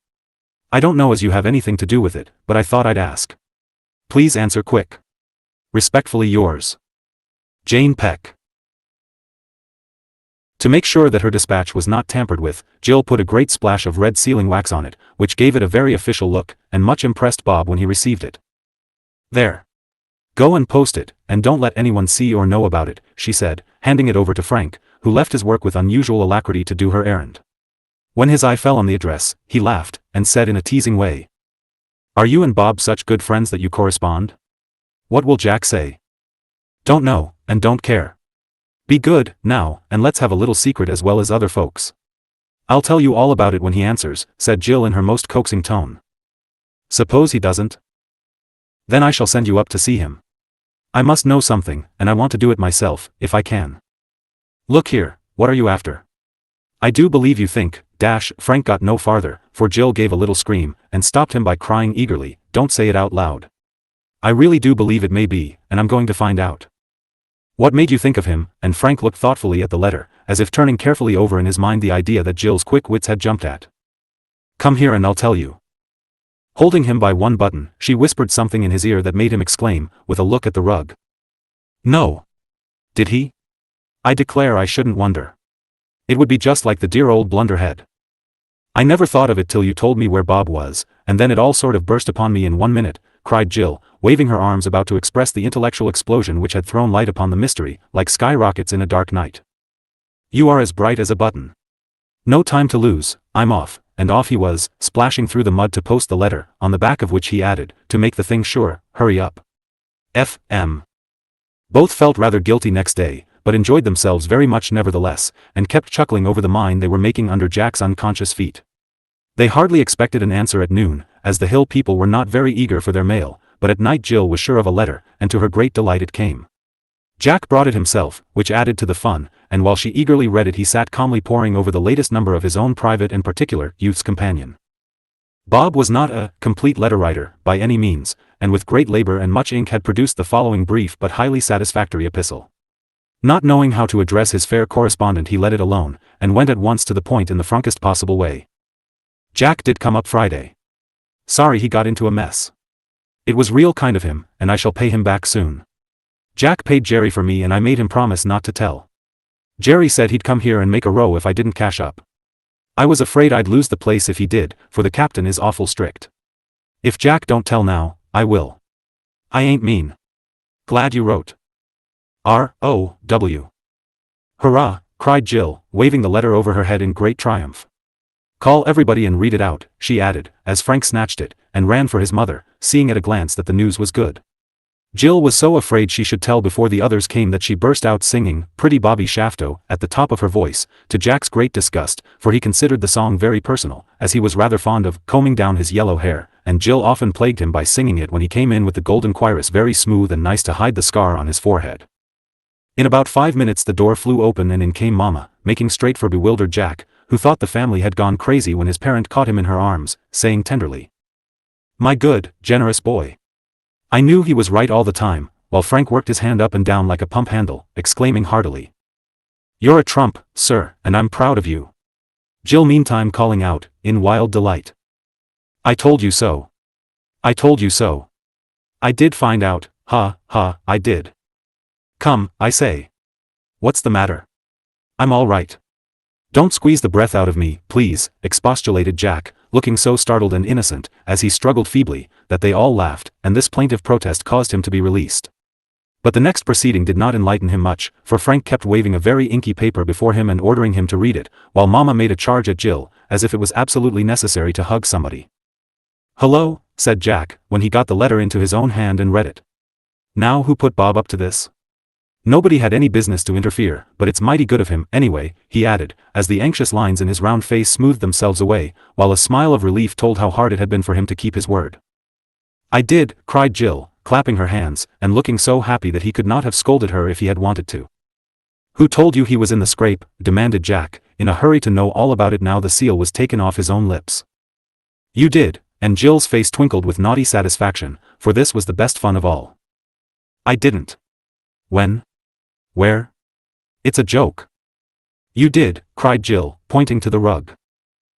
I don't know as you have anything to do with it, but I thought I'd ask. Please answer quick. Respectfully yours, Jane Peck. To make sure that her dispatch was not tampered with, Jill put a great splash of red sealing wax on it, which gave it a very official look, and much impressed Bob when he received it. There. Go and post it, and don't let anyone see or know about it, she said, handing it over to Frank, who left his work with unusual alacrity to do her errand. When his eye fell on the address, he laughed, and said in a teasing way, Are you and Bob such good friends that you correspond? What will Jack say? Don't know, and don't care. Be good, now, and let's have a little secret as well as other folks. I'll tell you all about it when he answers, said Jill in her most coaxing tone. Suppose he doesn't? Then I shall send you up to see him. I must know something, and I want to do it myself, if I can. Look here, what are you after? I do believe you think, Frank got no farther, for Jill gave a little scream, and stopped him by crying eagerly, Don't say it out loud. I really do believe it may be, and I'm going to find out. What made you think of him? And Frank looked thoughtfully at the letter, as if turning carefully over in his mind the idea that Jill's quick wits had jumped at. Come here and I'll tell you. Holding him by one button, she whispered something in his ear that made him exclaim, with a look at the rug. No. Did he? I declare I shouldn't wonder. It would be just like the dear old blunderhead. I never thought of it till you told me where Bob was, and then it all sort of burst upon me in 1 minute, cried Jill, waving her arms about to express the intellectual explosion which had thrown light upon the mystery, like skyrockets in a dark night. You are as bright as a button. No time to lose, I'm off. And off he was, splashing through the mud to post the letter, on the back of which he added, to make the thing sure, hurry up. F.M. Both felt rather guilty next day, but enjoyed themselves very much nevertheless, and kept chuckling over the mine they were making under Jack's unconscious feet. They hardly expected an answer at noon, as the Hill people were not very eager for their mail, but at night Jill was sure of a letter, and to her great delight it came. Jack brought it himself, which added to the fun, and while she eagerly read it he sat calmly poring over the latest number of his own private and particular Youth's Companion. Bob was not a complete letter writer, by any means, and with great labor and much ink had produced the following brief but highly satisfactory epistle. Not knowing how to address his fair correspondent he let it alone, and went at once to the point in the frankest possible way. Jack did come up Friday. Sorry he got into a mess. It was real kind of him, and I shall pay him back soon. Jack paid Jerry for me and I made him promise not to tell. Jerry said he'd come here and make a row if I didn't cash up. I was afraid I'd lose the place if he did, for the captain is awful strict. If Jack don't tell now, I will. I ain't mean. Glad you wrote. R.O.W. Hurrah, cried Jill, waving the letter over her head in great triumph. Call everybody and read it out, she added, as Frank snatched it, and ran for his mother, seeing at a glance that the news was good. Jill was so afraid she should tell before the others came that she burst out singing Pretty Bobby Shafto at the top of her voice, to Jack's great disgust, for he considered the song very personal, as he was rather fond of combing down his yellow hair, and Jill often plagued him by singing it when he came in with the golden cuirass very smooth and nice to hide the scar on his forehead. In about 5 minutes the door flew open and in came Mama, making straight for bewildered Jack, who thought the family had gone crazy when his parent caught him in her arms, saying tenderly, "My good, generous boy." I knew he was right all the time, while Frank worked his hand up and down like a pump handle, exclaiming heartily, "You're a trump, sir, and I'm proud of you." Jill meantime calling out, in wild delight, "I told you so. I told you so. I did find out, I did. Come, I say. What's the matter? I'm all right." "Don't squeeze the breath out of me, please," expostulated Jack, looking so startled and innocent, as he struggled feebly, that they all laughed, and this plaintive protest caused him to be released. But the next proceeding did not enlighten him much, for Frank kept waving a very inky paper before him and ordering him to read it, while Mama made a charge at Jill, as if it was absolutely necessary to hug somebody. "Hello," said Jack, when he got the letter into his own hand and read it. "Now who put Bob up to this? Nobody had any business to interfere, but it's mighty good of him, anyway," he added, as the anxious lines in his round face smoothed themselves away, while a smile of relief told how hard it had been for him to keep his word. "I did," cried Jill, clapping her hands, and looking so happy that he could not have scolded her if he had wanted to. "Who told you he was in the scrape?" demanded Jack, in a hurry to know all about it now the seal was taken off his own lips. "You did," and Jill's face twinkled with naughty satisfaction, for this was the best fun of all. "I didn't." "When? Where? It's a joke." "You did," cried Jill, pointing to the rug.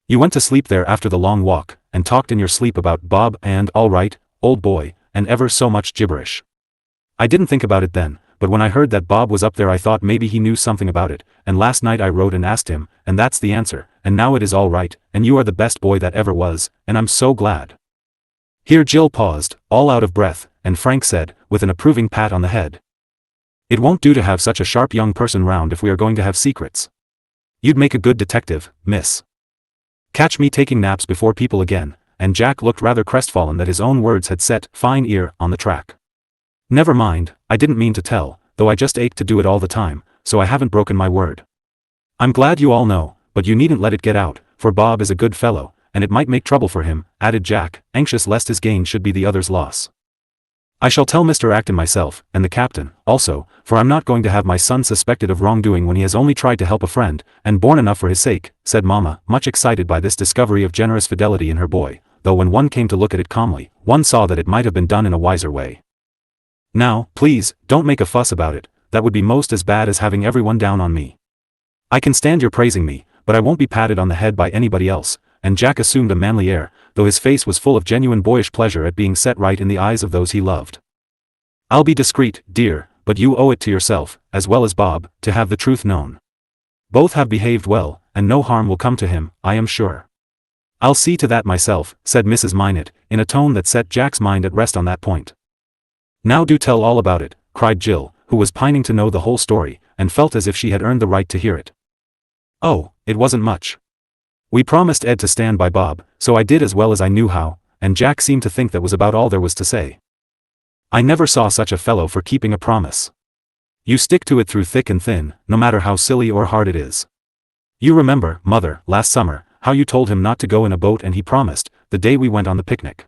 "You went to sleep there after the long walk, and talked in your sleep about Bob and all right, old boy, and ever so much gibberish. I didn't think about it then, but when I heard that Bob was up there I thought maybe he knew something about it, and last night I wrote and asked him, and that's the answer, and now it is all right, and you are the best boy that ever was, and I'm so glad." Here Jill paused, all out of breath, and Frank said, with an approving pat on the head, "It won't do to have such a sharp young person round if we are going to have secrets. You'd make a good detective, miss. Catch me taking naps before people again," and Jack looked rather crestfallen that his own words had set fine ear on the track. "Never mind, I didn't mean to tell, though I just ache to do it all the time, so I haven't broken my word. I'm glad you all know, but you needn't let it get out, for Bob is a good fellow, and it might make trouble for him," added Jack, anxious lest his gain should be the other's loss. "I shall tell Mr. Acton myself, and the captain, also, for I'm not going to have my son suspected of wrongdoing when he has only tried to help a friend, and borne enough for his sake," said Mama, much excited by this discovery of generous fidelity in her boy, though when one came to look at it calmly, one saw that it might have been done in a wiser way. "Now, please, don't make a fuss about it, that would be most as bad as having everyone down on me. I can stand your praising me, but I won't be patted on the head by anybody else," and Jack assumed a manly air, though his face was full of genuine boyish pleasure at being set right in the eyes of those he loved. "I'll be discreet, dear, but you owe it to yourself, as well as Bob, to have the truth known. Both have behaved well, and no harm will come to him, I am sure." "I'll see to that myself," said Mrs. Minot, in a tone that set Jack's mind at rest on that point. "Now do tell all about it," cried Jill, who was pining to know the whole story, and felt as if she had earned the right to hear it. "Oh, it wasn't much. We promised Ed to stand by Bob, so I did as well as I knew how," and Jack seemed to think that was about all there was to say. "I never saw such a fellow for keeping a promise. You stick to it through thick and thin, no matter how silly or hard it is. You remember, Mother, last summer, how you told him not to go in a boat and he promised, the day we went on the picnic.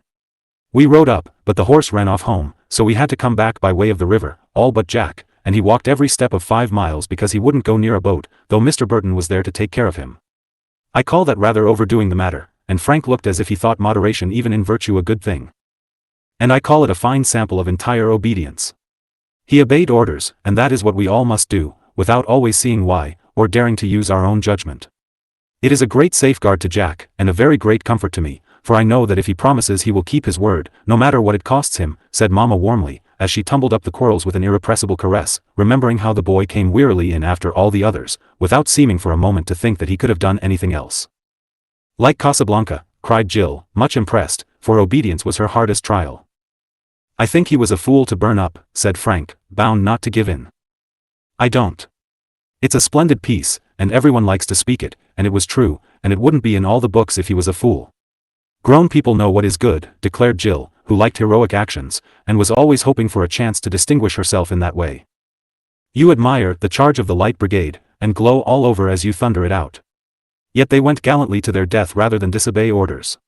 We rowed up, but the horse ran off home, so we had to come back by way of the river, all but Jack, and he walked every step of 5 miles because he wouldn't go near a boat, though Mr. Burton was there to take care of him. I call that rather overdoing the matter," and Frank looked as if he thought moderation even in virtue a good thing. "And I call it a fine sample of entire obedience. He obeyed orders, and that is what we all must do, without always seeing why, or daring to use our own judgment. It is a great safeguard to Jack, and a very great comfort to me, for I know that if he promises he will keep his word, no matter what it costs him," said Mama warmly, as she tumbled up the quarrels with an irrepressible caress, remembering how the boy came wearily in after all the others, without seeming for a moment to think that he could have done anything else. "Like Casablanca," cried Jill, much impressed, for obedience was her hardest trial. "I think he was a fool to burn up," said Frank, bound not to give in. "I don't. It's a splendid piece, and everyone likes to speak it, and it was true, and it wouldn't be in all the books if he was a fool." "Grown people know what is good," declared Jill, who liked heroic actions, and was always hoping for a chance to distinguish herself in that way. You admire the charge of the Light Brigade, and glow all over as you thunder it out. Yet they went gallantly to their death rather than disobey orders.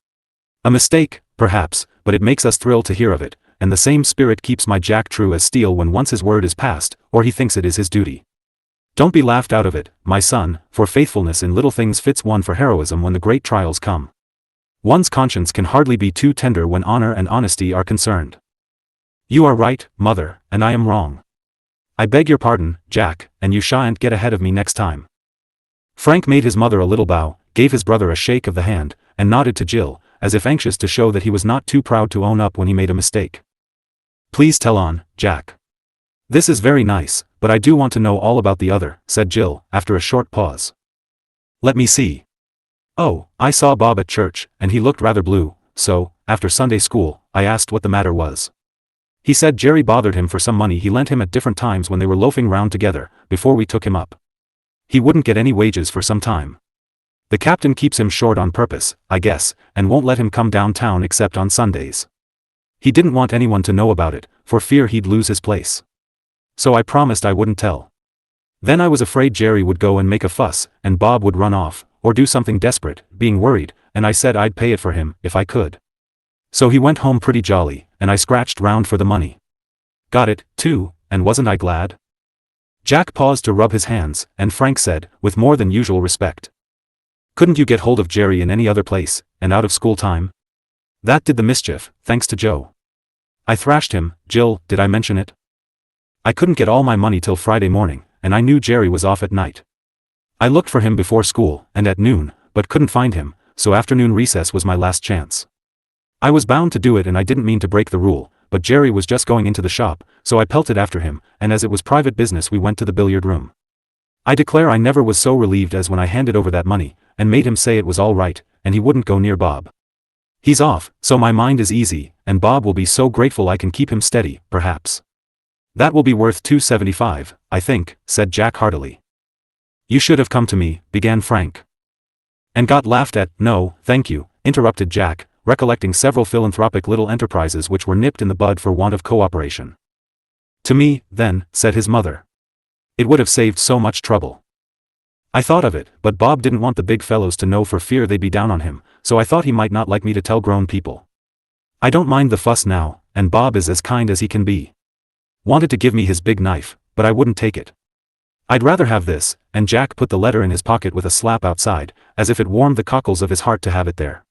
A mistake, perhaps, but it makes us thrill to hear of it, and the same spirit keeps my Jack true as steel when once his word is passed, or he thinks it is his duty. Don't be laughed out of it, my son, for faithfulness in little things fits one for heroism when the great trials come. One's conscience can hardly be too tender when honor and honesty are concerned. You are right, mother, and I am wrong. I beg your pardon, Jack, and you shan't get ahead of me next time. Frank made his mother a little bow, gave his brother a shake of the hand, and nodded to Jill, as if anxious to show that he was not too proud to own up when he made a mistake. Please tell on, Jack. This is very nice, but I do want to know all about the other, said Jill, after a short pause. Let me see. Oh, I saw Bob at church, and he looked rather blue, so, after Sunday school, I asked what the matter was. He said Jerry bothered him for some money he lent him at different times when they were loafing round together, before we took him up. He wouldn't get any wages for some time. The captain keeps him short on purpose, I guess, and won't let him come downtown except on Sundays. He didn't want anyone to know about it, for fear he'd lose his place. So I promised I wouldn't tell. Then I was afraid Jerry would go and make a fuss, and Bob would run off, or do something desperate, being worried, and I said I'd pay it for him, if I could. So he went home pretty jolly, and I scratched round for the money. Got it, too, and wasn't I glad? Jack paused to rub his hands, and Frank said, with more than usual respect. Couldn't you get hold of Jerry in any other place, and out of school time? That did the mischief, thanks to Joe. I thrashed him, Jill, did I mention it? I couldn't get all my money till Friday morning, and I knew Jerry was off at night. I looked for him before school, and at noon, but couldn't find him, so afternoon recess was my last chance. I was bound to do it and I didn't mean to break the rule, but Jerry was just going into the shop, so I pelted after him, and as it was private business we went to the billiard room. I declare I never was so relieved as when I handed over that money, and made him say it was all right, and he wouldn't go near Bob. He's off, so my mind is easy, and Bob will be so grateful I can keep him steady, perhaps. That will be worth $2.75, I think, said Jack heartily. You should have come to me, began Frank. And got laughed at. No, thank you, interrupted Jack, recollecting several philanthropic little enterprises which were nipped in the bud for want of cooperation. To me, then, said his mother. It would have saved so much trouble. I thought of it, but Bob didn't want the big fellows to know for fear they'd be down on him, so I thought he might not like me to tell grown people. I don't mind the fuss now, and Bob is as kind as he can be. Wanted to give me his big knife, but I wouldn't take it. I'd rather have this, and Jack put the letter in his pocket with a slap outside, as if it warmed the cockles of his heart to have it there.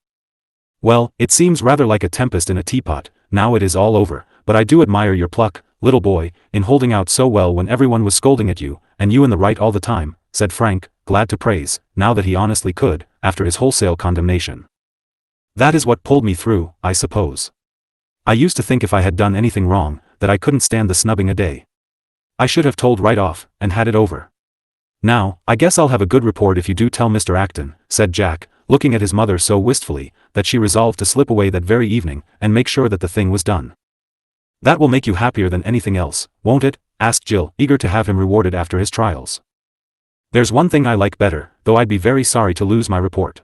Well, it seems rather like a tempest in a teapot, now it is all over, but I do admire your pluck, little boy, in holding out so well when everyone was scolding at you, and you in the right all the time, said Frank, glad to praise, now that he honestly could, after his wholesale condemnation. That is what pulled me through, I suppose. I used to think if I had done anything wrong, that I couldn't stand the snubbing a day. I should have told right off, and had it over. Now, I guess I'll have a good report if you do tell Mr. Acton, said Jack, looking at his mother so wistfully, that she resolved to slip away that very evening, and make sure that the thing was done. That will make you happier than anything else, won't it? Asked Jill, eager to have him rewarded after his trials. There's one thing I like better, though I'd be very sorry to lose my report.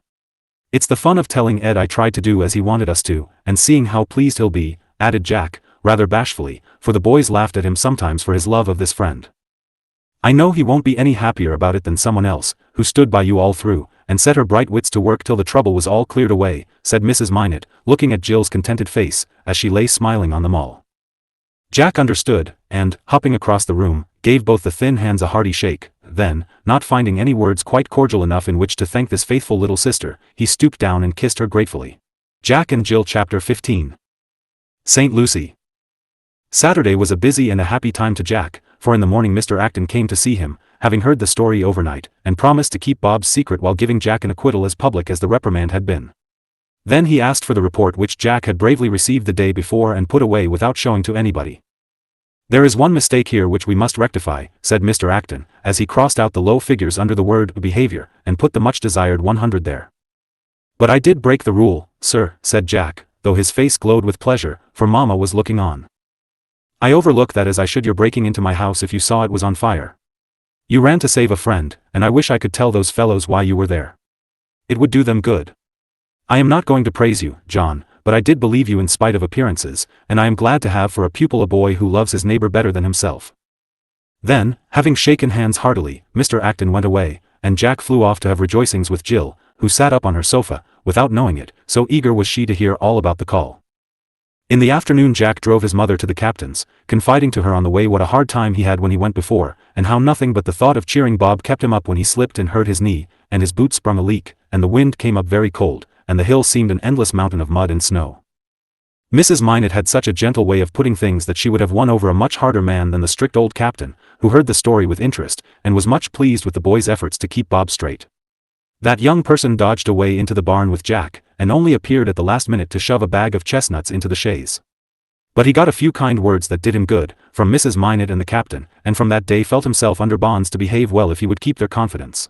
It's the fun of telling Ed I tried to do as he wanted us to, and seeing how pleased he'll be, added Jack, rather bashfully, for the boys laughed at him sometimes for his love of this friend. I know he won't be any happier about it than someone else, who stood by you all through, and set her bright wits to work till the trouble was all cleared away, said Mrs. Minot, looking at Jill's contented face, as she lay smiling on them all. Jack understood, and, hopping across the room, gave both the thin hands a hearty shake, then, not finding any words quite cordial enough in which to thank this faithful little sister, he stooped down and kissed her gratefully. Jack and Jill Chapter 15. St. Lucie. Saturday was a busy and a happy time to Jack, for in the morning Mr. Acton came to see him, having heard the story overnight, and promised to keep Bob's secret while giving Jack an acquittal as public as the reprimand had been. Then he asked for the report which Jack had bravely received the day before and put away without showing to anybody. There is one mistake here which we must rectify, said Mr. Acton, as he crossed out the low figures under the word behavior, and put the much-desired 100 there. But I did break the rule, sir, said Jack, though his face glowed with pleasure, for Mama was looking on. I overlook that as I should your breaking into my house if you saw it was on fire. You ran to save a friend, and I wish I could tell those fellows why you were there. It would do them good. I am not going to praise you, John, but I did believe you in spite of appearances, and I am glad to have for a pupil a boy who loves his neighbor better than himself." Then, having shaken hands heartily, Mr. Acton went away, and Jack flew off to have rejoicings with Jill, who sat up on her sofa, without knowing it, so eager was she to hear all about the call. In the afternoon Jack drove his mother to the captain's, confiding to her on the way what a hard time he had when he went before, and how nothing but the thought of cheering Bob kept him up when he slipped and hurt his knee, and his boot sprung a leak, and the wind came up very cold, and the hill seemed an endless mountain of mud and snow. Mrs. Minot had such a gentle way of putting things that she would have won over a much harder man than the strict old captain, who heard the story with interest, and was much pleased with the boy's efforts to keep Bob straight. That young person dodged away into the barn with Jack, and only appeared at the last minute to shove a bag of chestnuts into the chaise. But he got a few kind words that did him good, from Mrs. Minot and the captain, and from that day felt himself under bonds to behave well if he would keep their confidence.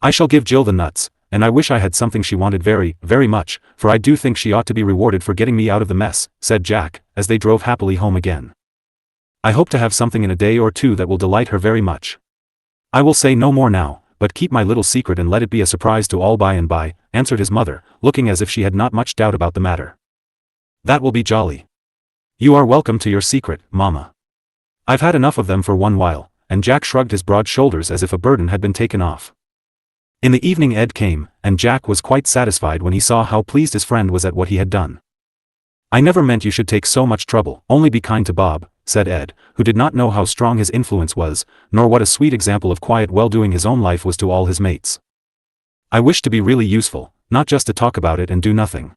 "I shall give Jill the nuts, and I wish I had something she wanted very, very much, for I do think she ought to be rewarded for getting me out of the mess," said Jack, as they drove happily home again. "I hope to have something in a day or two that will delight her very much. I will say no more now, but keep my little secret and let it be a surprise to all by and by," answered his mother, looking as if she had not much doubt about the matter. "That will be jolly. You are welcome to your secret, Mamma. I've had enough of them for one while," and Jack shrugged his broad shoulders as if a burden had been taken off. In the evening Ed came, and Jack was quite satisfied when he saw how pleased his friend was at what he had done. "I never meant you should take so much trouble, only be kind to Bob," said Ed, who did not know how strong his influence was, nor what a sweet example of quiet well-doing his own life was to all his mates. "I wish to be really useful, not just to talk about it and do nothing."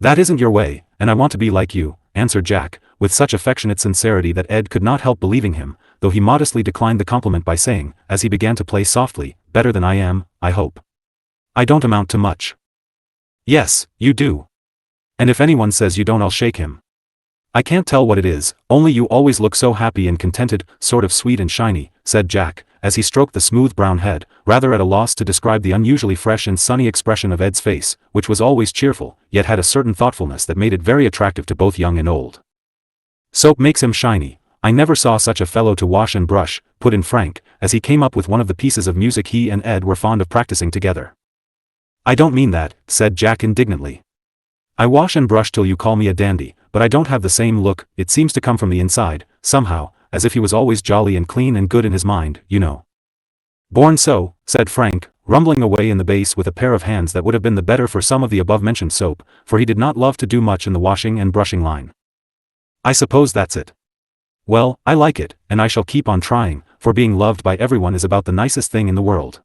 "That isn't your way, and I want to be like you," answered Jack, with such affectionate sincerity that Ed could not help believing him, though he modestly declined the compliment by saying, as he began to play softly, "Better than I am, I hope. I don't amount to much." "Yes, you do. And if anyone says you don't I'll shake him. I can't tell what it is, only you always look so happy and contented, sort of sweet and shiny," said Jack, as he stroked the smooth brown head, rather at a loss to describe the unusually fresh and sunny expression of Ed's face, which was always cheerful, yet had a certain thoughtfulness that made it very attractive to both young and old. "Soap makes him shiny. I never saw such a fellow to wash and brush," put in Frank, as he came up with one of the pieces of music he and Ed were fond of practicing together. "I don't mean that," said Jack indignantly. "I wash and brush till you call me a dandy, but I don't have the same look, it seems to come from the inside, somehow, as if he was always jolly and clean and good in his mind, you know." "Born so," said Frank, rumbling away in the bass with a pair of hands that would have been the better for some of the above-mentioned soap, for he did not love to do much in the washing and brushing line. "I suppose that's it. Well, I like it, and I shall keep on trying, for being loved by everyone is about the nicest thing in the world."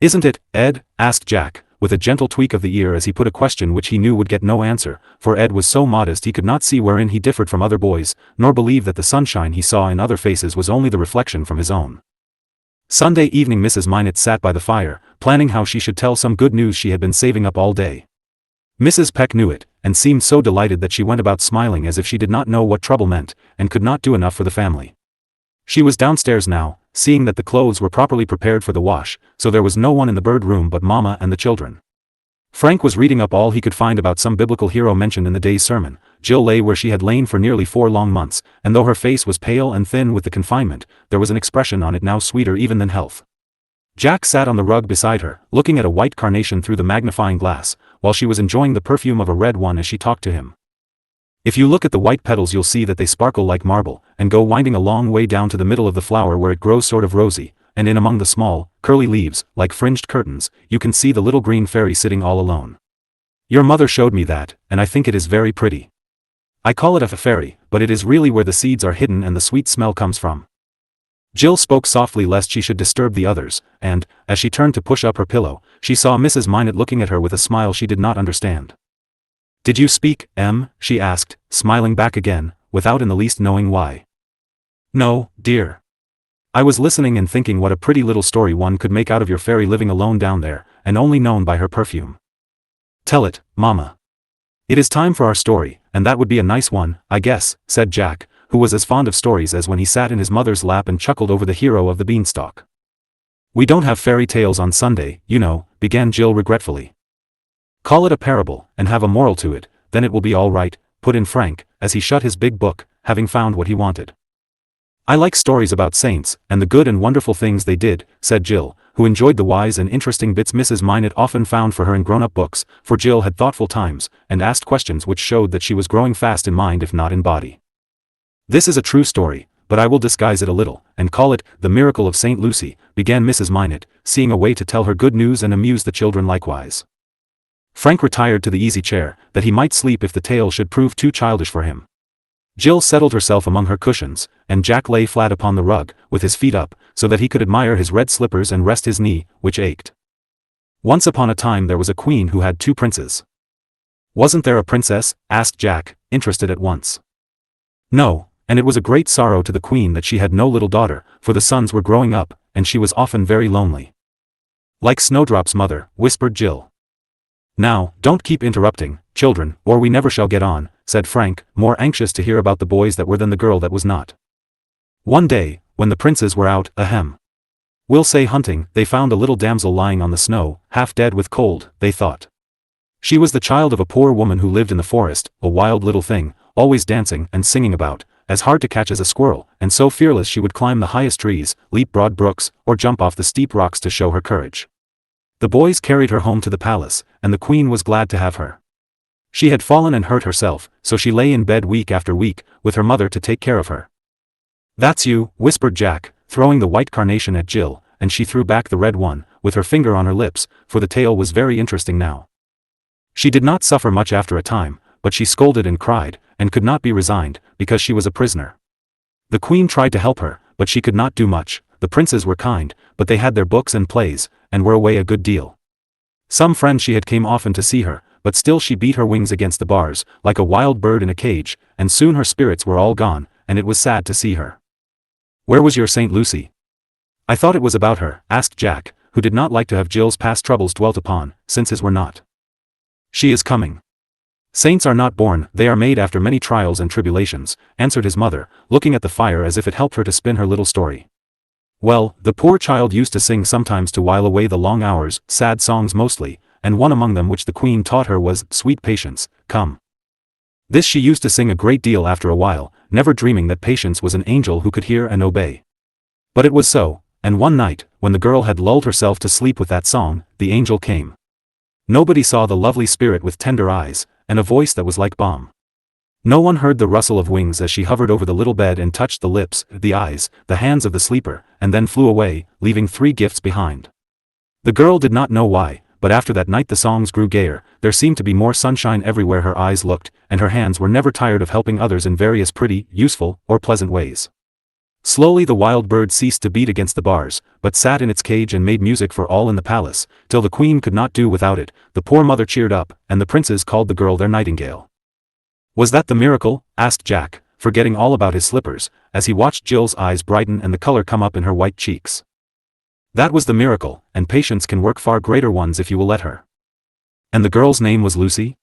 "Isn't it, Ed?" asked Jack, with a gentle tweak of the ear as he put a question which he knew would get no answer, for Ed was so modest he could not see wherein he differed from other boys, nor believe that the sunshine he saw in other faces was only the reflection from his own. Sunday evening Mrs. Minot sat by the fire, planning how she should tell some good news she had been saving up all day. Mrs. Peck knew it, and seemed so delighted that she went about smiling as if she did not know what trouble meant, and could not do enough for the family. She was downstairs now, seeing that the clothes were properly prepared for the wash, so there was no one in the bird room but Mama and the children. Frank was reading up all he could find about some biblical hero mentioned in the day's sermon. Jill lay where she had lain for nearly 4 long months, and though her face was pale and thin with the confinement, there was an expression on it now sweeter even than health. Jack sat on the rug beside her, looking at a white carnation through the magnifying glass, while she was enjoying the perfume of a red one as she talked to him. "If you look at the white petals you'll see that they sparkle like marble, and go winding a long way down to the middle of the flower where it grows sort of rosy, and in among the small, curly leaves, like fringed curtains, you can see the little green fairy sitting all alone. Your mother showed me that, and I think it is very pretty. I call it a fairy, but it is really where the seeds are hidden and the sweet smell comes from." Jill spoke softly lest she should disturb the others, and, as she turned to push up her pillow, she saw Mrs. Minot looking at her with a smile she did not understand. "Did you speak, Em?" she asked, smiling back again, without in the least knowing why. "No, dear. I was listening and thinking what a pretty little story one could make out of your fairy living alone down there, and only known by her perfume." "Tell it, Mama. It is time for our story, and that would be a nice one, I guess," said Jack, who was as fond of stories as when he sat in his mother's lap and chuckled over the hero of the beanstalk. "We don't have fairy tales on Sunday, you know," began Jill regretfully. "Call it a parable, and have a moral to it, then it will be all right," put in Frank, as he shut his big book, having found what he wanted. I like stories about saints, and the good and wonderful things they did, said Jill, who enjoyed the wise and interesting bits Mrs. Minot often found for her in grown-up books, for Jill had thoughtful times, and asked questions which showed that she was growing fast in mind if not in body. This is a true story, but I will disguise it a little, and call it, The Miracle of St. Lucy, began Mrs. Minot, seeing a way to tell her good news and amuse the children likewise. Frank retired to the easy chair, that he might sleep if the tale should prove too childish for him. Jill settled herself among her cushions, and Jack lay flat upon the rug, with his feet up, so that he could admire his red slippers and rest his knee, which ached. Once upon a time there was a queen who had 2 princes. Wasn't there a princess? Asked Jack, interested at once. No, and it was a great sorrow to the queen that she had no little daughter, for the sons were growing up, and she was often very lonely. Like Snowdrop's mother, whispered Jill. Now, don't keep interrupting, children, or we never shall get on, said Frank, more anxious to hear about the boys that were than the girl that was not. One day, when the princes were out, we'll say hunting, they found a little damsel lying on the snow, half dead with cold, they thought. She was the child of a poor woman who lived in the forest, a wild little thing, always dancing and singing about, as hard to catch as a squirrel, and so fearless she would climb the highest trees, leap broad brooks, or jump off the steep rocks to show her courage. The boys carried her home to the palace, and the queen was glad to have her. She had fallen and hurt herself, so she lay in bed week after week, with her mother to take care of her. That's you, whispered Jack, throwing the white carnation at Jill, and she threw back the red one, with her finger on her lips, for the tale was very interesting now. She did not suffer much after a time, but she scolded and cried, and could not be resigned, because she was a prisoner. The queen tried to help her, but she could not do much. The princes were kind, but they had their books and plays, and were away a good deal. Some friends she had came often to see her, but still she beat her wings against the bars, like a wild bird in a cage, and soon her spirits were all gone, and it was sad to see her. Where was your St. Lucy? I thought it was about her, asked Jack, who did not like to have Jill's past troubles dwelt upon, since his were not. She is coming. Saints are not born, they are made after many trials and tribulations, answered his mother, looking at the fire as if it helped her to spin her little story. Well, the poor child used to sing sometimes to while away the long hours, sad songs mostly, and one among them which the queen taught her was, Sweet Patience, Come. This she used to sing a great deal after a while, never dreaming that Patience was an angel who could hear and obey. But it was so, and one night, when the girl had lulled herself to sleep with that song, the angel came. Nobody saw the lovely spirit with tender eyes, and a voice that was like balm. No one heard the rustle of wings as she hovered over the little bed and touched the lips, the eyes, the hands of the sleeper, and then flew away, leaving 3 gifts behind. The girl did not know why, but after that night the songs grew gayer, there seemed to be more sunshine everywhere her eyes looked, and her hands were never tired of helping others in various pretty, useful, or pleasant ways. Slowly the wild bird ceased to beat against the bars, but sat in its cage and made music for all in the palace, till the queen could not do without it. The poor mother cheered up, and the princes called the girl their nightingale. Was that the miracle? Asked Jack, forgetting all about his slippers, as he watched Jill's eyes brighten and the color come up in her white cheeks. That was the miracle, and Patience can work far greater ones if you will let her. And the girl's name was Lucy?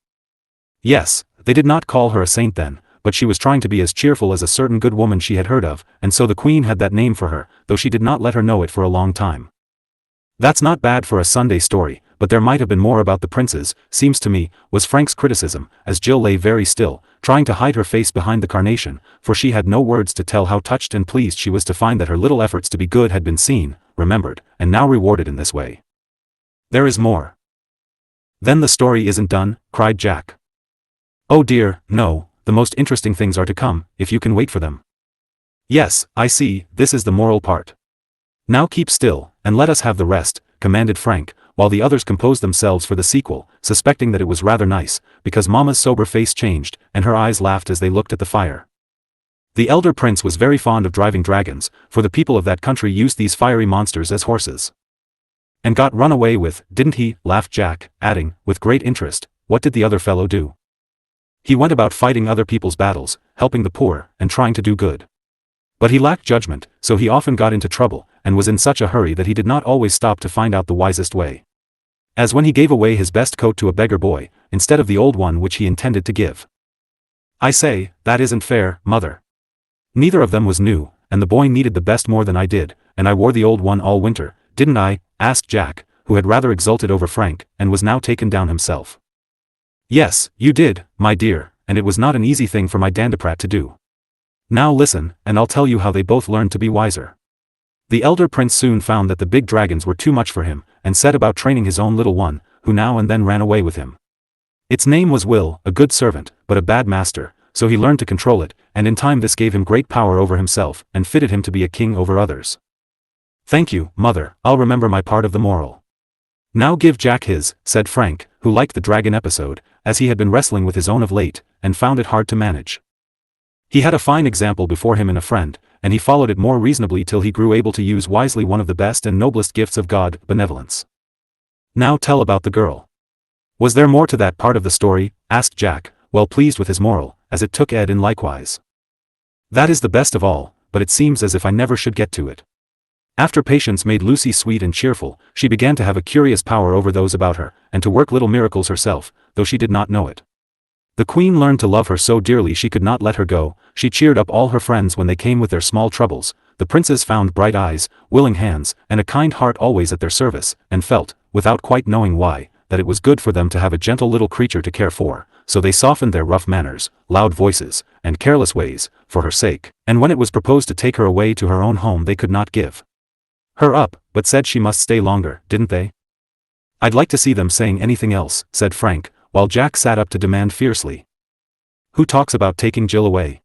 Yes, they did not call her a saint then, but she was trying to be as cheerful as a certain good woman she had heard of, and so the queen had that name for her, though she did not let her know it for a long time. That's not bad for a Sunday story, but there might have been more about the princes, seems to me, was Frank's criticism, as Jill lay very still, trying to hide her face behind the carnation, for she had no words to tell how touched and pleased she was to find that her little efforts to be good had been seen, remembered, and now rewarded in this way. There is more. Then the story isn't done, cried Jack. Oh dear, no, the most interesting things are to come, if you can wait for them. Yes, I see, this is the moral part. Now keep still, and let us have the rest, commanded Frank, while the others composed themselves for the sequel, suspecting that it was rather nice, because Mamma's sober face changed, and her eyes laughed as they looked at the fire. The elder prince was very fond of driving dragons, for the people of that country used these fiery monsters as horses. And got run away with, didn't he? Laughed Jack, adding, with great interest, what did the other fellow do? He went about fighting other people's battles, helping the poor, and trying to do good. But he lacked judgment, so he often got into trouble, and was in such a hurry that he did not always stop to find out the wisest way. As when he gave away his best coat to a beggar boy, instead of the old one which he intended to give. I say, that isn't fair, mother. Neither of them was new, and the boy needed the best more than I did, and I wore the old one all winter, didn't I? Asked Jack, who had rather exulted over Frank, and was now taken down himself. Yes, you did, my dear, and it was not an easy thing for my dandiprat to do. Now listen, and I'll tell you how they both learned to be wiser. The elder prince soon found that the big dragons were too much for him, and set about training his own little one, who now and then ran away with him. Its name was Will, a good servant, but a bad master, so he learned to control it, and in time this gave him great power over himself, and fitted him to be a king over others. Thank you, mother, I'll remember my part of the moral. Now give Jack his, said Frank, who liked the dragon episode, as he had been wrestling with his own of late, and found it hard to manage. He had a fine example before him in a friend, and he followed it more reasonably till he grew able to use wisely one of the best and noblest gifts of God, benevolence. Now tell about the girl. Was there more to that part of the story? Asked Jack, well pleased with his moral, as it took Ed in likewise. That is the best of all, but it seems as if I never should get to it. After Patience made Lucy sweet and cheerful, she began to have a curious power over those about her, and to work little miracles herself, though she did not know it. The queen learned to love her so dearly she could not let her go. She cheered up all her friends when they came with their small troubles. The princes found bright eyes, willing hands, and a kind heart always at their service, and felt, without quite knowing why, that it was good for them to have a gentle little creature to care for, so they softened their rough manners, loud voices, and careless ways, for her sake, and when it was proposed to take her away to her own home they could not give her up, but said she must stay longer, didn't they? I'd like to see them saying anything else, said Frank, while Jack sat up to demand fiercely. Who talks about taking Jill away?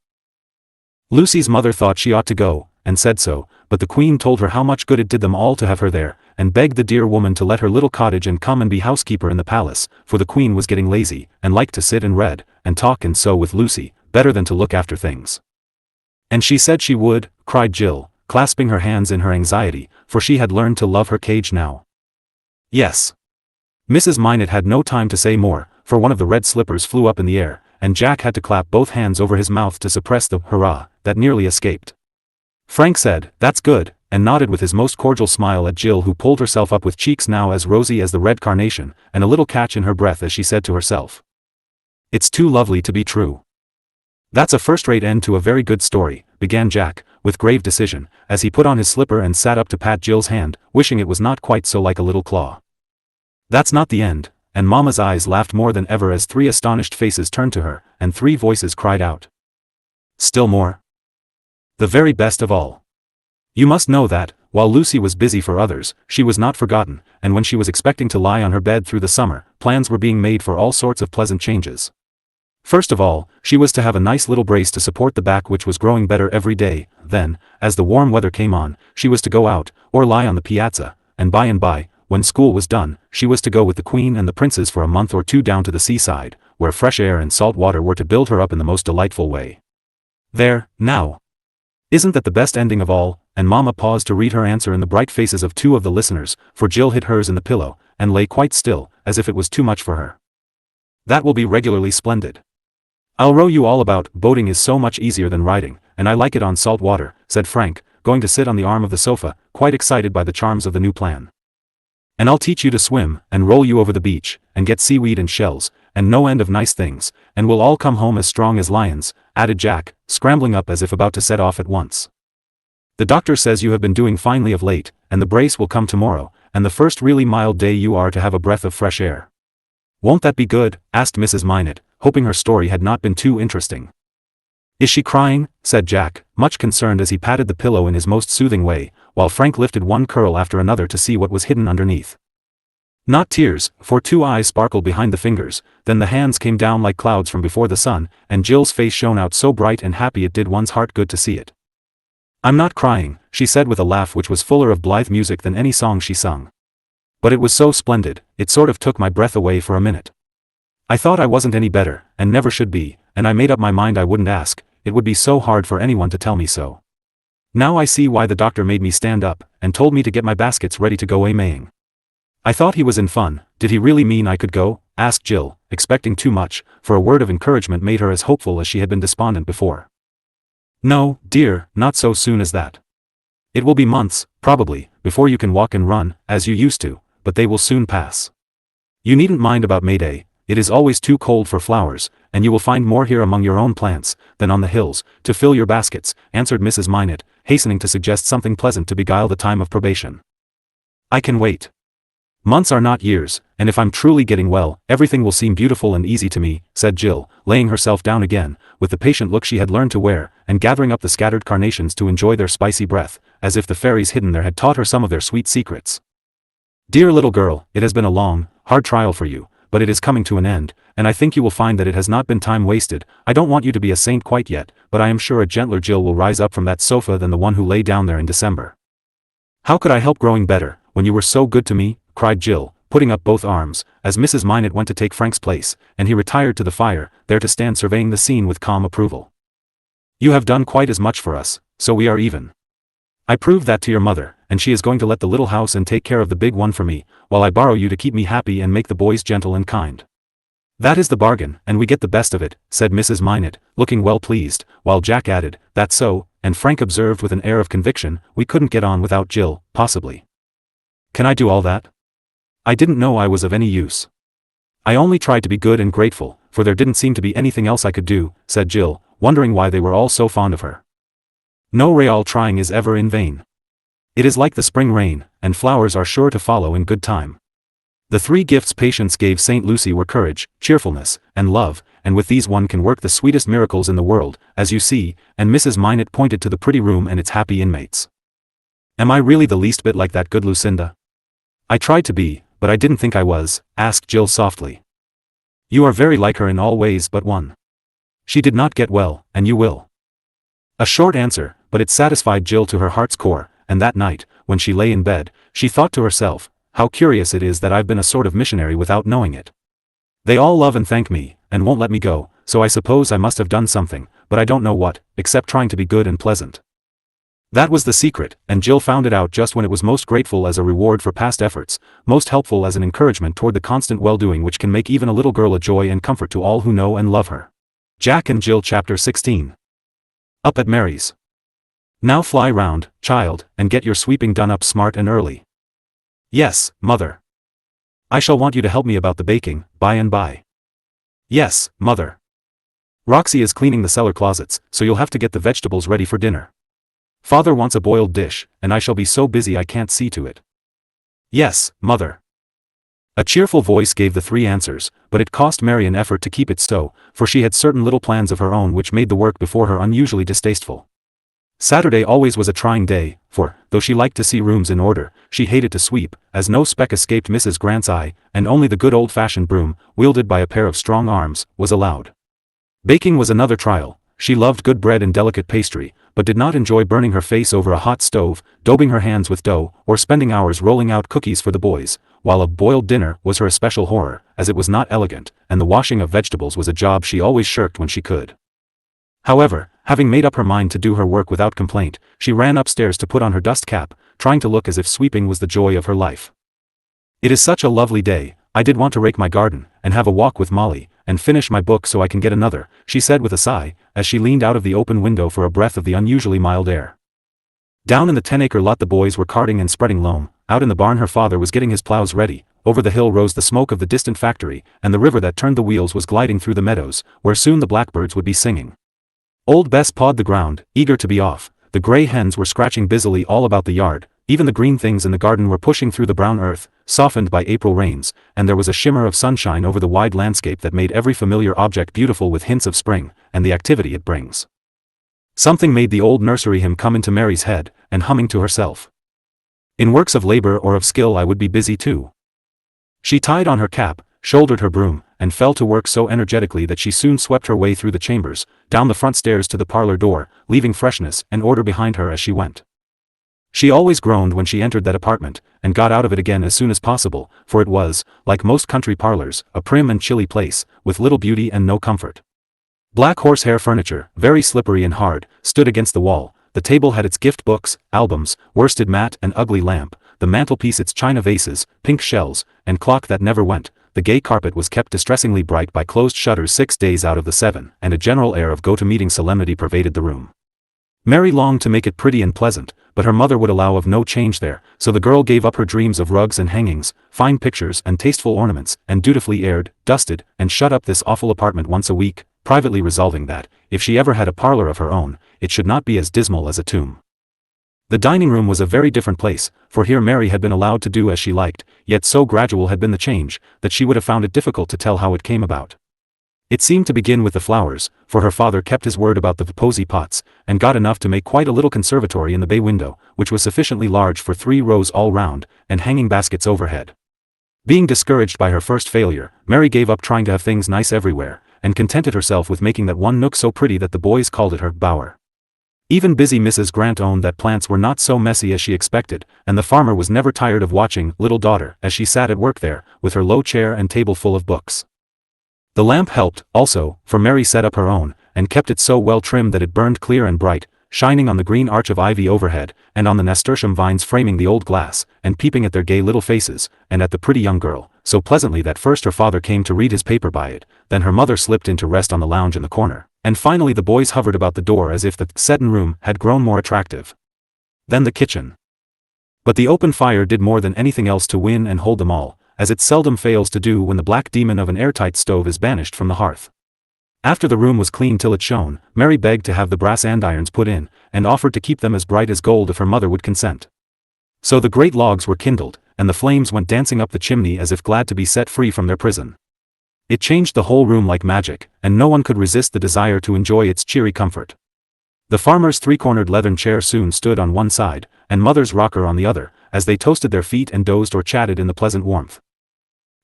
Lucy's mother thought she ought to go, and said so, but the queen told her how much good it did them all to have her there, and begged the dear woman to let her little cottage and come and be housekeeper in the palace, for the queen was getting lazy, and liked to sit and read, and talk and sew with Lucy, better than to look after things. And she said she would, cried Jill, clasping her hands in her anxiety, for she had learned to love her cage now. Yes. Mrs. Minot had no time to say more, for one of the red slippers flew up in the air, and Jack had to clap both hands over his mouth to suppress the hurrah that nearly escaped. Frank said, that's good, and nodded with his most cordial smile at Jill, who pulled herself up with cheeks now as rosy as the red carnation, and a little catch in her breath as she said to herself, it's too lovely to be true. That's a first-rate end to a very good story, began Jack, with grave decision, as he put on his slipper and sat up to pat Jill's hand, wishing it was not quite so like a little claw. That's not the end, and Mamma's eyes laughed more than ever as 3 astonished faces turned to her, and 3 voices cried out. Still more? The very best of all. You must know that, while Lucy was busy for others, she was not forgotten, and when she was expecting to lie on her bed through the summer, plans were being made for all sorts of pleasant changes. First of all, she was to have a nice little brace to support the back which was growing better every day. Then, as the warm weather came on, she was to go out, or lie on the piazza, and by, when school was done, she was to go with the queen and the princes for a month or 2 down to the seaside, where fresh air and salt water were to build her up in the most delightful way. There, now. Isn't that the best ending of all? And Mamma paused to read her answer in the bright faces of 2 of the listeners, for Jill hid hers in the pillow, and lay quite still, as if it was too much for her. That will be regularly splendid. I'll row you all about. Boating is so much easier than riding, and I like it on salt water, said Frank, going to sit on the arm of the sofa, quite excited by the charms of the new plan. And I'll teach you to swim, and roll you over the beach, and get seaweed and shells, and no end of nice things, and we'll all come home as strong as lions, added Jack, scrambling up as if about to set off at once. The doctor says you have been doing finely of late, and the brace will come tomorrow, and the first really mild day you are to have a breath of fresh air. Won't that be good? Asked Mrs. Minot, hoping her story had not been too interesting. Is she crying? Said Jack, much concerned as he patted the pillow in his most soothing way, while Frank lifted one curl after another to see what was hidden underneath. Not tears, for 2 eyes sparkled behind the fingers, then the hands came down like clouds from before the sun, and Jill's face shone out so bright and happy it did one's heart good to see it. I'm not crying, she said with a laugh which was fuller of blithe music than any song she sung. But it was so splendid, it sort of took my breath away for a minute. I thought I wasn't any better, and never should be, and I made up my mind I wouldn't ask, it would be so hard for anyone to tell me so. Now I see why the doctor made me stand up, and told me to get my baskets ready to go a-maying. I thought he was in fun. Did he really mean I could go? Asked Jill, expecting too much, for a word of encouragement made her as hopeful as she had been despondent before. No, dear, not so soon as that. It will be months, probably, before you can walk and run, as you used to, but they will soon pass. You needn't mind about May Day. It is always too cold for flowers, and you will find more here among your own plants, than on the hills, to fill your baskets, answered Mrs. Minot, hastening to suggest something pleasant to beguile the time of probation. I can wait. Months are not years, and if I'm truly getting well, everything will seem beautiful and easy to me, said Jill, laying herself down again, with the patient look she had learned to wear, and gathering up the scattered carnations to enjoy their spicy breath, as if the fairies hidden there had taught her some of their sweet secrets. Dear little girl, it has been a long, hard trial for you, but it is coming to an end, and I think you will find that it has not been time wasted. I don't want you to be a saint quite yet, but I am sure a gentler Jill will rise up from that sofa than the one who lay down there in December. How could I help growing better, when you were so good to me? Cried Jill, putting up both arms, as Mrs. Minot went to take Frank's place, and he retired to the fire, there to stand surveying the scene with calm approval. You have done quite as much for us, so we are even. I proved that to your mother, and she is going to let the little house and take care of the big one for me, while I borrow you to keep me happy and make the boys gentle and kind. That is the bargain, and we get the best of it, said Mrs. Minot, looking well pleased, while Jack added, that's so, and Frank observed with an air of conviction, we couldn't get on without Jill, possibly. Can I do all that? I didn't know I was of any use. I only tried to be good and grateful, for there didn't seem to be anything else I could do, said Jill, wondering why they were all so fond of her. No real trying is ever in vain. It is like the spring rain, and flowers are sure to follow in good time. The three gifts Patience gave St. Lucy were courage, cheerfulness, and love, and with these one can work the sweetest miracles in the world, as you see, and Mrs. Minot pointed to the pretty room and its happy inmates. Am I really the least bit like that good Lucinda? I tried to be, but I didn't think I was, asked Jill softly. You are very like her in all ways but one. She did not get well, and you will. A short answer, but it satisfied Jill to her heart's core, and that night, when she lay in bed, she thought to herself, how curious it is that I've been a sort of missionary without knowing it. They all love and thank me, and won't let me go, so I suppose I must have done something, but I don't know what, except trying to be good and pleasant. That was the secret, and Jill found it out just when it was most grateful as a reward for past efforts, most helpful as an encouragement toward the constant well-doing which can make even a little girl a joy and comfort to all who know and love her. Jack and Jill Chapter 16. Up at Mary's. Now fly round, child, and get your sweeping done up smart and early. Yes, mother. I shall want you to help me about the baking, by and by. Yes, mother. Roxy is cleaning the cellar closets, so you'll have to get the vegetables ready for dinner. Father wants a boiled dish, and I shall be so busy I can't see to it. Yes, mother. A cheerful voice gave the three answers, but it cost Mary an effort to keep it so, for she had certain little plans of her own which made the work before her unusually distasteful. Saturday always was a trying day, for, though she liked to see rooms in order, she hated to sweep, as no speck escaped Mrs. Grant's eye, and only the good old-fashioned broom, wielded by a pair of strong arms, was allowed. Baking was another trial. She loved good bread and delicate pastry, but did not enjoy burning her face over a hot stove, daubing her hands with dough, or spending hours rolling out cookies for the boys, while a boiled dinner was her especial horror, as it was not elegant, and the washing of vegetables was a job she always shirked when she could. However, having made up her mind to do her work without complaint, she ran upstairs to put on her dust cap, trying to look as if sweeping was the joy of her life. It is such a lovely day, I did want to rake my garden, and have a walk with Molly, and finish my book so I can get another, she said with a sigh, as she leaned out of the open window for a breath of the unusually mild air. Down in the 10-acre lot the boys were carting and spreading loam, out in the barn her father was getting his plows ready, over the hill rose the smoke of the distant factory, and the river that turned the wheels was gliding through the meadows, where soon the blackbirds would be singing. Old Bess pawed the ground, eager to be off, the gray hens were scratching busily all about the yard, even the green things in the garden were pushing through the brown earth, softened by April rains, and there was a shimmer of sunshine over the wide landscape that made every familiar object beautiful with hints of spring, and the activity it brings. Something made the old nursery hymn come into Mary's head, and humming to herself. In works of labor or of skill I would be busy too. She tied on her cap, shouldered her broom, and fell to work so energetically that she soon swept her way through the chambers, down the front stairs to the parlor door, leaving freshness and order behind her as she went. She always groaned when she entered that apartment, and got out of it again as soon as possible, for it was, like most country parlors, a prim and chilly place, with little beauty and no comfort. Black horsehair furniture, very slippery and hard, stood against the wall, the table had its gift books, albums, worsted mat and ugly lamp, the mantelpiece its china vases, pink shells, and clock that never went. The gay carpet was kept distressingly bright by closed shutters 6 days out of the 7, and a general air of go-to-meeting solemnity pervaded the room. Mary longed to make it pretty and pleasant, but her mother would allow of no change there, so the girl gave up her dreams of rugs and hangings, fine pictures and tasteful ornaments, and dutifully aired, dusted, and shut up this awful apartment once a week, privately resolving that, if she ever had a parlor of her own, it should not be as dismal as a tomb. The dining room was a very different place, for here Mary had been allowed to do as she liked, yet so gradual had been the change, that she would have found it difficult to tell how it came about. It seemed to begin with the flowers, for her father kept his word about the posy pots, and got enough to make quite a little conservatory in the bay window, which was sufficiently large for 3 rows all round, and hanging baskets overhead. Being discouraged by her first failure, Mary gave up trying to have things nice everywhere, and contented herself with making that one nook so pretty that the boys called it her bower. Even busy Mrs. Grant owned that plants were not so messy as she expected, and the farmer was never tired of watching little daughter as she sat at work there, with her low chair and table full of books. The lamp helped, also, for Mary set up her own, and kept it so well trimmed that it burned clear and bright, shining on the green arch of ivy overhead, and on the nasturtium vines framing the old glass, and peeping at their gay little faces, and at the pretty young girl, so pleasantly that first her father came to read his paper by it, then her mother slipped in to rest on the lounge in the corner, and finally the boys hovered about the door as if the settin' room had grown more attractive. Then the kitchen. But the open fire did more than anything else to win and hold them all, as it seldom fails to do when the black demon of an airtight stove is banished from the hearth. After the room was clean till it shone, Mary begged to have the brass andirons put in, and offered to keep them as bright as gold if her mother would consent. So the great logs were kindled, and the flames went dancing up the chimney as if glad to be set free from their prison. It changed the whole room like magic, and no one could resist the desire to enjoy its cheery comfort. The farmer's 3-cornered leathern chair soon stood on one side, and mother's rocker on the other, as they toasted their feet and dozed or chatted in the pleasant warmth.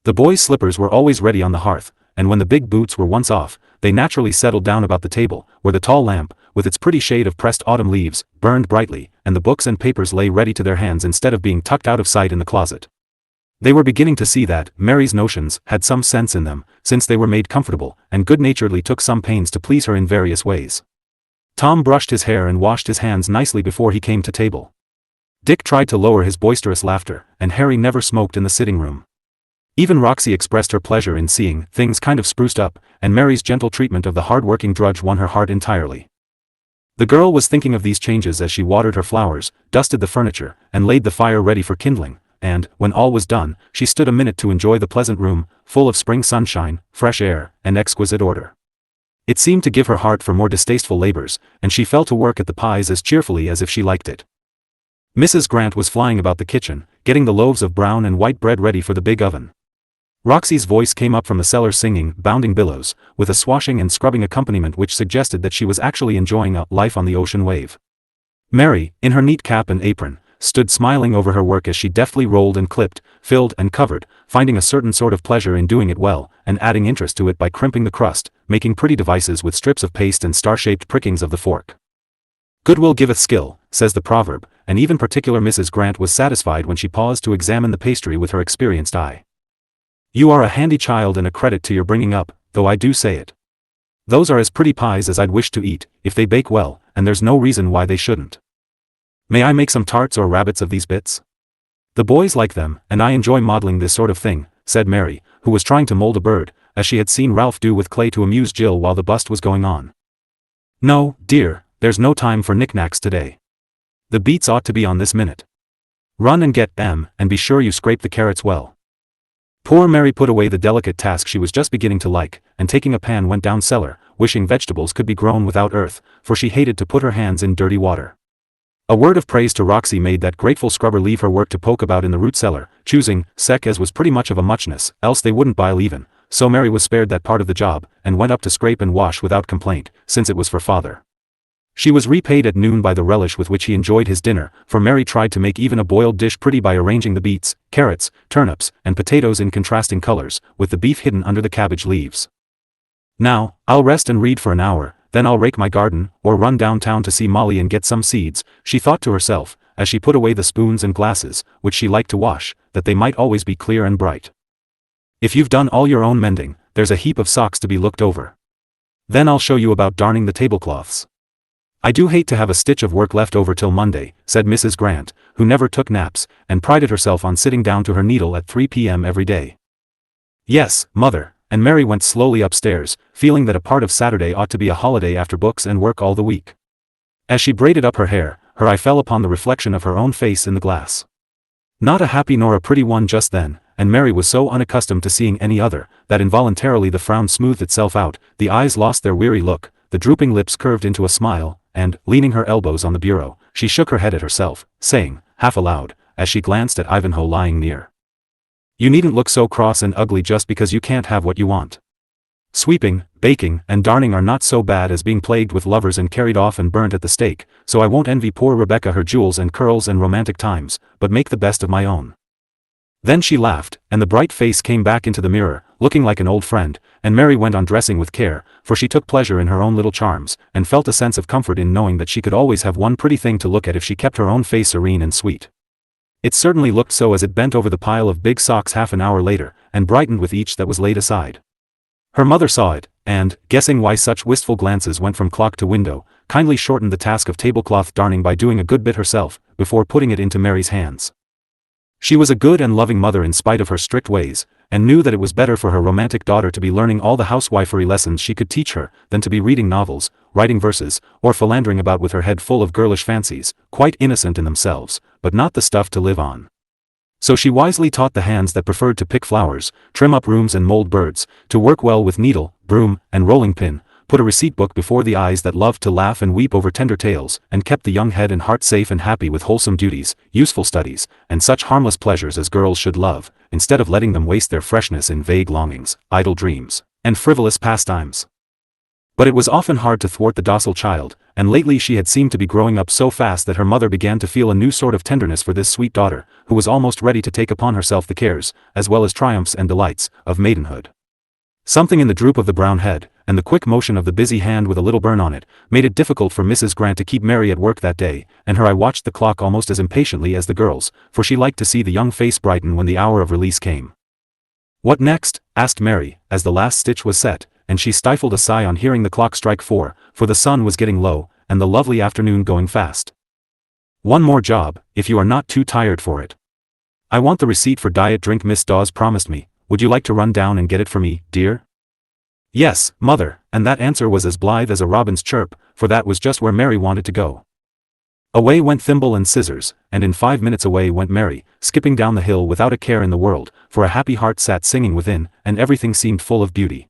The boys' slippers were always ready on the hearth, and when the big boots were once off, they naturally settled down about the table, where the tall lamp, with its pretty shade of pressed autumn leaves, burned brightly, and the books and papers lay ready to their hands instead of being tucked out of sight in the closet. They were beginning to see that Mary's notions had some sense in them, since they were made comfortable, and good-naturedly took some pains to please her in various ways. Tom brushed his hair and washed his hands nicely before he came to table. Dick tried to lower his boisterous laughter, and Harry never smoked in the sitting room. Even Roxy expressed her pleasure in seeing things kind of spruced up, and Mary's gentle treatment of the hard-working drudge won her heart entirely. The girl was thinking of these changes as she watered her flowers, dusted the furniture, and laid the fire ready for kindling, and, when all was done, she stood a minute to enjoy the pleasant room, full of spring sunshine, fresh air, and exquisite order. It seemed to give her heart for more distasteful labors, and she fell to work at the pies as cheerfully as if she liked it. Mrs. Grant was flying about the kitchen, getting the loaves of brown and white bread ready for the big oven. Roxy's voice came up from the cellar singing Bounding Billows, with a swashing and scrubbing accompaniment which suggested that she was actually enjoying a life on the ocean wave. Mary, in her neat cap and apron, stood smiling over her work as she deftly rolled and clipped, filled and covered, finding a certain sort of pleasure in doing it well, and adding interest to it by crimping the crust, making pretty devices with strips of paste and star-shaped prickings of the fork. "Goodwill giveth skill," says the proverb, and even particular Mrs. Grant was satisfied when she paused to examine the pastry with her experienced eye. "You are a handy child and a credit to your bringing up, though I do say it. Those are as pretty pies as I'd wish to eat, if they bake well, and there's no reason why they shouldn't. May I make some tarts or rabbits of these bits? The boys like them, and I enjoy modeling this sort of thing," said Mary, who was trying to mold a bird, as she had seen Ralph do with clay to amuse Jill while the bust was going on. "No, dear, there's no time for knickknacks today. The beets ought to be on this minute. Run and get them, and be sure you scrape the carrots well." Poor Mary put away the delicate task she was just beginning to like, and taking a pan went down cellar, wishing vegetables could be grown without earth, for she hated to put her hands in dirty water. A word of praise to Roxy made that grateful scrubber leave her work to poke about in the root cellar, choosing sec as was pretty much of a muchness, else they wouldn't bile even, so Mary was spared that part of the job, and went up to scrape and wash without complaint, since it was for father. She was repaid at noon by the relish with which he enjoyed his dinner, for Mary tried to make even a boiled dish pretty by arranging the beets, carrots, turnips, and potatoes in contrasting colors, with the beef hidden under the cabbage leaves. "Now, I'll rest and read for an hour, then I'll rake my garden, or run downtown to see Molly and get some seeds," she thought to herself, as she put away the spoons and glasses, which she liked to wash, that they might always be clear and bright. "If you've done all your own mending, there's a heap of socks to be looked over. Then I'll show you about darning the tablecloths. I do hate to have a stitch of work left over till Monday," said Mrs. Grant, who never took naps, and prided herself on sitting down to her needle at 3 p.m. every day. "Yes, mother," and Mary went slowly upstairs, feeling that a part of Saturday ought to be a holiday after books and work all the week. As she braided up her hair, her eye fell upon the reflection of her own face in the glass. Not a happy nor a pretty one just then, and Mary was so unaccustomed to seeing any other, that involuntarily the frown smoothed itself out, the eyes lost their weary look, the drooping lips curved into a smile, and, leaning her elbows on the bureau, she shook her head at herself, saying, half aloud, as she glanced at Ivanhoe lying near, "You needn't look so cross and ugly just because you can't have what you want. Sweeping, baking, and darning are not so bad as being plagued with lovers and carried off and burnt at the stake, so I won't envy poor Rebecca her jewels and curls and romantic times, but make the best of my own." Then she laughed, and the bright face came back into the mirror, looking like an old friend, and Mary went on dressing with care, for she took pleasure in her own little charms, and felt a sense of comfort in knowing that she could always have one pretty thing to look at if she kept her own face serene and sweet. It certainly looked so as it bent over the pile of big socks half an hour later, and brightened with each that was laid aside. Her mother saw it, and, guessing why such wistful glances went from clock to window, kindly shortened the task of tablecloth darning by doing a good bit herself, before putting it into Mary's hands. She was a good and loving mother in spite of her strict ways, and knew that it was better for her romantic daughter to be learning all the housewifery lessons she could teach her, than to be reading novels, writing verses, or philandering about with her head full of girlish fancies, quite innocent in themselves, but not the stuff to live on. So she wisely taught the hands that preferred to pick flowers, trim up rooms and mold birds, to work well with needle, broom, and rolling pin, put a receipt book before the eyes that loved to laugh and weep over tender tales, and kept the young head and heart safe and happy with wholesome duties, useful studies, and such harmless pleasures as girls should love, instead of letting them waste their freshness in vague longings, idle dreams, and frivolous pastimes. But it was often hard to thwart the docile child, and lately she had seemed to be growing up so fast that her mother began to feel a new sort of tenderness for this sweet daughter, who was almost ready to take upon herself the cares, as well as triumphs and delights, of maidenhood. Something in the droop of the brown head, and the quick motion of the busy hand with a little burn on it, made it difficult for Mrs. Grant to keep Mary at work that day, and her eye watched the clock almost as impatiently as the girls, for she liked to see the young face brighten when the hour of release came. "What next?" asked Mary, as the last stitch was set, and she stifled a sigh on hearing the clock strike 4, for the sun was getting low, and the lovely afternoon going fast. "One more job, if you are not too tired for it. I want the receipt for diet drink Miss Dawes promised me. Would you like to run down and get it for me, dear?" "Yes, mother," and that answer was as blithe as a robin's chirp, for that was just where Mary wanted to go. Away went thimble and scissors, and in 5 minutes away went Mary, skipping down the hill without a care in the world, for a happy heart sat singing within, and everything seemed full of beauty.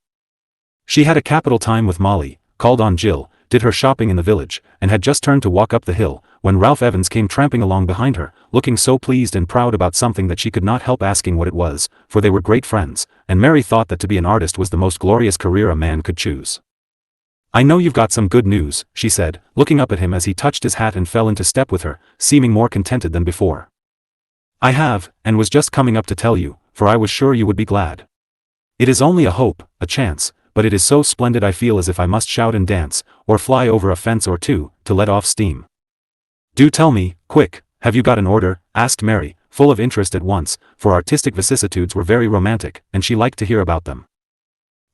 She had a capital time with Molly, called on Jill, did her shopping in the village, and had just turned to walk up the hill, when Ralph Evans came tramping along behind her, looking so pleased and proud about something that she could not help asking what it was, for they were great friends, and Mary thought that to be an artist was the most glorious career a man could choose. "I know you've got some good news," she said, looking up at him as he touched his hat and fell into step with her, seeming more contented than before. "I have, and was just coming up to tell you, for I was sure you would be glad. It is only a hope, a chance, but it is so splendid I feel as if I must shout and dance, or fly over a fence or two, to let off steam." "Do tell me, quick, have you got an order?" asked Mary, full of interest at once, for artistic vicissitudes were very romantic, and she liked to hear about them.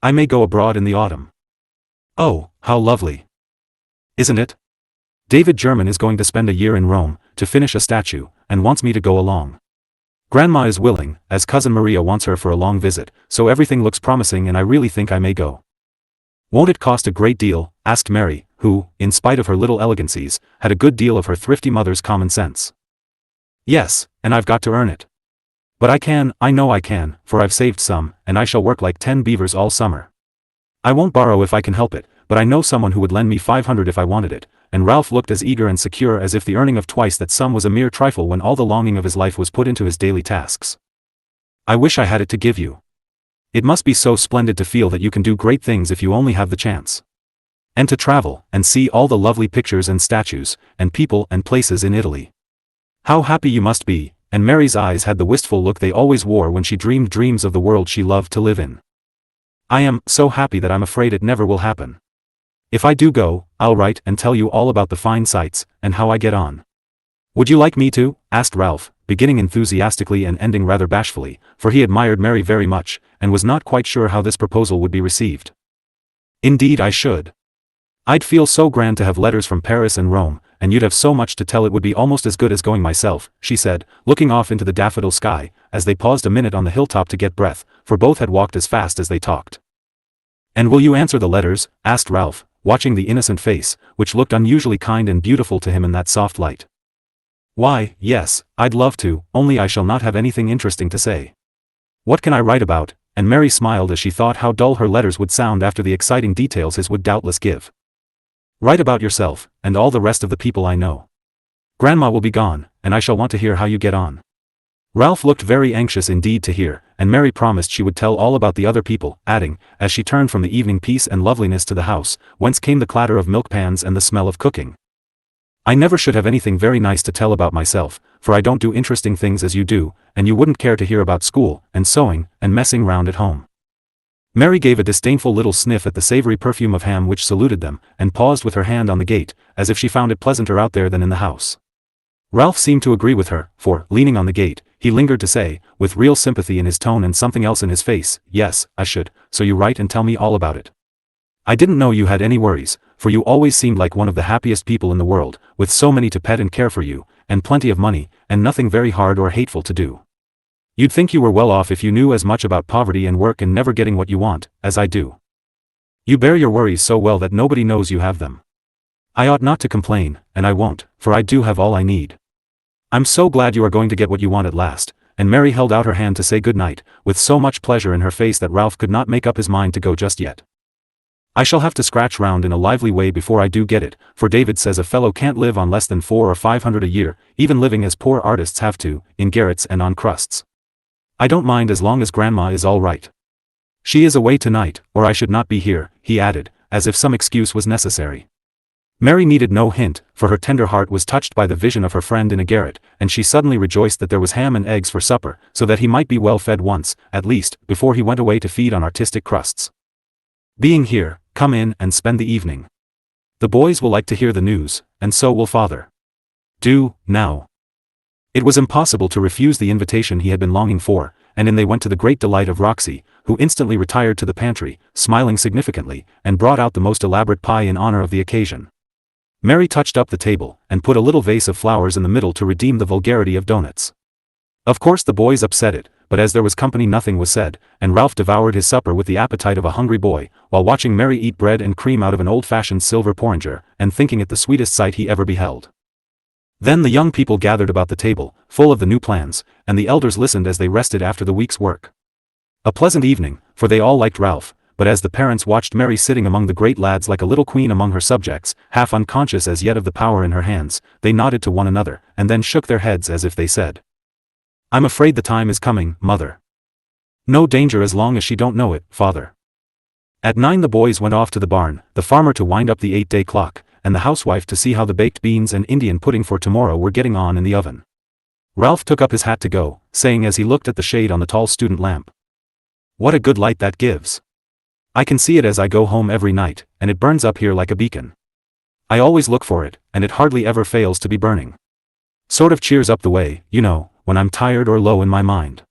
"I may go abroad in the autumn." "Oh, how lovely! Isn't it? David German is going to spend a year in Rome, to finish a statue, and wants me to go along. Grandma is willing, as Cousin Maria wants her for a long visit, so everything looks promising and I really think I may go." "Won't it cost a great deal?" asked Mary, who, in spite of her little elegancies, had a good deal of her thrifty mother's common sense. "Yes, and I've got to earn it. But I know I can, for I've saved some, and I shall work like 10 beavers all summer. I won't borrow if I can help it, but I know someone who would lend me 500 if I wanted it," and Ralph looked as eager and secure as if the earning of twice that sum was a mere trifle when all the longing of his life was put into his daily tasks. "I wish I had it to give you. It must be so splendid to feel that you can do great things if you only have the chance. And to travel, and see all the lovely pictures and statues, and people and places in Italy. How happy you must be," and Mary's eyes had the wistful look they always wore when she dreamed dreams of the world she loved to live in. "I am so happy that I'm afraid it never will happen. If I do go, I'll write and tell you all about the fine sights, and how I get on." "Would you like me to?" asked Ralph, beginning enthusiastically and ending rather bashfully, for he admired Mary very much, and was not quite sure how this proposal would be received. "Indeed I should. I'd feel so grand to have letters from Paris and Rome, and you'd have so much to tell it would be almost as good as going myself," she said, looking off into the daffodil sky, as they paused a minute on the hilltop to get breath, for both had walked as fast as they talked. "And will you answer the letters?" asked Ralph, watching the innocent face, which looked unusually kind and beautiful to him in that soft light. "Why, yes, I'd love to, only I shall not have anything interesting to say." "What can I write about?" and Mary smiled as she thought how dull her letters would sound after the exciting details his would doubtless give. Write about yourself, and all the rest of the people I know. Grandma will be gone, and I shall want to hear how you get on." Ralph looked very anxious indeed to hear, and Mary promised she would tell all about the other people, adding, as she turned from the evening peace and loveliness to the house, whence came the clatter of milk pans and the smell of cooking. "I never should have anything very nice to tell about myself, for I don't do interesting things as you do, and you wouldn't care to hear about school, and sewing, and messing round at home." Mary gave a disdainful little sniff at the savory perfume of ham which saluted them, and paused with her hand on the gate, as if she found it pleasanter out there than in the house. Ralph seemed to agree with her, for, leaning on the gate, he lingered to say, with real sympathy in his tone and something else in his face, "Yes, I should, so you write and tell me all about it. I didn't know you had any worries, for you always seemed like one of the happiest people in the world, with so many to pet and care for you, and plenty of money, and nothing very hard or hateful to do. You'd think you were well off if you knew as much about poverty and work and never getting what you want, as I do. You bear your worries so well that nobody knows you have them. I ought not to complain, and I won't, for I do have all I need. I'm so glad you are going to get what you want at last," and Mary held out her hand to say good night, with so much pleasure in her face that Ralph could not make up his mind to go just yet. "I shall have to scratch round in a lively way before I do get it, for David says a fellow can't live on less than 400 or 500 a year, even living as poor artists have to, in garrets and on crusts. I don't mind as long as Grandma is all right. She is away tonight, or I should not be here," he added, as if some excuse was necessary. Mary needed no hint, for her tender heart was touched by the vision of her friend in a garret, and she suddenly rejoiced that there was ham and eggs for supper, so that he might be well fed once, at least, before he went away to feed on artistic crusts. "Being here, come in and spend the evening. The boys will like to hear the news, and so will father. Do, now." It was impossible to refuse the invitation he had been longing for, and in they went to the great delight of Roxy, who instantly retired to the pantry, smiling significantly, and brought out the most elaborate pie in honor of the occasion. Mary touched up the table, and put a little vase of flowers in the middle to redeem the vulgarity of doughnuts. Of course the boys upset it, but as there was company nothing was said, and Ralph devoured his supper with the appetite of a hungry boy, while watching Mary eat bread and cream out of an old-fashioned silver porringer, and thinking it the sweetest sight he ever beheld. Then the young people gathered about the table, full of the new plans, and the elders listened as they rested after the week's work. A pleasant evening, for they all liked Ralph, but as the parents watched Mary sitting among the great lads like a little queen among her subjects, half unconscious as yet of the power in her hands, they nodded to one another, and then shook their heads as if they said, "I'm afraid the time is coming, mother." "No danger as long as she don't know it, father." At 9 the boys went off to the barn, the farmer to wind up the 8-day clock, and the housewife to see how the baked beans and Indian pudding for tomorrow were getting on in the oven. Ralph took up his hat to go, saying as he looked at the shade on the tall student lamp, "What a good light that gives. I can see it as I go home every night, and it burns up here like a beacon. I always look for it, and it hardly ever fails to be burning. Sort of cheers up the way, you know, when I'm tired or low in my mind.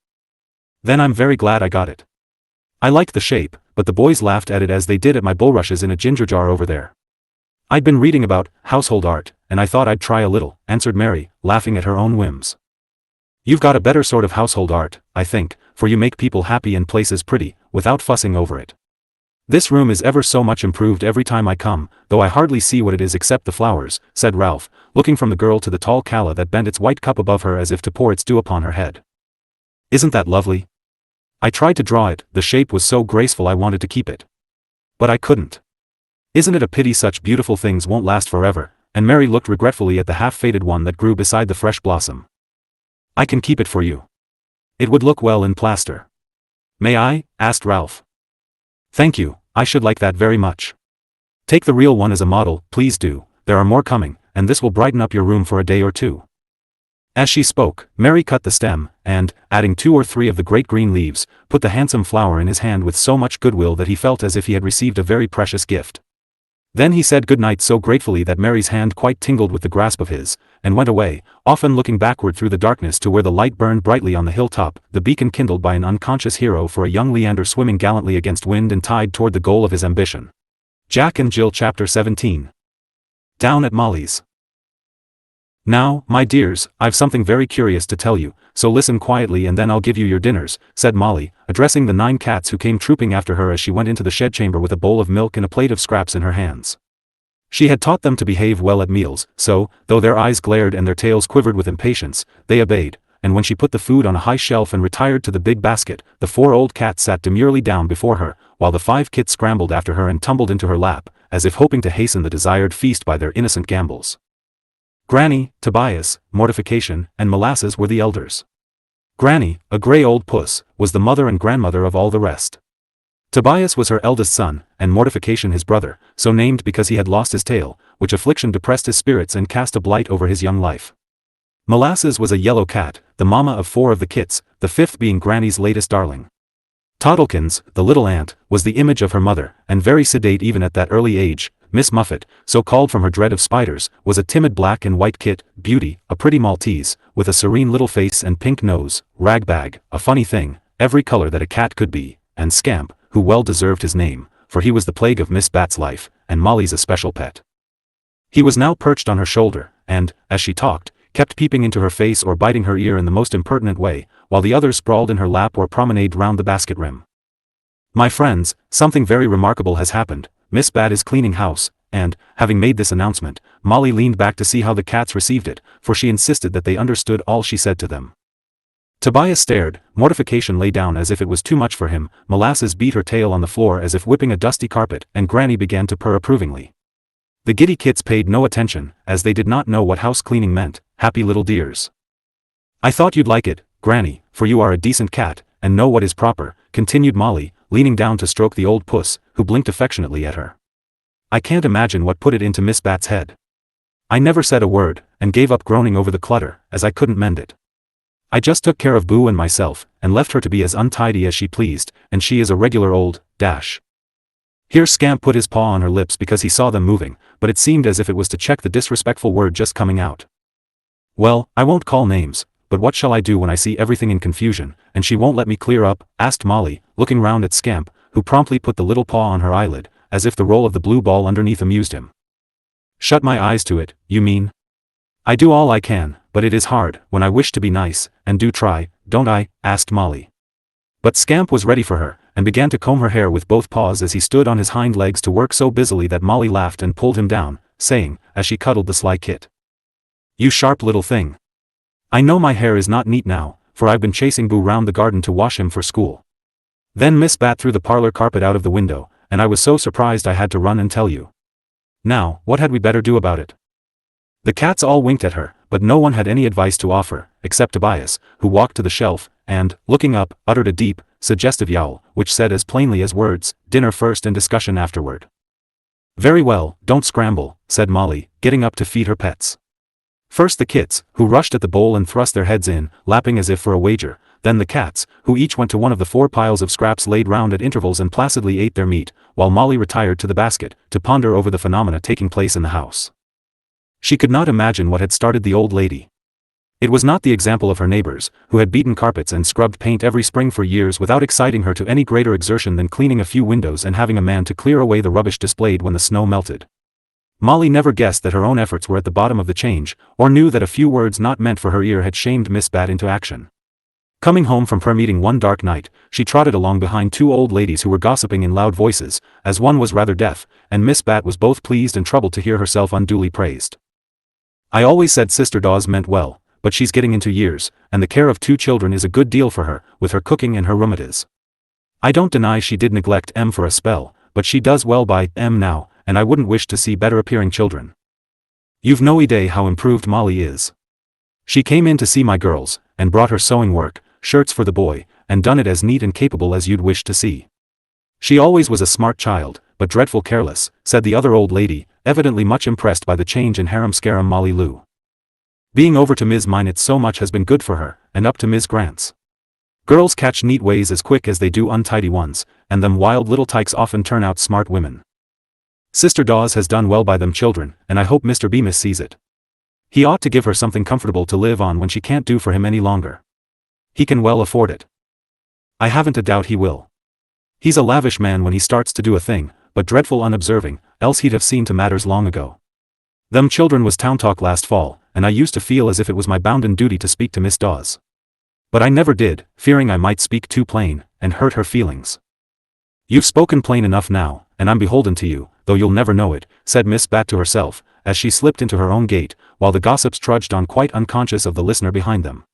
Then I'm very glad I got it. I liked the shape, but the boys laughed at it as they did at my bulrushes in a ginger jar over there. I'd been reading about household art, and I thought I'd try a little," answered Mary, laughing at her own whims. "You've got a better sort of household art, I think, for you make people happy and places pretty, without fussing over it. This room is ever so much improved every time I come, though I hardly see what it is except the flowers," said Ralph, looking from the girl to the tall calla that bent its white cup above her as if to pour its dew upon her head. "Isn't that lovely? I tried to draw it, the shape was so graceful I wanted to keep it. But I couldn't. Isn't it a pity such beautiful things won't last forever?" and Mary looked regretfully at the half-faded one that grew beside the fresh blossom. "I can keep it for you. It would look well in plaster." "May I?" asked Ralph. "Thank you, I should like that very much. Take the real one as a model, please do, there are more coming, and this will brighten up your room for a day or two." As she spoke, Mary cut the stem, and, adding 2 or 3 of the great green leaves, put the handsome flower in his hand with so much goodwill that he felt as if he had received a very precious gift. Then he said good night so gratefully that Mary's hand quite tingled with the grasp of his, and went away, often looking backward through the darkness to where the light burned brightly on the hilltop, the beacon kindled by an unconscious hero for a young Leander swimming gallantly against wind and tide toward the goal of his ambition. Jack and Jill Chapter 17. Down at Molly's. "Now, my dears, I've something very curious to tell you, so listen quietly and then I'll give you your dinners," said Molly, addressing the 9 cats who came trooping after her as she went into the shed chamber with a bowl of milk and a plate of scraps in her hands. She had taught them to behave well at meals, so, though their eyes glared and their tails quivered with impatience, they obeyed, and when she put the food on a high shelf and retired to the big basket, the 4 old cats sat demurely down before her, while the 5 kits scrambled after her and tumbled into her lap, as if hoping to hasten the desired feast by their innocent gambols. Granny, Tobias, Mortification, and Molasses were the elders. Granny, a grey old puss, was the mother and grandmother of all the rest. Tobias was her eldest son, and Mortification his brother, so named because he had lost his tail, which affliction depressed his spirits and cast a blight over his young life. Molasses was a yellow cat, the mamma of 4 of the kits, the 5th being Granny's latest darling. Toddlekins, the little ant, was the image of her mother, and very sedate even at that early age. Miss Muffet, so called from her dread of spiders, was a timid black and white kit. Beauty, a pretty Maltese, with a serene little face and pink nose. Ragbag, a funny thing, every color that a cat could be, and Scamp, who well deserved his name, for he was the plague of Miss Bat's life, and Molly's especial pet. He was now perched on her shoulder, and, as she talked, kept peeping into her face or biting her ear in the most impertinent way, while the others sprawled in her lap or promenaded round the basket rim. My friends, something very remarkable has happened. Miss Bat is cleaning house, and, having made this announcement, Molly leaned back to see how the cats received it, for she insisted that they understood all she said to them. Tobias stared, Mortification lay down as if it was too much for him, Molasses beat her tail on the floor as if whipping a dusty carpet, and Granny began to purr approvingly. The giddy kits paid no attention, as they did not know what house cleaning meant. Happy little dears. I thought you'd like it, Granny, for you are a decent cat, and know what is proper, continued Molly, leaning down to stroke the old puss, who blinked affectionately at her. I can't imagine what put it into Miss Bat's head. I never said a word, and gave up groaning over the clutter, as I couldn't mend it. I just took care of Boo and myself, and left her to be as untidy as she pleased, and she is a regular old dash. Here Scamp put his paw on her lips because he saw them moving, but it seemed as if it was to check the disrespectful word just coming out. Well, I won't call names, but what shall I do when I see everything in confusion, and she won't let me clear up? Asked Molly, looking round at Scamp, who promptly put the little paw on her eyelid, as if the roll of the blue ball underneath amused him. Shut my eyes to it, you mean? I do all I can, but it is hard, when I wish to be nice, and do try, don't I? Asked Molly. But Scamp was ready for her, and began to comb her hair with both paws as he stood on his hind legs to work so busily that Molly laughed and pulled him down, saying, as she cuddled the sly kit. You sharp little thing. I know my hair is not neat now, for I've been chasing Boo round the garden to wash him for school. Then Miss Bat threw the parlor carpet out of the window, and I was so surprised I had to run and tell you. Now, what had we better do about it? The cats all winked at her, but no one had any advice to offer, except Tobias, who walked to the shelf, and, looking up, uttered a deep, suggestive yowl, which said as plainly as words, dinner first and discussion afterward. Very well, don't scramble, said Molly, getting up to feed her pets. First the kits, who rushed at the bowl and thrust their heads in, lapping as if for a wager, then the cats, who each went to one of the 4 piles of scraps laid round at intervals and placidly ate their meat, while Molly retired to the basket, to ponder over the phenomena taking place in the house. She could not imagine what had started the old lady. It was not the example of her neighbors, who had beaten carpets and scrubbed paint every spring for years without exciting her to any greater exertion than cleaning a few windows and having a man to clear away the rubbish displayed when the snow melted. Molly never guessed that her own efforts were at the bottom of the change, or knew that a few words not meant for her ear had shamed Miss Bat into action. Coming home from prayer meeting one dark night, she trotted along behind 2 old ladies who were gossiping in loud voices, as one was rather deaf, and Miss Bat was both pleased and troubled to hear herself unduly praised. I always said Sister Dawes meant well, but she's getting into years, and the care of 2 children is a good deal for her, with her cooking and her rheumatiz. I don't deny she did neglect M for a spell, but she does well by M now, and I wouldn't wish to see better appearing children. You've no idea how improved Molly is. She came in to see my girls, and brought her sewing work, shirts for the boy, and done it as neat and capable as you'd wish to see. She always was a smart child, but dreadful careless, said the other old lady, evidently much impressed by the change in harum-scarum Molly Lou. Being over to Ms. Minot so much has been good for her, and up to Ms. Grant's. Girls catch neat ways as quick as they do untidy ones, and them wild little tykes often turn out smart women. Sister Dawes has done well by them children, and I hope Mr. Bemis sees it. He ought to give her something comfortable to live on when she can't do for him any longer. He can well afford it. I haven't a doubt he will. He's a lavish man when he starts to do a thing, but dreadful unobserving, else he'd have seen to matters long ago. Them children was town talk last fall, and I used to feel as if it was my bounden duty to speak to Miss Dawes. But I never did, fearing I might speak too plain, and hurt her feelings. You've spoken plain enough now, and I'm beholden to you, though you'll never know it, said Miss Bat to herself, as she slipped into her own gate, while the gossips trudged on quite unconscious of the listener behind them.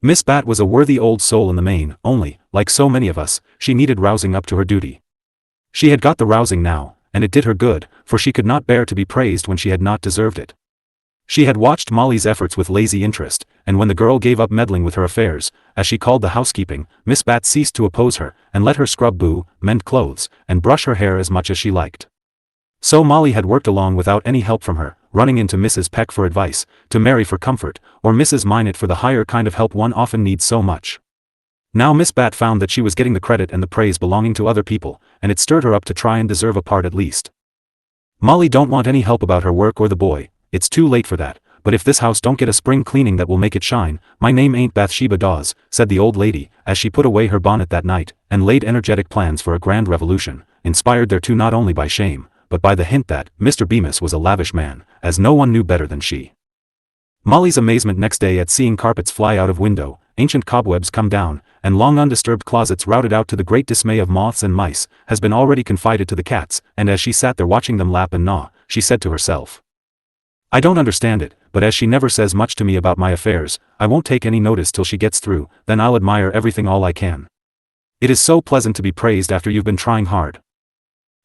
Miss Bat was a worthy old soul in the main, only, like so many of us, she needed rousing up to her duty. She had got the rousing now, and it did her good, for she could not bear to be praised when she had not deserved it. She had watched Molly's efforts with lazy interest, and when the girl gave up meddling with her affairs, as she called the housekeeping, Miss Bat ceased to oppose her, and let her scrub Boo, mend clothes, and brush her hair as much as she liked. So Molly had worked along without any help from her, running into Mrs. Peck for advice, to Mary for comfort, or Mrs. Minot for the higher kind of help one often needs so much. Now Miss Bat found that she was getting the credit and the praise belonging to other people, and it stirred her up to try and deserve a part at least. "Molly don't want any help about her work or the boy, it's too late for that, but if this house don't get a spring cleaning that will make it shine, my name ain't Bathsheba Dawes," said the old lady, as she put away her bonnet that night, and laid energetic plans for a grand revolution, inspired thereto not only by shame, but by the hint that Mr. Bemis was a lavish man, as no one knew better than she. Molly's amazement next day at seeing carpets fly out of window, ancient cobwebs come down, and long undisturbed closets routed out to the great dismay of moths and mice, has been already confided to the cats, and as she sat there watching them lap and gnaw, she said to herself, "I don't understand it, but as she never says much to me about my affairs, I won't take any notice till she gets through, then I'll admire everything all I can. It is so pleasant to be praised after you've been trying hard."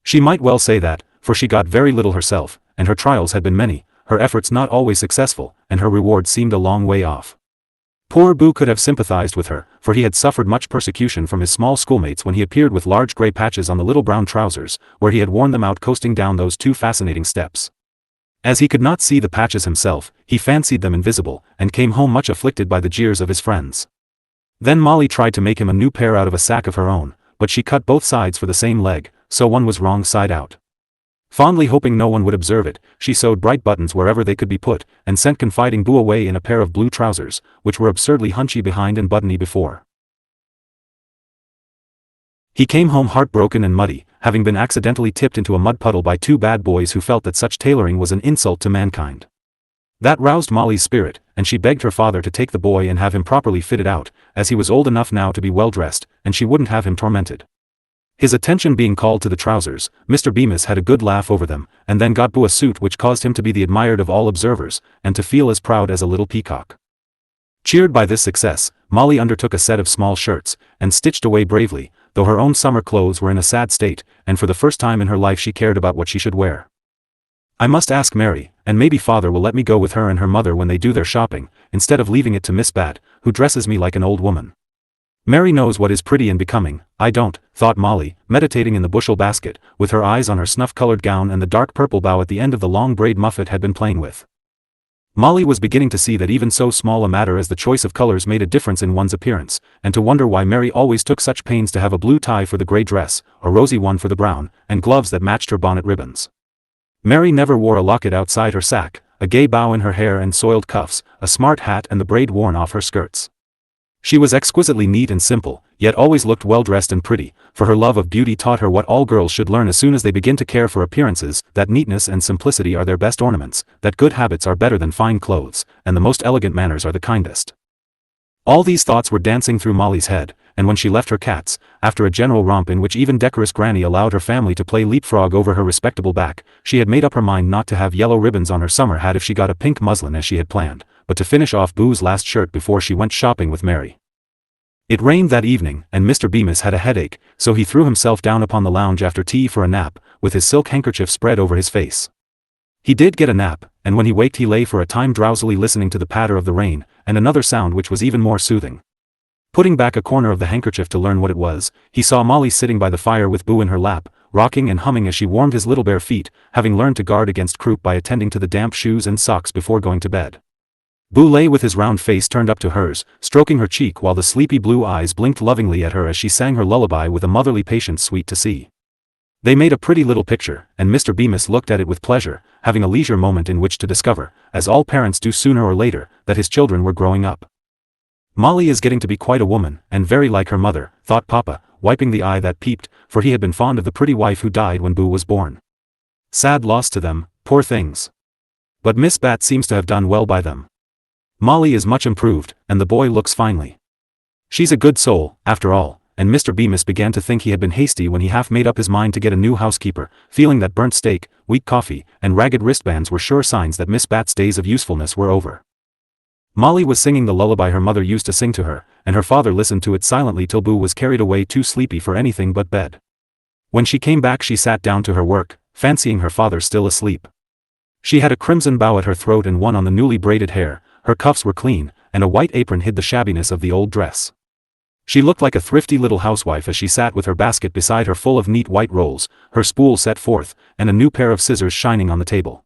She might well say that, for she got very little herself, and her trials had been many, her efforts not always successful, and her reward seemed a long way off. Poor Boo could have sympathized with her, for he had suffered much persecution from his small schoolmates when he appeared with large grey patches on the little brown trousers, where he had worn them out coasting down those 2 fascinating steps. As he could not see the patches himself, he fancied them invisible, and came home much afflicted by the jeers of his friends. Then Molly tried to make him a new pair out of a sack of her own, but she cut both sides for the same leg, so one was wrong side out. Fondly hoping no one would observe it, she sewed bright buttons wherever they could be put, and sent confiding Boo away in a pair of blue trousers, which were absurdly hunchy behind and buttony before. He came home heartbroken and muddy, having been accidentally tipped into a mud puddle by 2 bad boys who felt that such tailoring was an insult to mankind. That roused Molly's spirit, and she begged her father to take the boy and have him properly fitted out, as he was old enough now to be well dressed, and she wouldn't have him tormented. His attention being called to the trousers, Mr. Bemis had a good laugh over them, and then got Boo a suit which caused him to be the admired of all observers, and to feel as proud as a little peacock. Cheered by this success, Molly undertook a set of small shirts, and stitched away bravely, though her own summer clothes were in a sad state, and for the first time in her life she cared about what she should wear. "I must ask Mary, and maybe father will let me go with her and her mother when they do their shopping, instead of leaving it to Miss Bat, who dresses me like an old woman. Mary knows what is pretty and becoming, I don't," thought Molly, meditating in the bushel basket, with her eyes on her snuff-colored gown and the dark purple bow at the end of the long braid Muffet had been playing with. Molly was beginning to see that even so small a matter as the choice of colors made a difference in one's appearance, and to wonder why Mary always took such pains to have a blue tie for the gray dress, a rosy one for the brown, and gloves that matched her bonnet ribbons. Mary never wore a locket outside her sack, a gay bow in her hair and soiled cuffs, a smart hat and the braid worn off her skirts. She was exquisitely neat and simple, yet always looked well dressed and pretty, for her love of beauty taught her what all girls should learn as soon as they begin to care for appearances, that neatness and simplicity are their best ornaments, that good habits are better than fine clothes, and the most elegant manners are the kindest. All these thoughts were dancing through Molly's head, and when she left her cats, after a general romp in which even decorous Granny allowed her family to play leapfrog over her respectable back, she had made up her mind not to have yellow ribbons on her summer hat if she got a pink muslin as she had planned, but to finish off Boo's last shirt before she went shopping with Mary. It rained that evening, and Mr. Bemis had a headache, so he threw himself down upon the lounge after tea for a nap, with his silk handkerchief spread over his face. He did get a nap, and when he waked he lay for a time drowsily listening to the patter of the rain, and another sound which was even more soothing. Putting back a corner of the handkerchief to learn what it was, he saw Molly sitting by the fire with Boo in her lap, rocking and humming as she warmed his little bare feet, having learned to guard against croup by attending to the damp shoes and socks before going to bed. Boo lay with his round face turned up to hers, stroking her cheek while the sleepy blue eyes blinked lovingly at her as she sang her lullaby with a motherly patience sweet to see. They made a pretty little picture, and Mr. Bemis looked at it with pleasure, having a leisure moment in which to discover, as all parents do sooner or later, that his children were growing up. "Molly is getting to be quite a woman, and very like her mother," thought Papa, wiping the eye that peeped, for he had been fond of the pretty wife who died when Boo was born. Sad loss to them, poor things. But Miss Bat seems to have done well by them. Molly is much improved, and the boy looks finely. She's a good soul, after all, and Mr. Bemis began to think he had been hasty when he half made up his mind to get a new housekeeper, feeling that burnt steak, weak coffee, and ragged wristbands were sure signs that Miss Bat's days of usefulness were over. Molly was singing the lullaby her mother used to sing to her, and her father listened to it silently till Boo was carried away too sleepy for anything but bed. When she came back she sat down to her work, fancying her father still asleep. She had a crimson bow at her throat and one on the newly braided hair, her cuffs were clean, and a white apron hid the shabbiness of the old dress. She looked like a thrifty little housewife as she sat with her basket beside her full of neat white rolls, her spool set forth, and a new pair of scissors shining on the table.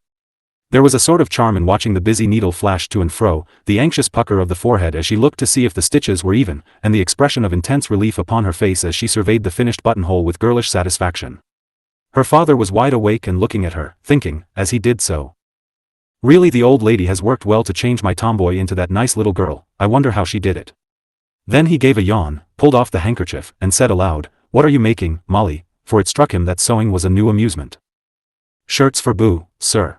There was a sort of charm in watching the busy needle flash to and fro, the anxious pucker of the forehead as she looked to see if the stitches were even, and the expression of intense relief upon her face as she surveyed the finished buttonhole with girlish satisfaction. Her father was wide awake and looking at her, thinking, as he did so, "Really, the old lady has worked well to change my tomboy into that nice little girl. I wonder how she did it." Then he gave a yawn, pulled off the handkerchief, and said aloud, "What are you making, Molly?" For it struck him that sewing was a new amusement. "Shirts for Boo, sir."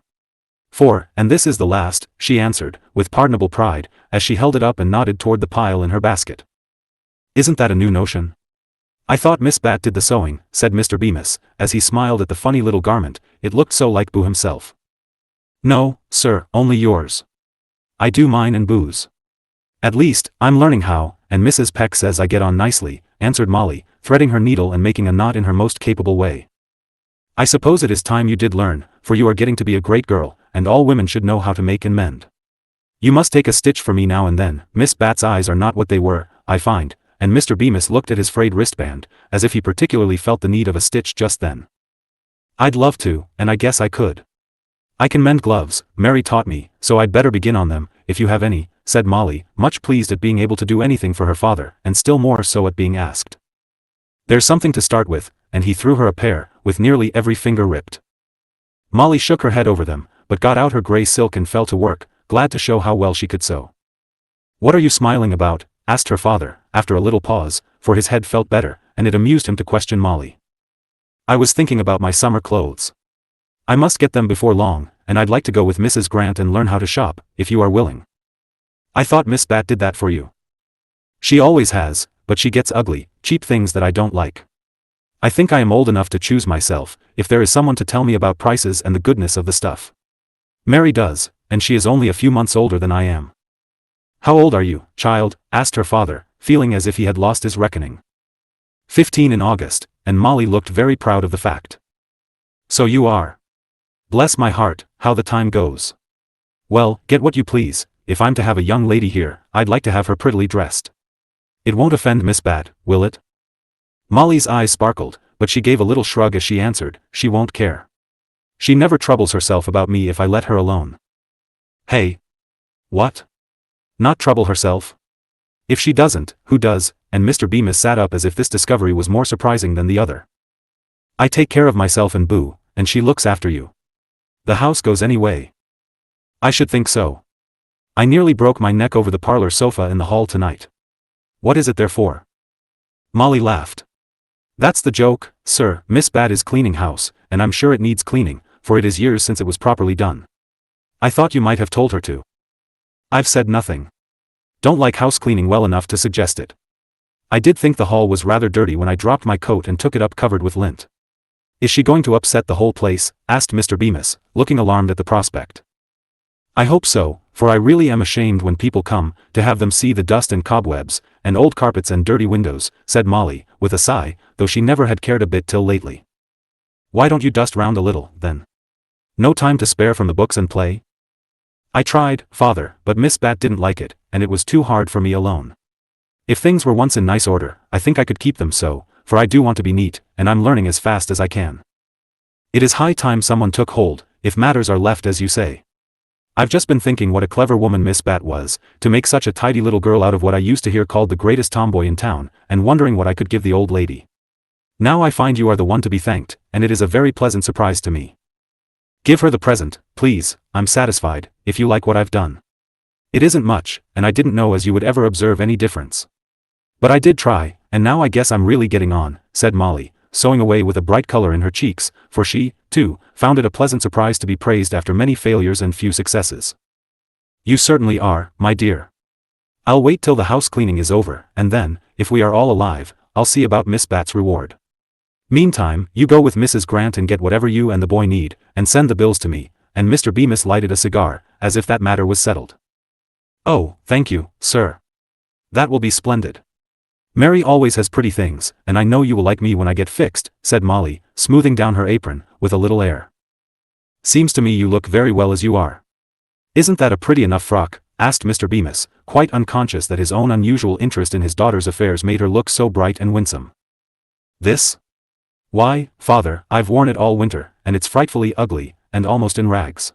And this is the last," she answered, with pardonable pride, as she held it up and nodded toward the pile in her basket. "Isn't that a new notion?" "I thought Miss Bat did the sewing," said Mr. Bemis, as he smiled at the funny little garment, it looked so like Boo himself. "No, sir, only yours. I do mine and Boo's. At least, I'm learning how, and Mrs. Peck says I get on nicely," answered Molly, threading her needle and making a knot in her most capable way. "I suppose it is time you did learn, for you are getting to be a great girl, and all women should know how to make and mend. You must take a stitch for me now and then." Miss Bat's eyes are not what they were, I find, and Mr. Bemis looked at his frayed wristband, as if he particularly felt the need of a stitch just then. "I'd love to, and I guess I could. I can mend gloves, Mary taught me, so I'd better begin on them, if you have any," said Molly, much pleased at being able to do anything for her father, and still more so at being asked. "There's something to start with," and he threw her a pair, with nearly every finger ripped. Molly shook her head over them, but got out her gray silk and fell to work, glad to show how well she could sew. "What are you smiling about?" asked her father, after a little pause, for his head felt better, and it amused him to question Molly. "I was thinking about my summer clothes. I must get them before long, and I'd like to go with Mrs. Grant and learn how to shop, if you are willing." "I thought Miss Bat did that for you." "She always has, but she gets ugly, cheap things that I don't like. I think I am old enough to choose myself, if there is someone to tell me about prices and the goodness of the stuff. Mary does, and she is only a few months older than I am." "How old are you, child?" asked her father, feeling as if he had lost his reckoning. 15 in August, and Molly looked very proud of the fact. "So you are. Bless my heart, how the time goes. Well, get what you please. If I'm to have a young lady here, I'd like to have her prettily dressed. It won't offend Miss Bat, will it?" Molly's eyes sparkled, but she gave a little shrug as she answered, "She won't care. She never troubles herself about me if I let her alone." "Hey? What? Not trouble herself? If she doesn't, who does?" and Mr. Bemis sat up as if this discovery was more surprising than the other. "I take care of myself and Boo, and she looks after you. The house goes any way." "I should think so. I nearly broke my neck over the parlor sofa in the hall tonight." "What is it there for?" Molly laughed. "That's the joke, sir. Miss Bat is cleaning house, and I'm sure it needs cleaning, for it is years since it was properly done. I thought you might have told her to." "I've said nothing. Don't like house cleaning well enough to suggest it. I did think the hall was rather dirty when I dropped my coat and took it up covered with lint." "Is she going to upset the whole place?" asked Mr. Bemis, looking alarmed at the prospect. "I hope so, for I really am ashamed when people come, to have them see the dust and cobwebs, and old carpets and dirty windows," said Molly, with a sigh, though she never had cared a bit till lately. "Why don't you dust round a little, then? No time to spare from the books and play?" "I tried, father, but Miss Bat didn't like it, and it was too hard for me alone. If things were once in nice order, I think I could keep them so, for I do want to be neat, and I'm learning as fast as I can. It is high time someone took hold, if matters are left as you say. I've just been thinking what a clever woman Miss Bat was, to make such a tidy little girl out of what I used to hear called the greatest tomboy in town, and wondering what I could give the old lady. Now I find you are the one to be thanked, and it is a very pleasant surprise to me. Give her the present, please. I'm satisfied, if you like what I've done. It isn't much, and I didn't know as you would ever observe any difference. But I did try, and now I guess I'm really getting on," said Molly, sewing away with a bright color in her cheeks, for she, too, found it a pleasant surprise to be praised after many failures and few successes. "You certainly are, my dear. I'll wait till the house cleaning is over, and then, if we are all alive, I'll see about Miss Bat's reward. Meantime, you go with Mrs. Grant and get whatever you and the boy need, and send the bills to me," and Mr. Bemis lighted a cigar, as if that matter was settled. "Oh, thank you, sir. That will be splendid. Mary always has pretty things, and I know you will like me when I get fixed, said Molly, smoothing down her apron, with a little air. Seems to me you look very well as you are. Isn't that a pretty enough frock? Asked Mr. Bemis, quite unconscious that his own unusual interest in his daughter's affairs made her look so bright and winsome. This? Why, father, I've worn it all winter, and it's frightfully ugly, and almost in rags.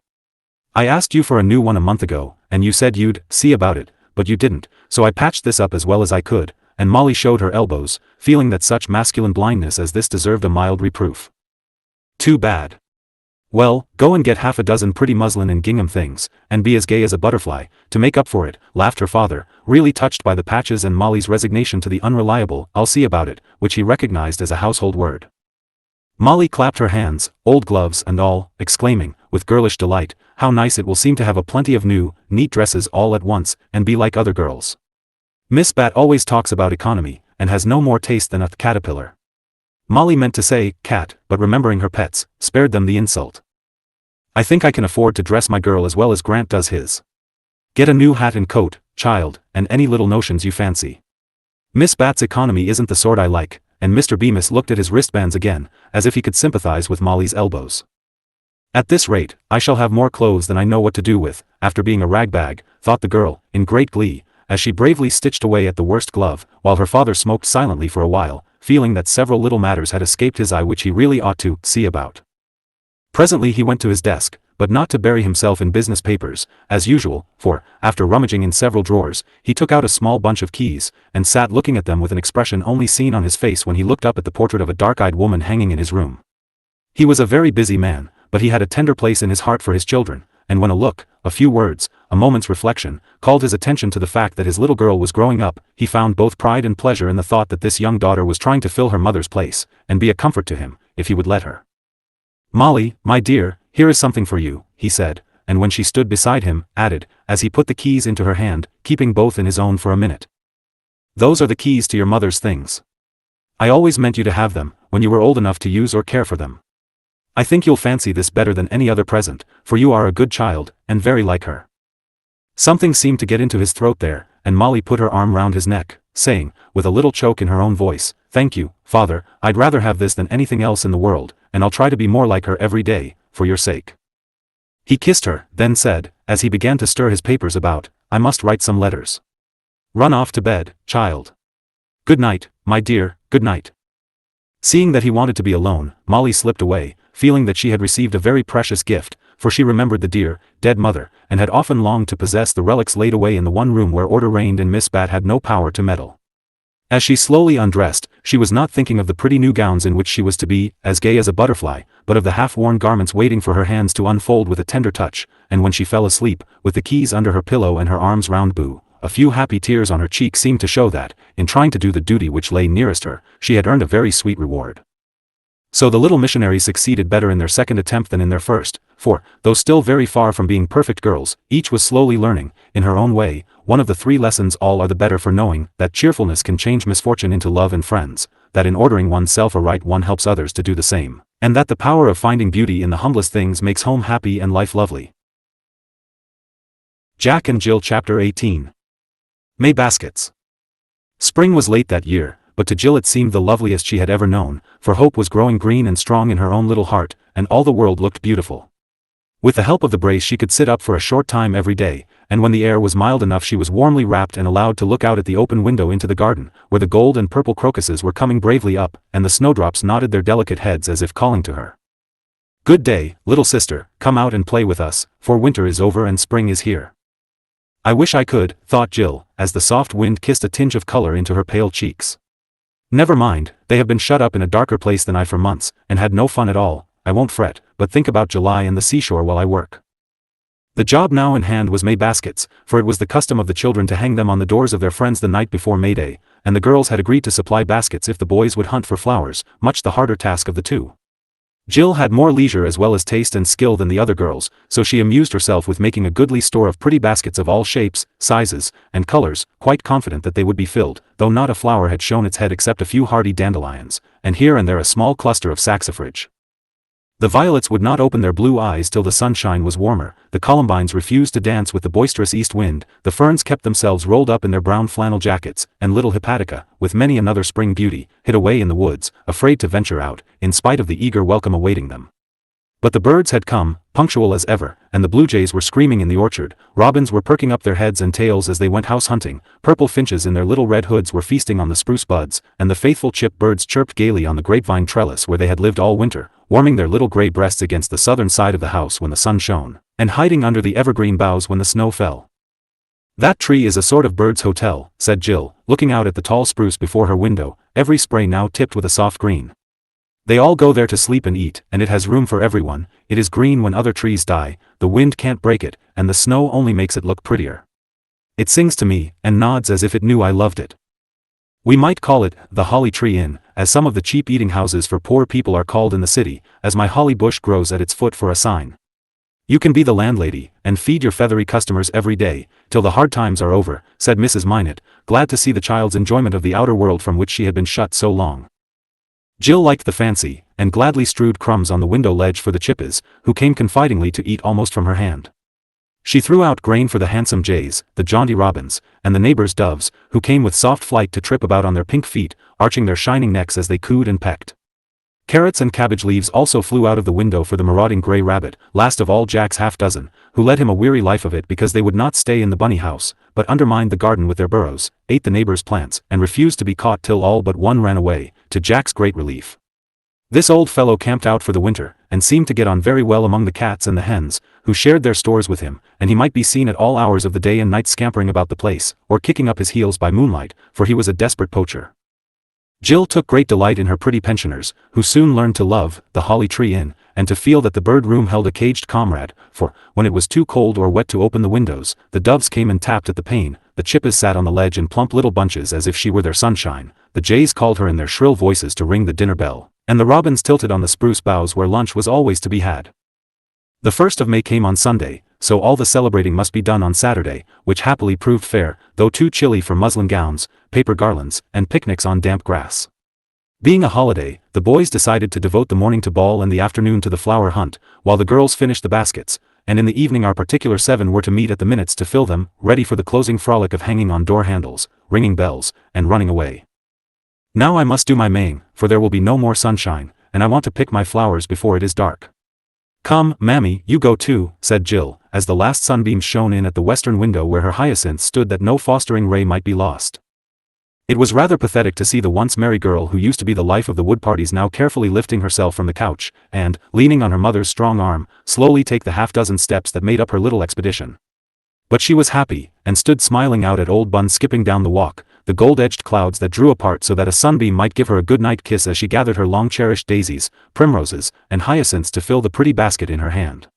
I asked you for a new one a month ago, and you said you'd see about it, but you didn't, so I patched this up as well as I could, and Molly showed her elbows, feeling that such masculine blindness as this deserved a mild reproof. Too bad. Well, go and get half a dozen pretty muslin and gingham things, and be as gay as a butterfly, to make up for it, laughed her father, really touched by the patches and Molly's resignation to the unreliable "I'll see about it," which he recognized as a household word. Molly clapped her hands, old gloves and all, exclaiming, with girlish delight, how nice it will seem to have a plenty of new, neat dresses all at once, and be like other girls. Miss Bat always talks about economy, and has no more taste than a caterpillar. Molly meant to say, cat, but remembering her pets, spared them the insult. I think I can afford to dress my girl as well as Grant does his. Get a new hat and coat, child, and any little notions you fancy. Miss Bat's economy isn't the sort I like, and Mr. Bemis looked at his wristbands again, as if he could sympathize with Molly's elbows. At this rate, I shall have more clothes than I know what to do with, after being a ragbag, thought the girl, in great glee, as she bravely stitched away at the worst glove, while her father smoked silently for a while, feeling that several little matters had escaped his eye which he really ought to see about. Presently he went to his desk, but not to bury himself in business papers, as usual, for, after rummaging in several drawers, he took out a small bunch of keys, and sat looking at them with an expression only seen on his face when he looked up at the portrait of a dark-eyed woman hanging in his room. He was a very busy man, but he had a tender place in his heart for his children, and when a look, a few words, a moment's reflection, called his attention to the fact that his little girl was growing up, he found both pride and pleasure in the thought that this young daughter was trying to fill her mother's place, and be a comfort to him, if he would let her. Molly, my dear, here is something for you, he said, and when she stood beside him, added, as he put the keys into her hand, keeping both in his own for a minute. Those are the keys to your mother's things. I always meant you to have them, when you were old enough to use or care for them. I think you'll fancy this better than any other present, for you are a good child, and very like her. Something seemed to get into his throat there, and Molly put her arm round his neck, saying, with a little choke in her own voice, thank you, father, I'd rather have this than anything else in the world, and I'll try to be more like her every day, for your sake. He kissed her, then said, as he began to stir his papers about, I must write some letters. Run off to bed, child. Good night, my dear, good night. Seeing that he wanted to be alone, Molly slipped away, feeling that she had received a very precious gift, for she remembered the dear, dead mother, and had often longed to possess the relics laid away in the one room where order reigned and Miss Bat had no power to meddle. As she slowly undressed, she was not thinking of the pretty new gowns in which she was to be, as gay as a butterfly, but of the half-worn garments waiting for her hands to unfold with a tender touch, and when she fell asleep, with the keys under her pillow and her arms round Boo, a few happy tears on her cheek seemed to show that, in trying to do the duty which lay nearest her, she had earned a very sweet reward. So the little missionaries succeeded better in their second attempt than in their first, for, though still very far from being perfect girls, each was slowly learning, in her own way, one of the 3 lessons all are the better for knowing, that cheerfulness can change misfortune into love and friends, that in ordering oneself aright one helps others to do the same, and that the power of finding beauty in the humblest things makes home happy and life lovely. Jack and Jill Chapter 18. May Baskets. Spring was late that year, but to Jill it seemed the loveliest she had ever known, for hope was growing green and strong in her own little heart, and all the world looked beautiful. With the help of the brace she could sit up for a short time every day, and when the air was mild enough she was warmly wrapped and allowed to look out at the open window into the garden, where the gold and purple crocuses were coming bravely up, and the snowdrops nodded their delicate heads as if calling to her. Good day, little sister, come out and play with us, for winter is over and spring is here. I wish I could, thought Jill, as the soft wind kissed a tinge of color into her pale cheeks. Never mind, they have been shut up in a darker place than I for months, and had no fun at all. I won't fret, but think about July and the seashore while I work. The job now in hand was May baskets, for it was the custom of the children to hang them on the doors of their friends the night before May Day, and the girls had agreed to supply baskets if the boys would hunt for flowers, much the harder task of the two. Jill had more leisure as well as taste and skill than the other girls, so she amused herself with making a goodly store of pretty baskets of all shapes, sizes, and colors, quite confident that they would be filled, though not a flower had shown its head except a few hardy dandelions, and here and there a small cluster of saxifrage. The violets would not open their blue eyes till the sunshine was warmer, the columbines refused to dance with the boisterous east wind, the ferns kept themselves rolled up in their brown flannel jackets, and little hepatica, with many another spring beauty, hid away in the woods, afraid to venture out, in spite of the eager welcome awaiting them. But the birds had come, punctual as ever, and the blue jays were screaming in the orchard, robins were perking up their heads and tails as they went house hunting, purple finches in their little red hoods were feasting on the spruce buds, and the faithful chip birds chirped gaily on the grapevine trellis where they had lived all winter, warming their little gray breasts against the southern side of the house when the sun shone, and hiding under the evergreen boughs when the snow fell. "That tree is a sort of bird's hotel," said Jill, looking out at the tall spruce before her window, every spray now tipped with a soft green. "They all go there to sleep and eat, and it has room for everyone. It is green when other trees die, the wind can't break it, and the snow only makes it look prettier. It sings to me, and nods as if it knew I loved it. We might call it the Holly Tree Inn, as some of the cheap eating houses for poor people are called in the city, as my holly bush grows at its foot for a sign. You can be the landlady, and feed your feathery customers every day, till the hard times are over," said Mrs. Minot, glad to see the child's enjoyment of the outer world from which she had been shut so long. Jill liked the fancy, and gladly strewed crumbs on the window ledge for the chippies, who came confidingly to eat almost from her hand. She threw out grain for the handsome jays, the jaunty robins, and the neighbors' doves, who came with soft flight to trip about on their pink feet, arching their shining necks as they cooed and pecked. Carrots and cabbage leaves also flew out of the window for the marauding gray rabbit, last of all Jack's half-dozen, who led him a weary life of it because they would not stay in the bunny house, but undermined the garden with their burrows, ate the neighbors' plants, and refused to be caught till all but one ran away, to Jack's great relief. This old fellow camped out for the winter, and seemed to get on very well among the cats and the hens, who shared their stores with him, and he might be seen at all hours of the day and night scampering about the place, or kicking up his heels by moonlight, for he was a desperate poacher. Jill took great delight in her pretty pensioners, who soon learned to love the Holly Tree Inn, and to feel that the bird room held a caged comrade, for, when it was too cold or wet to open the windows, the doves came and tapped at the pane, the chippies sat on the ledge in plump little bunches as if she were their sunshine, the jays called her in their shrill voices to ring the dinner bell, and the robins tilted on the spruce boughs where lunch was always to be had. The 1st of May came on Sunday, so all the celebrating must be done on Saturday, which happily proved fair, though too chilly for muslin gowns, paper garlands, and picnics on damp grass. Being a holiday, the boys decided to devote the morning to ball and the afternoon to the flower hunt, while the girls finished the baskets, and in the evening our particular 7 were to meet at the minutes to fill them, ready for the closing frolic of hanging on door handles, ringing bells, and running away. "Now I must do my maying, for there will be no more sunshine, and I want to pick my flowers before it is dark." "Come, Mammy, you go too," said Jill, as the last sunbeam shone in at the western window where her hyacinths stood that no fostering ray might be lost. It was rather pathetic to see the once merry girl who used to be the life of the wood parties now carefully lifting herself from the couch, and, leaning on her mother's strong arm, slowly take the half-dozen steps that made up her little expedition. But she was happy, and stood smiling out at old Bun skipping down the walk, the gold-edged clouds that drew apart so that a sunbeam might give her a good-night kiss as she gathered her long-cherished daisies, primroses, and hyacinths to fill the pretty basket in her hand.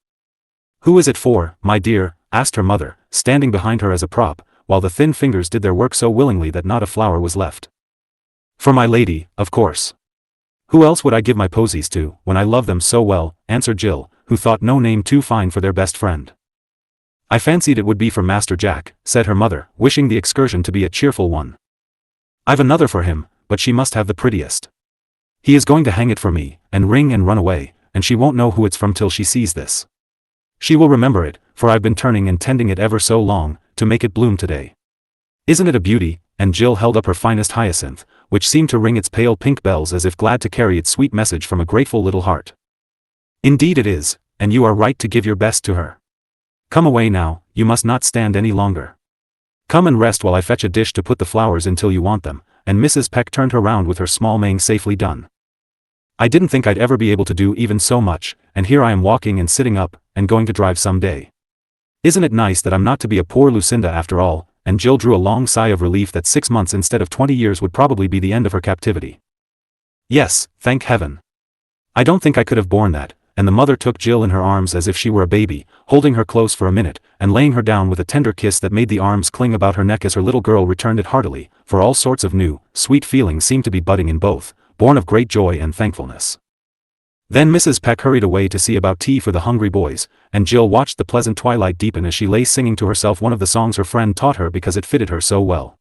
"Who is it for, my dear?" asked her mother, standing behind her as a prop, while the thin fingers did their work so willingly that not a flower was left. "For my lady, of course. Who else would I give my posies to, when I love them so well?" answered Jill, who thought no name too fine for their best friend. "I fancied it would be for Master Jack," said her mother, wishing the excursion to be a cheerful one. "I've another for him, but she must have the prettiest. He is going to hang it for me, and ring and run away, and she won't know who it's from till she sees this. She will remember it, for I've been turning and tending it ever so long, to make it bloom today. Isn't it a beauty?" and Jill held up her finest hyacinth, which seemed to ring its pale pink bells as if glad to carry its sweet message from a grateful little heart. "Indeed it is, and you are right to give your best to her. Come away now, you must not stand any longer. Come and rest while I fetch a dish to put the flowers in till you want them," and Mrs. Peck turned her round with her small maying safely done. "I didn't think I'd ever be able to do even so much, and here I am walking and sitting up, and going to drive some day. Isn't it nice that I'm not to be a poor Lucinda after all?" and Jill drew a long sigh of relief that 6 months instead of 20 years would probably be the end of her captivity. "Yes, thank heaven. I don't think I could have borne that," and the mother took Jill in her arms as if she were a baby, holding her close for a minute, and laying her down with a tender kiss that made the arms cling about her neck as her little girl returned it heartily, for all sorts of new, sweet feelings seemed to be budding in both, born of great joy and thankfulness. Then Mrs. Peck hurried away to see about tea for the hungry boys, and Jill watched the pleasant twilight deepen as she lay singing to herself one of the songs her friend taught her because it fitted her so well.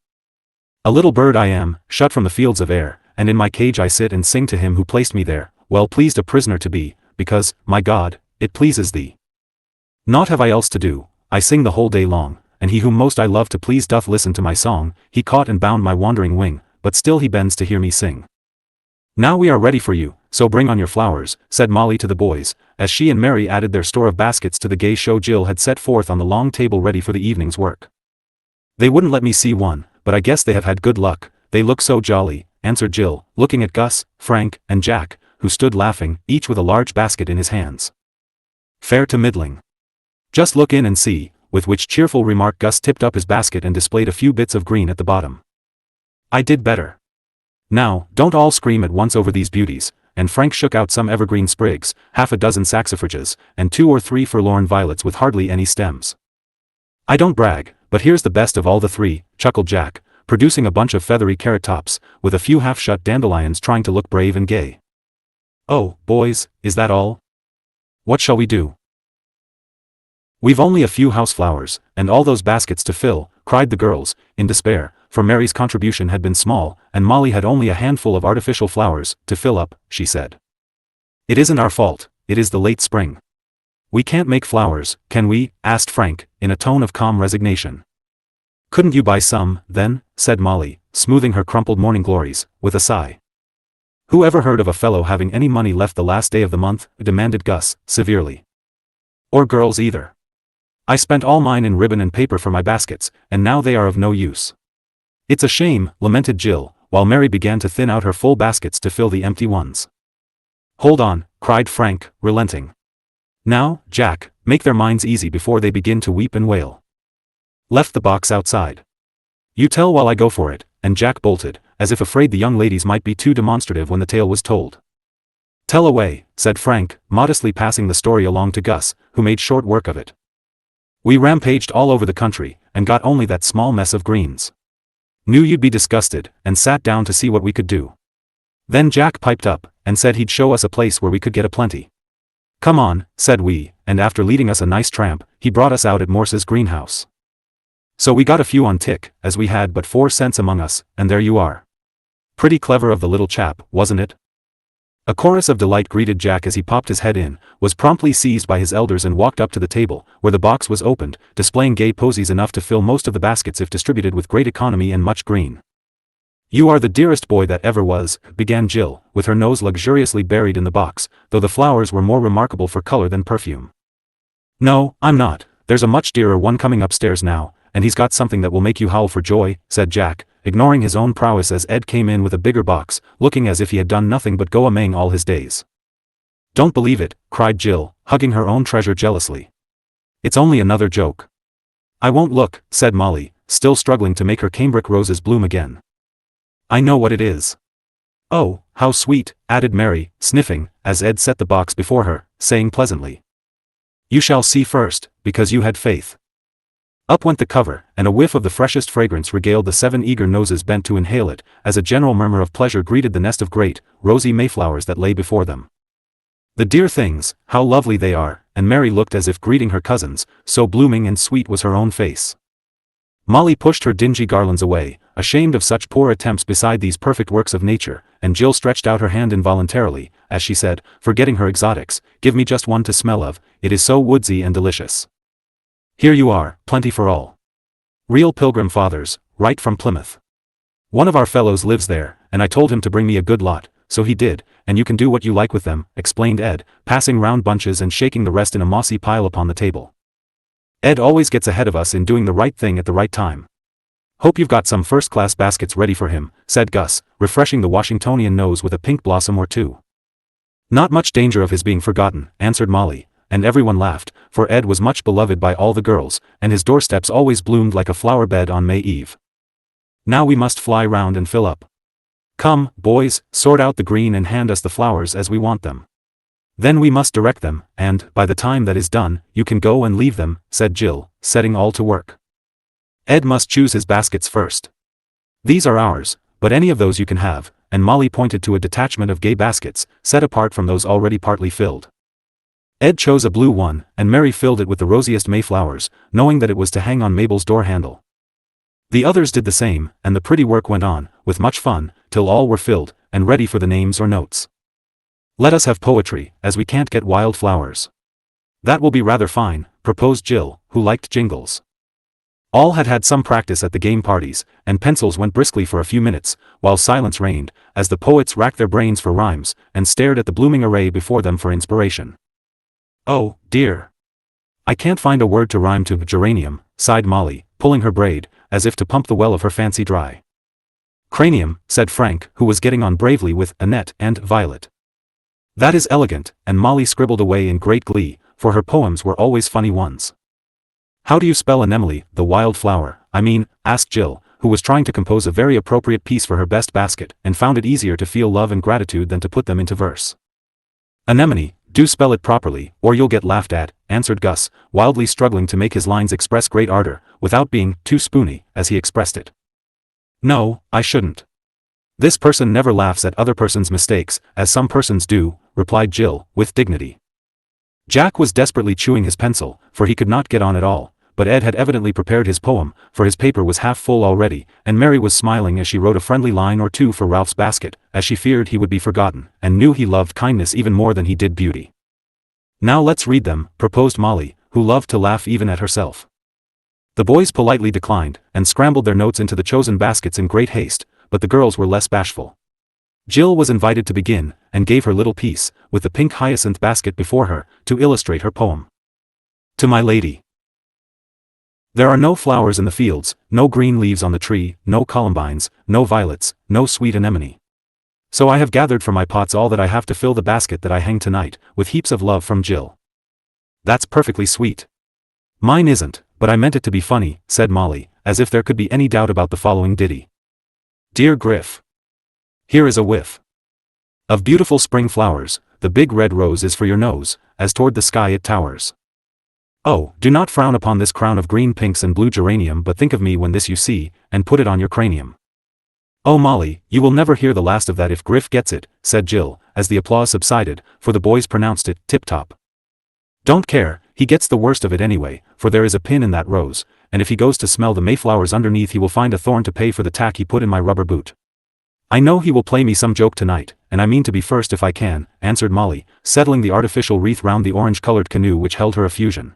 "A little bird I am, shut from the fields of air, and in my cage I sit and sing to him who placed me there, well pleased a prisoner to be, because, my God, it pleases thee. Naught have I else to do, I sing the whole day long, and he whom most I love to please doth listen to my song. He caught and bound my wandering wing, but still he bends to hear me sing. Now we are ready for you, so bring on your flowers, said Molly to the boys, as she and Mary added their store of baskets to the gay show Jill had set forth on the long table ready for the evening's work. They wouldn't let me see one, but I guess they have had good luck, they look so jolly, answered Jill, looking at Gus, Frank, and Jack, who stood laughing, each with a large basket in his hands. Fair to middling. Just look in and see, with which cheerful remark Gus tipped up his basket and displayed a few bits of green at the bottom. I did better. Now, don't all scream at once over these beauties, and Frank shook out some evergreen sprigs, half a dozen saxifrages, and 2 or 3 forlorn violets with hardly any stems. I don't brag, but here's the best of all the 3, chuckled Jack, producing a bunch of feathery carrot tops, with a few half-shut dandelions trying to look brave and gay. Oh, boys, is that all? What shall we do? We've only a few house flowers, and all those baskets to fill, cried the girls, in despair, for Mary's contribution had been small, and Molly had only a handful of artificial flowers to fill up, she said. It isn't our fault, it is the late spring. We can't make flowers, can we? Asked Frank, in a tone of calm resignation. Couldn't you buy some, then? Said Molly, smoothing her crumpled morning glories, with a sigh. Who ever heard of a fellow having any money left the last day of the month? Demanded Gus, severely. Or girls either. I spent all mine in ribbon and paper for my baskets, and now they are of no use. It's a shame, lamented Jill, while Mary began to thin out her full baskets to fill the empty ones. Hold on, cried Frank, relenting. Now, Jack, make their minds easy before they begin to weep and wail. Left the box outside. You tell while I go for it, and Jack bolted, as if afraid the young ladies might be too demonstrative when the tale was told. Tell away, said Frank, modestly passing the story along to Gus, who made short work of it. We rampaged all over the country, and got only that small mess of greens. Knew you'd be disgusted, and sat down to see what we could do. Then Jack piped up, and said he'd show us a place where we could get a plenty. Come on, said we, and after leading us a nice tramp, he brought us out at Morse's greenhouse. So we got a few on tick, as we had but 4 cents among us, and there you are. Pretty clever of the little chap, wasn't it? A chorus of delight greeted Jack as he popped his head in, was promptly seized by his elders and walked up to the table, where the box was opened, displaying gay posies enough to fill most of the baskets if distributed with great economy and much green. You are the dearest boy that ever was, began Jill, with her nose luxuriously buried in the box, though the flowers were more remarkable for color than perfume. No, I'm not, there's a much dearer one coming upstairs now, and he's got something that will make you howl for joy, said Jack, ignoring his own prowess as Ed came in with a bigger box, looking as if he had done nothing but go a-maying all his days. Don't believe it, cried Jill, hugging her own treasure jealously. It's only another joke. I won't look, said Molly, still struggling to make her cambric roses bloom again. I know what it is. Oh, how sweet, added Mary, sniffing, as Ed set the box before her, saying pleasantly. You shall see first, because you had faith. Up went the cover, and a whiff of the freshest fragrance regaled the 7 eager noses bent to inhale it, as a general murmur of pleasure greeted the nest of great, rosy mayflowers that lay before them. The dear things, how lovely they are, and Mary looked as if greeting her cousins, so blooming and sweet was her own face. Molly pushed her dingy garlands away, ashamed of such poor attempts beside these perfect works of nature, and Jill stretched out her hand involuntarily, as she said, forgetting her exotics, give me just one to smell of, it is so woodsy and delicious. Here you are, plenty for all. Real Pilgrim Fathers, right from Plymouth. One of our fellows lives there, and I told him to bring me a good lot, so he did, and you can do what you like with them, explained Ed, passing round bunches and shaking the rest in a mossy pile upon the table. Ed always gets ahead of us in doing the right thing at the right time. Hope you've got some first-class baskets ready for him, said Gus, refreshing the Washingtonian nose with a pink blossom or 2. Not much danger of his being forgotten, answered Molly, and everyone laughed, for Ed was much beloved by all the girls, and his doorsteps always bloomed like a flower bed on May Eve. Now we must fly round and fill up. Come, boys, sort out the green and hand us the flowers as we want them. Then we must direct them, and, by the time that is done, you can go and leave them, said Jill, setting all to work. Ed must choose his baskets first. These are ours, but any of those you can have, and Molly pointed to a detachment of gay baskets, set apart from those already partly filled. Ed chose a blue one, and Mary filled it with the rosiest mayflowers, knowing that it was to hang on Mabel's door handle. The others did the same, and the pretty work went on, with much fun, till all were filled, and ready for the names or notes. Let us have poetry, as we can't get wild flowers. That will be rather fine, proposed Jill, who liked jingles. All had had some practice at the game parties, and pencils went briskly for a few minutes, while silence reigned, as the poets racked their brains for rhymes, and stared at the blooming array before them for inspiration. Oh, dear. I can't find a word to rhyme to geranium, sighed Molly, pulling her braid, as if to pump the well of her fancy dry. Cranium, said Frank, who was getting on bravely with Annette and Violet. That is elegant, and Molly scribbled away in great glee, for her poems were always funny ones. How do you spell anemone, the wild flower, I mean, asked Jill, who was trying to compose a very appropriate piece for her best basket, and found it easier to feel love and gratitude than to put them into verse. Anemone, do spell it properly, or you'll get laughed at, answered Gus, wildly struggling to make his lines express great ardor, without being too spoony, as he expressed it. No, I shouldn't. This person never laughs at other person's mistakes, as some persons do, replied Jill, with dignity. Jack was desperately chewing his pencil, for he could not get on at all, but Ed had evidently prepared his poem, for his paper was half full already, and Mary was smiling as she wrote a friendly line or two for Ralph's basket, as she feared he would be forgotten, and knew he loved kindness even more than he did beauty. Now let's read them, proposed Molly, who loved to laugh even at herself. The boys politely declined, and scrambled their notes into the chosen baskets in great haste, but the girls were less bashful. Jill was invited to begin, and gave her little piece, with the pink hyacinth basket before her, to illustrate her poem. To my lady. There are no flowers in the fields, no green leaves on the tree, no columbines, no violets, no sweet anemone. So I have gathered from my pots all that I have to fill the basket that I hang tonight, with heaps of love from Jill. That's perfectly sweet. Mine isn't, but I meant it to be funny, said Molly, as if there could be any doubt about the following ditty. Dear Griff. Here is a whiff of beautiful spring flowers, the big red rose is for your nose, as toward the sky it towers. Oh, do not frown upon this crown of green pinks and blue geranium, but think of me when this you see, and put it on your cranium. Oh Molly, you will never hear the last of that if Griff gets it, said Jill, as the applause subsided, for the boys pronounced it tip-top. Don't care, he gets the worst of it anyway, for there is a pin in that rose, and if he goes to smell the mayflowers underneath he will find a thorn to pay for the tack he put in my rubber boot. I know he will play me some joke tonight, and I mean to be first if I can, answered Molly, settling the artificial wreath round the orange-colored canoe which held her effusion.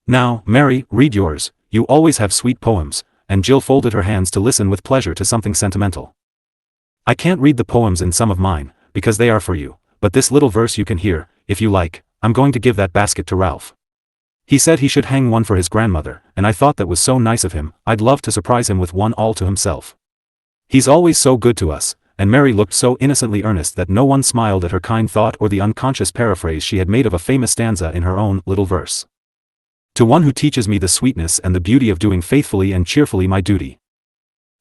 Now, Mary, read yours, you always have sweet poems, and Jill folded her hands to listen with pleasure to something sentimental. I can't read the poems in some of mine, because they are for you, but this little verse you can hear, if you like. I'm going to give that basket to Ralph. He said he should hang one for his grandmother, and I thought that was so nice of him, I'd love to surprise him with one all to himself. He's always so good to us, and Mary looked so innocently earnest that no one smiled at her kind thought or the unconscious paraphrase she had made of a famous stanza in her own little verse. To one who teaches me the sweetness and the beauty of doing faithfully and cheerfully my duty.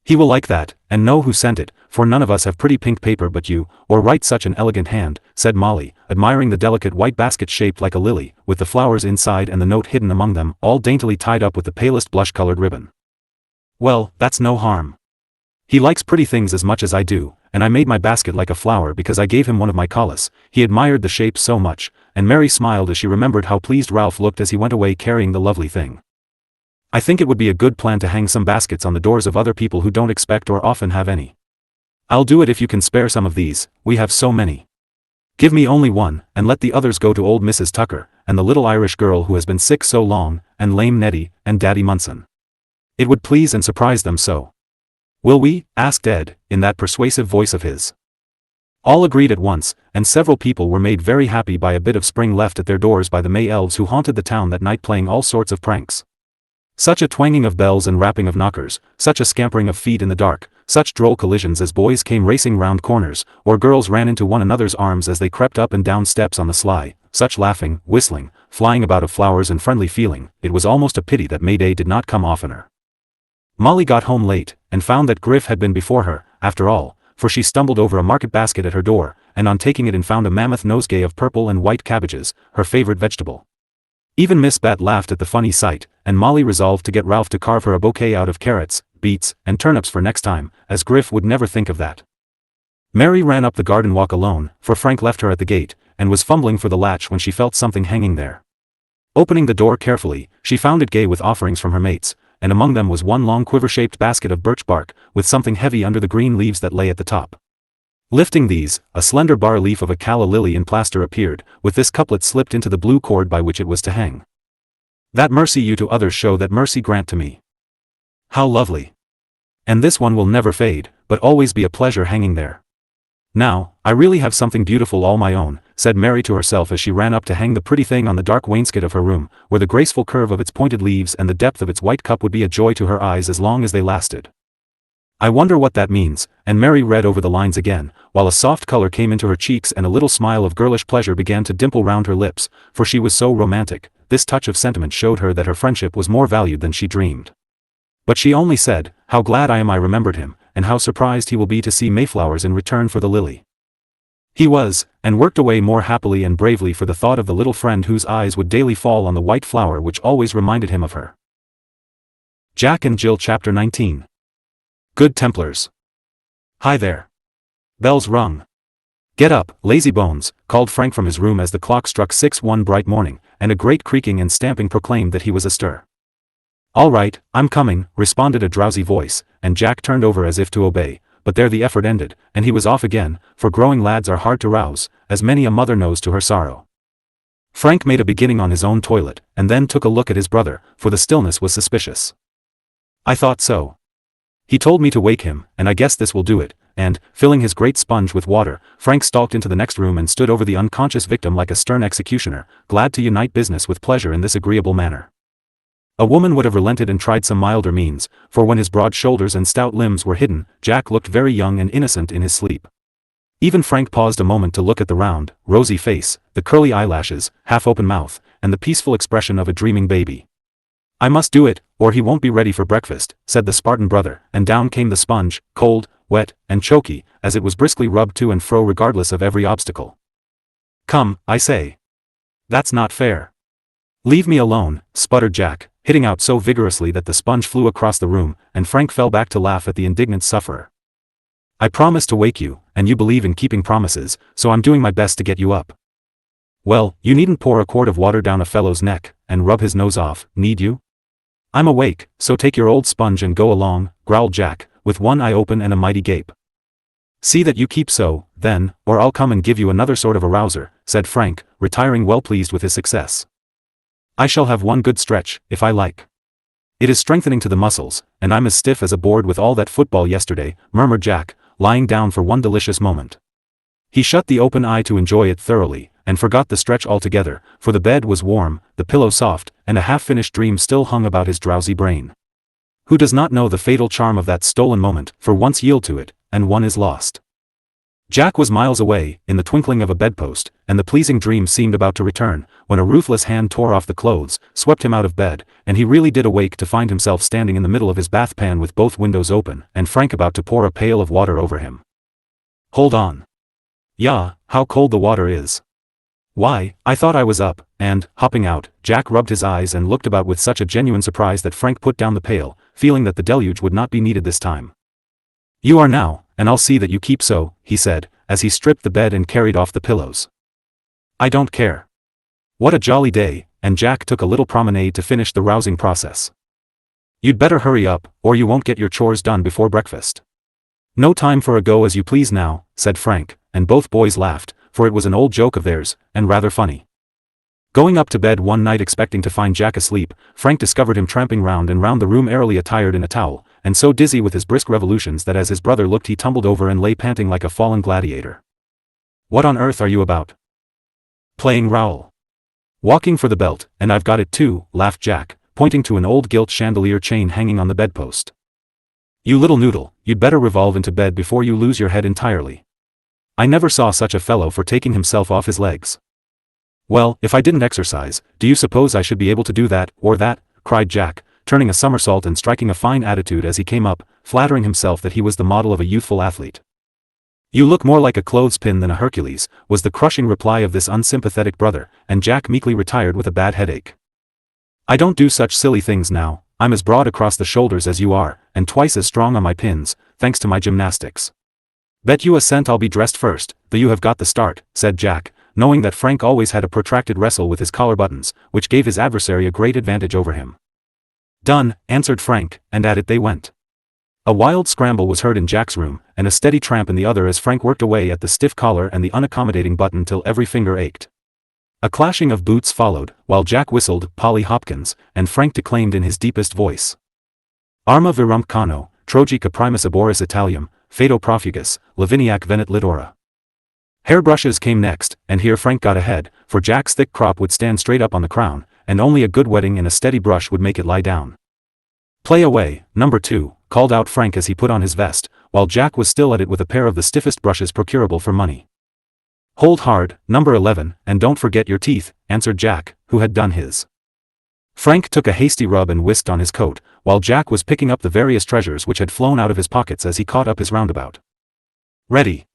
He will like that, and know who sent it, for none of us have pretty pink paper but you, or write such an elegant hand, said Molly, admiring the delicate white basket shaped like a lily, with the flowers inside and the note hidden among them, all daintily tied up with the palest blush-colored ribbon. Well, that's no harm. He likes pretty things as much as I do, and I made my basket like a flower because I gave him one of my collas. He admired the shape so much, and Mary smiled as she remembered how pleased Ralph looked as he went away carrying the lovely thing. I think it would be a good plan to hang some baskets on the doors of other people who don't expect or often have any. I'll do it if you can spare some of these, we have so many. Give me only one, and let the others go to old Mrs. Tucker, and the little Irish girl who has been sick so long, and lame Nettie, and Daddy Munson. It would please and surprise them so. Will we? Asked Ed, in that persuasive voice of his. All agreed at once, and several people were made very happy by a bit of spring left at their doors by the May elves who haunted the town that night playing all sorts of pranks. Such a twanging of bells and rapping of knockers, such a scampering of feet in the dark, such droll collisions as boys came racing round corners, or girls ran into one another's arms as they crept up and down steps on the sly, such laughing, whistling, flying about of flowers and friendly feeling, it was almost a pity that May Day did not come oftener. Molly got home late, and found that Griff had been before her, after all, for she stumbled over a market basket at her door, and on taking it in found a mammoth nosegay of purple and white cabbages, her favorite vegetable. Even Miss Bet laughed at the funny sight, and Molly resolved to get Ralph to carve her a bouquet out of carrots, beets, and turnips for next time, as Griff would never think of that. Mary ran up the garden walk alone, for Frank left her at the gate, and was fumbling for the latch when she felt something hanging there. Opening the door carefully, she found it gay with offerings from her mates, and among them was one long quiver-shaped basket of birch bark, with something heavy under the green leaves that lay at the top. Lifting these, a slender bas-relief of a calla lily in plaster appeared, with this couplet slipped into the blue cord by which it was to hang. That mercy you to others show, that mercy grant to me. How lovely. And this one will never fade, but always be a pleasure hanging there. Now, I really have something beautiful all my own, said Mary to herself as she ran up to hang the pretty thing on the dark wainscot of her room, where the graceful curve of its pointed leaves and the depth of its white cup would be a joy to her eyes as long as they lasted. I wonder what that means, and Mary read over the lines again, while a soft color came into her cheeks and a little smile of girlish pleasure began to dimple round her lips, for she was so romantic. This touch of sentiment showed her that her friendship was more valued than she dreamed. But she only said, "How glad I am I remembered him, and how surprised he will be to see mayflowers in return for the lily." He was, and worked away more happily and bravely for the thought of the little friend whose eyes would daily fall on the white flower which always reminded him of her. Jack and Jill Chapter 19. Good Templars. Hi there. Bells rung. Get up, lazy bones, called Frank from his room as the clock struck 6 one bright morning, and a great creaking and stamping proclaimed that he was astir. All right, I'm coming, responded a drowsy voice, and Jack turned over as if to obey, but there the effort ended, and he was off again, for growing lads are hard to rouse, as many a mother knows to her sorrow. Frank made a beginning on his own toilet, and then took a look at his brother, for the stillness was suspicious. I thought so. He told me to wake him, and I guess this will do it, and, filling his great sponge with water, Frank stalked into the next room and stood over the unconscious victim like a stern executioner, glad to unite business with pleasure in this agreeable manner. A woman would have relented and tried some milder means, for when his broad shoulders and stout limbs were hidden, Jack looked very young and innocent in his sleep. Even Frank paused a moment to look at the round, rosy face, the curly eyelashes, half-open mouth, and the peaceful expression of a dreaming baby. I must do it, or he won't be ready for breakfast, said the Spartan brother, and down came the sponge, cold, wet, and choky, as it was briskly rubbed to and fro regardless of every obstacle. Come, I say. That's not fair. Leave me alone, sputtered Jack, hitting out so vigorously that the sponge flew across the room, and Frank fell back to laugh at the indignant sufferer. I promised to wake you, and you believe in keeping promises, so I'm doing my best to get you up. Well, you needn't pour a quart of water down a fellow's neck, and rub his nose off, need you? I'm awake, so take your old sponge and go along, growled Jack, with one eye open and a mighty gape. See that you keep so, then, or I'll come and give you another sort of a rouser, said Frank, retiring well pleased with his success. I shall have one good stretch, if I like. It is strengthening to the muscles, and I'm as stiff as a board with all that football yesterday, murmured Jack, lying down for one delicious moment. He shut the open eye to enjoy it thoroughly, and forgot the stretch altogether, for the bed was warm, the pillow soft, and a half-finished dream still hung about his drowsy brain. Who does not know the fatal charm of that stolen moment, for once yield to it, and one is lost. Jack was miles away, in the twinkling of a bedpost, and the pleasing dream seemed about to return, when a ruthless hand tore off the clothes, swept him out of bed, and he really did awake to find himself standing in the middle of his bath pan with both windows open, and Frank about to pour a pail of water over him. Hold on. Yah, how cold the water is. Why, I thought I was up, and, hopping out, Jack rubbed his eyes and looked about with such a genuine surprise that Frank put down the pail, feeling that the deluge would not be needed this time. You are now, and I'll see that you keep so, he said, as he stripped the bed and carried off the pillows. I don't care. What a jolly day, and Jack took a little promenade to finish the rousing process. You'd better hurry up, or you won't get your chores done before breakfast. No time for a go as you please now, said Frank, and both boys laughed, for it was an old joke of theirs, and rather funny. Going up to bed one night expecting to find Jack asleep, Frank discovered him tramping round and round the room airily attired in a towel, and so dizzy with his brisk revolutions that as his brother looked he tumbled over and lay panting like a fallen gladiator. What on earth are you about? Playing Raoul. Walking for the belt, and I've got it too, laughed Jack, pointing to an old gilt chandelier chain hanging on the bedpost. You little noodle, you'd better revolve into bed before you lose your head entirely. I never saw such a fellow for taking himself off his legs. Well, if I didn't exercise, do you suppose I should be able to do that, or that? Cried Jack, turning a somersault and striking a fine attitude as he came up, flattering himself that he was the model of a youthful athlete. You look more like a clothespin than a Hercules, was the crushing reply of this unsympathetic brother, and Jack meekly retired with a bad headache. I don't do such silly things now, I'm as broad across the shoulders as you are, and twice as strong on my pins, thanks to my gymnastics. Bet you a cent I'll be dressed first, though you have got the start, said Jack, knowing that Frank always had a protracted wrestle with his collar buttons, which gave his adversary a great advantage over him. Done, answered Frank, and at it they went. A wild scramble was heard in Jack's room, and a steady tramp in the other as Frank worked away at the stiff collar and the unaccommodating button till every finger ached. A clashing of boots followed, while Jack whistled Polly Hopkins, and Frank declaimed in his deepest voice. Arma virumque cano, trojica primus aboris Italium, fato profugus, Laviniac venit lidora. Hairbrushes came next, and here Frank got ahead, for Jack's thick crop would stand straight up on the crown, and only a good wetting and a steady brush would make it lie down. Play away, number 2, called out Frank as he put on his vest, while Jack was still at it with a pair of the stiffest brushes procurable for money. Hold hard, number 11, and don't forget your teeth, answered Jack, who had done his. Frank took a hasty rub and whisked on his coat, while Jack was picking up the various treasures which had flown out of his pockets as he caught up his roundabout. Ready.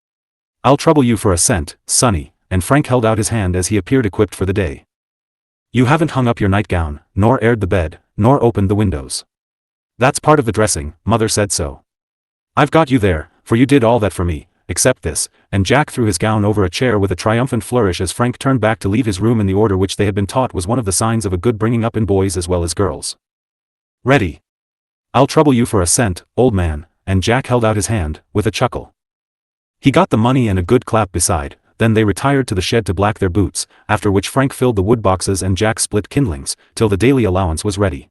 I'll trouble you for a cent, sonny, and Frank held out his hand as he appeared equipped for the day. You haven't hung up your nightgown, nor aired the bed, nor opened the windows. That's part of the dressing, Mother said so. I've got you there, for you did all that for me, except this, and Jack threw his gown over a chair with a triumphant flourish as Frank turned back to leave his room in the order which they had been taught was one of the signs of a good bringing up in boys as well as girls. Ready. I'll trouble you for a cent, old man, and Jack held out his hand, with a chuckle. He got the money and a good clap beside, then they retired to the shed to black their boots, after which Frank filled the wood boxes and Jack split kindlings, till the daily allowance was ready.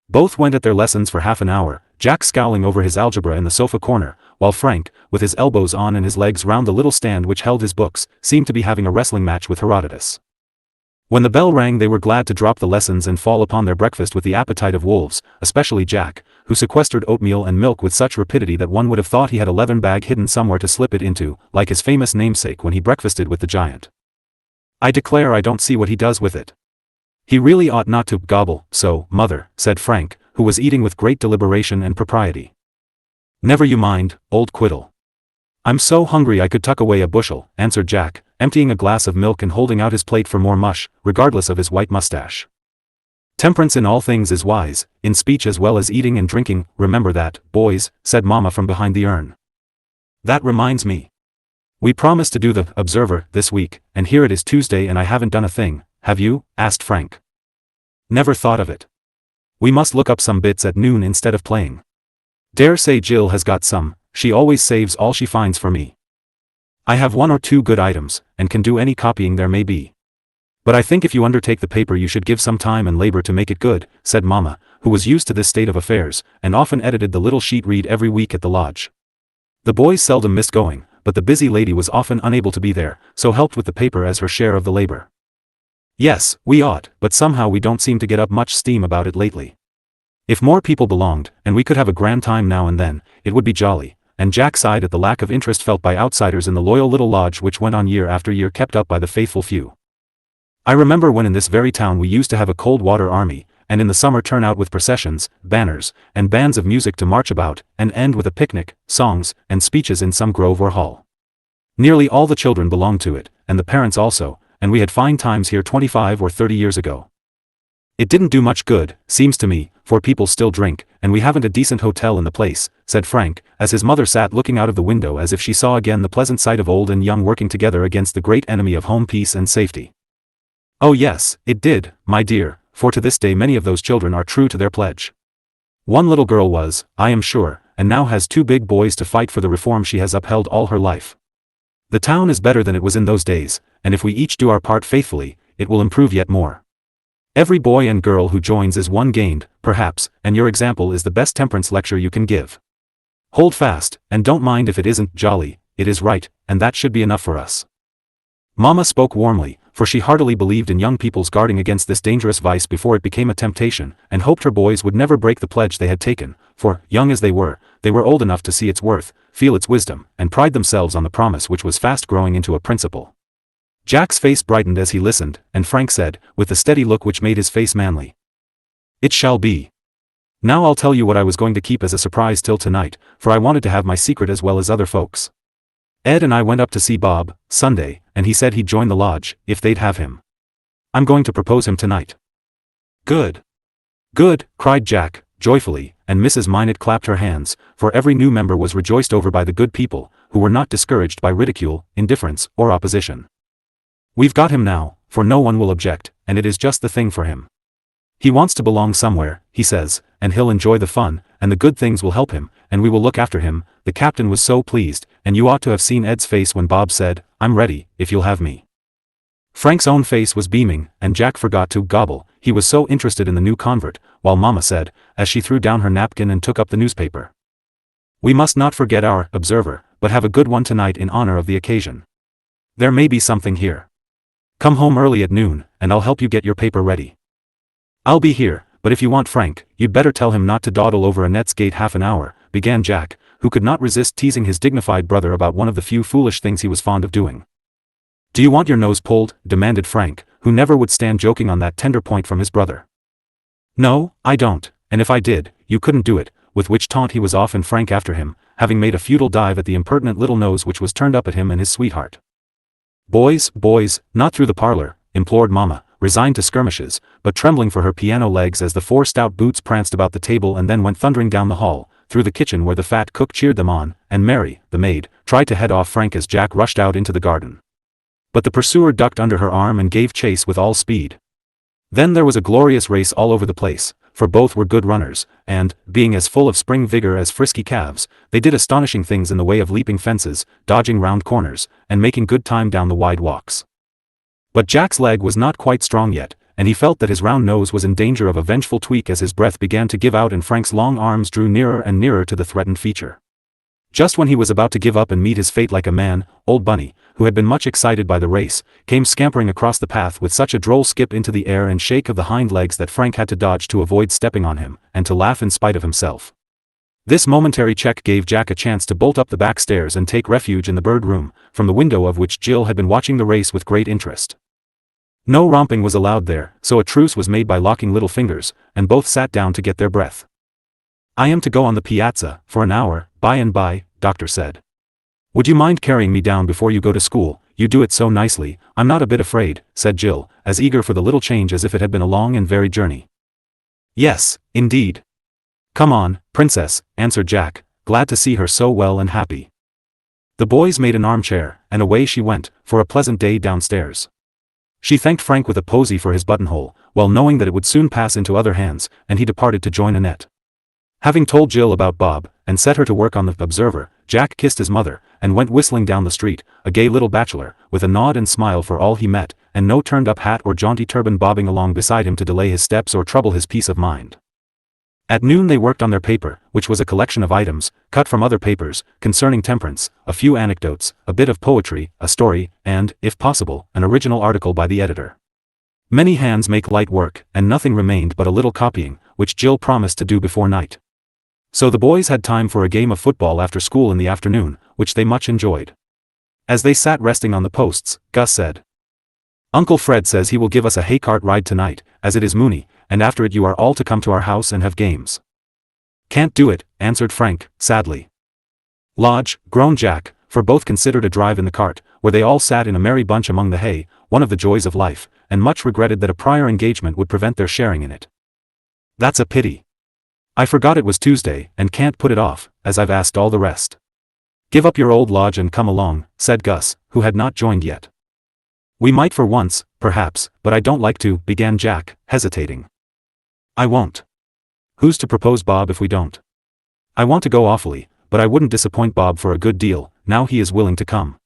Both went at their lessons for half an hour, Jack scowling over his algebra in the sofa corner, while Frank, with his elbows on and his legs round the little stand which held his books, seemed to be having a wrestling match with Herodotus. When the bell rang they were glad to drop the lessons and fall upon their breakfast with the appetite of wolves, especially Jack, who sequestered oatmeal and milk with such rapidity that one would have thought he had a leathern bag hidden somewhere to slip it into, like his famous namesake when he breakfasted with the giant. I declare I don't see what he does with it. He really ought not to gobble so, Mother, said Frank, who was eating with great deliberation and propriety. Never you mind, old quiddle. I'm so hungry I could tuck away a bushel, answered Jack, emptying a glass of milk and holding out his plate for more mush, regardless of his white mustache. Temperance in all things is wise, in speech as well as eating and drinking, remember that, boys, said Mama from behind the urn. That reminds me. We promised to do the Observer this week, and here it is Tuesday and I haven't done a thing, have you? Asked Frank. Never thought of it. We must look up some bits at noon instead of playing. Dare say Jill has got some, she always saves all she finds for me. I have 1 or 2 good items, and can do any copying there may be. But I think if you undertake the paper you should give some time and labor to make it good, said Mama, who was used to this state of affairs, and often edited the little sheet read every week at the lodge. The boys seldom missed going, but the busy lady was often unable to be there, so helped with the paper as her share of the labor. Yes, we ought, but somehow we don't seem to get up much steam about it lately. If more people belonged, and we could have a grand time now and then, it would be jolly, and Jack sighed at the lack of interest felt by outsiders in the loyal little lodge which went on year after year kept up by the faithful few. I remember when in this very town we used to have a cold water army, and in the summer turn out with processions, banners, and bands of music to march about, and end with a picnic, songs, and speeches in some grove or hall. Nearly all the children belonged to it, and the parents also, and we had fine times here 25 or 30 years ago. It didn't do much good, seems to me, for people still drink, and we haven't a decent hotel in the place, said Frank, as his mother sat looking out of the window as if she saw again the pleasant sight of old and young working together against the great enemy of home peace and safety. Oh yes, it did, my dear, for to this day many of those children are true to their pledge. One little girl was, I am sure, and now has 2 big boys to fight for the reform she has upheld all her life. The town is better than it was in those days, and if we each do our part faithfully, it will improve yet more. Every boy and girl who joins is one gained, perhaps, and your example is the best temperance lecture you can give. Hold fast, and don't mind if it isn't jolly, it is right, and that should be enough for us. Mama spoke warmly, for she heartily believed in young people's guarding against this dangerous vice before it became a temptation, and hoped her boys would never break the pledge they had taken, for, young as they were old enough to see its worth, feel its wisdom, and pride themselves on the promise which was fast growing into a principle. Jack's face brightened as he listened, and Frank said, with the steady look which made his face manly. It shall be. Now I'll tell you what I was going to keep as a surprise till tonight, for I wanted to have my secret as well as other folks. Ed and I went up to see Bob, Sunday, and he said he'd join the lodge, if they'd have him. I'm going to propose him tonight. Good. Good, cried Jack, joyfully, and Mrs. Minot clapped her hands, for every new member was rejoiced over by the good people, who were not discouraged by ridicule, indifference, or opposition. We've got him now, for no one will object, and it is just the thing for him. He wants to belong somewhere, he says, and he'll enjoy the fun, and the good things will help him, and we will look after him." The captain was so pleased, and you ought to have seen Ed's face when Bob said, "I'm ready, if you'll have me." Frank's own face was beaming, and Jack forgot to gobble, he was so interested in the new convert, while Mama said, as she threw down her napkin and took up the newspaper, "We must not forget our Observer, but have a good one tonight in honor of the occasion. There may be something here. Come home early at noon, and I'll help you get your paper ready." "I'll be here, but if you want Frank, you'd better tell him not to dawdle over Annette's gate half an hour," began Jack, who could not resist teasing his dignified brother about one of the few foolish things he was fond of doing. "Do you want your nose pulled?" demanded Frank, who never would stand joking on that tender point from his brother. "No, I don't, and if I did, you couldn't do it," with which taunt he was off and Frank after him, having made a futile dive at the impertinent little nose which was turned up at him and his sweetheart. Boys, not through the parlor," implored Mama, resigned to skirmishes, but trembling for her piano legs as the 4 stout boots pranced about the table and then went thundering down the hall, through the kitchen where the fat cook cheered them on, and Mary, the maid, tried to head off Frank as Jack rushed out into the garden. But the pursuer ducked under her arm and gave chase with all speed. Then there was a glorious race all over the place, for both were good runners, and, being as full of spring vigor as frisky calves, they did astonishing things in the way of leaping fences, dodging round corners, and making good time down the wide walks. But Jack's leg was not quite strong yet, and he felt that his round nose was in danger of a vengeful tweak as his breath began to give out and Frank's long arms drew nearer and nearer to the threatened feature. Just when he was about to give up and meet his fate like a man, old Bunny, who had been much excited by the race, came scampering across the path with such a droll skip into the air and shake of the hind legs that Frank had to dodge to avoid stepping on him, and to laugh in spite of himself. This momentary check gave Jack a chance to bolt up the back stairs and take refuge in the bird room, from the window of which Jill had been watching the race with great interest. No romping was allowed there, so a truce was made by locking little fingers, and both sat down to get their breath. "I am to go on the piazza, for an hour, by and by," Doctor said. "Would you mind carrying me down before you go to school? You do it so nicely." "I'm not a bit afraid," said Jill, as eager for the little change as if it had been a long and varied journey. "Yes, indeed." "Come on, Princess," answered Jack, glad to see her so well and happy. The boys made an armchair, and away she went, for a pleasant day downstairs. She thanked Frank with a posy for his buttonhole, well knowing that it would soon pass into other hands, and he departed to join Annette. Having told Jill about Bob, and set her to work on the Observer, Jack kissed his mother, and went whistling down the street, a gay little bachelor, with a nod and smile for all he met, and no turned-up hat or jaunty turban bobbing along beside him to delay his steps or trouble his peace of mind. At noon they worked on their paper, which was a collection of items, cut from other papers, concerning temperance, a few anecdotes, a bit of poetry, a story, and, if possible, an original article by the editor. Many hands make light work, and nothing remained but a little copying, which Jill promised to do before night. So the boys had time for a game of football after school in the afternoon, which they much enjoyed. As they sat resting on the posts, Gus said, "Uncle Fred says he will give us a haycart ride tonight, as it is moony, and after it you are all to come to our house and have games." "Can't do it," answered Frank, sadly. "Lodge," groaned Jack, for both considered a drive in the cart, where they all sat in a merry bunch among the hay, one of the joys of life, and much regretted that a prior engagement would prevent their sharing in it. "That's a pity. I forgot it was Tuesday, and can't put it off, as I've asked all the rest." "Give up your old lodge and come along," said Gus, who had not joined yet. "We might for once, perhaps, but I don't like to," began Jack, hesitating. "I won't. Who's to propose Bob if we don't? I want to go awfully, but I wouldn't disappoint Bob for a good deal, now he is willing to come."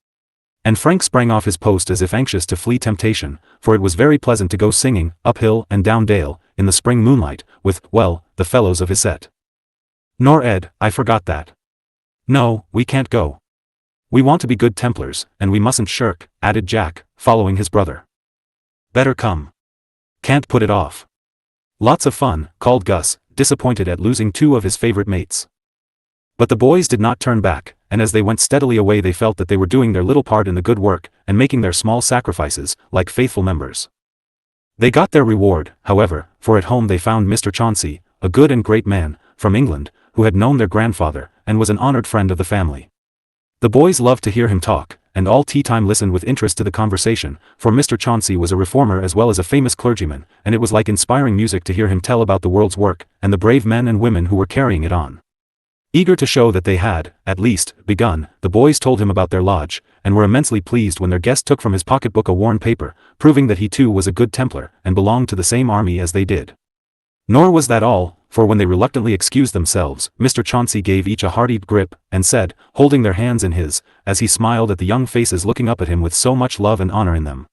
And Frank sprang off his post as if anxious to flee temptation, for it was very pleasant to go singing, uphill and down dale, in the spring moonlight, with, well, the fellows of his set. "Nor Ed, I forgot that." "No, we can't go. We want to be good Templars, and we mustn't shirk," added Jack, following his brother. "Better come. Can't put it off." "Lots of fun," called Gus, disappointed at losing 2 of his favorite mates. But the boys did not turn back, and as they went steadily away they felt that they were doing their little part in the good work, and making their small sacrifices, like faithful members. They got their reward, however, for at home they found Mr. Chauncey, a good and great man, from England, who had known their grandfather, and was an honored friend of the family. The boys loved to hear him talk, and all tea-time listened with interest to the conversation, for Mr. Chauncey was a reformer as well as a famous clergyman, and it was like inspiring music to hear him tell about the world's work, and the brave men and women who were carrying it on. Eager to show that they had, at least, begun, the boys told him about their lodge, and were immensely pleased when their guest took from his pocketbook a worn paper, proving that he too was a good Templar, and belonged to the same army as they did. Nor was that all, for when they reluctantly excused themselves, Mr. Chauncey gave each a hearty grip, and said, holding their hands in his, as he smiled at the young faces looking up at him with so much love and honor in them.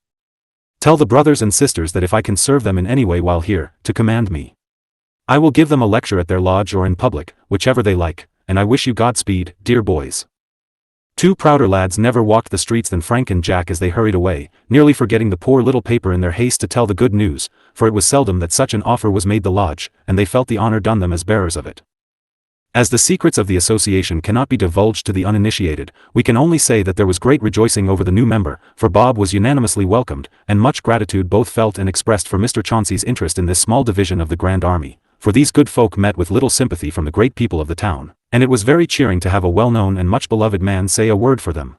Tell the brothers and sisters that if I can serve them in any way while here, to command me. I will give them a lecture at their lodge or in public, whichever they like, and I wish you Godspeed, dear boys. Two prouder lads never walked the streets than Frank and Jack as they hurried away, nearly forgetting the poor little paper in their haste to tell the good news, for it was seldom that such an offer was made the lodge, and they felt the honor done them as bearers of it. As the secrets of the association cannot be divulged to the uninitiated, we can only say that there was great rejoicing over the new member, for Bob was unanimously welcomed, and much gratitude both felt and expressed for Mr. Chauncey's interest in this small division of the Grand Army, for these good folk met with little sympathy from the great people of the town, and it was very cheering to have a well-known and much-beloved man say a word for them.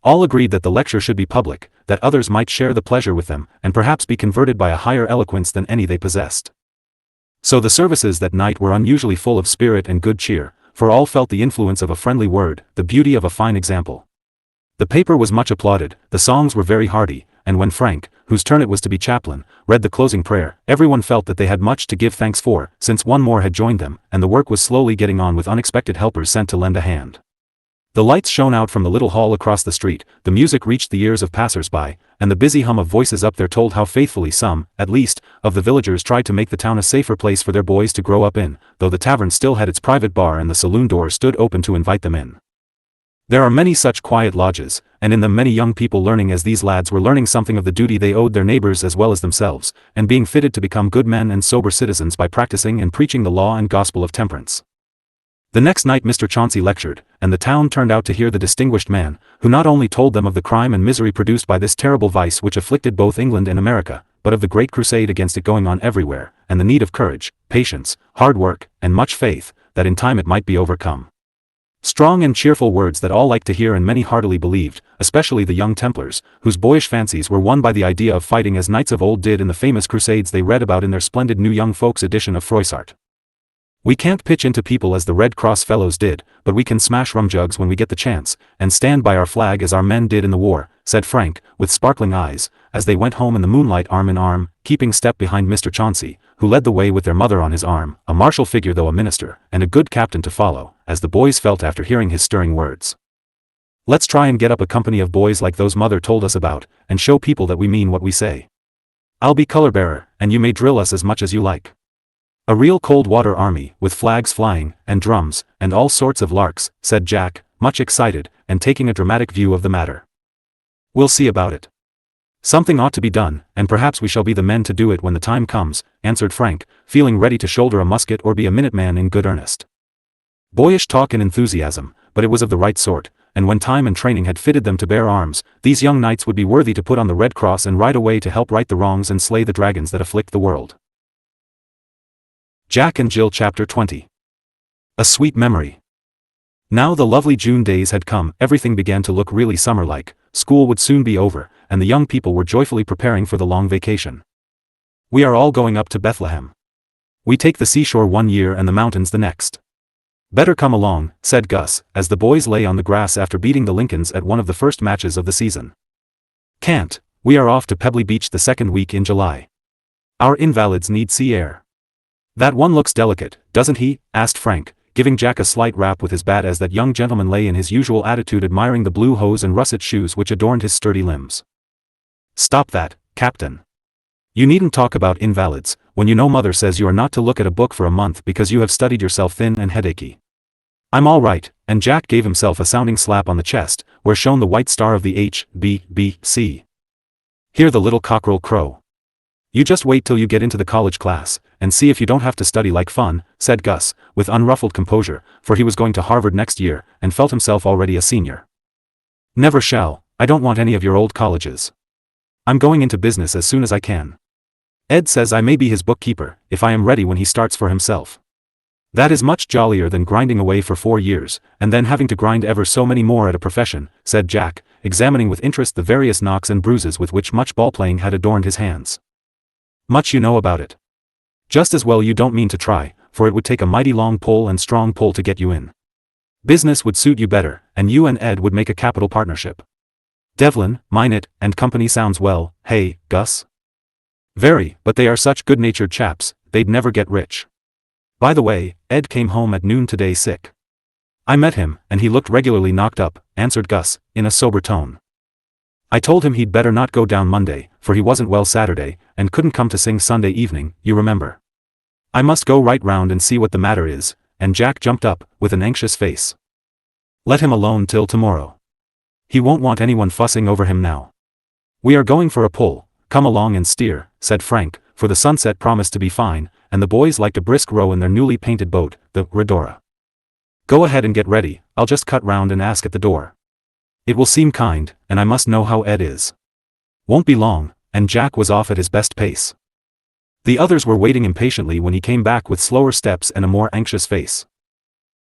All agreed that the lecture should be public, that others might share the pleasure with them, and perhaps be converted by a higher eloquence than any they possessed. So the services that night were unusually full of spirit and good cheer, for all felt the influence of a friendly word, the beauty of a fine example. The paper was much applauded, the songs were very hearty, and when Frank, whose turn it was to be chaplain, read the closing prayer, everyone felt that they had much to give thanks for, since one more had joined them, and the work was slowly getting on with unexpected helpers sent to lend a hand. The lights shone out from the little hall across the street, the music reached the ears of passers-by, and the busy hum of voices up there told how faithfully some, at least, of the villagers tried to make the town a safer place for their boys to grow up in, though the tavern still had its private bar and the saloon doors stood open to invite them in. There are many such quiet lodges, and in them many young people learning as these lads were learning something of the duty they owed their neighbors as well as themselves, and being fitted to become good men and sober citizens by practicing and preaching the law and gospel of temperance. The next night Mr. Chauncey lectured, and the town turned out to hear the distinguished man, who not only told them of the crime and misery produced by this terrible vice which afflicted both England and America, but of the great crusade against it going on everywhere, and the need of courage, patience, hard work, and much faith, that in time it might be overcome. Strong and cheerful words that all liked to hear and many heartily believed, especially the young Templars, whose boyish fancies were won by the idea of fighting as knights of old did in the famous crusades they read about in their splendid New Young Folks edition of Froissart. We can't pitch into people as the Red Cross fellows did, but we can smash rum jugs when we get the chance, and stand by our flag as our men did in the war, said Frank, with sparkling eyes, as they went home in the moonlight arm in arm, keeping step behind Mr. Chauncey, who led the way with their mother on his arm, a martial figure though a minister, and a good captain to follow, as the boys felt after hearing his stirring words. Let's try and get up a company of boys like those mother told us about, and show people that we mean what we say. I'll be color-bearer, and you may drill us as much as you like. A real cold water army, with flags flying, and drums, and all sorts of larks, said Jack, much excited, and taking a dramatic view of the matter. We'll see about it. Something ought to be done, and perhaps we shall be the men to do it when the time comes, answered Frank, feeling ready to shoulder a musket or be a minuteman in good earnest. Boyish talk and enthusiasm, but it was of the right sort, and when time and training had fitted them to bear arms, these young knights would be worthy to put on the Red Cross and ride away to help right the wrongs and slay the dragons that afflict the world. Jack and Jill Chapter 20. A Sweet Memory. Now the lovely June days had come, everything began to look really summer-like, school would soon be over, and the young people were joyfully preparing for the long vacation. We are all going up to Bethlehem. We take the seashore one year and the mountains the next. Better come along, said Gus, as the boys lay on the grass after beating the Lincolns at one of the first matches of the season. Can't, we are off to Pebbly Beach the second week in July. Our invalids need sea air. That one looks delicate, doesn't he? Asked Frank, giving Jack a slight rap with his bat as that young gentleman lay in his usual attitude admiring the blue hose and russet shoes which adorned his sturdy limbs. Stop that, Captain. You needn't talk about invalids, when you know Mother says you are not to look at a book for a month because you have studied yourself thin and headachy. I'm all right, and Jack gave himself a sounding slap on the chest, where shone the white star of the H.B.B.C. Hear the little cockerel crow. You just wait till you get into the college class, and see if you don't have to study like fun, said Gus, with unruffled composure, for he was going to Harvard next year, and felt himself already a senior. Never shall, I don't want any of your old colleges. I'm going into business as soon as I can. Ed says I may be his bookkeeper, if I am ready when he starts for himself. That is much jollier than grinding away for 4 years, and then having to grind ever so many more at a profession, said Jack, examining with interest the various knocks and bruises with which much ball-playing had adorned his hands. Much you know about it. Just as well you don't mean to try, for it would take a mighty long pull and strong pull to get you in. Business would suit you better, and you and Ed would make a capital partnership. Devlin, Minot, and Company sounds well, hey, Gus? Very, but they are such good-natured chaps, they'd never get rich. By the way, Ed came home at noon today sick. I met him, and he looked regularly knocked up, answered Gus, in a sober tone. I told him he'd better not go down Monday, for he wasn't well Saturday, and couldn't come to sing Sunday evening, you remember. I must go right round and see what the matter is, and Jack jumped up, with an anxious face. Let him alone till tomorrow. He won't want anyone fussing over him now. We are going for a pull, come along and steer, said Frank, for the sunset promised to be fine, and the boys liked a brisk row in their newly painted boat, the Redora. Go ahead and get ready, I'll just cut round and ask at the door. It will seem kind, and I must know how Ed is. Won't be long, and Jack was off at his best pace. The others were waiting impatiently when he came back with slower steps and a more anxious face.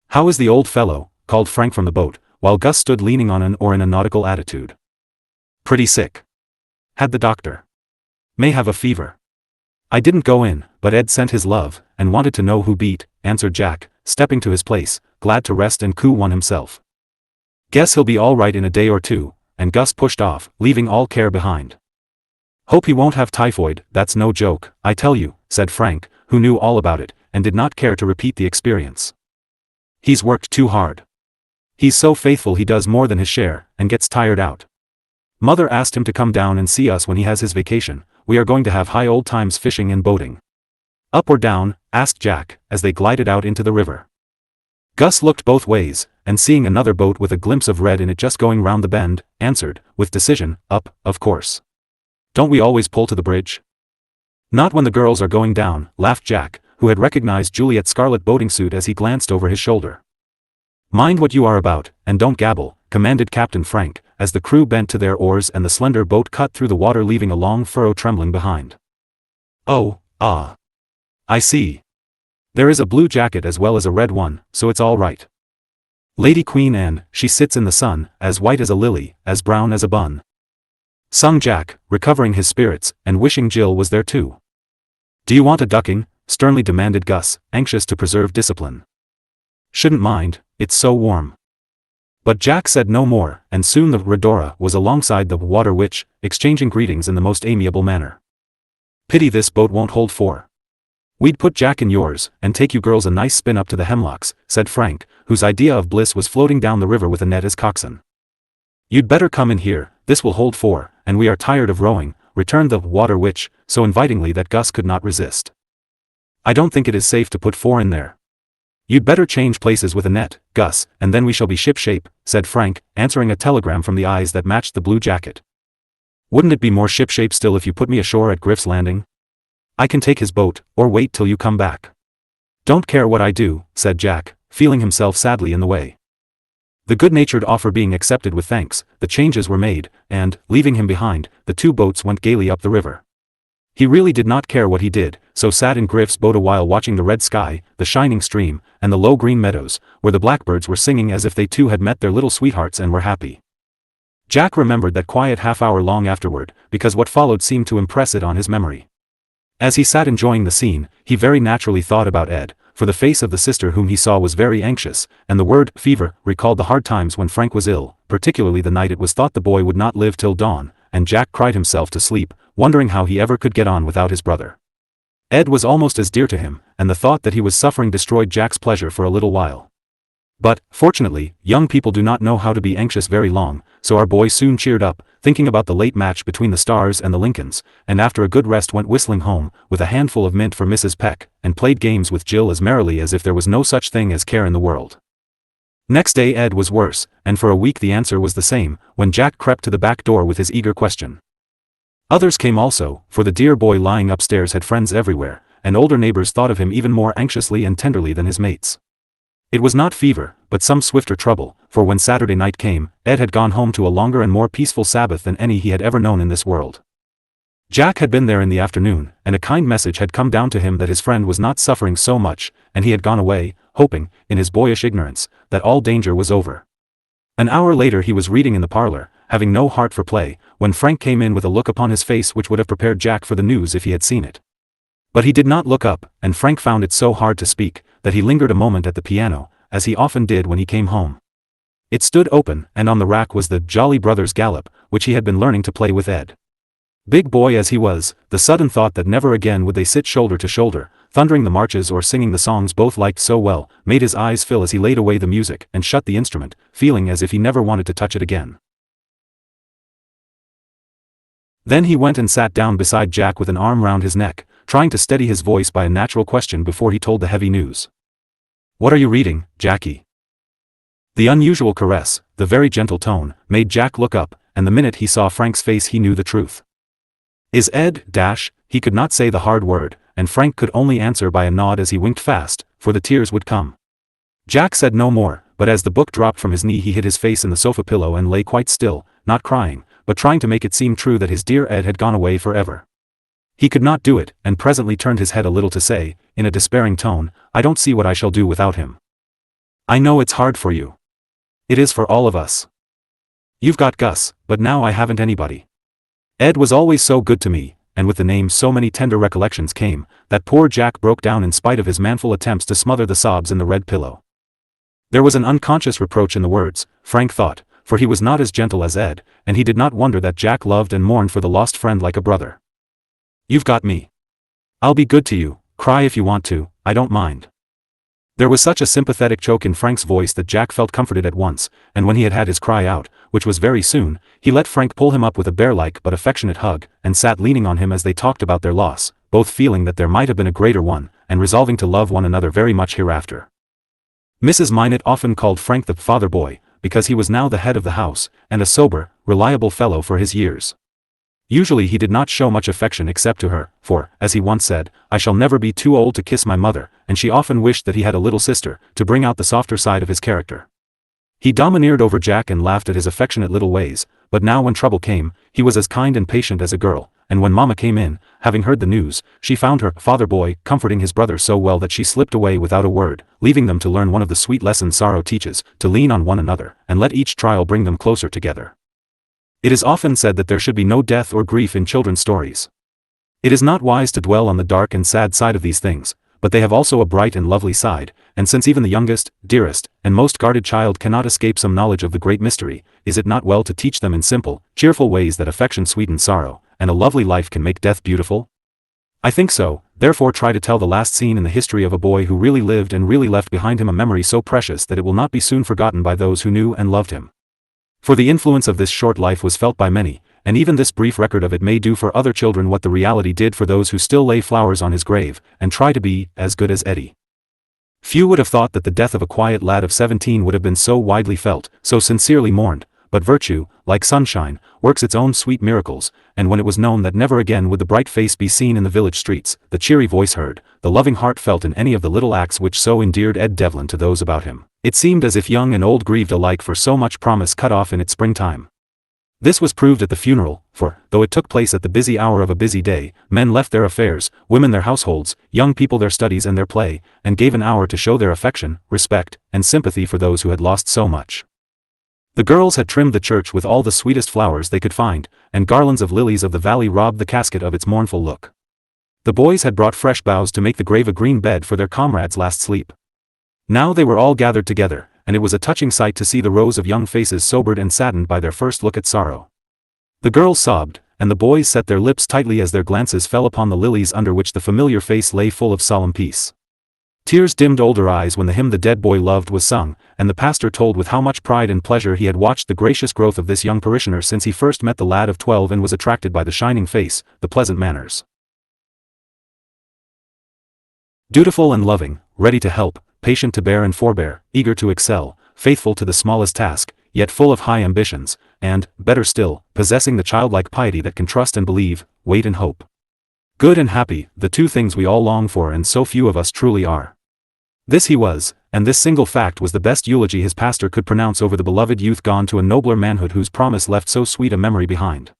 How is the old fellow? Called Frank from the boat, while Gus stood leaning on an oar in a nautical attitude. Pretty sick. Had the doctor. May have a fever. I didn't go in, but Ed sent his love, and wanted to know who beat, answered Jack, stepping to his place, glad to rest and cool one himself. Guess he'll be all right in a day or two, and Gus pushed off, leaving all care behind. Hope he won't have typhoid, that's no joke, I tell you, said Frank, who knew all about it, and did not care to repeat the experience. He's worked too hard. He's so faithful he does more than his share, and gets tired out. Mother asked him to come down and see us when he has his vacation. We are going to have high old times fishing and boating. Up or down? Asked Jack, as they glided out into the river. Gus looked both ways, and seeing another boat with a glimpse of red in it just going round the bend, answered, with decision, up, of course. Don't we always pull to the bridge? Not when the girls are going down, laughed Jack, who had recognized Juliet's scarlet boating suit as he glanced over his shoulder. Mind what you are about, and don't gabble, commanded Captain Frank, as the crew bent to their oars and the slender boat cut through the water leaving a long furrow trembling behind. Oh, ah. I see. There is a blue jacket as well as a red one, so it's all right. Lady Queen Anne, she sits in the sun, as white as a lily, as brown as a bun. Sung Jack, recovering his spirits, and wishing Jill was there too. Do you want a ducking? Sternly demanded Gus, anxious to preserve discipline. Shouldn't mind, it's so warm. But Jack said no more, and soon the Redora was alongside the Water Witch, exchanging greetings in the most amiable manner. Pity this boat won't hold four. We'd put Jack in yours, and take you girls a nice spin up to the Hemlocks, said Frank, whose idea of bliss was floating down the river with a net as coxswain. You'd better come in here, this will hold four, and we are tired of rowing, returned the Water Witch, so invitingly that Gus could not resist. I don't think it is safe to put four in there. You'd better change places with a net, Gus, and then we shall be ship-shape, said Frank, answering a telegram from the eyes that matched the blue jacket. Wouldn't it be more ship-shape still if you put me ashore at Griff's Landing? I can take his boat, or wait till you come back. Don't care what I do, said Jack, feeling himself sadly in the way. The good-natured offer being accepted with thanks, the changes were made, and, leaving him behind, the two boats went gaily up the river. He really did not care what he did, so sat in Griff's boat a while watching the red sky, the shining stream, and the low green meadows, where the blackbirds were singing as if they too had met their little sweethearts and were happy. Jack remembered that quiet half-hour long afterward, because what followed seemed to impress it on his memory. As he sat enjoying the scene, he very naturally thought about Ed, for the face of the sister whom he saw was very anxious, and the word fever recalled the hard times when Frank was ill, particularly the night it was thought the boy would not live till dawn, and Jack cried himself to sleep, wondering how he ever could get on without his brother. Ed was almost as dear to him, and the thought that he was suffering destroyed Jack's pleasure for a little while. But, fortunately, young people do not know how to be anxious very long, so our boy soon cheered up, thinking about the late match between the Stars and the Lincolns, and after a good rest went whistling home, with a handful of mint for Mrs. Peck, and played games with Jill as merrily as if there was no such thing as care in the world. Next day Ed was worse, and for a week the answer was the same, when Jack crept to the back door with his eager question. Others came also, for the dear boy lying upstairs had friends everywhere, and older neighbors thought of him even more anxiously and tenderly than his mates. It was not fever, but some swifter trouble, for when Saturday night came, Ed had gone home to a longer and more peaceful Sabbath than any he had ever known in this world. Jack had been there in the afternoon, and a kind message had come down to him that his friend was not suffering so much, and he had gone away, hoping, in his boyish ignorance, that all danger was over. An hour later he was reading in the parlor, having no heart for play, when Frank came in with a look upon his face which would have prepared Jack for the news if he had seen it. But he did not look up, and Frank found it so hard to speak, that he lingered a moment at the piano, as he often did when he came home. It stood open, and on the rack was the Jolly Brothers Gallop, which he had been learning to play with Ed. Big boy as he was, the sudden thought that never again would they sit shoulder to shoulder, thundering the marches or singing the songs both liked so well, made his eyes fill as he laid away the music and shut the instrument, feeling as if he never wanted to touch it again. Then he went and sat down beside Jack with an arm round his neck, trying to steady his voice by a natural question before he told the heavy news. "What are you reading, Jackie?" The unusual caress, the very gentle tone, made Jack look up, and the minute he saw Frank's face he knew the truth. "Is Ed, he could not say the hard word, and Frank could only answer by a nod as he winked fast, for the tears would come. Jack said no more, but as the book dropped from his knee he hid his face in the sofa pillow and lay quite still, not crying, but trying to make it seem true that his dear Ed had gone away forever. He could not do it, and presently turned his head a little to say, in a despairing tone, "I don't see what I shall do without him. I know it's hard for you. It is for all of us. You've got Gus, but now I haven't anybody. Ed was always so good to me," and with the name so many tender recollections came, that poor Jack broke down in spite of his manful attempts to smother the sobs in the red pillow. There was an unconscious reproach in the words, Frank thought, for he was not as gentle as Ed, and he did not wonder that Jack loved and mourned for the lost friend like a brother. "You've got me. I'll be good to you, cry if you want to, I don't mind." There was such a sympathetic choke in Frank's voice that Jack felt comforted at once, and when he had had his cry out, which was very soon, he let Frank pull him up with a bear-like but affectionate hug, and sat leaning on him as they talked about their loss, both feeling that there might have been a greater one, and resolving to love one another very much hereafter. Mrs. Minot often called Frank the father boy, because he was now the head of the house, and a sober, reliable fellow for his years. Usually he did not show much affection except to her, for, as he once said, "I shall never be too old to kiss my mother," and she often wished that he had a little sister, to bring out the softer side of his character. He domineered over Jack and laughed at his affectionate little ways, but now when trouble came, he was as kind and patient as a girl, and when Mama came in, having heard the news, she found her father boy comforting his brother so well that she slipped away without a word, leaving them to learn one of the sweet lessons sorrow teaches, to lean on one another, and let each trial bring them closer together. It is often said that there should be no death or grief in children's stories. It is not wise to dwell on the dark and sad side of these things, but they have also a bright and lovely side, and since even the youngest, dearest, and most guarded child cannot escape some knowledge of the great mystery, is it not well to teach them in simple, cheerful ways that affection sweetens sorrow, and a lovely life can make death beautiful? I think so, therefore try to tell the last scene in the history of a boy who really lived and really left behind him a memory so precious that it will not be soon forgotten by those who knew and loved him. For the influence of this short life was felt by many, and even this brief record of it may do for other children what the reality did for those who still lay flowers on his grave, and try to be as good as Eddie. Few would have thought that the death of a quiet lad of 17 would have been so widely felt, so sincerely mourned, but virtue, like sunshine, works its own sweet miracles, and when it was known that never again would the bright face be seen in the village streets, the cheery voice heard, the loving heart felt in any of the little acts which so endeared Ed Devlin to those about him, it seemed as if young and old grieved alike for so much promise cut off in its springtime. This was proved at the funeral, for, though it took place at the busy hour of a busy day, men left their affairs, women their households, young people their studies and their play, and gave an hour to show their affection, respect, and sympathy for those who had lost so much. The girls had trimmed the church with all the sweetest flowers they could find, and garlands of lilies of the valley robbed the casket of its mournful look. The boys had brought fresh boughs to make the grave a green bed for their comrades' last sleep. Now they were all gathered together, and it was a touching sight to see the rows of young faces sobered and saddened by their first look at sorrow. The girls sobbed, and the boys set their lips tightly as their glances fell upon the lilies under which the familiar face lay full of solemn peace. Tears dimmed older eyes when the hymn the dead boy loved was sung, and the pastor told with how much pride and pleasure he had watched the gracious growth of this young parishioner since he first met the lad of 12 and was attracted by the shining face, the pleasant manners. Dutiful and loving, ready to help, patient to bear and forbear, eager to excel, faithful to the smallest task, yet full of high ambitions, and, better still, possessing the childlike piety that can trust and believe, wait and hope. Good and happy, the two things we all long for and so few of us truly are. This he was, and this single fact was the best eulogy his pastor could pronounce over the beloved youth gone to a nobler manhood whose promise left so sweet a memory behind.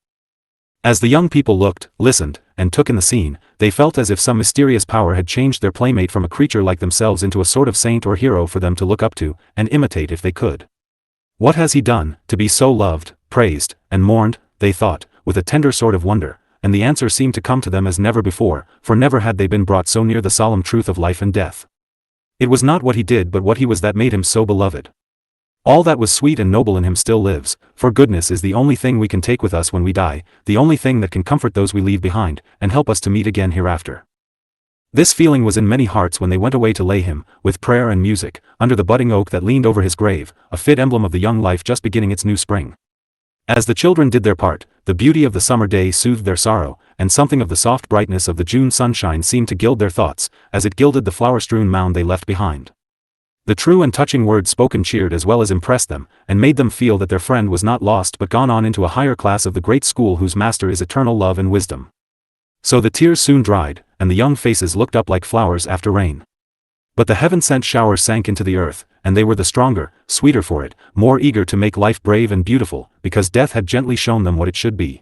As the young people looked, listened, and took in the scene, they felt as if some mysterious power had changed their playmate from a creature like themselves into a sort of saint or hero for them to look up to, and imitate if they could. What has he done, to be so loved, praised, and mourned, they thought, with a tender sort of wonder, and the answer seemed to come to them as never before, for never had they been brought so near the solemn truth of life and death. It was not what he did but what he was that made him so beloved. All that was sweet and noble in him still lives, for goodness is the only thing we can take with us when we die, the only thing that can comfort those we leave behind, and help us to meet again hereafter. This feeling was in many hearts when they went away to lay him, with prayer and music, under the budding oak that leaned over his grave, a fit emblem of the young life just beginning its new spring. As the children did their part, the beauty of the summer day soothed their sorrow, and something of the soft brightness of the June sunshine seemed to gild their thoughts, as it gilded the flower-strewn mound they left behind. The true and touching words spoken cheered as well as impressed them, and made them feel that their friend was not lost but gone on into a higher class of the great school whose master is eternal love and wisdom. So the tears soon dried, and the young faces looked up like flowers after rain. But the heaven-sent shower sank into the earth, and they were the stronger, sweeter for it, more eager to make life brave and beautiful, because death had gently shown them what it should be.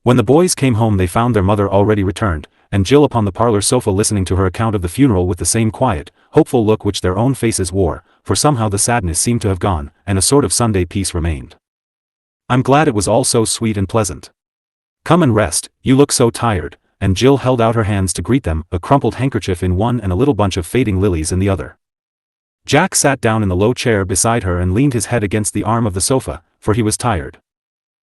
When the boys came home they found their mother already returned, and Jill upon the parlor sofa listening to her account of the funeral with the same quiet, hopeful look which their own faces wore, for somehow the sadness seemed to have gone, and a sort of Sunday peace remained. "I'm glad it was all so sweet and pleasant. Come and rest, you look so tired," and Jill held out her hands to greet them, a crumpled handkerchief in one and a little bunch of fading lilies in the other. Jack sat down in the low chair beside her and leaned his head against the arm of the sofa, for he was tired.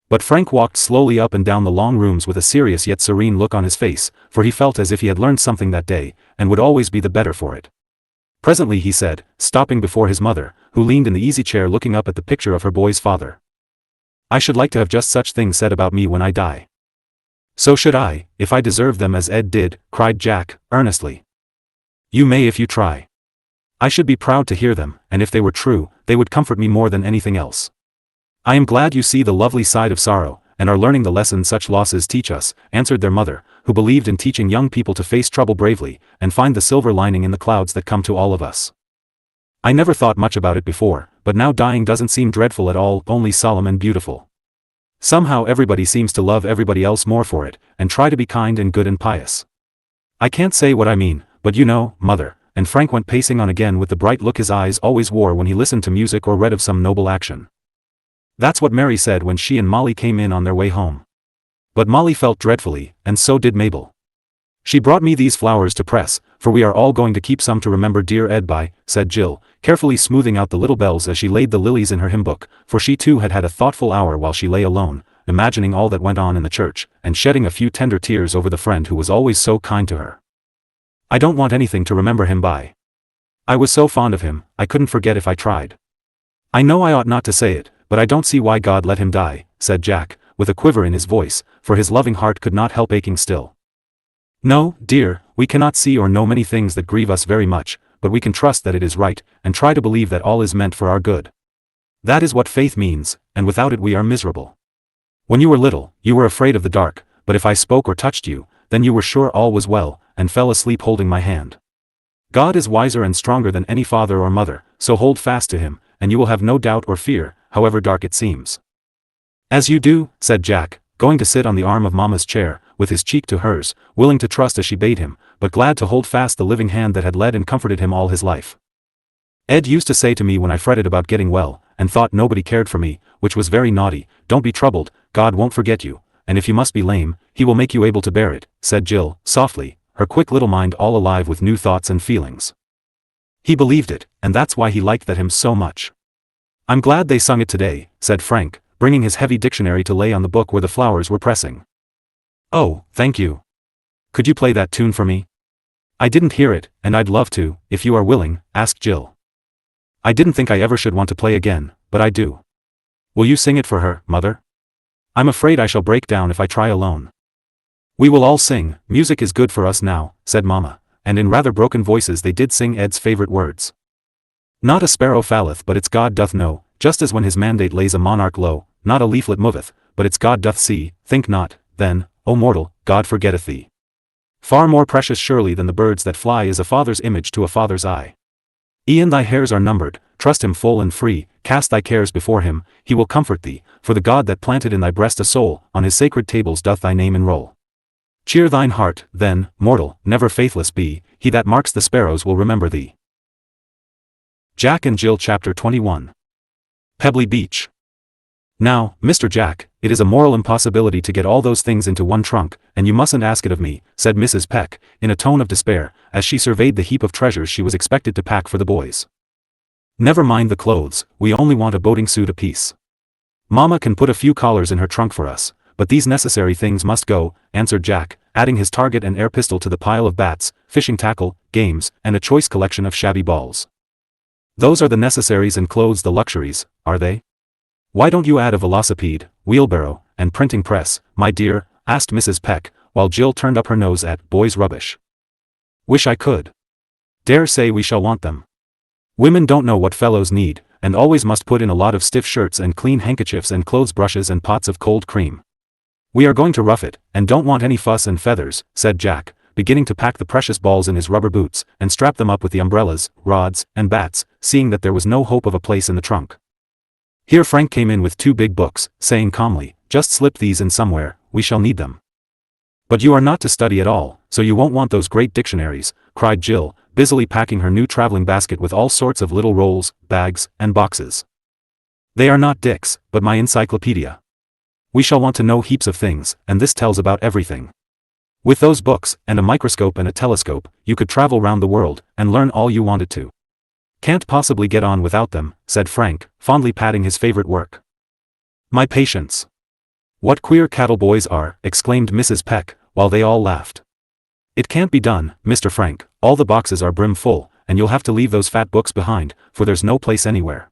But Frank walked slowly up and down the long rooms with a serious yet serene look on his face, for he felt as if he had learned something that day, and would always be the better for it. Presently he said, stopping before his mother, who leaned in the easy chair looking up at the picture of her boy's father. "I should like to have just such things said about me when I die." "So should I, if I deserved them as Ed did," cried Jack, earnestly. "You may if you try. I should be proud to hear them, and if they were true, they would comfort me more than anything else." "I am glad you see the lovely side of sorrow, and are learning the lesson such losses teach us," answered their mother, who believed in teaching young people to face trouble bravely, and find the silver lining in the clouds that come to all of us. "I never thought much about it before, but now dying doesn't seem dreadful at all, only solemn and beautiful. Somehow everybody seems to love everybody else more for it, and try to be kind and good and pious. I can't say what I mean, but you know, mother," and Frank went pacing on again with the bright look his eyes always wore when he listened to music or read of some noble action. "That's what Mary said when she and Molly came in on their way home. But Molly felt dreadfully, and so did Mabel. She brought me these flowers to press, for we are all going to keep some to remember dear Ed by," said Jill, carefully smoothing out the little bells as she laid the lilies in her hymn book, for she too had had a thoughtful hour while she lay alone, imagining all that went on in the church, and shedding a few tender tears over the friend who was always so kind to her. "I don't want anything to remember him by. I was so fond of him, I couldn't forget if I tried. I know I ought not to say it, but I don't see why God let him die," said Jack, with a quiver in his voice, for his loving heart could not help aching still. "No, dear, we cannot see or know many things that grieve us very much, but we can trust that it is right, and try to believe that all is meant for our good. That is what faith means, and without it we are miserable. When you were little, you were afraid of the dark, but if I spoke or touched you, then you were sure all was well, and fell asleep holding my hand. God is wiser and stronger than any father or mother, so hold fast to him, and you will have no doubt or fear, however dark it seems." "As you do," said Jack, going to sit on the arm of Mamma's chair, with his cheek to hers, willing to trust as she bade him, but glad to hold fast the living hand that had led and comforted him all his life. "Ed used to say to me when I fretted about getting well, and thought nobody cared for me, which was very naughty, 'Don't be troubled, God won't forget you, and if you must be lame, he will make you able to bear it,'" said Jill, softly, her quick little mind all alive with new thoughts and feelings. "He believed it, and that's why he liked that hymn so much." "I'm glad they sung it today," said Frank, bringing his heavy dictionary to lay on the book where the flowers were pressing. "Oh, thank you. Could you play that tune for me?" "I didn't hear it, and I'd love to, if you are willing," asked Jill. "I didn't think I ever should want to play again, but I do. Will you sing it for her, mother? I'm afraid I shall break down if I try alone." "We will all sing, music is good for us now," said Mamma, and in rather broken voices they did sing Ed's favorite words. "Not a sparrow falleth but its God doth know, just as when his mandate lays a monarch low, not a leaflet moveth, but its God doth see, think not, then, O mortal, God forgetteth thee. Far more precious surely than the birds that fly is a father's image to a father's eye. E'en thy hairs are numbered, trust him full and free, cast thy cares before him, he will comfort thee, for the God that planted in thy breast a soul, on his sacred tables doth thy name enroll. Cheer thine heart, then, mortal, never faithless be, he that marks the sparrows will remember thee." Jack and Jill Chapter 21. Pebbly Beach. "Now, Mr. Jack, it is a moral impossibility to get all those things into one trunk, and you mustn't ask it of me," said Mrs. Peck, in a tone of despair, as she surveyed the heap of treasures she was expected to pack for the boys. Never mind the clothes, we only want a boating suit apiece. Mama can put a few collars in her trunk for us, but these necessary things must go, answered Jack, adding his target and air pistol to the pile of bats, fishing tackle, games, and a choice collection of shabby balls. Those are the necessaries and clothes the luxuries, are they? Why don't you add a velocipede, wheelbarrow, and printing press, my dear? Asked Mrs. Peck, while Jill turned up her nose at boys' rubbish. Wish I could. Dare say we shall want them. Women don't know what fellows need, and always must put in a lot of stiff shirts and clean handkerchiefs and clothes brushes and pots of cold cream. We are going to rough it, and don't want any fuss and feathers, said Jack, beginning to pack the precious balls in his rubber boots, and strap them up with the umbrellas, rods, and bats, seeing that there was no hope of a place in the trunk. Here Frank came in with 2 big books, saying calmly, just slip these in somewhere, we shall need them. But you are not to study at all, so you won't want those great dictionaries, cried Jill, busily packing her new traveling basket with all sorts of little rolls, bags, and boxes. They are not dicks, but my encyclopedia. We shall want to know heaps of things, and this tells about everything. With those books, and a microscope and a telescope, you could travel round the world, and learn all you wanted to. Can't possibly get on without them, said Frank, fondly patting his favorite work. My patience. What queer cattle boys are, exclaimed Mrs. Peck, while they all laughed. It can't be done, Mr. Frank, all the boxes are brim full, and you'll have to leave those fat books behind, for there's no place anywhere.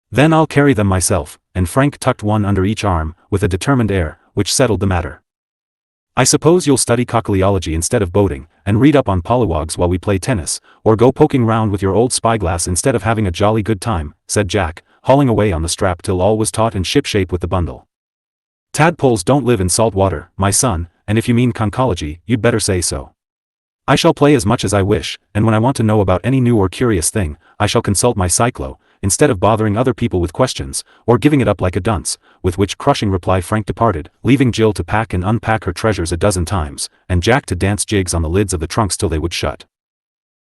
Then I'll carry them myself, and Frank tucked one under each arm, with a determined air, which settled the matter. I suppose you'll study cochleology instead of boating, and read up on pollywogs while we play tennis, or go poking round with your old spyglass instead of having a jolly good time, said Jack, hauling away on the strap till all was taut and shipshape with the bundle. Tadpoles don't live in salt water, my son, and if you mean conchology, you'd better say so. I shall play as much as I wish, and when I want to know about any new or curious thing, I shall consult my cyclo, instead of bothering other people with questions, or giving it up like a dunce, with which crushing reply Frank departed, leaving Jill to pack and unpack her treasures a dozen times, and Jack to dance jigs on the lids of the trunks till they would shut.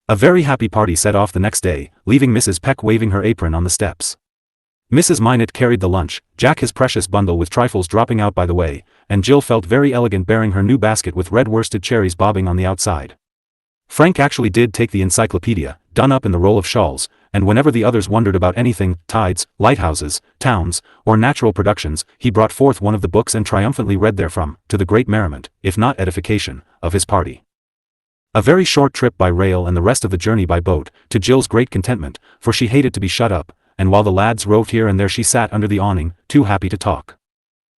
A very happy party set off the next day, leaving Mrs. Peck waving her apron on the steps. Mrs. Minot carried the lunch, Jack his precious bundle with trifles dropping out by the way, and Jill felt very elegant bearing her new basket with red worsted cherries bobbing on the outside. Frank actually did take the encyclopedia, done up in the roll of shawls, and whenever the others wondered about anything, tides, lighthouses, towns, or natural productions, he brought forth one of the books and triumphantly read therefrom, to the great merriment, if not edification, of his party. A very short trip by rail and the rest of the journey by boat, to Jill's great contentment, for she hated to be shut up, and while the lads roved here and there she sat under the awning, too happy to talk.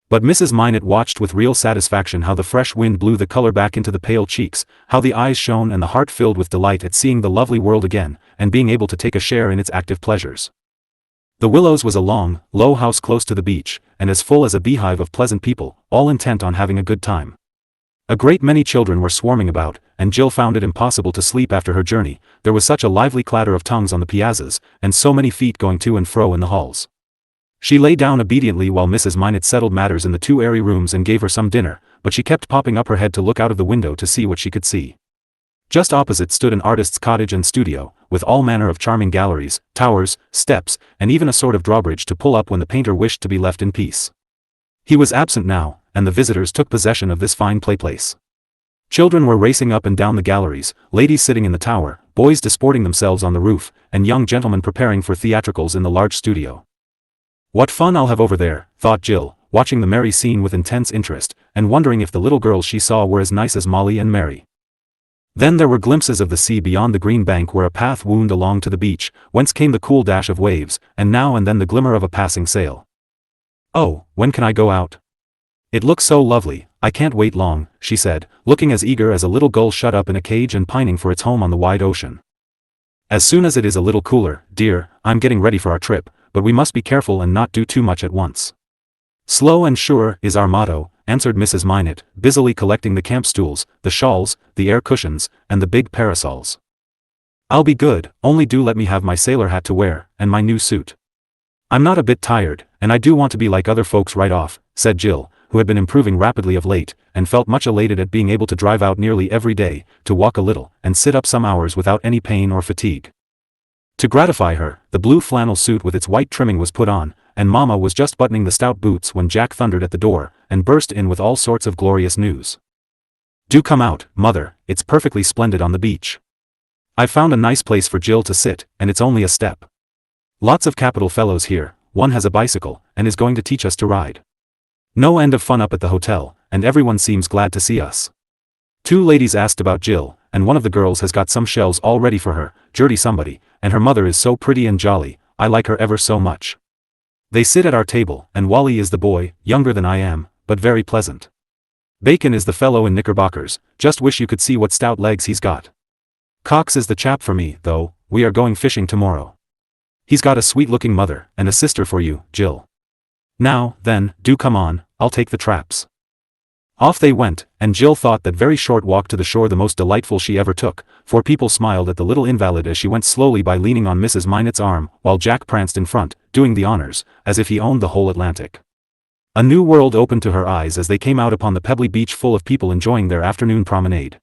But Mrs. Minot watched with real satisfaction how the fresh wind blew the color back into the pale cheeks, how the eyes shone and the heart filled with delight at seeing the lovely world again, and being able to take a share in its active pleasures. The Willows was a long, low house close to the beach, and as full as a beehive of pleasant people, all intent on having a good time. A great many children were swarming about, and Jill found it impossible to sleep after her journey, there was such a lively clatter of tongues on the piazzas, and so many feet going to and fro in the halls. She lay down obediently while Mrs. Minot settled matters in the 2 airy rooms and gave her some dinner, but she kept popping up her head to look out of the window to see what she could see. Just opposite stood an artist's cottage and studio, with all manner of charming galleries, towers, steps, and even a sort of drawbridge to pull up when the painter wished to be left in peace. He was absent now, and the visitors took possession of this fine playplace. Children were racing up and down the galleries, ladies sitting in the tower, boys disporting themselves on the roof, and young gentlemen preparing for theatricals in the large studio. What fun I'll have over there, thought Jill, watching the merry scene with intense interest, and wondering if the little girls she saw were as nice as Molly and Mary. Then there were glimpses of the sea beyond the green bank where a path wound along to the beach, whence came the cool dash of waves, and now and then the glimmer of a passing sail. Oh, when can I go out? It looks so lovely, I can't wait long, she said, looking as eager as a little gull shut up in a cage and pining for its home on the wide ocean. As soon as it is a little cooler, dear, I'm getting ready for our trip, but we must be careful and not do too much at once. Slow and sure is our motto, answered Mrs. Minot, busily collecting the camp stools, the shawls, the air cushions, and the big parasols. I'll be good, only do let me have my sailor hat to wear, and my new suit. I'm not a bit tired, and I do want to be like other folks right off, said Jill, who had been improving rapidly of late, and felt much elated at being able to drive out nearly every day, to walk a little, and sit up some hours without any pain or fatigue. To gratify her, the blue flannel suit with its white trimming was put on, and Mama was just buttoning the stout boots when Jack thundered at the door, and burst in with all sorts of glorious news. Do come out, Mother, it's perfectly splendid on the beach. I've found a nice place for Jill to sit, and it's only a step. Lots of capital fellows here, one has a bicycle, and is going to teach us to ride. No end of fun up at the hotel, and everyone seems glad to see us. 2 ladies asked about Jill, and one of the girls has got some shells all ready for her, Gertie somebody, and her mother is so pretty and jolly, I like her ever so much. They sit at our table, and Wally is the boy, younger than I am, but very pleasant. Bacon is the fellow in knickerbockers, just wish you could see what stout legs he's got. Cox is the chap for me, though, we are going fishing tomorrow. He's got a sweet-looking mother, and a sister for you, Jill. Now, then, do come on, I'll take the traps. Off they went, and Jill thought that very short walk to the shore the most delightful she ever took, for people smiled at the little invalid as she went slowly by leaning on Mrs. Minot's arm, while Jack pranced in front, doing the honors, as if he owned the whole Atlantic. A new world opened to her eyes as they came out upon the pebbly beach full of people enjoying their afternoon promenade.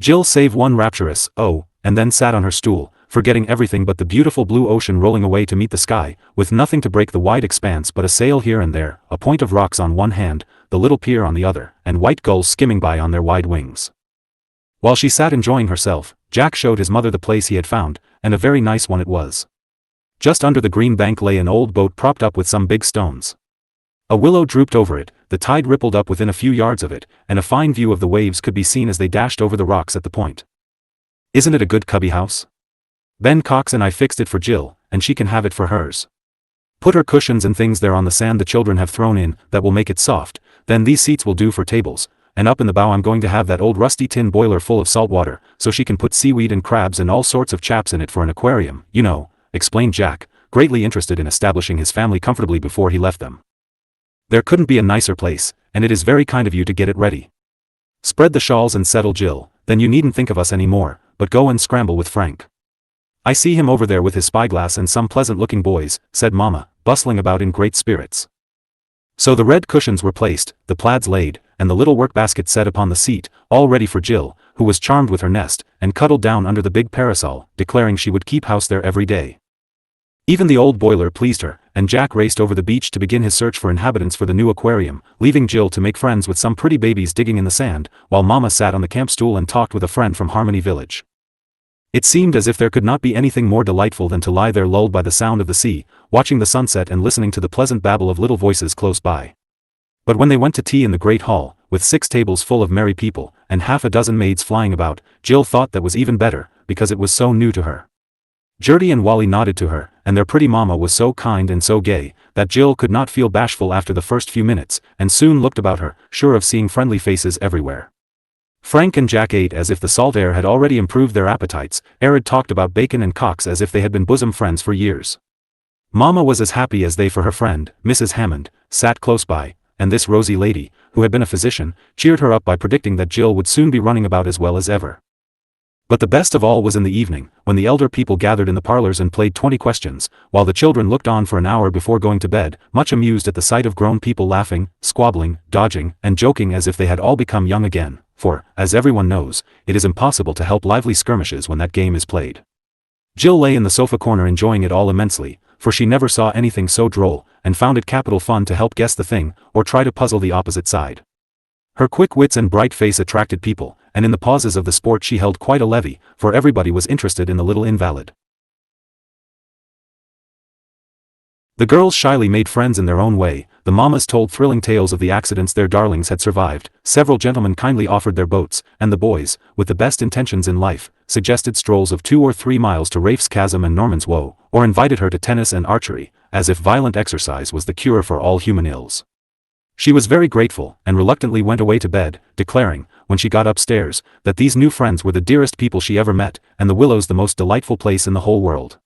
Jill save one rapturous, oh, and then sat on her stool, forgetting everything but the beautiful blue ocean rolling away to meet the sky, with nothing to break the wide expanse but a sail here and there, a point of rocks on one hand, the little pier on the other, and white gulls skimming by on their wide wings. While she sat enjoying herself, Jack showed his mother the place he had found, and a very nice one it was. Just under the green bank lay an old boat propped up with some big stones. A willow drooped over it, the tide rippled up within a few yards of it, and a fine view of the waves could be seen as they dashed over the rocks at the point. Isn't it a good cubby house? Ben Cox and I fixed it for Jill, and she can have it for hers. Put her cushions and things there on the sand the children have thrown in, that will make it soft, then these seats will do for tables, and up in the bow I'm going to have that old rusty tin boiler full of salt water, so she can put seaweed and crabs and all sorts of chaps in it for an aquarium, you know, explained Jack, greatly interested in establishing his family comfortably before he left them. There couldn't be a nicer place, and it is very kind of you to get it ready. Spread the shawls and settle Jill, then you needn't think of us any more, but go and scramble with Frank. I see him over there with his spyglass and some pleasant-looking boys, said Mama, bustling about in great spirits. So the red cushions were placed, the plaids laid, and the little work-basket set upon the seat, all ready for Jill, who was charmed with her nest, and cuddled down under the big parasol, declaring she would keep house there every day. Even the old boiler pleased her, and Jack raced over the beach to begin his search for inhabitants for the new aquarium, leaving Jill to make friends with some pretty babies digging in the sand, while Mama sat on the camp stool and talked with a friend from Harmony Village. It seemed as if there could not be anything more delightful than to lie there lulled by the sound of the sea, watching the sunset and listening to the pleasant babble of little voices close by. But when they went to tea in the great hall, with 6 tables full of merry people, and half a dozen maids flying about, Jill thought that was even better, because it was so new to her. Gertie and Wally nodded to her, and their pretty mama was so kind and so gay, that Jill could not feel bashful after the first few minutes, and soon looked about her, sure of seeing friendly faces everywhere. Frank and Jack ate as if the salt air had already improved their appetites. Arid talked about Bacon and Cox as if they had been bosom friends for years. Mama was as happy as they, for her friend, Mrs. Hammond, sat close by, and this rosy lady, who had been a physician, cheered her up by predicting that Jill would soon be running about as well as ever. But the best of all was in the evening, when the elder people gathered in the parlors and played 20 questions, while the children looked on for an hour before going to bed, much amused at the sight of grown people laughing, squabbling, dodging, and joking as if they had all become young again, for, as everyone knows, it is impossible to help lively skirmishes when that game is played. Jill lay in the sofa corner enjoying it all immensely, for she never saw anything so droll, and found it capital fun to help guess the thing, or try to puzzle the opposite side. Her quick wits and bright face attracted people, and in the pauses of the sport she held quite a levee, for everybody was interested in the little invalid. The girls shyly made friends in their own way, the mammas told thrilling tales of the accidents their darlings had survived, several gentlemen kindly offered their boats, and the boys, with the best intentions in life, suggested strolls of 2 or 3 miles to Rafe's Chasm and Norman's Woe, or invited her to tennis and archery, as if violent exercise was the cure for all human ills. She was very grateful, and reluctantly went away to bed, declaring, when she got upstairs, that these new friends were the dearest people she ever met, and the Willows the most delightful place in the whole world.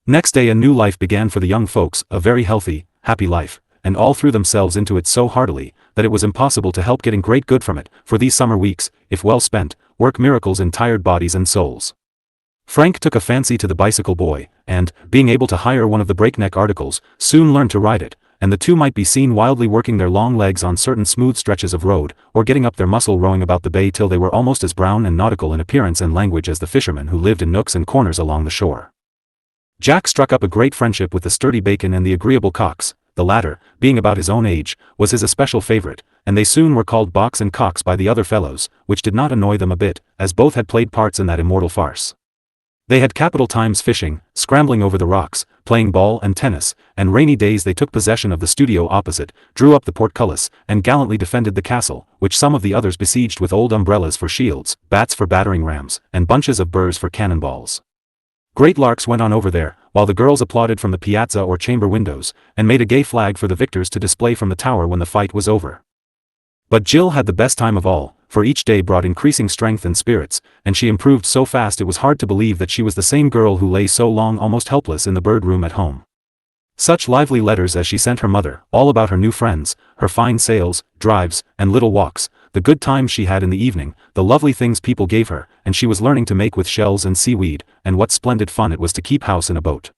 Next day a new life began for the young folks, a very healthy, happy life, and all threw themselves into it so heartily, that it was impossible to help getting great good from it, for these summer weeks, if well spent, work miracles in tired bodies and souls. Frank took a fancy to the bicycle boy, and, being able to hire one of the breakneck articles, soon learned to ride it, and the two might be seen wildly working their long legs on certain smooth stretches of road, or getting up their muscle rowing about the bay till they were almost as brown and nautical in appearance and language as the fishermen who lived in nooks and corners along the shore. Jack struck up a great friendship with the sturdy Bacon and the agreeable Cox. The latter, being about his own age, was his especial favorite, and they soon were called Box and Cox by the other fellows, which did not annoy them a bit, as both had played parts in that immortal farce. They had capital times fishing, scrambling over the rocks, playing ball and tennis, and rainy days they took possession of the studio opposite, drew up the portcullis, and gallantly defended the castle, which some of the others besieged with old umbrellas for shields, bats for battering rams, and bunches of burrs for cannonballs. Great larks went on over there, while the girls applauded from the piazza or chamber windows, and made a gay flag for the victors to display from the tower when the fight was over. But Jill had the best time of all, for each day brought increasing strength and spirits, and she improved so fast it was hard to believe that she was the same girl who lay so long almost helpless in the bird room at home. Such lively letters as she sent her mother, all about her new friends, her fine sails, drives, and little walks, the good times she had in the evening, the lovely things people gave her, and she was learning to make with shells and seaweed, and what splendid fun it was to keep house in a boat.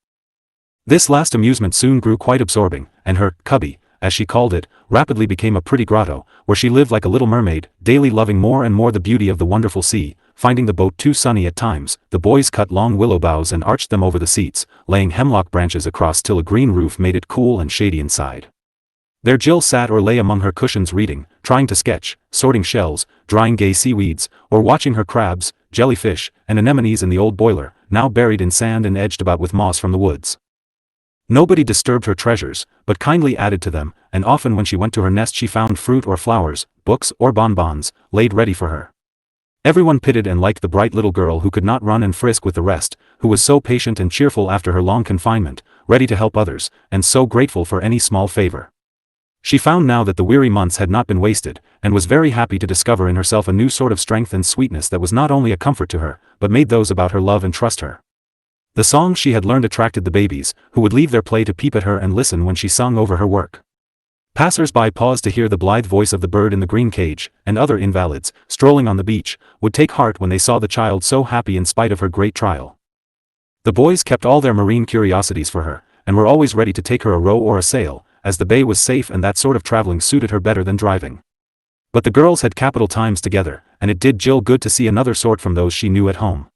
This last amusement soon grew quite absorbing, and her cubby, as she called it, rapidly became a pretty grotto, where she lived like a little mermaid, daily loving more and more the beauty of the wonderful sea. Finding the boat too sunny at times, the boys cut long willow boughs and arched them over the seats, laying hemlock branches across till a green roof made it cool and shady inside. There Jill sat or lay among her cushions reading, trying to sketch, sorting shells, drying gay seaweeds, or watching her crabs, jellyfish, and anemones in the old boiler, now buried in sand and edged about with moss from the woods. Nobody disturbed her treasures, but kindly added to them, and often when she went to her nest she found fruit or flowers, books or bonbons, laid ready for her. Everyone pitied and liked the bright little girl who could not run and frisk with the rest, who was so patient and cheerful after her long confinement, ready to help others, and so grateful for any small favor. She found now that the weary months had not been wasted, and was very happy to discover in herself a new sort of strength and sweetness that was not only a comfort to her, but made those about her love and trust her. The songs she had learned attracted the babies, who would leave their play to peep at her and listen when she sung over her work. Passers-by paused to hear the blithe voice of the bird in the green cage, and other invalids, strolling on the beach, would take heart when they saw the child so happy in spite of her great trial. The boys kept all their marine curiosities for her, and were always ready to take her a row or a sail, as the bay was safe and that sort of traveling suited her better than driving. But the girls had capital times together, and it did Jill good to see another sort from those she knew at home.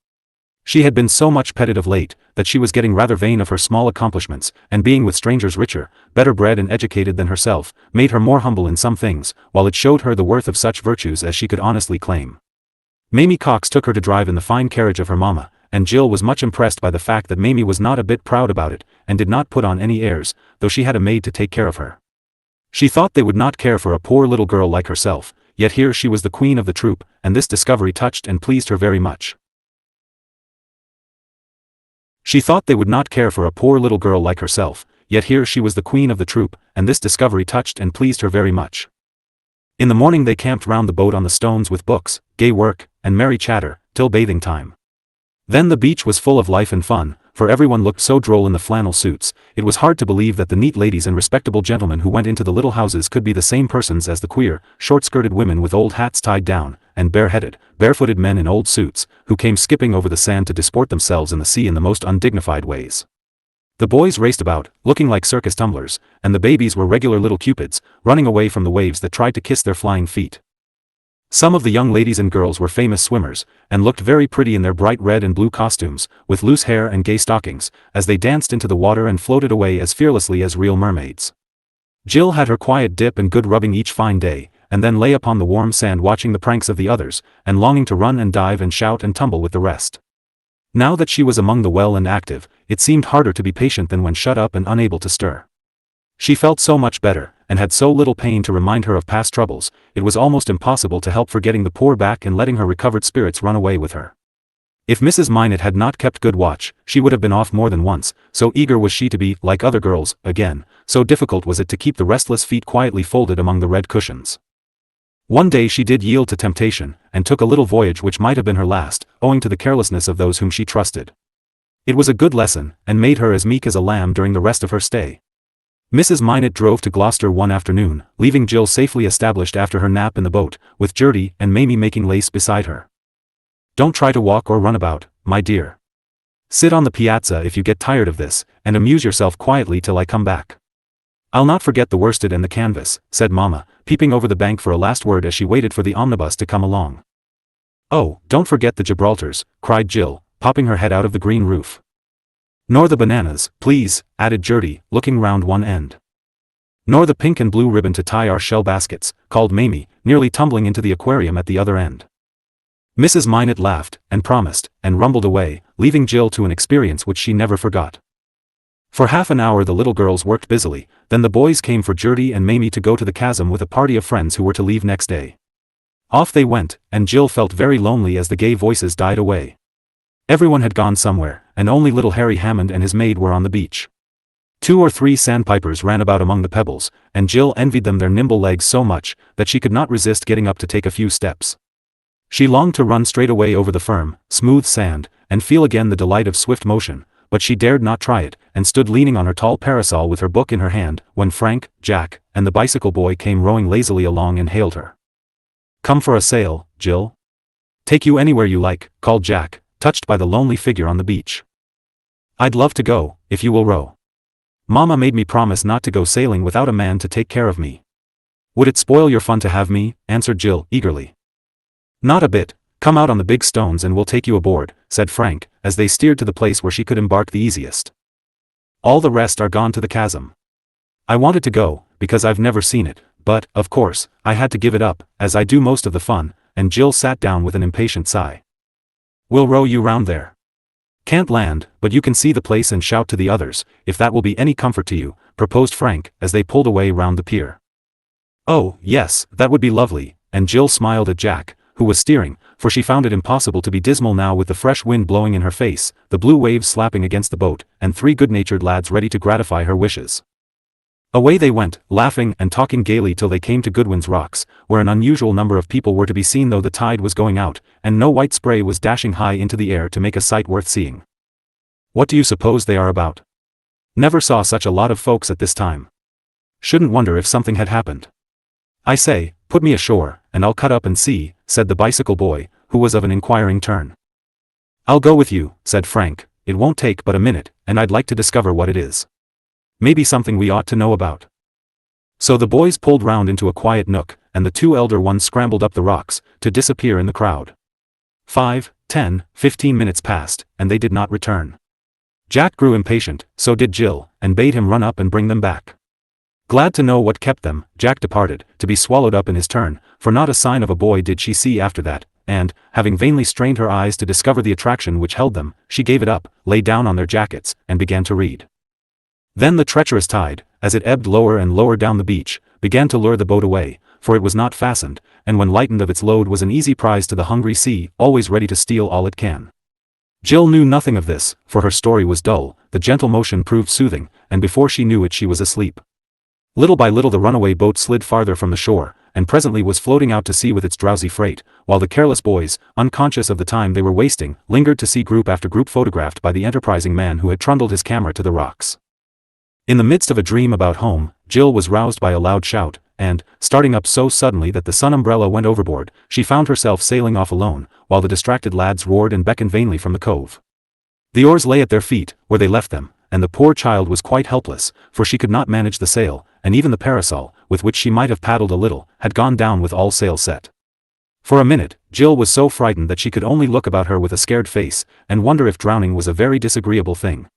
She had been so much petted of late, that she was getting rather vain of her small accomplishments, and being with strangers richer, better bred and educated than herself, made her more humble in some things, while it showed her the worth of such virtues as she could honestly claim. Mamie Cox took her to drive in the fine carriage of her mamma, and Jill was much impressed by the fact that Mamie was not a bit proud about it, and did not put on any airs, though she had a maid to take care of her. She thought they would not care for a poor little girl like herself, yet here she was the queen of the troop, and this discovery touched and pleased her very much. She thought they would not care for a poor little girl like herself, yet here she was the queen of the troop, and this discovery touched and pleased her very much. In the morning they camped round the boat on the stones with books, gay work, and merry chatter, till bathing time. Then the beach was full of life and fun, for everyone looked so droll in the flannel suits, it was hard to believe that the neat ladies and respectable gentlemen who went into the little houses could be the same persons as the queer, short-skirted women with old hats tied down, and bare-headed, barefooted men in old suits, who came skipping over the sand to disport themselves in the sea in the most undignified ways. The boys raced about, looking like circus tumblers, and the babies were regular little cupids, running away from the waves that tried to kiss their flying feet. Some of the young ladies and girls were famous swimmers, and looked very pretty in their bright red and blue costumes, with loose hair and gay stockings, as they danced into the water and floated away as fearlessly as real mermaids. Jill had her quiet dip and good rubbing each fine day, and then lay upon the warm sand watching the pranks of the others, and longing to run and dive and shout and tumble with the rest. Now that she was among the well and active, it seemed harder to be patient than when shut up and unable to stir. She felt so much better, and had so little pain to remind her of past troubles, it was almost impossible to help forgetting the poor back and letting her recovered spirits run away with her. If Mrs. Minot had not kept good watch, she would have been off more than once, so eager was she to be, like other girls, again, so difficult was it to keep the restless feet quietly folded among the red cushions. One day she did yield to temptation, and took a little voyage which might have been her last, owing to the carelessness of those whom she trusted. It was a good lesson, and made her as meek as a lamb during the rest of her stay. Mrs. Minot drove to Gloucester one afternoon, leaving Jill safely established after her nap in the boat, with Gertie and Mamie making lace beside her. "Don't try to walk or run about, my dear. Sit on the piazza if you get tired of this, and amuse yourself quietly till I come back. I'll not forget the worsted and the canvas," said Mamma, peeping over the bank for a last word as she waited for the omnibus to come along. "Oh, don't forget the Gibraltars," cried Jill, popping her head out of the green roof. "Nor the bananas, please," added Gertie, looking round one end. "Nor the pink and blue ribbon to tie our shell baskets," called Mamie, nearly tumbling into the aquarium at the other end. Mrs. Minot laughed, and promised, and rumbled away, leaving Jill to an experience which she never forgot. For half an hour the little girls worked busily, then the boys came for Gertie and Mamie to go to the chasm with a party of friends who were to leave next day. Off they went, and Jill felt very lonely as the gay voices died away. Everyone had gone somewhere, and only little Harry Hammond and his maid were on the beach. 2 or 3 sandpipers ran about among the pebbles, and Jill envied them their nimble legs so much, that she could not resist getting up to take a few steps. She longed to run straight away over the firm, smooth sand, and feel again the delight of swift motion, but she dared not try it, and stood leaning on her tall parasol with her book in her hand, when Frank, Jack, and the bicycle boy came rowing lazily along and hailed her. "Come for a sail, Jill?" "Take you anywhere you like," called Jack, touched by the lonely figure on the beach. "I'd love to go, if you will row. Mama made me promise not to go sailing without a man to take care of me." "Would it spoil your fun to have me?" answered Jill, eagerly. "Not a bit. Come out on the big stones and we'll take you aboard," said Frank, as they steered to the place where she could embark the easiest. "All the rest are gone to the chasm. I wanted to go, because I've never seen it, but, of course, I had to give it up, as I do most of the fun," and Jill sat down with an impatient sigh. "We'll row you round there. Can't land, but you can see the place and shout to the others, if that will be any comfort to you," proposed Frank, as they pulled away round the pier. "Oh, yes, that would be lovely," and Jill smiled at Jack, who was steering, for she found it impossible to be dismal now with the fresh wind blowing in her face, the blue waves slapping against the boat, and 3 good-natured lads ready to gratify her wishes. Away they went, laughing and talking gaily till they came to Goodwin's Rocks, where an unusual number of people were to be seen though the tide was going out, and no white spray was dashing high into the air to make a sight worth seeing. "What do you suppose they are about? Never saw such a lot of folks at this time. Shouldn't wonder if something had happened. I say, put me ashore, and I'll cut up and see," said the bicycle boy, who was of an inquiring turn. "I'll go with you," said Frank. "It won't take but a minute, and I'd like to discover what it is. Maybe something we ought to know about." So the boys pulled round into a quiet nook, and the 2 elder ones scrambled up the rocks, to disappear in the crowd. 5, 10, 15 minutes passed, and they did not return. Jack grew impatient, so did Jill, and bade him run up and bring them back. Glad to know what kept them, Jack departed, to be swallowed up in his turn, for not a sign of a boy did she see after that, and, having vainly strained her eyes to discover the attraction which held them, she gave it up, lay down on their jackets, and began to read. Then the treacherous tide, as it ebbed lower and lower down the beach, began to lure the boat away, for it was not fastened, and when lightened of its load was an easy prize to the hungry sea, always ready to steal all it can. Jill knew nothing of this, for her story was dull, the gentle motion proved soothing, and before she knew it she was asleep. Little by little the runaway boat slid farther from the shore, and presently was floating out to sea with its drowsy freight, while the careless boys, unconscious of the time they were wasting, lingered to see group after group photographed by the enterprising man who had trundled his camera to the rocks. In the midst of a dream about home, Jill was roused by a loud shout, and, starting up so suddenly that the sun umbrella went overboard, she found herself sailing off alone, while the distracted lads roared and beckoned vainly from the cove. The oars lay at their feet, where they left them, and the poor child was quite helpless, for she could not manage the sail, and even the parasol, with which she might have paddled a little, had gone down with all sail set. For a minute, Jill was so frightened that she could only look about her with a scared face, and wonder if drowning was a very disagreeable thing.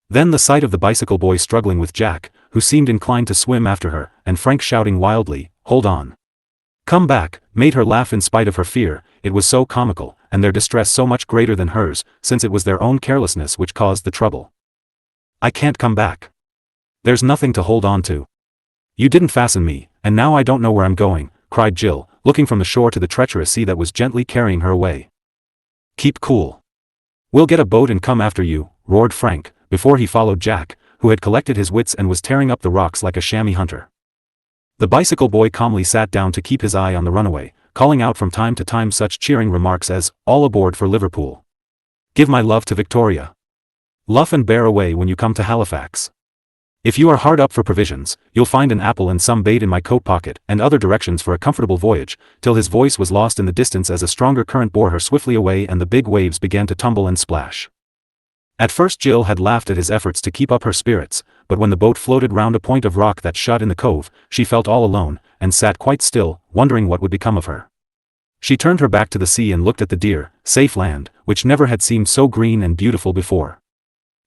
Then the sight of the bicycle boy struggling with Jack, who seemed inclined to swim after her, and Frank shouting wildly, "Hold on! Come back," made her laugh in spite of her fear. It was so comical, and their distress so much greater than hers, since it was their own carelessness which caused the trouble. "I can't come back. There's nothing to hold on to. You didn't fasten me, and now I don't know where I'm going," cried Jill, looking from the shore to the treacherous sea that was gently carrying her away. "Keep cool. We'll get a boat and come after you," roared Frank, before he followed Jack, who had collected his wits and was tearing up the rocks like a chamois hunter. The bicycle boy calmly sat down to keep his eye on the runaway, calling out from time to time such cheering remarks as, "All aboard for Liverpool. Give my love to Victoria. Luff and bear away when you come to Halifax. If you are hard up for provisions, you'll find an apple and some bait in my coat pocket," and other directions for a comfortable voyage, till his voice was lost in the distance as a stronger current bore her swiftly away and the big waves began to tumble and splash. At first Jill had laughed at his efforts to keep up her spirits, but when the boat floated round a point of rock that shut in the cove, she felt all alone, and sat quite still, wondering what would become of her. She turned her back to the sea and looked at the dear, safe land, which never had seemed so green and beautiful before.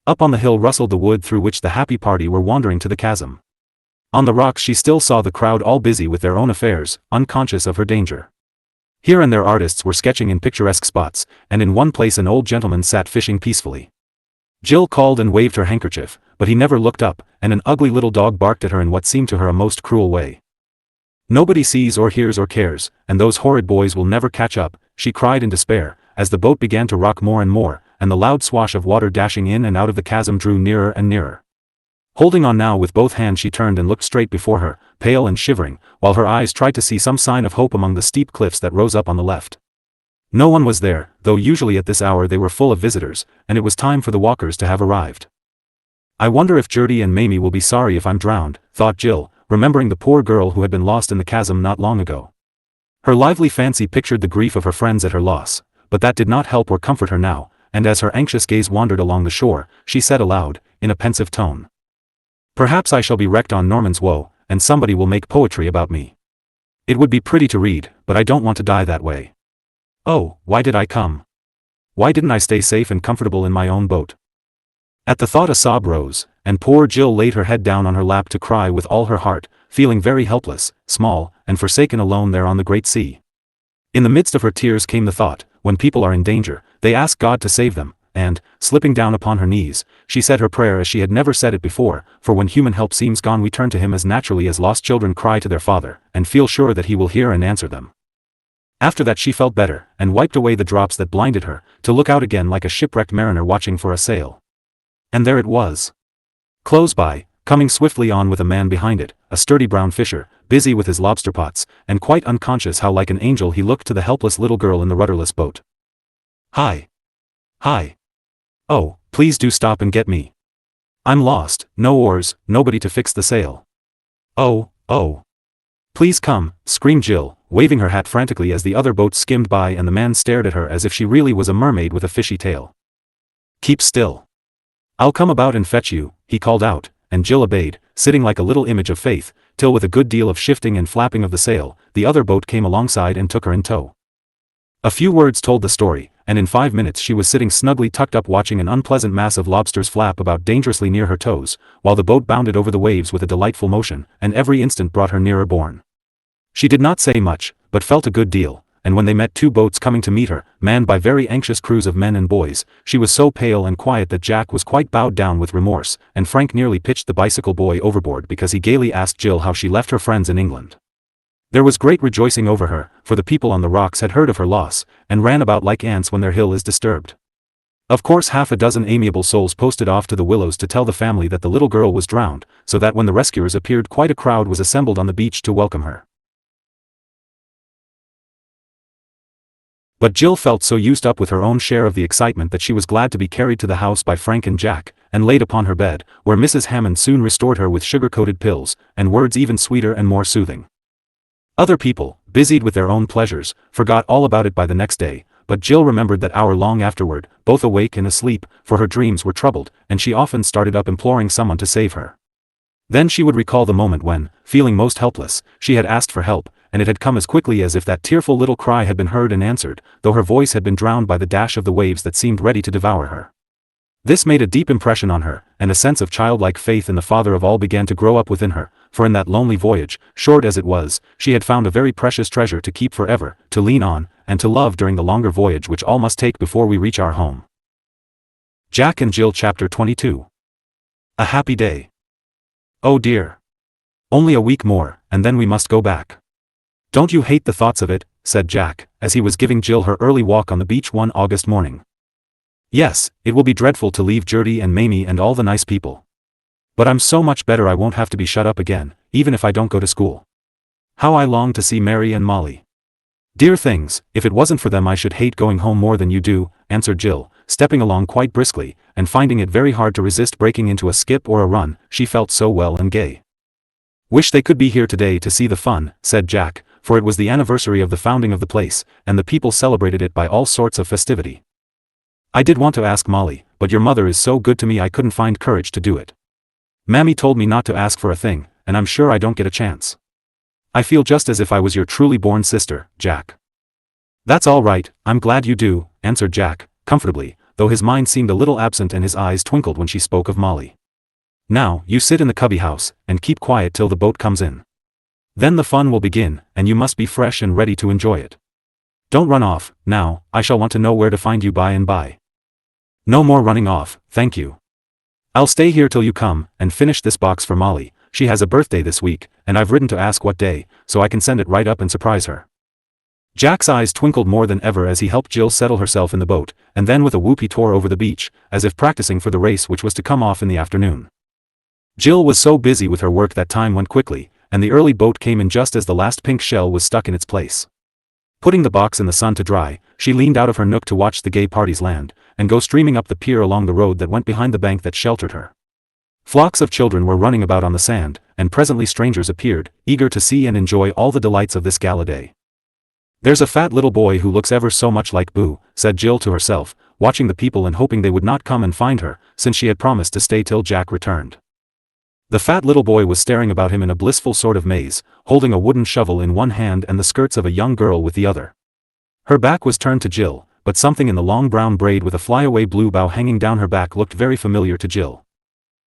Up on the hill rustled the wood through which the happy party were wandering to the chasm. On the rocks she still saw the crowd all busy with their own affairs, unconscious of her danger. Here and there artists were sketching in picturesque spots, and in one place an old gentleman sat fishing peacefully. Jill called and waved her handkerchief, but he never looked up, and an ugly little dog barked at her in what seemed to her a most cruel way. "Nobody sees or hears or cares, and those horrid boys will never catch up," she cried in despair, as the boat began to rock more and more, and the loud swash of water dashing in and out of the chasm drew nearer and nearer. Holding on now with both hands, she turned and looked straight before her, pale and shivering, while her eyes tried to see some sign of hope among the steep cliffs that rose up on the left. No one was there, though usually at this hour they were full of visitors, and it was time for the walkers to have arrived. "I wonder if Gertie and Mamie will be sorry if I'm drowned," thought Jill, remembering the poor girl who had been lost in the chasm not long ago. Her lively fancy pictured the grief of her friends at her loss, but that did not help or comfort her now, and as her anxious gaze wandered along the shore, she said aloud, in a pensive tone, "Perhaps I shall be wrecked on Norman's Woe, and somebody will make poetry about me. It would be pretty to read, but I don't want to die that way. Oh, why did I come? Why didn't I stay safe and comfortable in my own boat?" At the thought a sob rose, and poor Jill laid her head down on her lap to cry with all her heart, feeling very helpless, small, and forsaken alone there on the great sea. In the midst of her tears came the thought, when people are in danger, they ask God to save them, and, slipping down upon her knees, she said her prayer as she had never said it before, for when human help seems gone we turn to Him as naturally as lost children cry to their Father, and feel sure that He will hear and answer them. After that she felt better, and wiped away the drops that blinded her, to look out again like a shipwrecked mariner watching for a sail. And there it was. Close by, coming swiftly on with a man behind it, a sturdy brown fisher, busy with his lobster pots, and quite unconscious how like an angel he looked to the helpless little girl in the rudderless boat. "Hi. Hi. Oh, please do stop and get me. I'm lost, no oars, nobody to fix the sail. Oh, oh. Please come," screamed Jill, waving her hat frantically as the other boats skimmed by and the man stared at her as if she really was a mermaid with a fishy tail. "Keep still. I'll come about and fetch you," he called out, and Jill obeyed, sitting like a little image of faith, till with a good deal of shifting and flapping of the sail, the other boat came alongside and took her in tow. A few words told the story, and in 5 minutes she was sitting snugly tucked up watching an unpleasant mass of lobsters flap about dangerously near her toes, while the boat bounded over the waves with a delightful motion, and every instant brought her nearer bourne. She did not say much, but felt a good deal, and when they met two boats coming to meet her, manned by very anxious crews of men and boys, she was so pale and quiet that Jack was quite bowed down with remorse, and Frank nearly pitched the bicycle boy overboard because he gaily asked Jill how she left her friends in England. There was great rejoicing over her, for the people on the rocks had heard of her loss, and ran about like ants when their hill is disturbed. Of course half a dozen amiable souls posted off to the Willows to tell the family that the little girl was drowned, so that when the rescuers appeared quite a crowd was assembled on the beach to welcome her. But Jill felt so used up with her own share of the excitement that she was glad to be carried to the house by Frank and Jack, and laid upon her bed, where Mrs. Hammond soon restored her with sugar-coated pills, and words even sweeter and more soothing. Other people, busied with their own pleasures, forgot all about it by the next day, but Jill remembered that hour long afterward, both awake and asleep, for her dreams were troubled, and she often started up imploring someone to save her. Then she would recall the moment when, feeling most helpless, she had asked for help, and it had come as quickly as if that tearful little cry had been heard and answered, though her voice had been drowned by the dash of the waves that seemed ready to devour her. This made a deep impression on her, and a sense of childlike faith in the Father of all began to grow up within her, for in that lonely voyage, short as it was, she had found a very precious treasure to keep forever, to lean on, and to love during the longer voyage which all must take before we reach our home. Jack and Jill Chapter 22. A happy day. Oh dear. Only a week more, and then we must go back. Don't you hate the thoughts of it, said Jack, as he was giving Jill her early walk on the beach one August morning. Yes, it will be dreadful to leave Gertie and Mamie and all the nice people. But I'm so much better I won't have to be shut up again, even if I don't go to school. How I long to see Mary and Molly. Dear things, if it wasn't for them I should hate going home more than you do, answered Jill, stepping along quite briskly, and finding it very hard to resist breaking into a skip or a run, she felt so well and gay. Wish they could be here today to see the fun, said Jack, for it was the anniversary of the founding of the place, and the people celebrated it by all sorts of festivity. I did want to ask Molly, but your mother is so good to me I couldn't find courage to do it. Mammy told me not to ask for a thing, and I'm sure I don't get a chance. I feel just as if I was your truly born sister, Jack. That's all right, I'm glad you do, answered Jack, comfortably, though his mind seemed a little absent and his eyes twinkled when she spoke of Molly. Now, you sit in the cubby house, and keep quiet till the boat comes in. Then the fun will begin, and you must be fresh and ready to enjoy it. Don't run off, now, I shall want to know where to find you by and by. No more running off, thank you. I'll stay here till you come, and finish this box for Molly. She has a birthday this week, and I've written to ask what day, so I can send it right up and surprise her. Jack's eyes twinkled more than ever as he helped Jill settle herself in the boat, and then with a whoop he tore over the beach, as if practicing for the race which was to come off in the afternoon. Jill was so busy with her work that time went quickly, and the early boat came in just as the last pink shell was stuck in its place. Putting the box in the sun to dry, she leaned out of her nook to watch the gay parties land, and go streaming up the pier along the road that went behind the bank that sheltered her. Flocks of children were running about on the sand, and presently strangers appeared, eager to see and enjoy all the delights of this gala day. There's a fat little boy who looks ever so much like Boo, said Jill to herself, watching the people and hoping they would not come and find her, since she had promised to stay till Jack returned. The fat little boy was staring about him in a blissful sort of maze, holding a wooden shovel in one hand and the skirts of a young girl with the other. Her back was turned to Jill, but something in the long brown braid with a flyaway blue bow hanging down her back looked very familiar to Jill.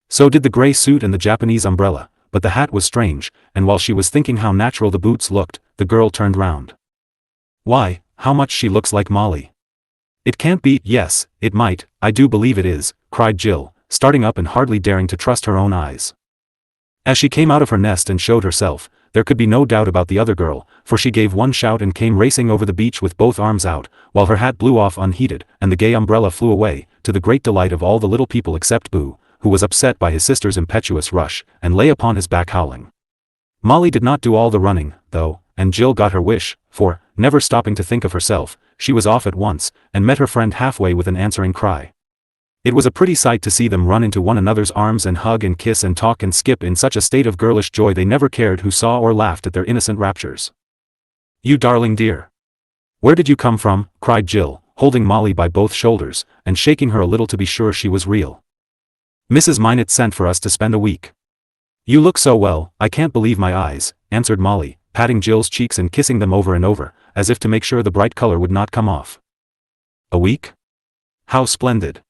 So did the gray suit and the Japanese umbrella, but the hat was strange, and while she was thinking how natural the boots looked, the girl turned round. Why, how much she looks like Molly. It can't be, yes, it might, I do believe it is, cried Jill, starting up and hardly daring to trust her own eyes. As she came out of her nest and showed herself, there could be no doubt about the other girl, for she gave one shout and came racing over the beach with both arms out, while her hat blew off unheeded, and the gay umbrella flew away, to the great delight of all the little people except Boo, who was upset by his sister's impetuous rush, and lay upon his back howling. Molly did not do all the running, though, and Jill got her wish, for, never stopping to think of herself, she was off at once, and met her friend halfway with an answering cry. It was a pretty sight to see them run into one another's arms and hug and kiss and talk and skip in such a state of girlish joy they never cared who saw or laughed at their innocent raptures. You darling dear! Where did you come from? Cried Jill, holding Molly by both shoulders, and shaking her a little to be sure she was real. Mrs. Minot sent for us to spend a week. You look so well, I can't believe my eyes, answered Molly, patting Jill's cheeks and kissing them over and over, as if to make sure the bright color would not come off. A week? How splendid!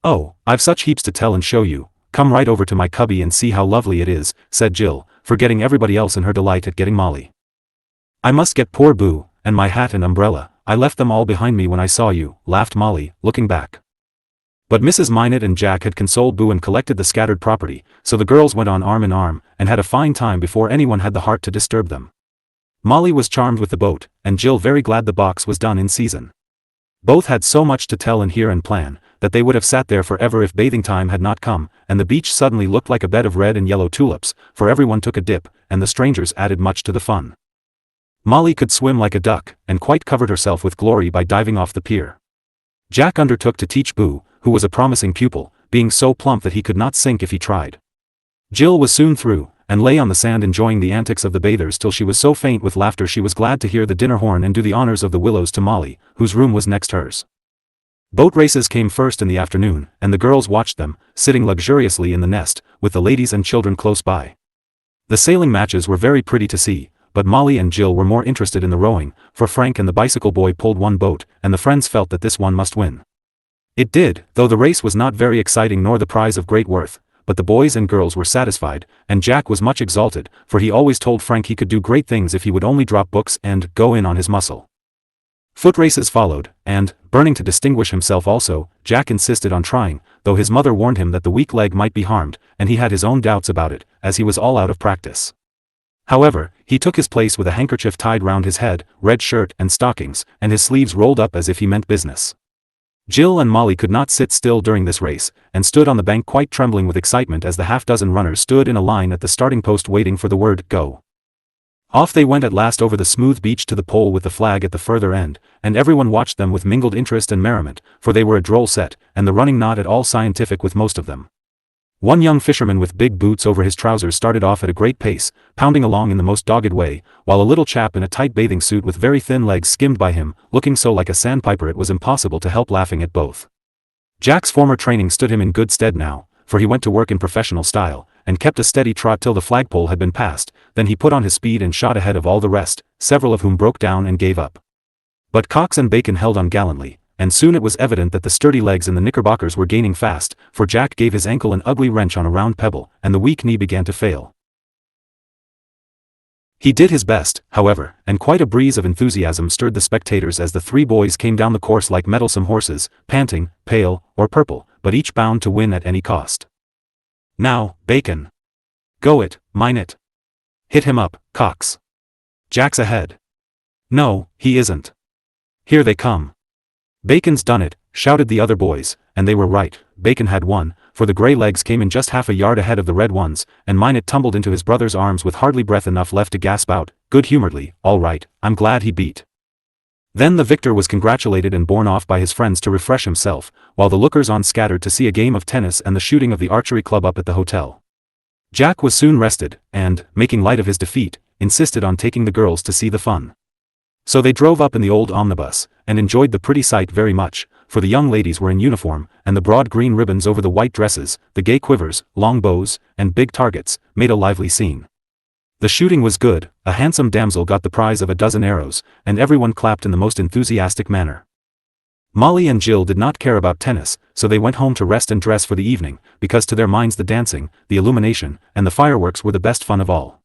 Oh, I've such heaps to tell and show you, come right over to my cubby and see how lovely it is, said Jill, forgetting everybody else in her delight at getting Molly. I must get poor Boo, and my hat and umbrella, I left them all behind me when I saw you, laughed Molly, looking back. But Mrs. Minot and Jack had consoled Boo and collected the scattered property, so the girls went on arm in arm, and had a fine time before anyone had the heart to disturb them. Molly was charmed with the boat, and Jill very glad the box was done in season. Both had so much to tell and hear and plan, that they would have sat there forever if bathing time had not come, and the beach suddenly looked like a bed of red and yellow tulips, for everyone took a dip, and the strangers added much to the fun. Molly could swim like a duck, and quite covered herself with glory by diving off the pier. Jack undertook to teach Boo, who was a promising pupil, being so plump that he could not sink if he tried. Jill was soon through, and lay on the sand enjoying the antics of the bathers till she was so faint with laughter she was glad to hear the dinner horn and do the honors of the Willows to Molly, whose room was next hers. Boat races came first in the afternoon, and the girls watched them, sitting luxuriously in the nest, with the ladies and children close by. The sailing matches were very pretty to see, but Molly and Jill were more interested in the rowing, for Frank and the bicycle boy pulled one boat, and the friends felt that this one must win. It did, though the race was not very exciting nor the prize of great worth, but the boys and girls were satisfied, and Jack was much exalted, for he always told Frank he could do great things if he would only drop books and go in on his muscle. Foot races followed, and, burning to distinguish himself also, Jack insisted on trying, though his mother warned him that the weak leg might be harmed, and he had his own doubts about it, as he was all out of practice. However, he took his place with a handkerchief tied round his head, red shirt and stockings, and his sleeves rolled up as if he meant business. Jill and Molly could not sit still during this race, and stood on the bank quite trembling with excitement as the half-dozen runners stood in a line at the starting post waiting for the word, go. Off they went at last over the smooth beach to the pole with the flag at the further end, and everyone watched them with mingled interest and merriment, for they were a droll set, and the running not at all scientific with most of them. One young fisherman with big boots over his trousers started off at a great pace, pounding along in the most dogged way, while a little chap in a tight bathing suit with very thin legs skimmed by him, looking so like a sandpiper it was impossible to help laughing at both. Jack's former training stood him in good stead now, for he went to work in professional style, and kept a steady trot till the flagpole had been passed, then he put on his speed and shot ahead of all the rest, several of whom broke down and gave up. But Cox and Bacon held on gallantly, and soon it was evident that the sturdy legs in the knickerbockers were gaining fast, for Jack gave his ankle an ugly wrench on a round pebble, and the weak knee began to fail. He did his best, however, and quite a breeze of enthusiasm stirred the spectators as the three boys came down the course like mettlesome horses, panting, pale, or purple, but each bound to win at any cost. Now, Bacon. Go it, mine it. Hit him up, Cox. Jack's ahead. No, he isn't. Here they come. Bacon's done it, shouted the other boys, and they were right. Bacon had won, for the grey legs came in just half a yard ahead of the red ones, and Minot tumbled into his brother's arms with hardly breath enough left to gasp out, good-humoredly, "All right, I'm glad he beat." Then the victor was congratulated and borne off by his friends to refresh himself, while the lookers-on scattered to see a game of tennis and the shooting of the archery club up at the hotel. Jack was soon rested, and, making light of his defeat, insisted on taking the girls to see the fun. So they drove up in the old omnibus, and enjoyed the pretty sight very much, for the young ladies were in uniform, and the broad green ribbons over the white dresses, the gay quivers, long bows, and big targets, made a lively scene. The shooting was good, a handsome damsel got the prize of a dozen arrows, and everyone clapped in the most enthusiastic manner. Molly and Jill did not care about tennis, so they went home to rest and dress for the evening, because to their minds the dancing, the illumination, and the fireworks were the best fun of all.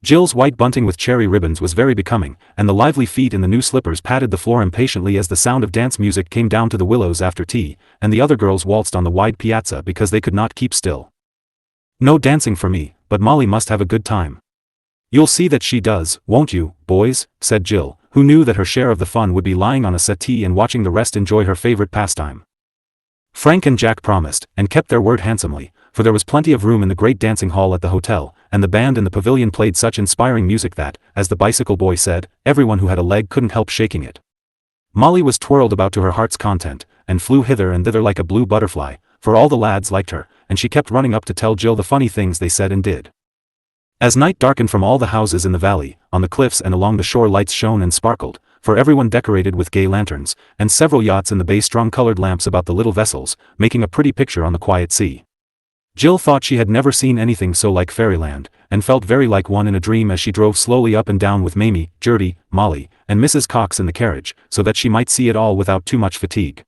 Jill's white bunting with cherry ribbons was very becoming, and the lively feet in the new slippers patted the floor impatiently as the sound of dance music came down to the Willows after tea, and the other girls waltzed on the wide piazza because they could not keep still. No dancing for me, but Molly must have a good time. You'll see that she does, won't you, boys, said Jill, who knew that her share of the fun would be lying on a settee and watching the rest enjoy her favorite pastime. Frank and Jack promised, and kept their word handsomely, for there was plenty of room in the great dancing hall at the hotel, and the band in the pavilion played such inspiring music that, as the bicycle boy said, everyone who had a leg couldn't help shaking it. Molly was twirled about to her heart's content, and flew hither and thither like a blue butterfly, for all the lads liked her, and she kept running up to tell Jill the funny things they said and did. As night darkened from all the houses in the valley, on the cliffs and along the shore lights shone and sparkled, for everyone decorated with gay lanterns, and several yachts in the bay strung colored lamps about the little vessels, making a pretty picture on the quiet sea. Jill thought she had never seen anything so like fairyland, and felt very like one in a dream as she drove slowly up and down with Mamie, Gertie, Molly, and Mrs. Cox in the carriage, so that she might see it all without too much fatigue.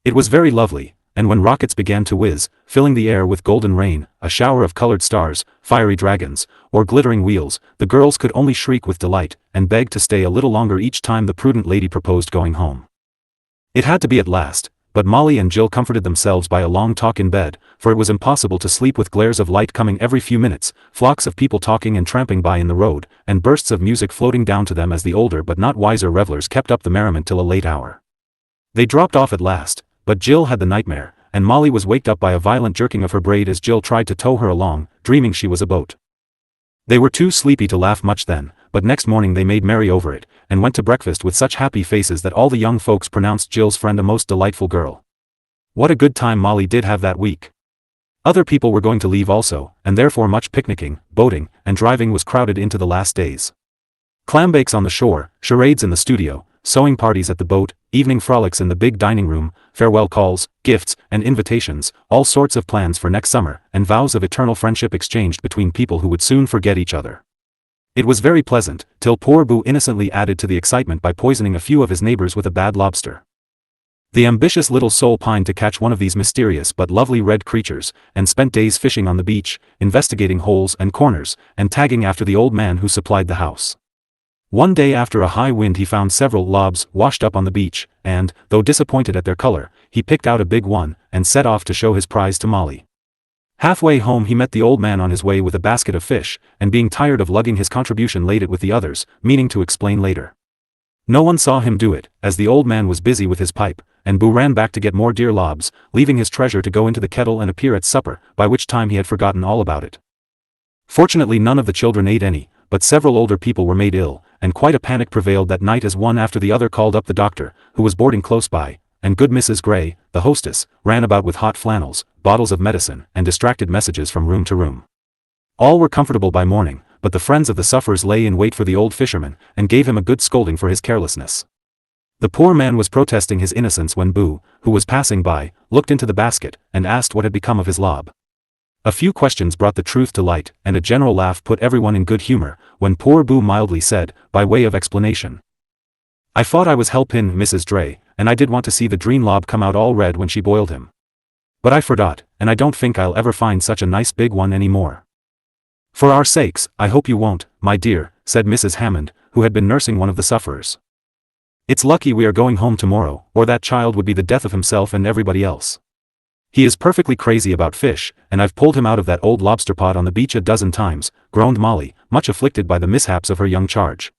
It was very lovely, and when rockets began to whiz, filling the air with golden rain, a shower of colored stars, fiery dragons, or glittering wheels, the girls could only shriek with delight, and beg to stay a little longer each time the prudent lady proposed going home. It had to be at last, but Molly and Jill comforted themselves by a long talk in bed, for it was impossible to sleep with glares of light coming every few minutes, flocks of people talking and tramping by in the road, and bursts of music floating down to them as the older but not wiser revelers kept up the merriment till a late hour. They dropped off at last, but Jill had the nightmare, and Molly was waked up by a violent jerking of her braid as Jill tried to tow her along, dreaming she was a boat. They were too sleepy to laugh much then, but next morning they made merry over it, and went to breakfast with such happy faces that all the young folks pronounced Jill's friend a most delightful girl. What a good time Molly did have that week. Other people were going to leave also, and therefore much picnicking, boating, and driving was crowded into the last days. Clambakes on the shore, charades in the studio, sewing parties at the boat, evening frolics in the big dining room, farewell calls, gifts, and invitations, all sorts of plans for next summer, and vows of eternal friendship exchanged between people who would soon forget each other. It was very pleasant, till poor Boo innocently added to the excitement by poisoning a few of his neighbors with a bad lobster. The ambitious little soul pined to catch one of these mysterious but lovely red creatures, and spent days fishing on the beach, investigating holes and corners, and tagging after the old man who supplied the house. One day after a high wind he found several lobs washed up on the beach, and, though disappointed at their color, he picked out a big one, and set off to show his prize to Molly. Halfway home he met the old man on his way with a basket of fish, and being tired of lugging his contribution laid it with the others, meaning to explain later. No one saw him do it, as the old man was busy with his pipe, and Boo ran back to get more dear lobs, leaving his treasure to go into the kettle and appear at supper, by which time he had forgotten all about it. Fortunately none of the children ate any, but several older people were made ill, and quite a panic prevailed that night as one after the other called up the doctor, who was boarding close by, and good Mrs. Gray, the hostess, ran about with hot flannels, bottles of medicine, and distracted messages from room to room. All were comfortable by morning, but the friends of the sufferers lay in wait for the old fisherman, and gave him a good scolding for his carelessness. The poor man was protesting his innocence when Boo, who was passing by, looked into the basket, and asked what had become of his lob. A few questions brought the truth to light, and a general laugh put everyone in good humor, when poor Boo mildly said, by way of explanation, "I thought I was helpin' Mrs. Dray, and I did want to see the green lob come out all red when she boiled him. But I forgot, and I don't think I'll ever find such a nice big one any more." For our sakes, I hope you won't, my dear, said Mrs. Hammond, who had been nursing one of the sufferers. It's lucky we are going home tomorrow, or that child would be the death of himself and everybody else. He is perfectly crazy about fish, and I've pulled him out of that old lobster pot on the beach a dozen times, groaned Molly, much afflicted by the mishaps of her young charge.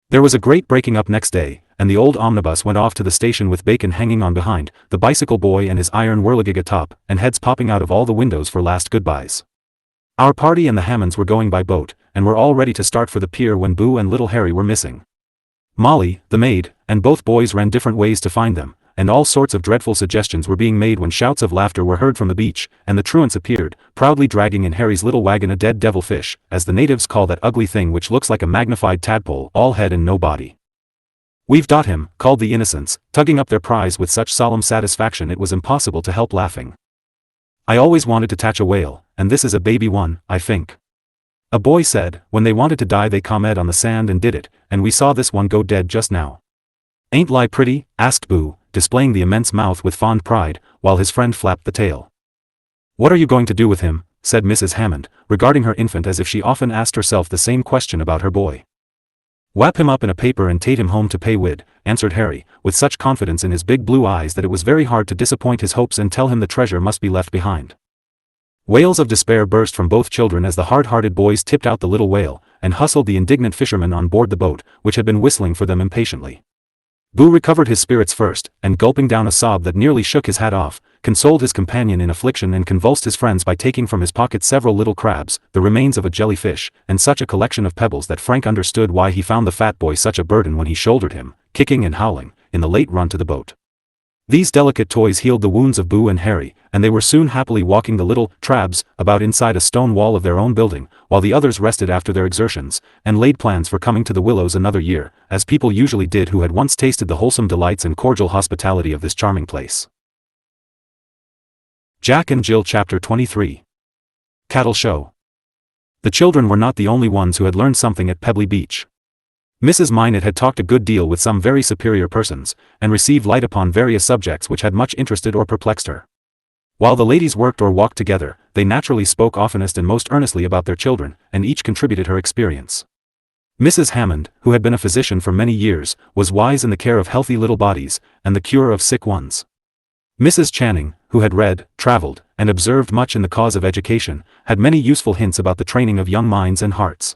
There was a great breaking up next day, and the old omnibus went off to the station with Bacon hanging on behind, the bicycle boy and his iron whirligig atop, and heads popping out of all the windows for last goodbyes. Our party and the Hammonds were going by boat, and were all ready to start for the pier when Boo and little Harry were missing. Molly, the maid, and both boys ran different ways to find them, and all sorts of dreadful suggestions were being made when shouts of laughter were heard from the beach, and the truants appeared, proudly dragging in Harry's little wagon a dead devilfish, as the natives call that ugly thing which looks like a magnified tadpole, all head and no body. We've got him, called the innocents, tugging up their prize with such solemn satisfaction it was impossible to help laughing. I always wanted to catch a whale, and this is a baby one, I think. A boy said, when they wanted to die they commed on the sand and did it, and we saw this one go dead just now. Ain't lie pretty? Asked Boo, displaying the immense mouth with fond pride, while his friend flapped the tail. What are you going to do with him? Said Mrs. Hammond, regarding her infant as if she often asked herself the same question about her boy. Wrap him up in a paper and take him home to pay wid, answered Harry, with such confidence in his big blue eyes that it was very hard to disappoint his hopes and tell him the treasure must be left behind. Wails of despair burst from both children as the hard-hearted boys tipped out the little whale, and hustled the indignant fishermen on board the boat, which had been whistling for them impatiently. Boo recovered his spirits first, and gulping down a sob that nearly shook his hat off, consoled his companion in affliction and convulsed his friends by taking from his pocket several little crabs, the remains of a jellyfish, and such a collection of pebbles that Frank understood why he found the fat boy such a burden when he shouldered him, kicking and howling, in the late run to the boat. These delicate toys healed the wounds of Boo and Harry, and they were soon happily walking the little trabs about inside a stone wall of their own building, while the others rested after their exertions, and laid plans for coming to the Willows another year, as people usually did who had once tasted the wholesome delights and cordial hospitality of this charming place. Jack and Jill Chapter 23. Cattle Show. The children were not the only ones who had learned something at Pebbly Beach. Mrs. Minot had talked a good deal with some very superior persons, and received light upon various subjects which had much interested or perplexed her. While the ladies worked or walked together, they naturally spoke oftenest and most earnestly about their children, and each contributed her experience. Mrs. Hammond, who had been a physician for many years, was wise in the care of healthy little bodies, and the cure of sick ones. Mrs. Channing, who had read, traveled, and observed much in the cause of education, had many useful hints about the training of young minds and hearts.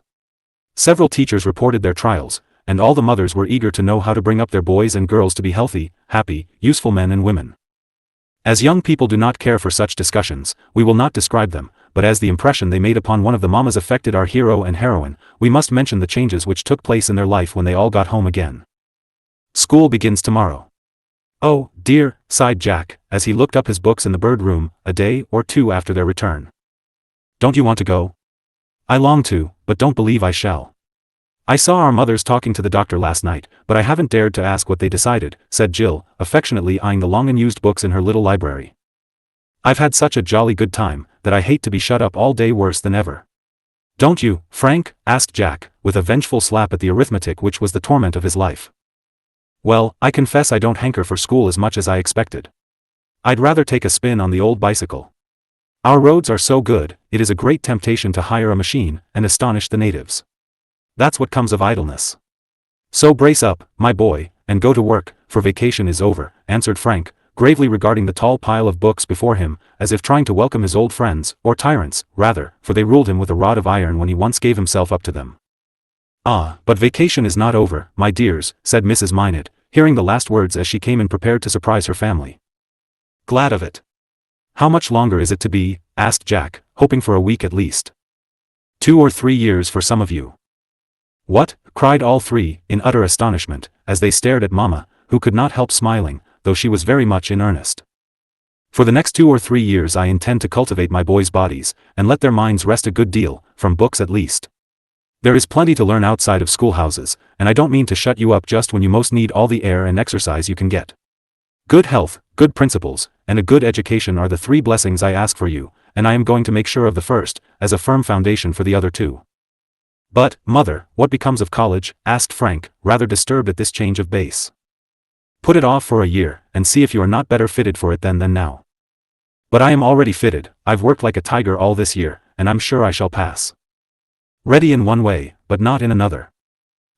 Several teachers reported their trials, and all the mothers were eager to know how to bring up their boys and girls to be healthy, happy, useful men and women. As young people do not care for such discussions, we will not describe them, but as the impression they made upon one of the mammas affected our hero and heroine, we must mention the changes which took place in their life when they all got home again. School begins tomorrow. Oh, dear, sighed Jack, as he looked up his books in the bird room, a day or two after their return. Don't you want to go? I long to, but don't believe I shall. I saw our mothers talking to the doctor last night, but I haven't dared to ask what they decided, said Jill, affectionately eyeing the long unused books in her little library. I've had such a jolly good time, that I hate to be shut up all day worse than ever. Don't you, Frank? Asked Jack, with a vengeful slap at the arithmetic which was the torment of his life. Well, I confess I don't hanker for school as much as I expected. I'd rather take a spin on the old bicycle. Our roads are so good, it is a great temptation to hire a machine, and astonish the natives. That's what comes of idleness. So brace up, my boy, and go to work, for vacation is over, answered Frank, gravely regarding the tall pile of books before him, as if trying to welcome his old friends, or tyrants, rather, for they ruled him with a rod of iron when he once gave himself up to them. Ah, but vacation is not over, my dears, said Mrs. Minot, hearing the last words as she came in prepared to surprise her family. Glad of it. How much longer is it to be? Asked Jack, hoping for a week at least. 2 or 3 years for some of you. What? Cried all three, in utter astonishment, as they stared at Mamma, who could not help smiling, though she was very much in earnest. For the next 2 or 3 years I intend to cultivate my boys' bodies, and let their minds rest a good deal, from books at least. There is plenty to learn outside of schoolhouses, and I don't mean to shut you up just when you most need all the air and exercise you can get. Good health, good principles, and a good education are the 3 blessings I ask for you, and I am going to make sure of the first, as a firm foundation for the other 2. But, mother, what becomes of college? Asked Frank, rather disturbed at this change of base. Put it off for a year, and see if you are not better fitted for it then than now. But I am already fitted, I've worked like a tiger all this year, and I'm sure I shall pass. Ready in one way, but not in another.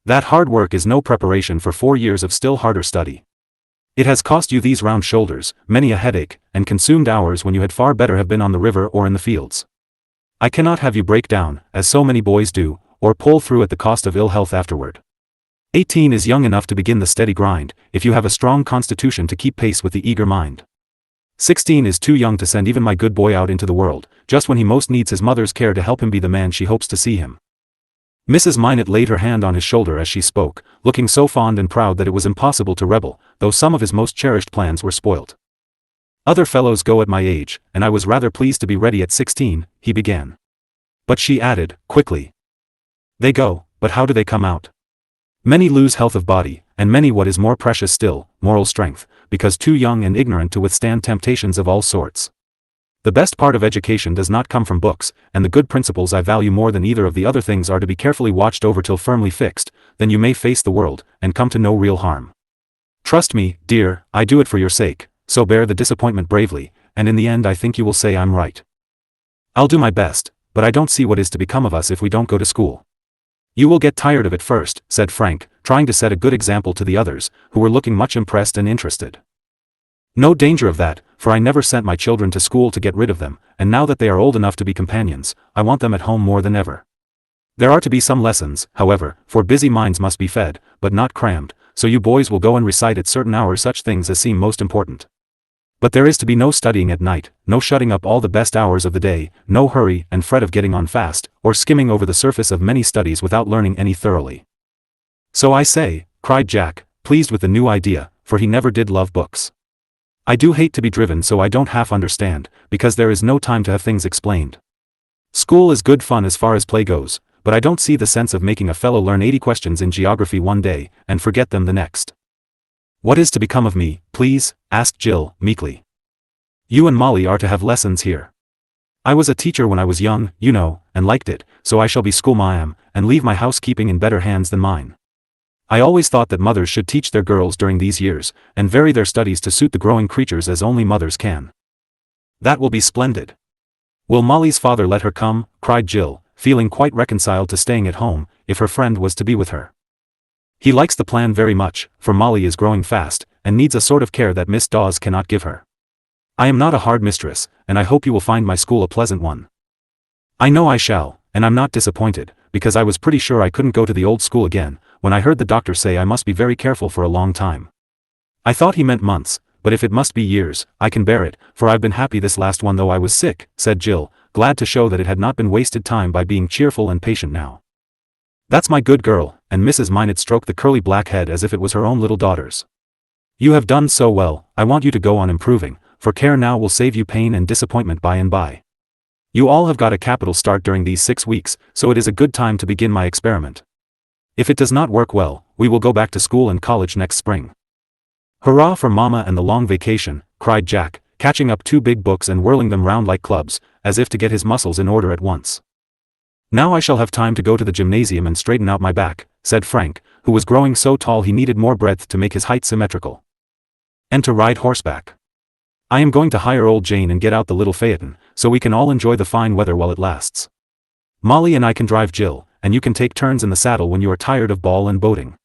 That hard work is no preparation for 4 years of still harder study. It has cost you these round shoulders, many a headache, and consumed hours when you had far better have been on the river or in the fields. I cannot have you break down, as so many boys do, or pull through at the cost of ill health afterward. 18 is young enough to begin the steady grind, if you have a strong constitution to keep pace with the eager mind. 16 is too young to send even my good boy out into the world, just when he most needs his mother's care to help him be the man she hopes to see him. Mrs. Minot laid her hand on his shoulder as she spoke, looking so fond and proud that it was impossible to rebel, though some of his most cherished plans were spoilt. Other fellows go at my age, and I was rather pleased to be ready at 16, he began. But she added, quickly. They go, but how do they come out? Many lose health of body, and many what is more precious still, moral strength, because too young and ignorant to withstand temptations of all sorts. The best part of education does not come from books, and the good principles I value more than either of the other things are to be carefully watched over till firmly fixed, then you may face the world, and come to no real harm. Trust me, dear, I do it for your sake, so bear the disappointment bravely, and in the end I think you will say I'm right. I'll do my best, but I don't see what is to become of us if we don't go to school. You will get tired of it first, said Frank, trying to set a good example to the others, who were looking much impressed and interested. No danger of that, for I never sent my children to school to get rid of them, and now that they are old enough to be companions, I want them at home more than ever. There are to be some lessons, however, for busy minds must be fed, but not crammed, so you boys will go and recite at certain hours such things as seem most important. But there is to be no studying at night, no shutting up all the best hours of the day, no hurry and fret of getting on fast, or skimming over the surface of many studies without learning any thoroughly. So I say, cried Jack, pleased with the new idea, for he never did love books. I do hate to be driven so I don't half understand, because there is no time to have things explained. School is good fun as far as play goes, but I don't see the sense of making a fellow learn 80 questions in geography one day, and forget them the next. What is to become of me, please? Asked Jill, meekly. You and Molly are to have lessons here. I was a teacher when I was young, you know, and liked it, so I shall be schoolma'am, and leave my housekeeping in better hands than mine. I always thought that mothers should teach their girls during these years, and vary their studies to suit the growing creatures as only mothers can. That will be splendid. Will Molly's father let her come? Cried Jill, feeling quite reconciled to staying at home, if her friend was to be with her. He likes the plan very much, for Molly is growing fast, and needs a sort of care that Miss Dawes cannot give her. I am not a hard mistress, and I hope you will find my school a pleasant one. I know I shall, and I'm not disappointed, because I was pretty sure I couldn't go to the old school again, when I heard the doctor say I must be very careful for a long time. I thought he meant months, but if it must be years, I can bear it, for I've been happy this last one though I was sick, said Jill, glad to show that it had not been wasted time by being cheerful and patient now. That's my good girl, and Mrs. Minot stroked the curly black head as if it was her own little daughter's. You have done so well, I want you to go on improving, for care now will save you pain and disappointment by and by. You all have got a capital start during these 6 weeks, so it is a good time to begin my experiment. If it does not work well, we will go back to school and college next spring. Hurrah for Mama and the long vacation, cried Jack, catching up 2 big books and whirling them round like clubs, as if to get his muscles in order at once. Now I shall have time to go to the gymnasium and straighten out my back, said Frank, who was growing so tall he needed more breadth to make his height symmetrical. And to ride horseback. I am going to hire old Jane and get out the little phaeton, so we can all enjoy the fine weather while it lasts. Molly and I can drive Jill, and you can take turns in the saddle when you are tired of ball and boating.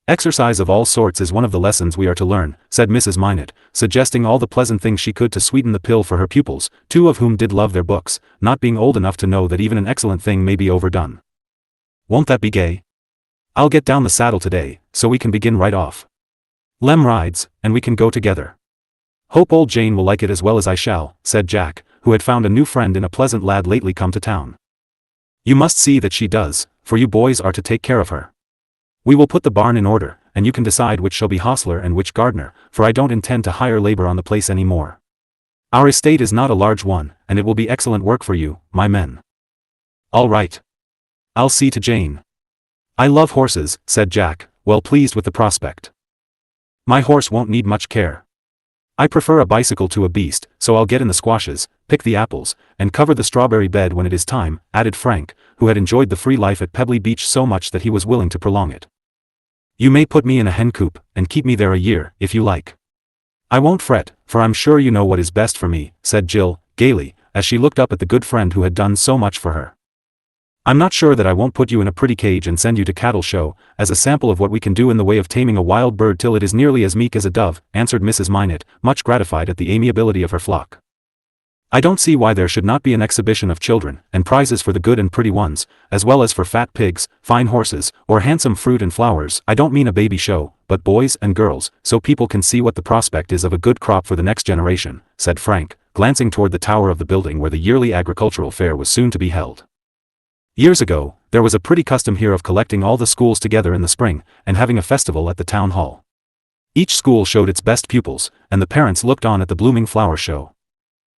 Exercise of all sorts is one of the lessons we are to learn, said Mrs. Minot, suggesting all the pleasant things she could to sweeten the pill for her pupils, 2 of whom did love their books, not being old enough to know that even an excellent thing may be overdone. Won't that be gay? I'll get down the saddle today, so we can begin right off. Lem rides, and we can go together. Hope old Jane will like it as well as I shall, said Jack, who had found a new friend in a pleasant lad lately come to town. You must see that she does, for you boys are to take care of her. We will put the barn in order, and you can decide which shall be hostler and which gardener, for I don't intend to hire labor on the place any more. Our estate is not a large one, and it will be excellent work for you, my men. All right. I'll see to Jane. I love horses, said Jack, well pleased with the prospect. My horse won't need much care. I prefer a bicycle to a beast, so I'll get in the squashes, pick the apples, and cover the strawberry bed when it is time, added Frank, who had enjoyed the free life at Pebbly Beach so much that he was willing to prolong it. You may put me in a hen coop, and keep me there a year, if you like. I won't fret, for I'm sure you know what is best for me, said Jill, gaily, as she looked up at the good friend who had done so much for her. I'm not sure that I won't put you in a pretty cage and send you to cattle show, as a sample of what we can do in the way of taming a wild bird till it is nearly as meek as a dove," answered Mrs. Minot, much gratified at the amiability of her flock. "I don't see why there should not be an exhibition of children, and prizes for the good and pretty ones, as well as for fat pigs, fine horses, or handsome fruit and flowers. I don't mean a baby show, but boys and girls, so people can see what the prospect is of a good crop for the next generation," said Frank, glancing toward the tower of the building where the yearly agricultural fair was soon to be held. Years ago, there was a pretty custom here of collecting all the schools together in the spring, and having a festival at the town hall. Each school showed its best pupils, and the parents looked on at the blooming flower show.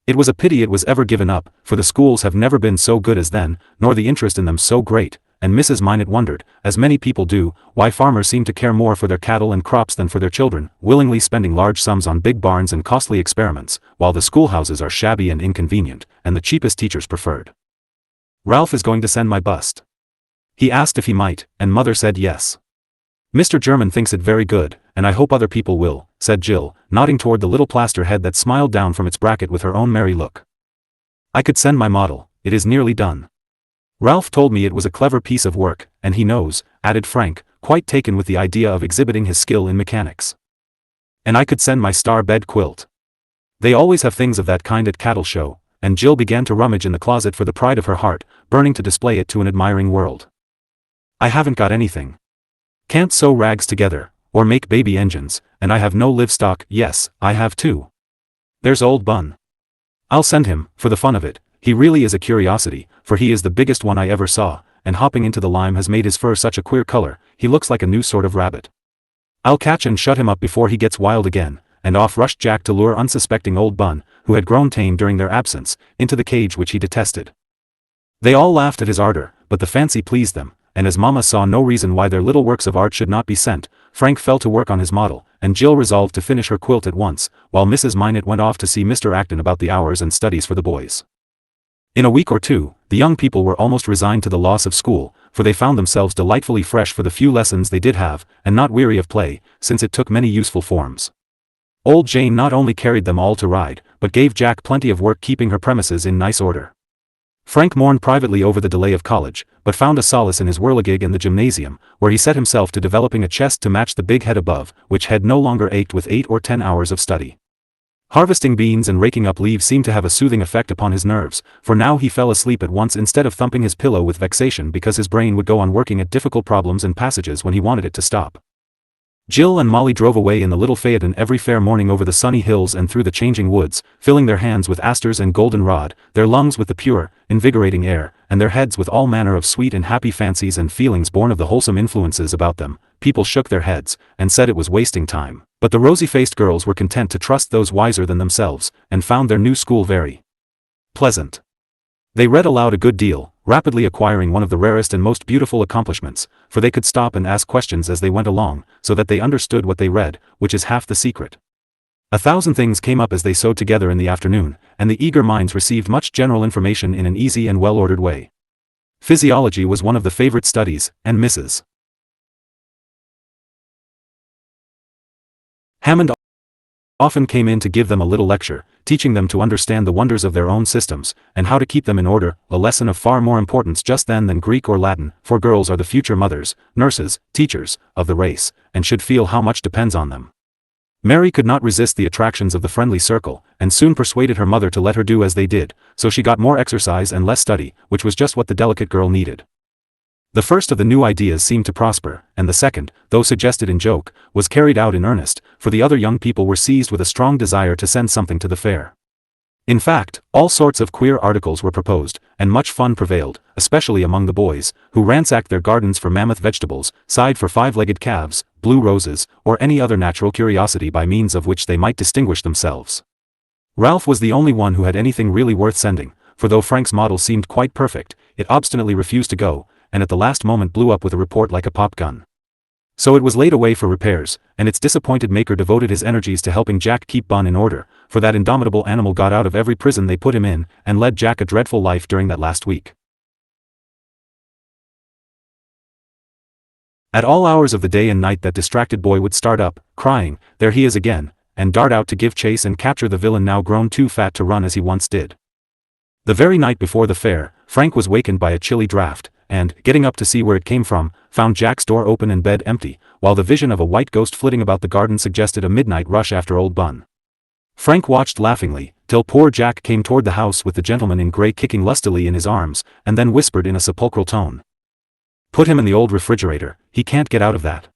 It was a pity it was ever given up, for the schools have never been so good as then, nor the interest in them so great, and Mrs. Minot wondered, as many people do, why farmers seem to care more for their cattle and crops than for their children, willingly spending large sums on big barns and costly experiments, while the schoolhouses are shabby and inconvenient, and the cheapest teachers preferred. "Ralph is going to send my bust. He asked if he might, and Mother said yes. Mr. German thinks it very good, and I hope other people will," said Jill, nodding toward the little plaster head that smiled down from its bracket with her own merry look. "I could send my model, it is nearly done. Ralph told me it was a clever piece of work, and he knows," added Frank, quite taken with the idea of exhibiting his skill in mechanics. "And I could send my star bed quilt. They always have things of that kind at cattle show," and Jill began to rummage in the closet for the pride of her heart, burning to display it to an admiring world. "I haven't got anything. Can't sew rags together, or make baby engines, and I have no livestock. Yes, I have too. There's old Bun. I'll send him, for the fun of it. He really is a curiosity, for he is the biggest one I ever saw, and hopping into the lime has made his fur such a queer color, he looks like a new sort of rabbit. I'll catch and shut him up before he gets wild again," and off rushed Jack to lure unsuspecting old Bun, who had grown tame during their absence, into the cage which he detested. They all laughed at his ardor, but the fancy pleased them, and as Mama saw no reason why their little works of art should not be sent, Frank fell to work on his model, and Jill resolved to finish her quilt at once, while Mrs. Minot went off to see Mr. Acton about the hours and studies for the boys. In a week or two, the young people were almost resigned to the loss of school, for they found themselves delightfully fresh for the few lessons they did have, and not weary of play, since it took many useful forms. Old Jane not only carried them all to ride, but gave Jack plenty of work keeping her premises in nice order. Frank mourned privately over the delay of college, but found a solace in his whirligig and the gymnasium, where he set himself to developing a chest to match the big head above, which head no longer ached with 8 or 10 hours of study. Harvesting beans and raking up leaves seemed to have a soothing effect upon his nerves, for now he fell asleep at once instead of thumping his pillow with vexation because his brain would go on working at difficult problems and passages when he wanted it to stop. Jill and Molly drove away in the little phaeton every fair morning over the sunny hills and through the changing woods, filling their hands with asters and goldenrod, their lungs with the pure, invigorating air, and their heads with all manner of sweet and happy fancies and feelings born of the wholesome influences about them. People shook their heads, and said it was wasting time, but the rosy-faced girls were content to trust those wiser than themselves, and found their new school very pleasant. They read aloud a good deal, rapidly acquiring one of the rarest and most beautiful accomplishments, for they could stop and ask questions as they went along, so that they understood what they read, which is half the secret. 1,000 things came up as they sewed together in the afternoon, and the eager minds received much general information in an easy and well-ordered way. Physiology was one of the favorite studies, and Mrs. Hammond often came in to give them a little lecture, teaching them to understand the wonders of their own systems, and how to keep them in order, a lesson of far more importance just then than Greek or Latin, for girls are the future mothers, nurses, teachers, of the race, and should feel how much depends on them. Mary could not resist the attractions of the friendly circle, and soon persuaded her mother to let her do as they did, so she got more exercise and less study, which was just what the delicate girl needed. The first of the new ideas seemed to prosper, and the second, though suggested in joke, was carried out in earnest, for the other young people were seized with a strong desire to send something to the fair. In fact, all sorts of queer articles were proposed, and much fun prevailed, especially among the boys, who ransacked their gardens for mammoth vegetables, sighed for 5-legged calves, blue roses, or any other natural curiosity by means of which they might distinguish themselves. Ralph was the only one who had anything really worth sending, for though Frank's model seemed quite perfect, it obstinately refused to go, and at the last moment blew up with a report like a pop gun. So it was laid away for repairs, and its disappointed maker devoted his energies to helping Jack keep Bun in order, for that indomitable animal got out of every prison they put him in, and led Jack a dreadful life during that last week. At all hours of the day and night that distracted boy would start up, crying, "There he is again," and dart out to give chase and capture the villain now grown too fat to run as he once did. The very night before the fair, Frank was wakened by a chilly draught, and, getting up to see where it came from, found Jack's door open and bed empty, while the vision of a white ghost flitting about the garden suggested a midnight rush after old Bun. Frank watched laughingly, till poor Jack came toward the house with the gentleman in grey kicking lustily in his arms, and then whispered in a sepulchral tone, "Put him in the old refrigerator, he can't get out of that."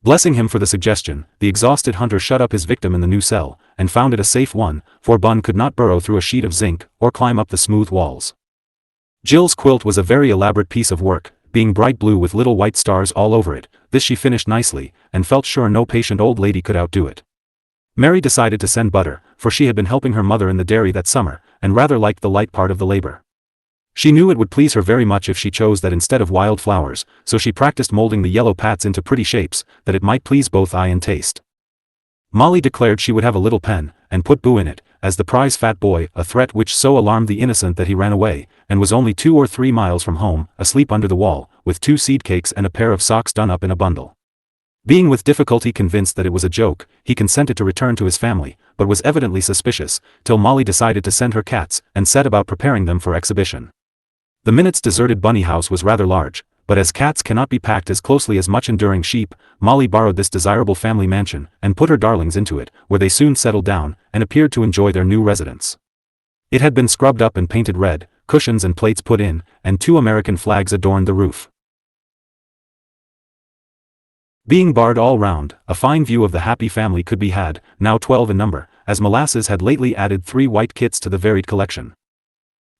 Blessing him for the suggestion, the exhausted hunter shut up his victim in the new cell, and found it a safe one, for Bun could not burrow through a sheet of zinc, or climb up the smooth walls. Jill's quilt was a very elaborate piece of work, being bright blue with little white stars all over it. This she finished nicely, and felt sure no patient old lady could outdo it. Mary decided to send butter, for she had been helping her mother in the dairy that summer, and rather liked the light part of the labor. She knew it would please her very much if she chose that instead of wild flowers, so she practiced molding the yellow pats into pretty shapes, that it might please both eye and taste. Molly declared she would have a little pen, and put Boo in it, as the prize fat boy, a threat which so alarmed the innocent that he ran away, and was only 2 or 3 miles from home, asleep under the wall, with 2 seed cakes and a pair of socks done up in a bundle. Being with difficulty convinced that it was a joke, he consented to return to his family, but was evidently suspicious, till Molly decided to send her cats, and set about preparing them for exhibition. The Minutes' deserted bunny house was rather large, but as cats cannot be packed as closely as much enduring sheep, Molly borrowed this desirable family mansion, and put her darlings into it, where they soon settled down, and appeared to enjoy their new residence. It had been scrubbed up and painted red, cushions and plates put in, and 2 American flags adorned the roof. Being barred all round, a fine view of the happy family could be had, now 12 in number, as Molasses had lately added 3 white kits to the varied collection.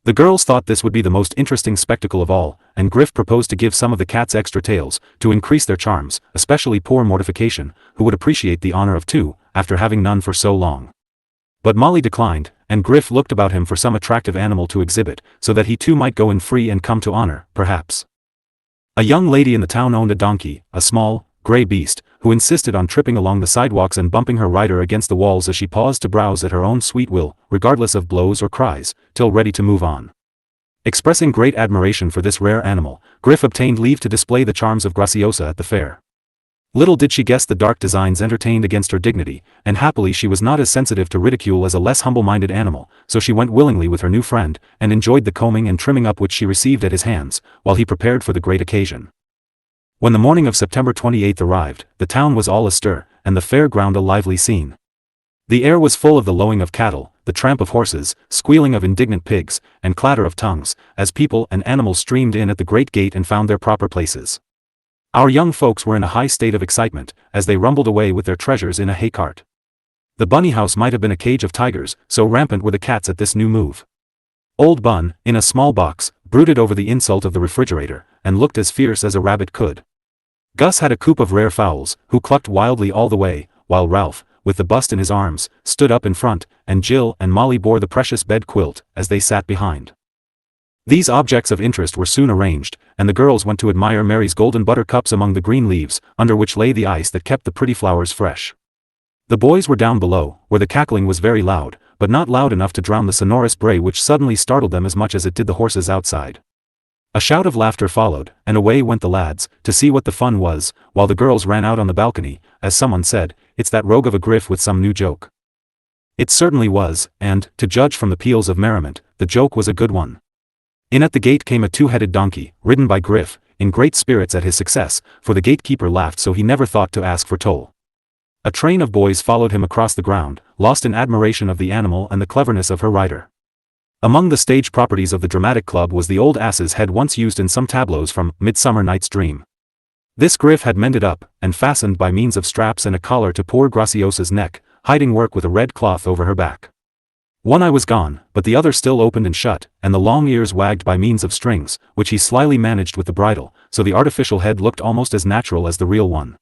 The girls thought this would be the most interesting spectacle of all, and Griff proposed to give some of the cats extra tails, to increase their charms, especially poor Mortification, who would appreciate the honor of 2, after having none for so long. But Molly declined, and Griff looked about him for some attractive animal to exhibit, so that he too might go in free and come to honor, perhaps. A young lady in the town owned a donkey, a small, grey beast, who insisted on tripping along the sidewalks and bumping her rider against the walls as she paused to browse at her own sweet will, regardless of blows or cries, till ready to move on. Expressing great admiration for this rare animal, Griff obtained leave to display the charms of Graciosa at the fair. Little did she guess the dark designs entertained against her dignity, and happily she was not as sensitive to ridicule as a less humble-minded animal, so she went willingly with her new friend, and enjoyed the combing and trimming up which she received at his hands, while he prepared for the great occasion. When the morning of September 28 arrived, the town was all astir, and the fair ground a lively scene. The air was full of the lowing of cattle, the tramp of horses, squealing of indignant pigs, and clatter of tongues, as people and animals streamed in at the great gate and found their proper places. Our young folks were in a high state of excitement, as they rumbled away with their treasures in a hay cart. The bunny house might have been a cage of tigers, so rampant were the cats at this new move. Old Bun, in a small box, brooded over the insult of the refrigerator, and looked as fierce as a rabbit could. Gus had a coop of rare fowls, who clucked wildly all the way, while Ralph, with the bust in his arms, stood up in front, and Jill and Molly bore the precious bed quilt, as they sat behind. These objects of interest were soon arranged, and the girls went to admire Mary's golden buttercups among the green leaves, under which lay the ice that kept the pretty flowers fresh. The boys were down below, where the cackling was very loud, but not loud enough to drown the sonorous bray which suddenly startled them as much as it did the horses outside. A shout of laughter followed, and away went the lads, to see what the fun was, while the girls ran out on the balcony, as someone said, "It's that rogue of a Griff with some new joke." It certainly was, and, to judge from the peals of merriment, the joke was a good one. In at the gate came a 2-headed donkey, ridden by Griff, in great spirits at his success, for the gatekeeper laughed so he never thought to ask for toll. A train of boys followed him across the ground, lost in admiration of the animal and the cleverness of her rider. Among the stage properties of the dramatic club was the old ass's head once used in some tableaux from Midsummer Night's Dream. This Griff had mended up, and fastened by means of straps and a collar to poor Graciosa's neck, hiding work with a red cloth over her back. One eye was gone, but the other still opened and shut, and the long ears wagged by means of strings, which he slyly managed with the bridle, so the artificial head looked almost as natural as the real one.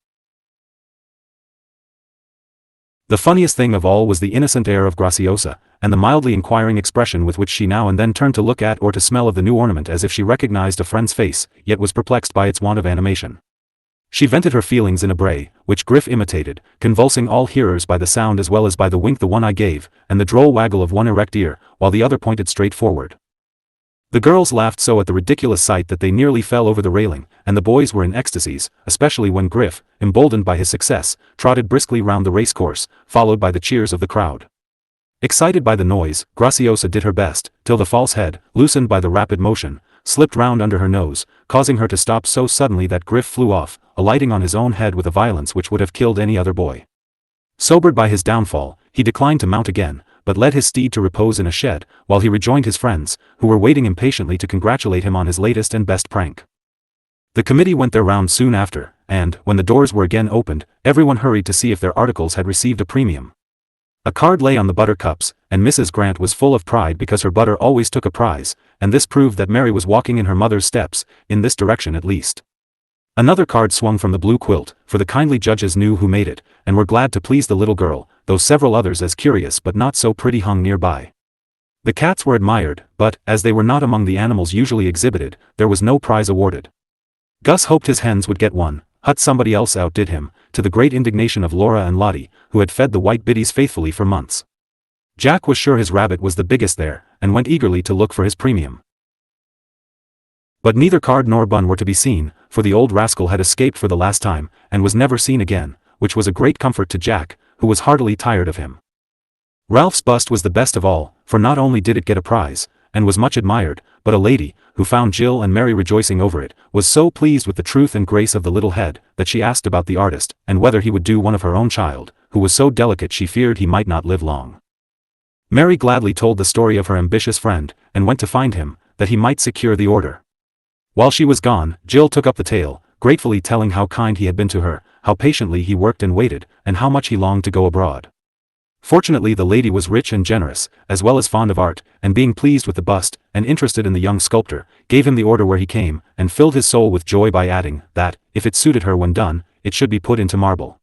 The funniest thing of all was the innocent air of Graciosa, and the mildly inquiring expression with which she now and then turned to look at or to smell of the new ornament as if she recognized a friend's face, yet was perplexed by its want of animation. She vented her feelings in a bray, which Griff imitated, convulsing all hearers by the sound as well as by the wink the one eye gave, and the droll waggle of one erect ear, while the other pointed straight forward. The girls laughed so at the ridiculous sight that they nearly fell over the railing, and the boys were in ecstasies, especially when Griff, emboldened by his success, trotted briskly round the racecourse, followed by the cheers of the crowd. Excited by the noise, Graciosa did her best, till the false head, loosened by the rapid motion, slipped round under her nose, causing her to stop so suddenly that Griff flew off, alighting on his own head with a violence which would have killed any other boy. Sobered by his downfall, he declined to mount again, but led his steed to repose in a shed, while he rejoined his friends, who were waiting impatiently to congratulate him on his latest and best prank. The committee went their round soon after, and, when the doors were again opened, everyone hurried to see if their articles had received a premium. A card lay on the butter cups, and Mrs. Grant was full of pride because her butter always took a prize, and this proved that Mary was walking in her mother's steps, in this direction at least. Another card swung from the blue quilt, for the kindly judges knew who made it, and were glad to please the little girl, though several others as curious but not so pretty hung nearby. The cats were admired, but, as they were not among the animals usually exhibited, there was no prize awarded. Gus hoped his hens would get one, but somebody else outdid him, to the great indignation of Laura and Lottie, who had fed the white biddies faithfully for months. Jack was sure his rabbit was the biggest there, and went eagerly to look for his premium. But neither card nor bun were to be seen, for the old rascal had escaped for the last time, and was never seen again, which was a great comfort to Jack, who was heartily tired of him. Ralph's bust was the best of all, for not only did it get a prize, and was much admired, but a lady, who found Jill and Mary rejoicing over it, was so pleased with the truth and grace of the little head, that she asked about the artist, and whether he would do one of her own child, who was so delicate she feared he might not live long. Mary gladly told the story of her ambitious friend, and went to find him, that he might secure the order. While she was gone, Jill took up the tale, gratefully telling how kind he had been to her, how patiently he worked and waited, and how much he longed to go abroad. Fortunately the lady was rich and generous, as well as fond of art, and being pleased with the bust, and interested in the young sculptor, gave him the order where he came, and filled his soul with joy by adding, that, if it suited her when done, it should be put into marble.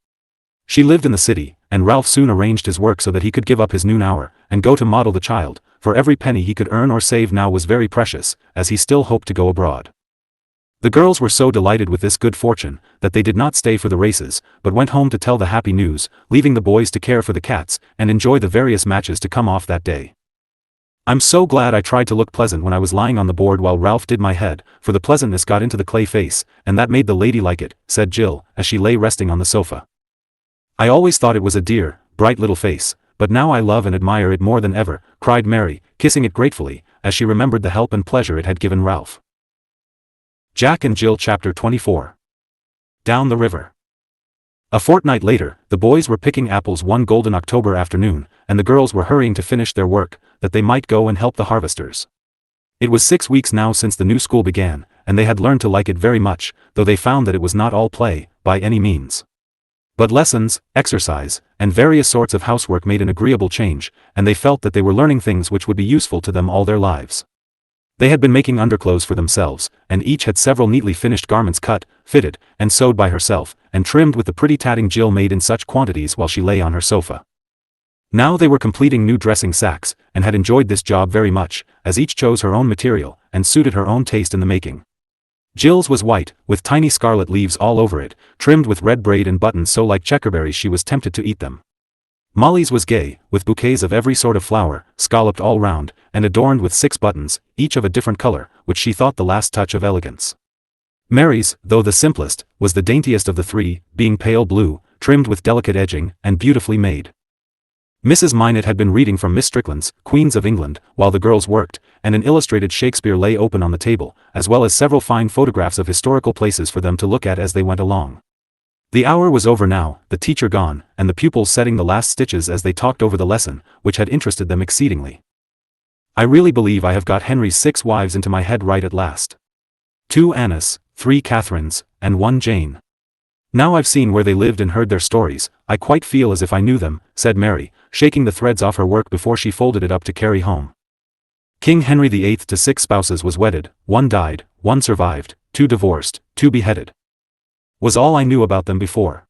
She lived in the city, and Ralph soon arranged his work so that he could give up his noon hour, and go to model the child, for every penny he could earn or save now was very precious, as he still hoped to go abroad. The girls were so delighted with this good fortune, that they did not stay for the races, but went home to tell the happy news, leaving the boys to care for the cats, and enjoy the various matches to come off that day. "I'm so glad I tried to look pleasant when I was lying on the board while Ralph did my head, for the pleasantness got into the clay face, and that made the lady like it," said Jill, as she lay resting on the sofa. "I always thought it was a dear, bright little face, but now I love and admire it more than ever," cried Mary, kissing it gratefully, as she remembered the help and pleasure it had given Ralph. Jack and Jill Chapter 24. Down the River. A fortnight later, the boys were picking apples one golden October afternoon, and the girls were hurrying to finish their work, that they might go and help the harvesters. It was 6 weeks now since the new school began, and they had learned to like it very much, though they found that it was not all play, by any means. But lessons, exercise, and various sorts of housework made an agreeable change, and they felt that they were learning things which would be useful to them all their lives. They had been making underclothes for themselves, and each had several neatly finished garments cut, fitted, and sewed by herself, and trimmed with the pretty tatting Jill made in such quantities while she lay on her sofa. Now they were completing new dressing sacks, and had enjoyed this job very much, as each chose her own material, and suited her own taste in the making. Jill's was white, with tiny scarlet leaves all over it, trimmed with red braid and buttons so like checkerberries she was tempted to eat them. Molly's was gay, with bouquets of every sort of flower, scalloped all round, and adorned with 6 buttons, each of a different color, which she thought the last touch of elegance. Mary's, though the simplest, was the daintiest of the 3, being pale blue, trimmed with delicate edging, and beautifully made. Mrs. Minot had been reading from Miss Strickland's Queens of England, while the girls worked, and an illustrated Shakespeare lay open on the table, as well as several fine photographs of historical places for them to look at as they went along. The hour was over now, the teacher gone, and the pupils setting the last stitches as they talked over the lesson, which had interested them exceedingly. "I really believe I have got Henry's 6 wives into my head right at last. 2 Annas, 3 Catherines, and 1 Jane. Now I've seen where they lived and heard their stories, I quite feel as if I knew them," said Mary, shaking the threads off her work before she folded it up to carry home. "King Henry VIII to 6 spouses was wedded, 1 died, 1 survived, 2 divorced, 2 beheaded. Was all I knew about them before.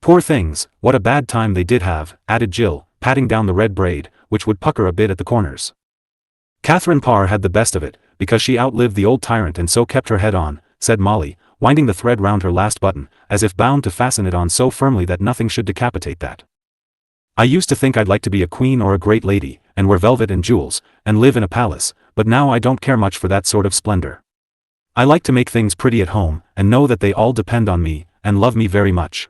Poor things, what a bad time they did have," added Jill, patting down the red braid, which would pucker a bit at the corners. "Catherine Parr had the best of it, because she outlived the old tyrant and so kept her head on," said Molly, winding the thread round her last button, as if bound to fasten it on so firmly that nothing should decapitate that. "I used to think I'd like to be a queen or a great lady, and wear velvet and jewels, and live in a palace, but now I don't care much for that sort of splendor. I like to make things pretty at home, and know that they all depend on me, and love me very much.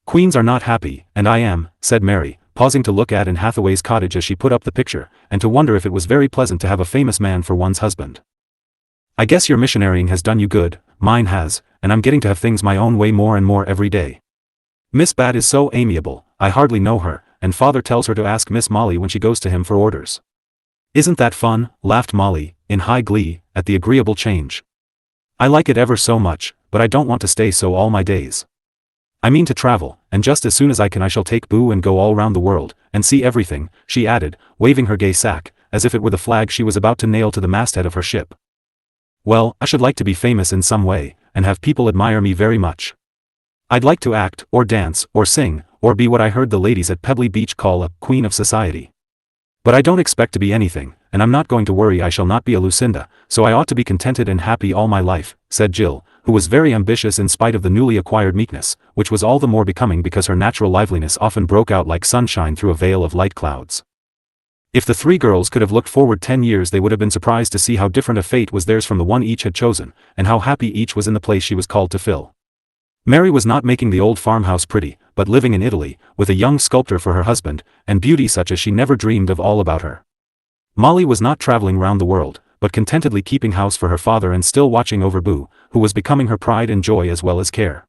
Queens are not happy, and I am," said Mary, pausing to look at Anne Hathaway's cottage as she put up the picture, and to wonder if it was very pleasant to have a famous man for one's husband. I guess your missionarying has done you good, mine has, and I'm getting to have things my own way more and more every day. Miss Bat is so amiable, I hardly know her, and father tells her to ask Miss Molly when she goes to him for orders. Isn't that fun? Laughed Molly, in high glee, at the agreeable change. I like it ever so much, but I don't want to stay so all my days. I mean to travel, and just as soon as I can I shall take Boo and go all round the world, and see everything, she added, waving her gay sack, as if it were the flag she was about to nail to the masthead of her ship. Well, I should like to be famous in some way, and have people admire me very much. I'd like to act, or dance, or sing, or be what I heard the ladies at Pebbly Beach call a queen of society. But I don't expect to be anything, and I'm not going to worry I shall not be a Lucinda, so I ought to be contented and happy all my life, said Jill, who was very ambitious in spite of the newly acquired meekness, which was all the more becoming because her natural liveliness often broke out like sunshine through a veil of light clouds. If the three girls could have looked forward 10 years they would have been surprised to see how different a fate was theirs from the one each had chosen, and how happy each was in the place she was called to fill. Mary was not making the old farmhouse pretty, but living in Italy, with a young sculptor for her husband, and beauty such as she never dreamed of all about her. Molly was not traveling round the world, but contentedly keeping house for her father and still watching over Boo, who was becoming her pride and joy as well as care.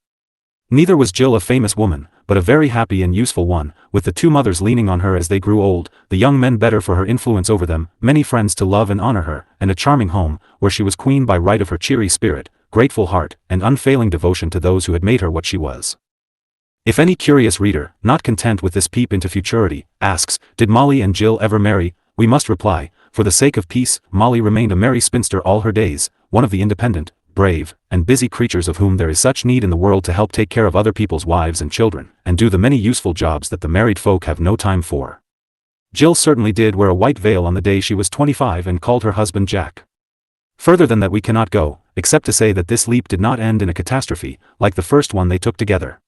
Neither was Jill a famous woman, but a very happy and useful one, with the two mothers leaning on her as they grew old, the young men better for her influence over them, many friends to love and honor her, and a charming home, where she was queen by right of her cheery spirit, grateful heart, and unfailing devotion to those who had made her what she was. If any curious reader, not content with this peep into futurity, asks, did Molly and Jill ever marry, we must reply, for the sake of peace, Molly remained a merry spinster all her days, one of the independent, brave, and busy creatures of whom there is such need in the world to help take care of other people's wives and children, and do the many useful jobs that the married folk have no time for. Jill certainly did wear a white veil on the day she was 25 and called her husband Jack. Further than that we cannot go, except to say that this leap did not end in a catastrophe, like the first one they took together.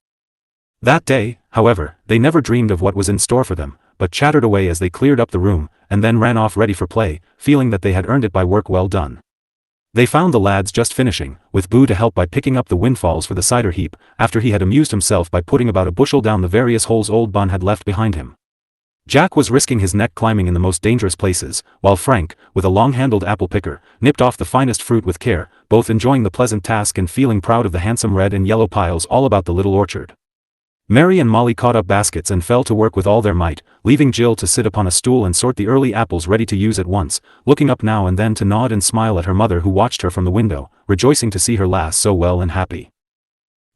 That day, however, they never dreamed of what was in store for them, but chattered away as they cleared up the room, and then ran off ready for play, feeling that they had earned it by work well done. They found the lads just finishing, with Boo to help by picking up the windfalls for the cider heap, after he had amused himself by putting about a bushel down the various holes old Bun had left behind him. Jack was risking his neck climbing in the most dangerous places, while Frank, with a long-handled apple picker, nipped off the finest fruit with care, both enjoying the pleasant task and feeling proud of the handsome red and yellow piles all about the little orchard. Mary and Molly caught up baskets and fell to work with all their might, leaving Jill to sit upon a stool and sort the early apples ready to use at once, looking up now and then to nod and smile at her mother who watched her from the window, rejoicing to see her lass so well and happy.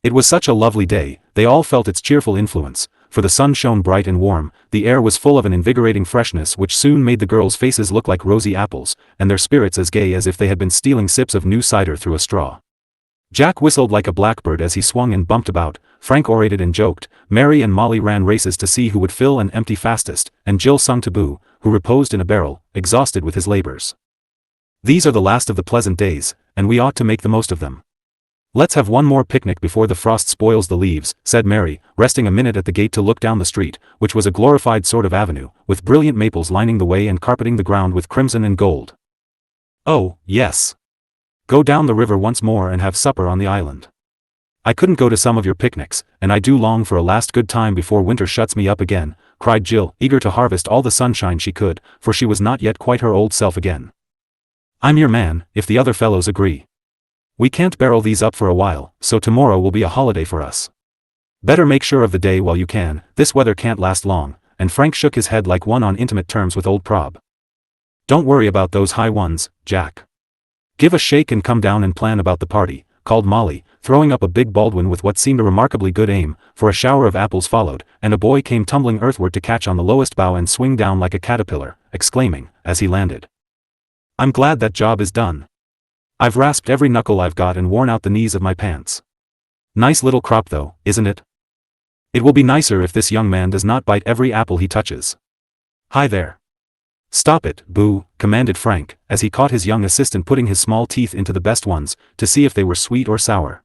It was such a lovely day, they all felt its cheerful influence, for the sun shone bright and warm, the air was full of an invigorating freshness which soon made the girls' faces look like rosy apples, and their spirits as gay as if they had been stealing sips of new cider through a straw. Jack whistled like a blackbird as he swung and bumped about, Frank orated and joked, Mary and Molly ran races to see who would fill and empty fastest, and Jill sung to Boo, who reposed in a barrel, exhausted with his labors. These are the last of the pleasant days, and we ought to make the most of them. Let's have one more picnic before the frost spoils the leaves, said Mary, resting a minute at the gate to look down the street, which was a glorified sort of avenue, with brilliant maples lining the way and carpeting the ground with crimson and gold. Oh, yes. Go down the river once more and have supper on the island. I couldn't go to some of your picnics, and I do long for a last good time before winter shuts me up again, cried Jill, eager to harvest all the sunshine she could, for she was not yet quite her old self again. I'm your man, if the other fellows agree. We can't barrel these up for a while, so tomorrow will be a holiday for us. Better make sure of the day while you can, this weather can't last long, and Frank shook his head like one on intimate terms with old Prob. Don't worry about those high ones, Jack. Give a shake and come down and plan about the party, called Molly, throwing up a big Baldwin with what seemed a remarkably good aim, for a shower of apples followed, and a boy came tumbling earthward to catch on the lowest bough and swing down like a caterpillar, exclaiming, as he landed, I'm glad that job is done. I've rasped every knuckle I've got and worn out the knees of my pants. Nice little crop though, isn't it? It will be nicer if this young man does not bite every apple he touches. Hi there. Stop it, Boo, commanded Frank, as he caught his young assistant putting his small teeth into the best ones, to see if they were sweet or sour.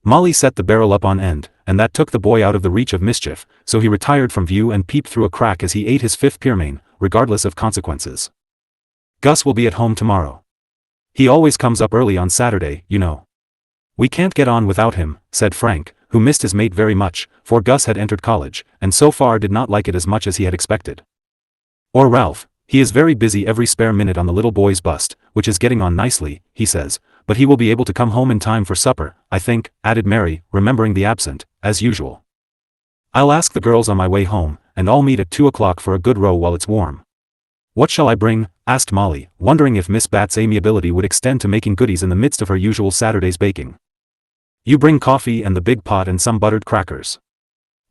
Molly set the barrel up on end, and that took the boy out of the reach of mischief, so he retired from view and peeped through a crack as he ate his fifth pearmain, regardless of consequences. Gus will be at home tomorrow. He always comes up early on Saturday, you know. We can't get on without him, said Frank, who missed his mate very much, for Gus had entered college, and so far did not like it as much as he had expected. Or Ralph, He is very busy every spare minute on the little boy's bust, which is getting on nicely, he says, but he will be able to come home in time for supper, I think, added Mary, remembering the absent, as usual. I'll ask the girls on my way home, and I'll meet at 2 o'clock for a good row while it's warm. What shall I bring? Asked Molly, wondering if Miss Bat's amiability would extend to making goodies in the midst of her usual Saturday's baking. You bring coffee and the big pot and some buttered crackers.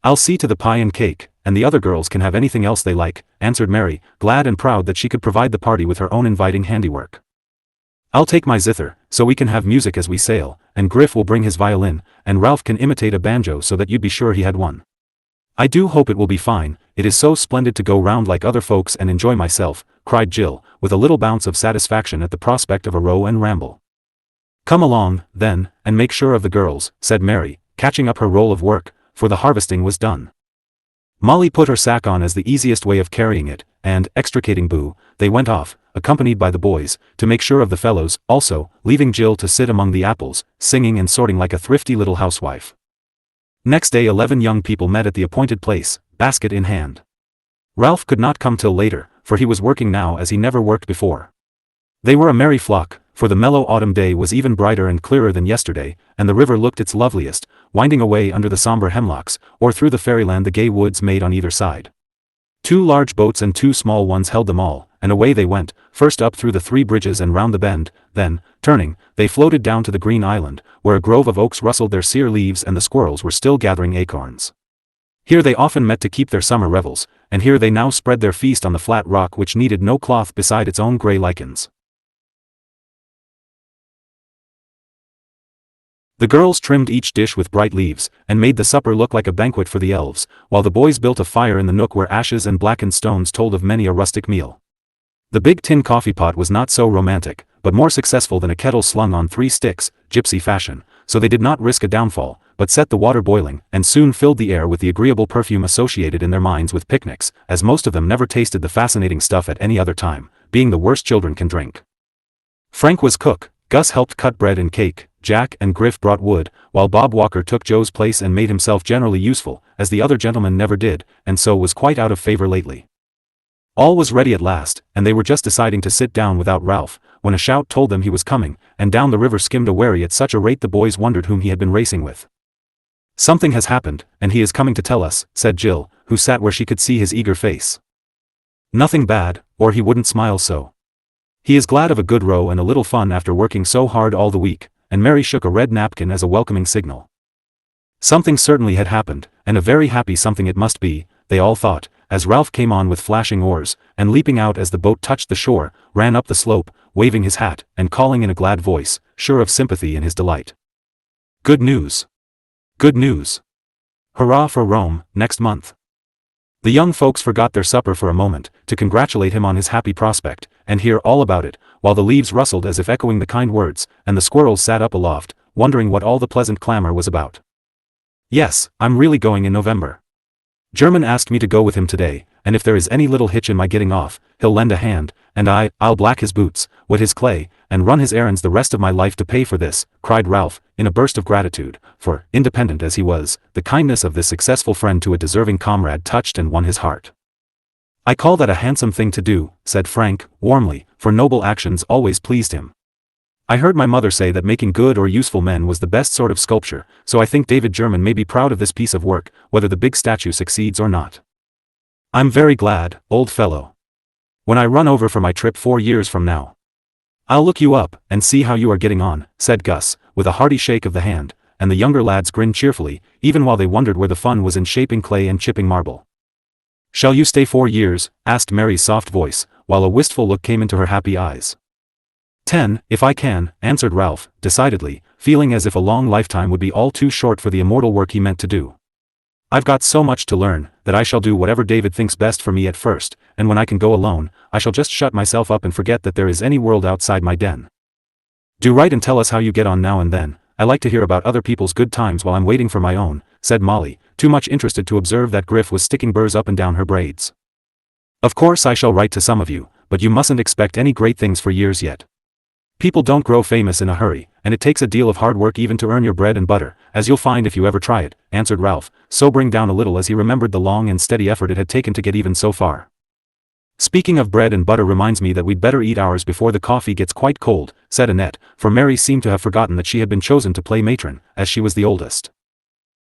I'll see to the pie and cake, and the other girls can have anything else they like, answered Mary, glad and proud that she could provide the party with her own inviting handiwork. I'll take my zither, so we can have music as we sail, and Griff will bring his violin, and Ralph can imitate a banjo so that you'd be sure he had one. I do hope it will be fine, it is so splendid to go round like other folks and enjoy myself, cried Jill, with a little bounce of satisfaction at the prospect of a row and ramble. Come along, then, and make sure of the girls, said Mary, catching up her roll of work, for the harvesting was done. Molly put her sack on as the easiest way of carrying it, and, extricating Boo, they went off, accompanied by the boys, to make sure of the fellows, also, leaving Jill to sit among the apples, singing and sorting like a thrifty little housewife. Next day 11 young people met at the appointed place, basket in hand. Ralph could not come till later, for he was working now as he never worked before. They were a merry flock, for the mellow autumn day was even brighter and clearer than yesterday, and the river looked its loveliest, winding away under the somber hemlocks, or through the fairyland the gay woods made on either side. 2 large boats and 2 small ones held them all, and away they went, first up through the 3 bridges and round the bend, then, turning, they floated down to the green island, where a grove of oaks rustled their sere leaves and the squirrels were still gathering acorns. Here they often met to keep their summer revels, and here they now spread their feast on the flat rock which needed no cloth beside its own grey lichens. The girls trimmed each dish with bright leaves, and made the supper look like a banquet for the elves, while the boys built a fire in the nook where ashes and blackened stones told of many a rustic meal. The big tin coffee pot was not so romantic, but more successful than a kettle slung on 3 sticks, gypsy fashion, so they did not risk a downfall, but set the water boiling, and soon filled the air with the agreeable perfume associated in their minds with picnics, as most of them never tasted the fascinating stuff at any other time, being the worst children can drink. Frank was cook, Gus helped cut bread and cake, Jack and Griff brought wood, while Bob Walker took Joe's place and made himself generally useful, as the other gentlemen never did, and so was quite out of favor lately. All was ready at last, and they were just deciding to sit down without Ralph, when a shout told them he was coming, and down the river skimmed a wherry at such a rate the boys wondered whom he had been racing with. Something has happened, and he is coming to tell us, said Jill, who sat where she could see his eager face. Nothing bad, or he wouldn't smile so. He is glad of a good row and a little fun after working so hard all the week, and Mary shook a red napkin as a welcoming signal. Something certainly had happened, and a very happy something it must be, they all thought, as Ralph came on with flashing oars, and leaping out as the boat touched the shore, ran up the slope, waving his hat, and calling in a glad voice, sure of sympathy in his delight. Good news! Good news! Hurrah for Rome, next month! The young folks forgot their supper for a moment, to congratulate him on his happy prospect, and hear all about it, while the leaves rustled as if echoing the kind words, and the squirrels sat up aloft, wondering what all the pleasant clamor was about. Yes, I'm really going in November. German asked me to go with him today, and if there is any little hitch in my getting off, he'll lend a hand, and I'll black his boots, wet his clay, and run his errands the rest of my life to pay for this, cried Ralph, in a burst of gratitude, for, independent as he was, the kindness of this successful friend to a deserving comrade touched and won his heart. I call that a handsome thing to do, said Frank, warmly, for noble actions always pleased him. I heard my mother say that making good or useful men was the best sort of sculpture, so I think David German may be proud of this piece of work, whether the big statue succeeds or not. I'm very glad, old fellow. When I run over for my trip 4 years from now, I'll look you up, and see how you are getting on, said Gus, with a hearty shake of the hand, and the younger lads grinned cheerfully, even while they wondered where the fun was in shaping clay and chipping marble. Shall you stay 4 years? Asked Mary's soft voice, while a wistful look came into her happy eyes. 10, if I can, answered Ralph, decidedly, feeling as if a long lifetime would be all too short for the immortal work he meant to do. I've got so much to learn, that I shall do whatever David thinks best for me at first, and when I can go alone, I shall just shut myself up and forget that there is any world outside my den. Do write and tell us how you get on now and then. I like to hear about other people's good times while I'm waiting for my own, said Molly, too much interested to observe that Griff was sticking burrs up and down her braids. Of course I shall write to some of you, but you mustn't expect any great things for years yet. People don't grow famous in a hurry, and it takes a deal of hard work even to earn your bread and butter, as you'll find if you ever try it, answered Ralph, sobering down a little as he remembered the long and steady effort it had taken to get even so far. Speaking of bread and butter reminds me that we'd better eat ours before the coffee gets quite cold, said Annette, for Mary seemed to have forgotten that she had been chosen to play matron, as she was the oldest.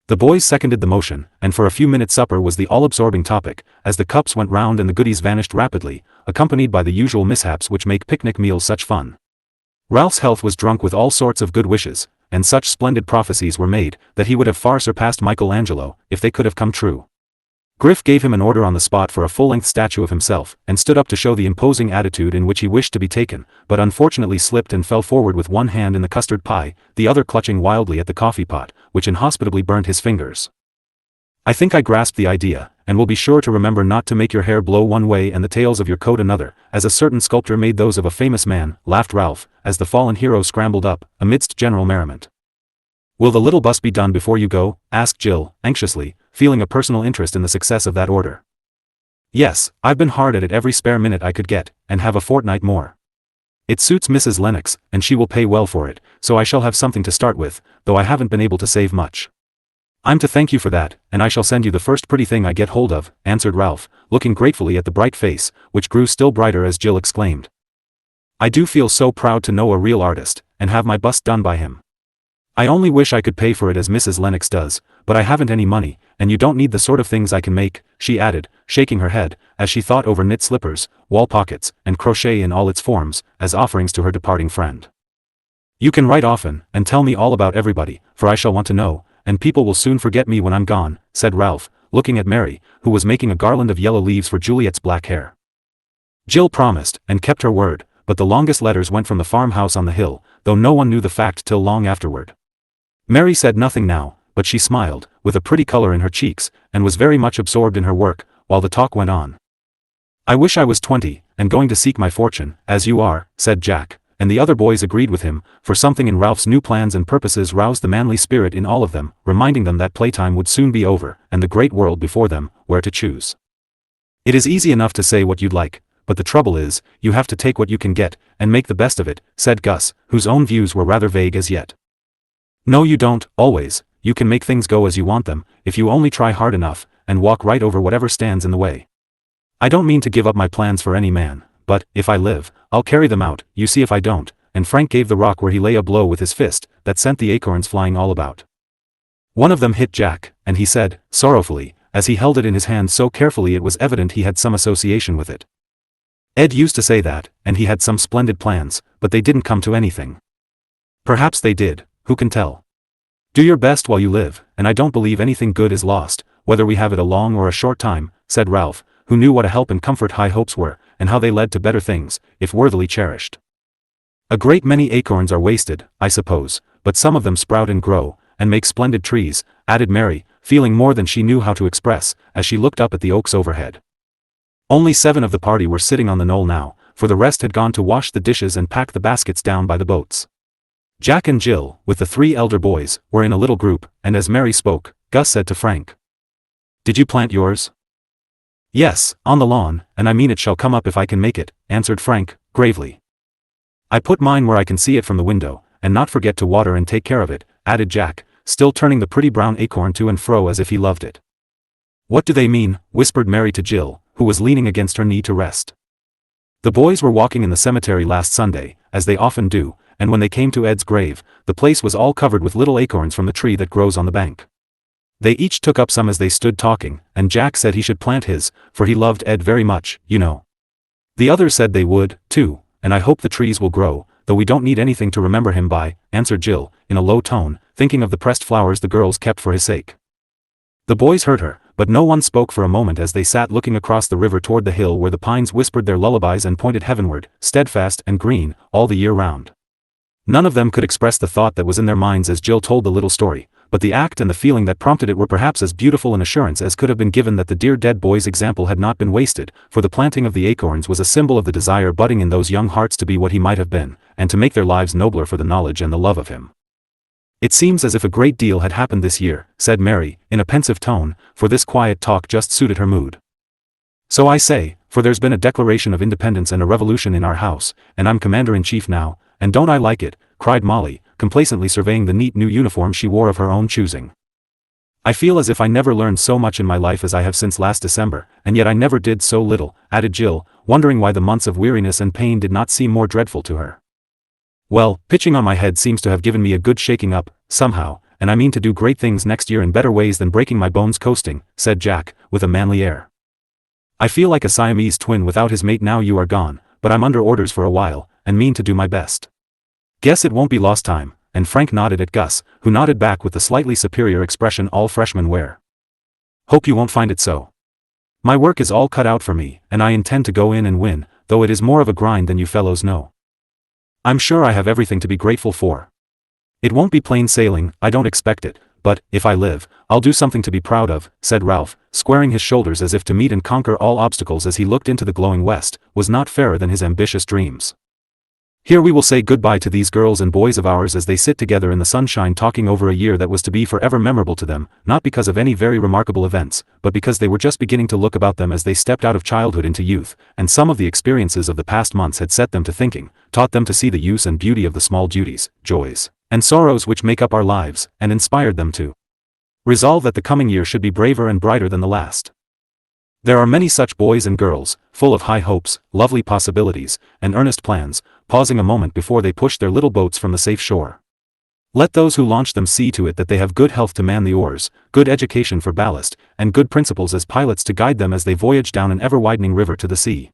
The boys seconded the motion, and for a few minutes supper was the all-absorbing topic, as the cups went round and the goodies vanished rapidly, accompanied by the usual mishaps which make picnic meals such fun. Ralph's health was drunk with all sorts of good wishes, and such splendid prophecies were made, that he would have far surpassed Michelangelo, if they could have come true. Griff gave him an order on the spot for a full-length statue of himself, and stood up to show the imposing attitude in which he wished to be taken, but unfortunately slipped and fell forward with one hand in the custard pie, the other clutching wildly at the coffee pot, which inhospitably burnt his fingers. I think I grasped the idea, and will be sure to remember not to make your hair blow one way and the tails of your coat another, as a certain sculptor made those of a famous man, laughed Ralph, as the fallen hero scrambled up, amidst general merriment. Will the little bust be done before you go? Asked Jill, anxiously, feeling a personal interest in the success of that order. Yes, I've been hard at it every spare minute I could get, and have a fortnight more. It suits Mrs. Lennox, and she will pay well for it, so I shall have something to start with, though I haven't been able to save much. I'm to thank you for that, and I shall send you the first pretty thing I get hold of, answered Ralph, looking gratefully at the bright face, which grew still brighter as Jill exclaimed. I do feel so proud to know a real artist, and have my bust done by him. I only wish I could pay for it as Mrs. Lennox does, but I haven't any money, and you don't need the sort of things I can make, she added, shaking her head, as she thought over knit slippers, wall pockets, and crochet in all its forms, as offerings to her departing friend. You can write often, and tell me all about everybody, for I shall want to know, and people will soon forget me when I'm gone, said Ralph, looking at Mary, who was making a garland of yellow leaves for Juliet's black hair. Jill promised, and kept her word, but the longest letters went from the farmhouse on the hill, though no one knew the fact till long afterward. Mary said nothing now, but she smiled, with a pretty color in her cheeks, and was very much absorbed in her work, while the talk went on. I wish I was 20, and going to seek my fortune, as you are, said Jack, and the other boys agreed with him, for something in Ralph's new plans and purposes roused the manly spirit in all of them, reminding them that playtime would soon be over, and the great world before them, where to choose. It is easy enough to say what you'd like, but the trouble is, you have to take what you can get, and make the best of it, said Gus, whose own views were rather vague as yet. No you don't, always, you can make things go as you want them, if you only try hard enough, and walk right over whatever stands in the way. I don't mean to give up my plans for any man, but, if I live, I'll carry them out, you see if I don't, and Frank gave the rock where he lay a blow with his fist, that sent the acorns flying all about. One of them hit Jack, and he said, sorrowfully, as he held it in his hand so carefully it was evident he had some association with it. Ed used to say that, and he had some splendid plans, but they didn't come to anything. Perhaps they did, who can tell? Do your best while you live, and I don't believe anything good is lost, whether we have it a long or a short time, said Ralph, who knew what a help and comfort high hopes were, and how they led to better things, if worthily cherished. A great many acorns are wasted, I suppose, but some of them sprout and grow, and make splendid trees, added Mary, feeling more than she knew how to express, as she looked up at the oaks overhead. Only 7 of the party were sitting on the knoll now, for the rest had gone to wash the dishes and pack the baskets down by the boats. Jack and Jill, with the 3 elder boys, were in a little group, and as Mary spoke, Gus said to Frank, Did you plant yours? Yes, on the lawn, and I mean it shall come up if I can make it, answered Frank, gravely. I put mine where I can see it from the window, and not forget to water and take care of it, added Jack, still turning the pretty brown acorn to and fro as if he loved it. What do they mean? Whispered Mary to Jill, who was leaning against her knee to rest. The boys were walking in the cemetery last Sunday, as they often do, and when they came to Ed's grave, the place was all covered with little acorns from the tree that grows on the bank. They each took up some as they stood talking, and Jack said he should plant his, for he loved Ed very much, you know. The others said they would, too, and I hope the trees will grow, though we don't need anything to remember him by, answered Jill, in a low tone, thinking of the pressed flowers the girls kept for his sake. The boys heard her, but no one spoke for a moment as they sat looking across the river toward the hill where the pines whispered their lullabies and pointed heavenward, steadfast and green, all the year round. None of them could express the thought that was in their minds as Jill told the little story, but the act and the feeling that prompted it were perhaps as beautiful an assurance as could have been given that the dear dead boy's example had not been wasted, for the planting of the acorns was a symbol of the desire budding in those young hearts to be what he might have been, and to make their lives nobler for the knowledge and the love of him. It seems as if a great deal had happened this year, said Mary, in a pensive tone, for this quiet talk just suited her mood. So I say, for there's been a declaration of independence and a revolution in our house, and I'm commander-in-chief now, and don't I like it, cried Molly, complacently surveying the neat new uniform she wore of her own choosing. I feel as if I never learned so much in my life as I have since last December, and yet I never did so little," added Jill, wondering why the months of weariness and pain did not seem more dreadful to her. "Well, pitching on my head seems to have given me a good shaking up, somehow, and I mean to do great things next year in better ways than breaking my bones coasting," said Jack, with a manly air. "I feel like a Siamese twin without his mate now you are gone, but I'm under orders for a while, and mean to do my best. Guess it won't be lost time," and Frank nodded at Gus, who nodded back with the slightly superior expression all freshmen wear. "Hope you won't find it so. My work is all cut out for me, and I intend to go in and win, though it is more of a grind than you fellows know. I'm sure I have everything to be grateful for. It won't be plain sailing, I don't expect it, but, if I live, I'll do something to be proud of," said Ralph, squaring his shoulders as if to meet and conquer all obstacles as he looked into the glowing west, was not fairer than his ambitious dreams. "Here we will say goodbye to these girls and boys of ours as they sit together in the sunshine talking over a year that was to be forever memorable to them, not because of any very remarkable events, but because they were just beginning to look about them as they stepped out of childhood into youth, and some of the experiences of the past months had set them to thinking, taught them to see the use and beauty of the small duties, joys, and sorrows which make up our lives, and inspired them to resolve that the coming year should be braver and brighter than the last. There are many such boys and girls, full of high hopes, lovely possibilities, and earnest plans, pausing a moment before they push their little boats from the safe shore. Let those who launch them see to it that they have good health to man the oars, good education for ballast, and good principles as pilots to guide them as they voyage down an ever-widening river to the sea.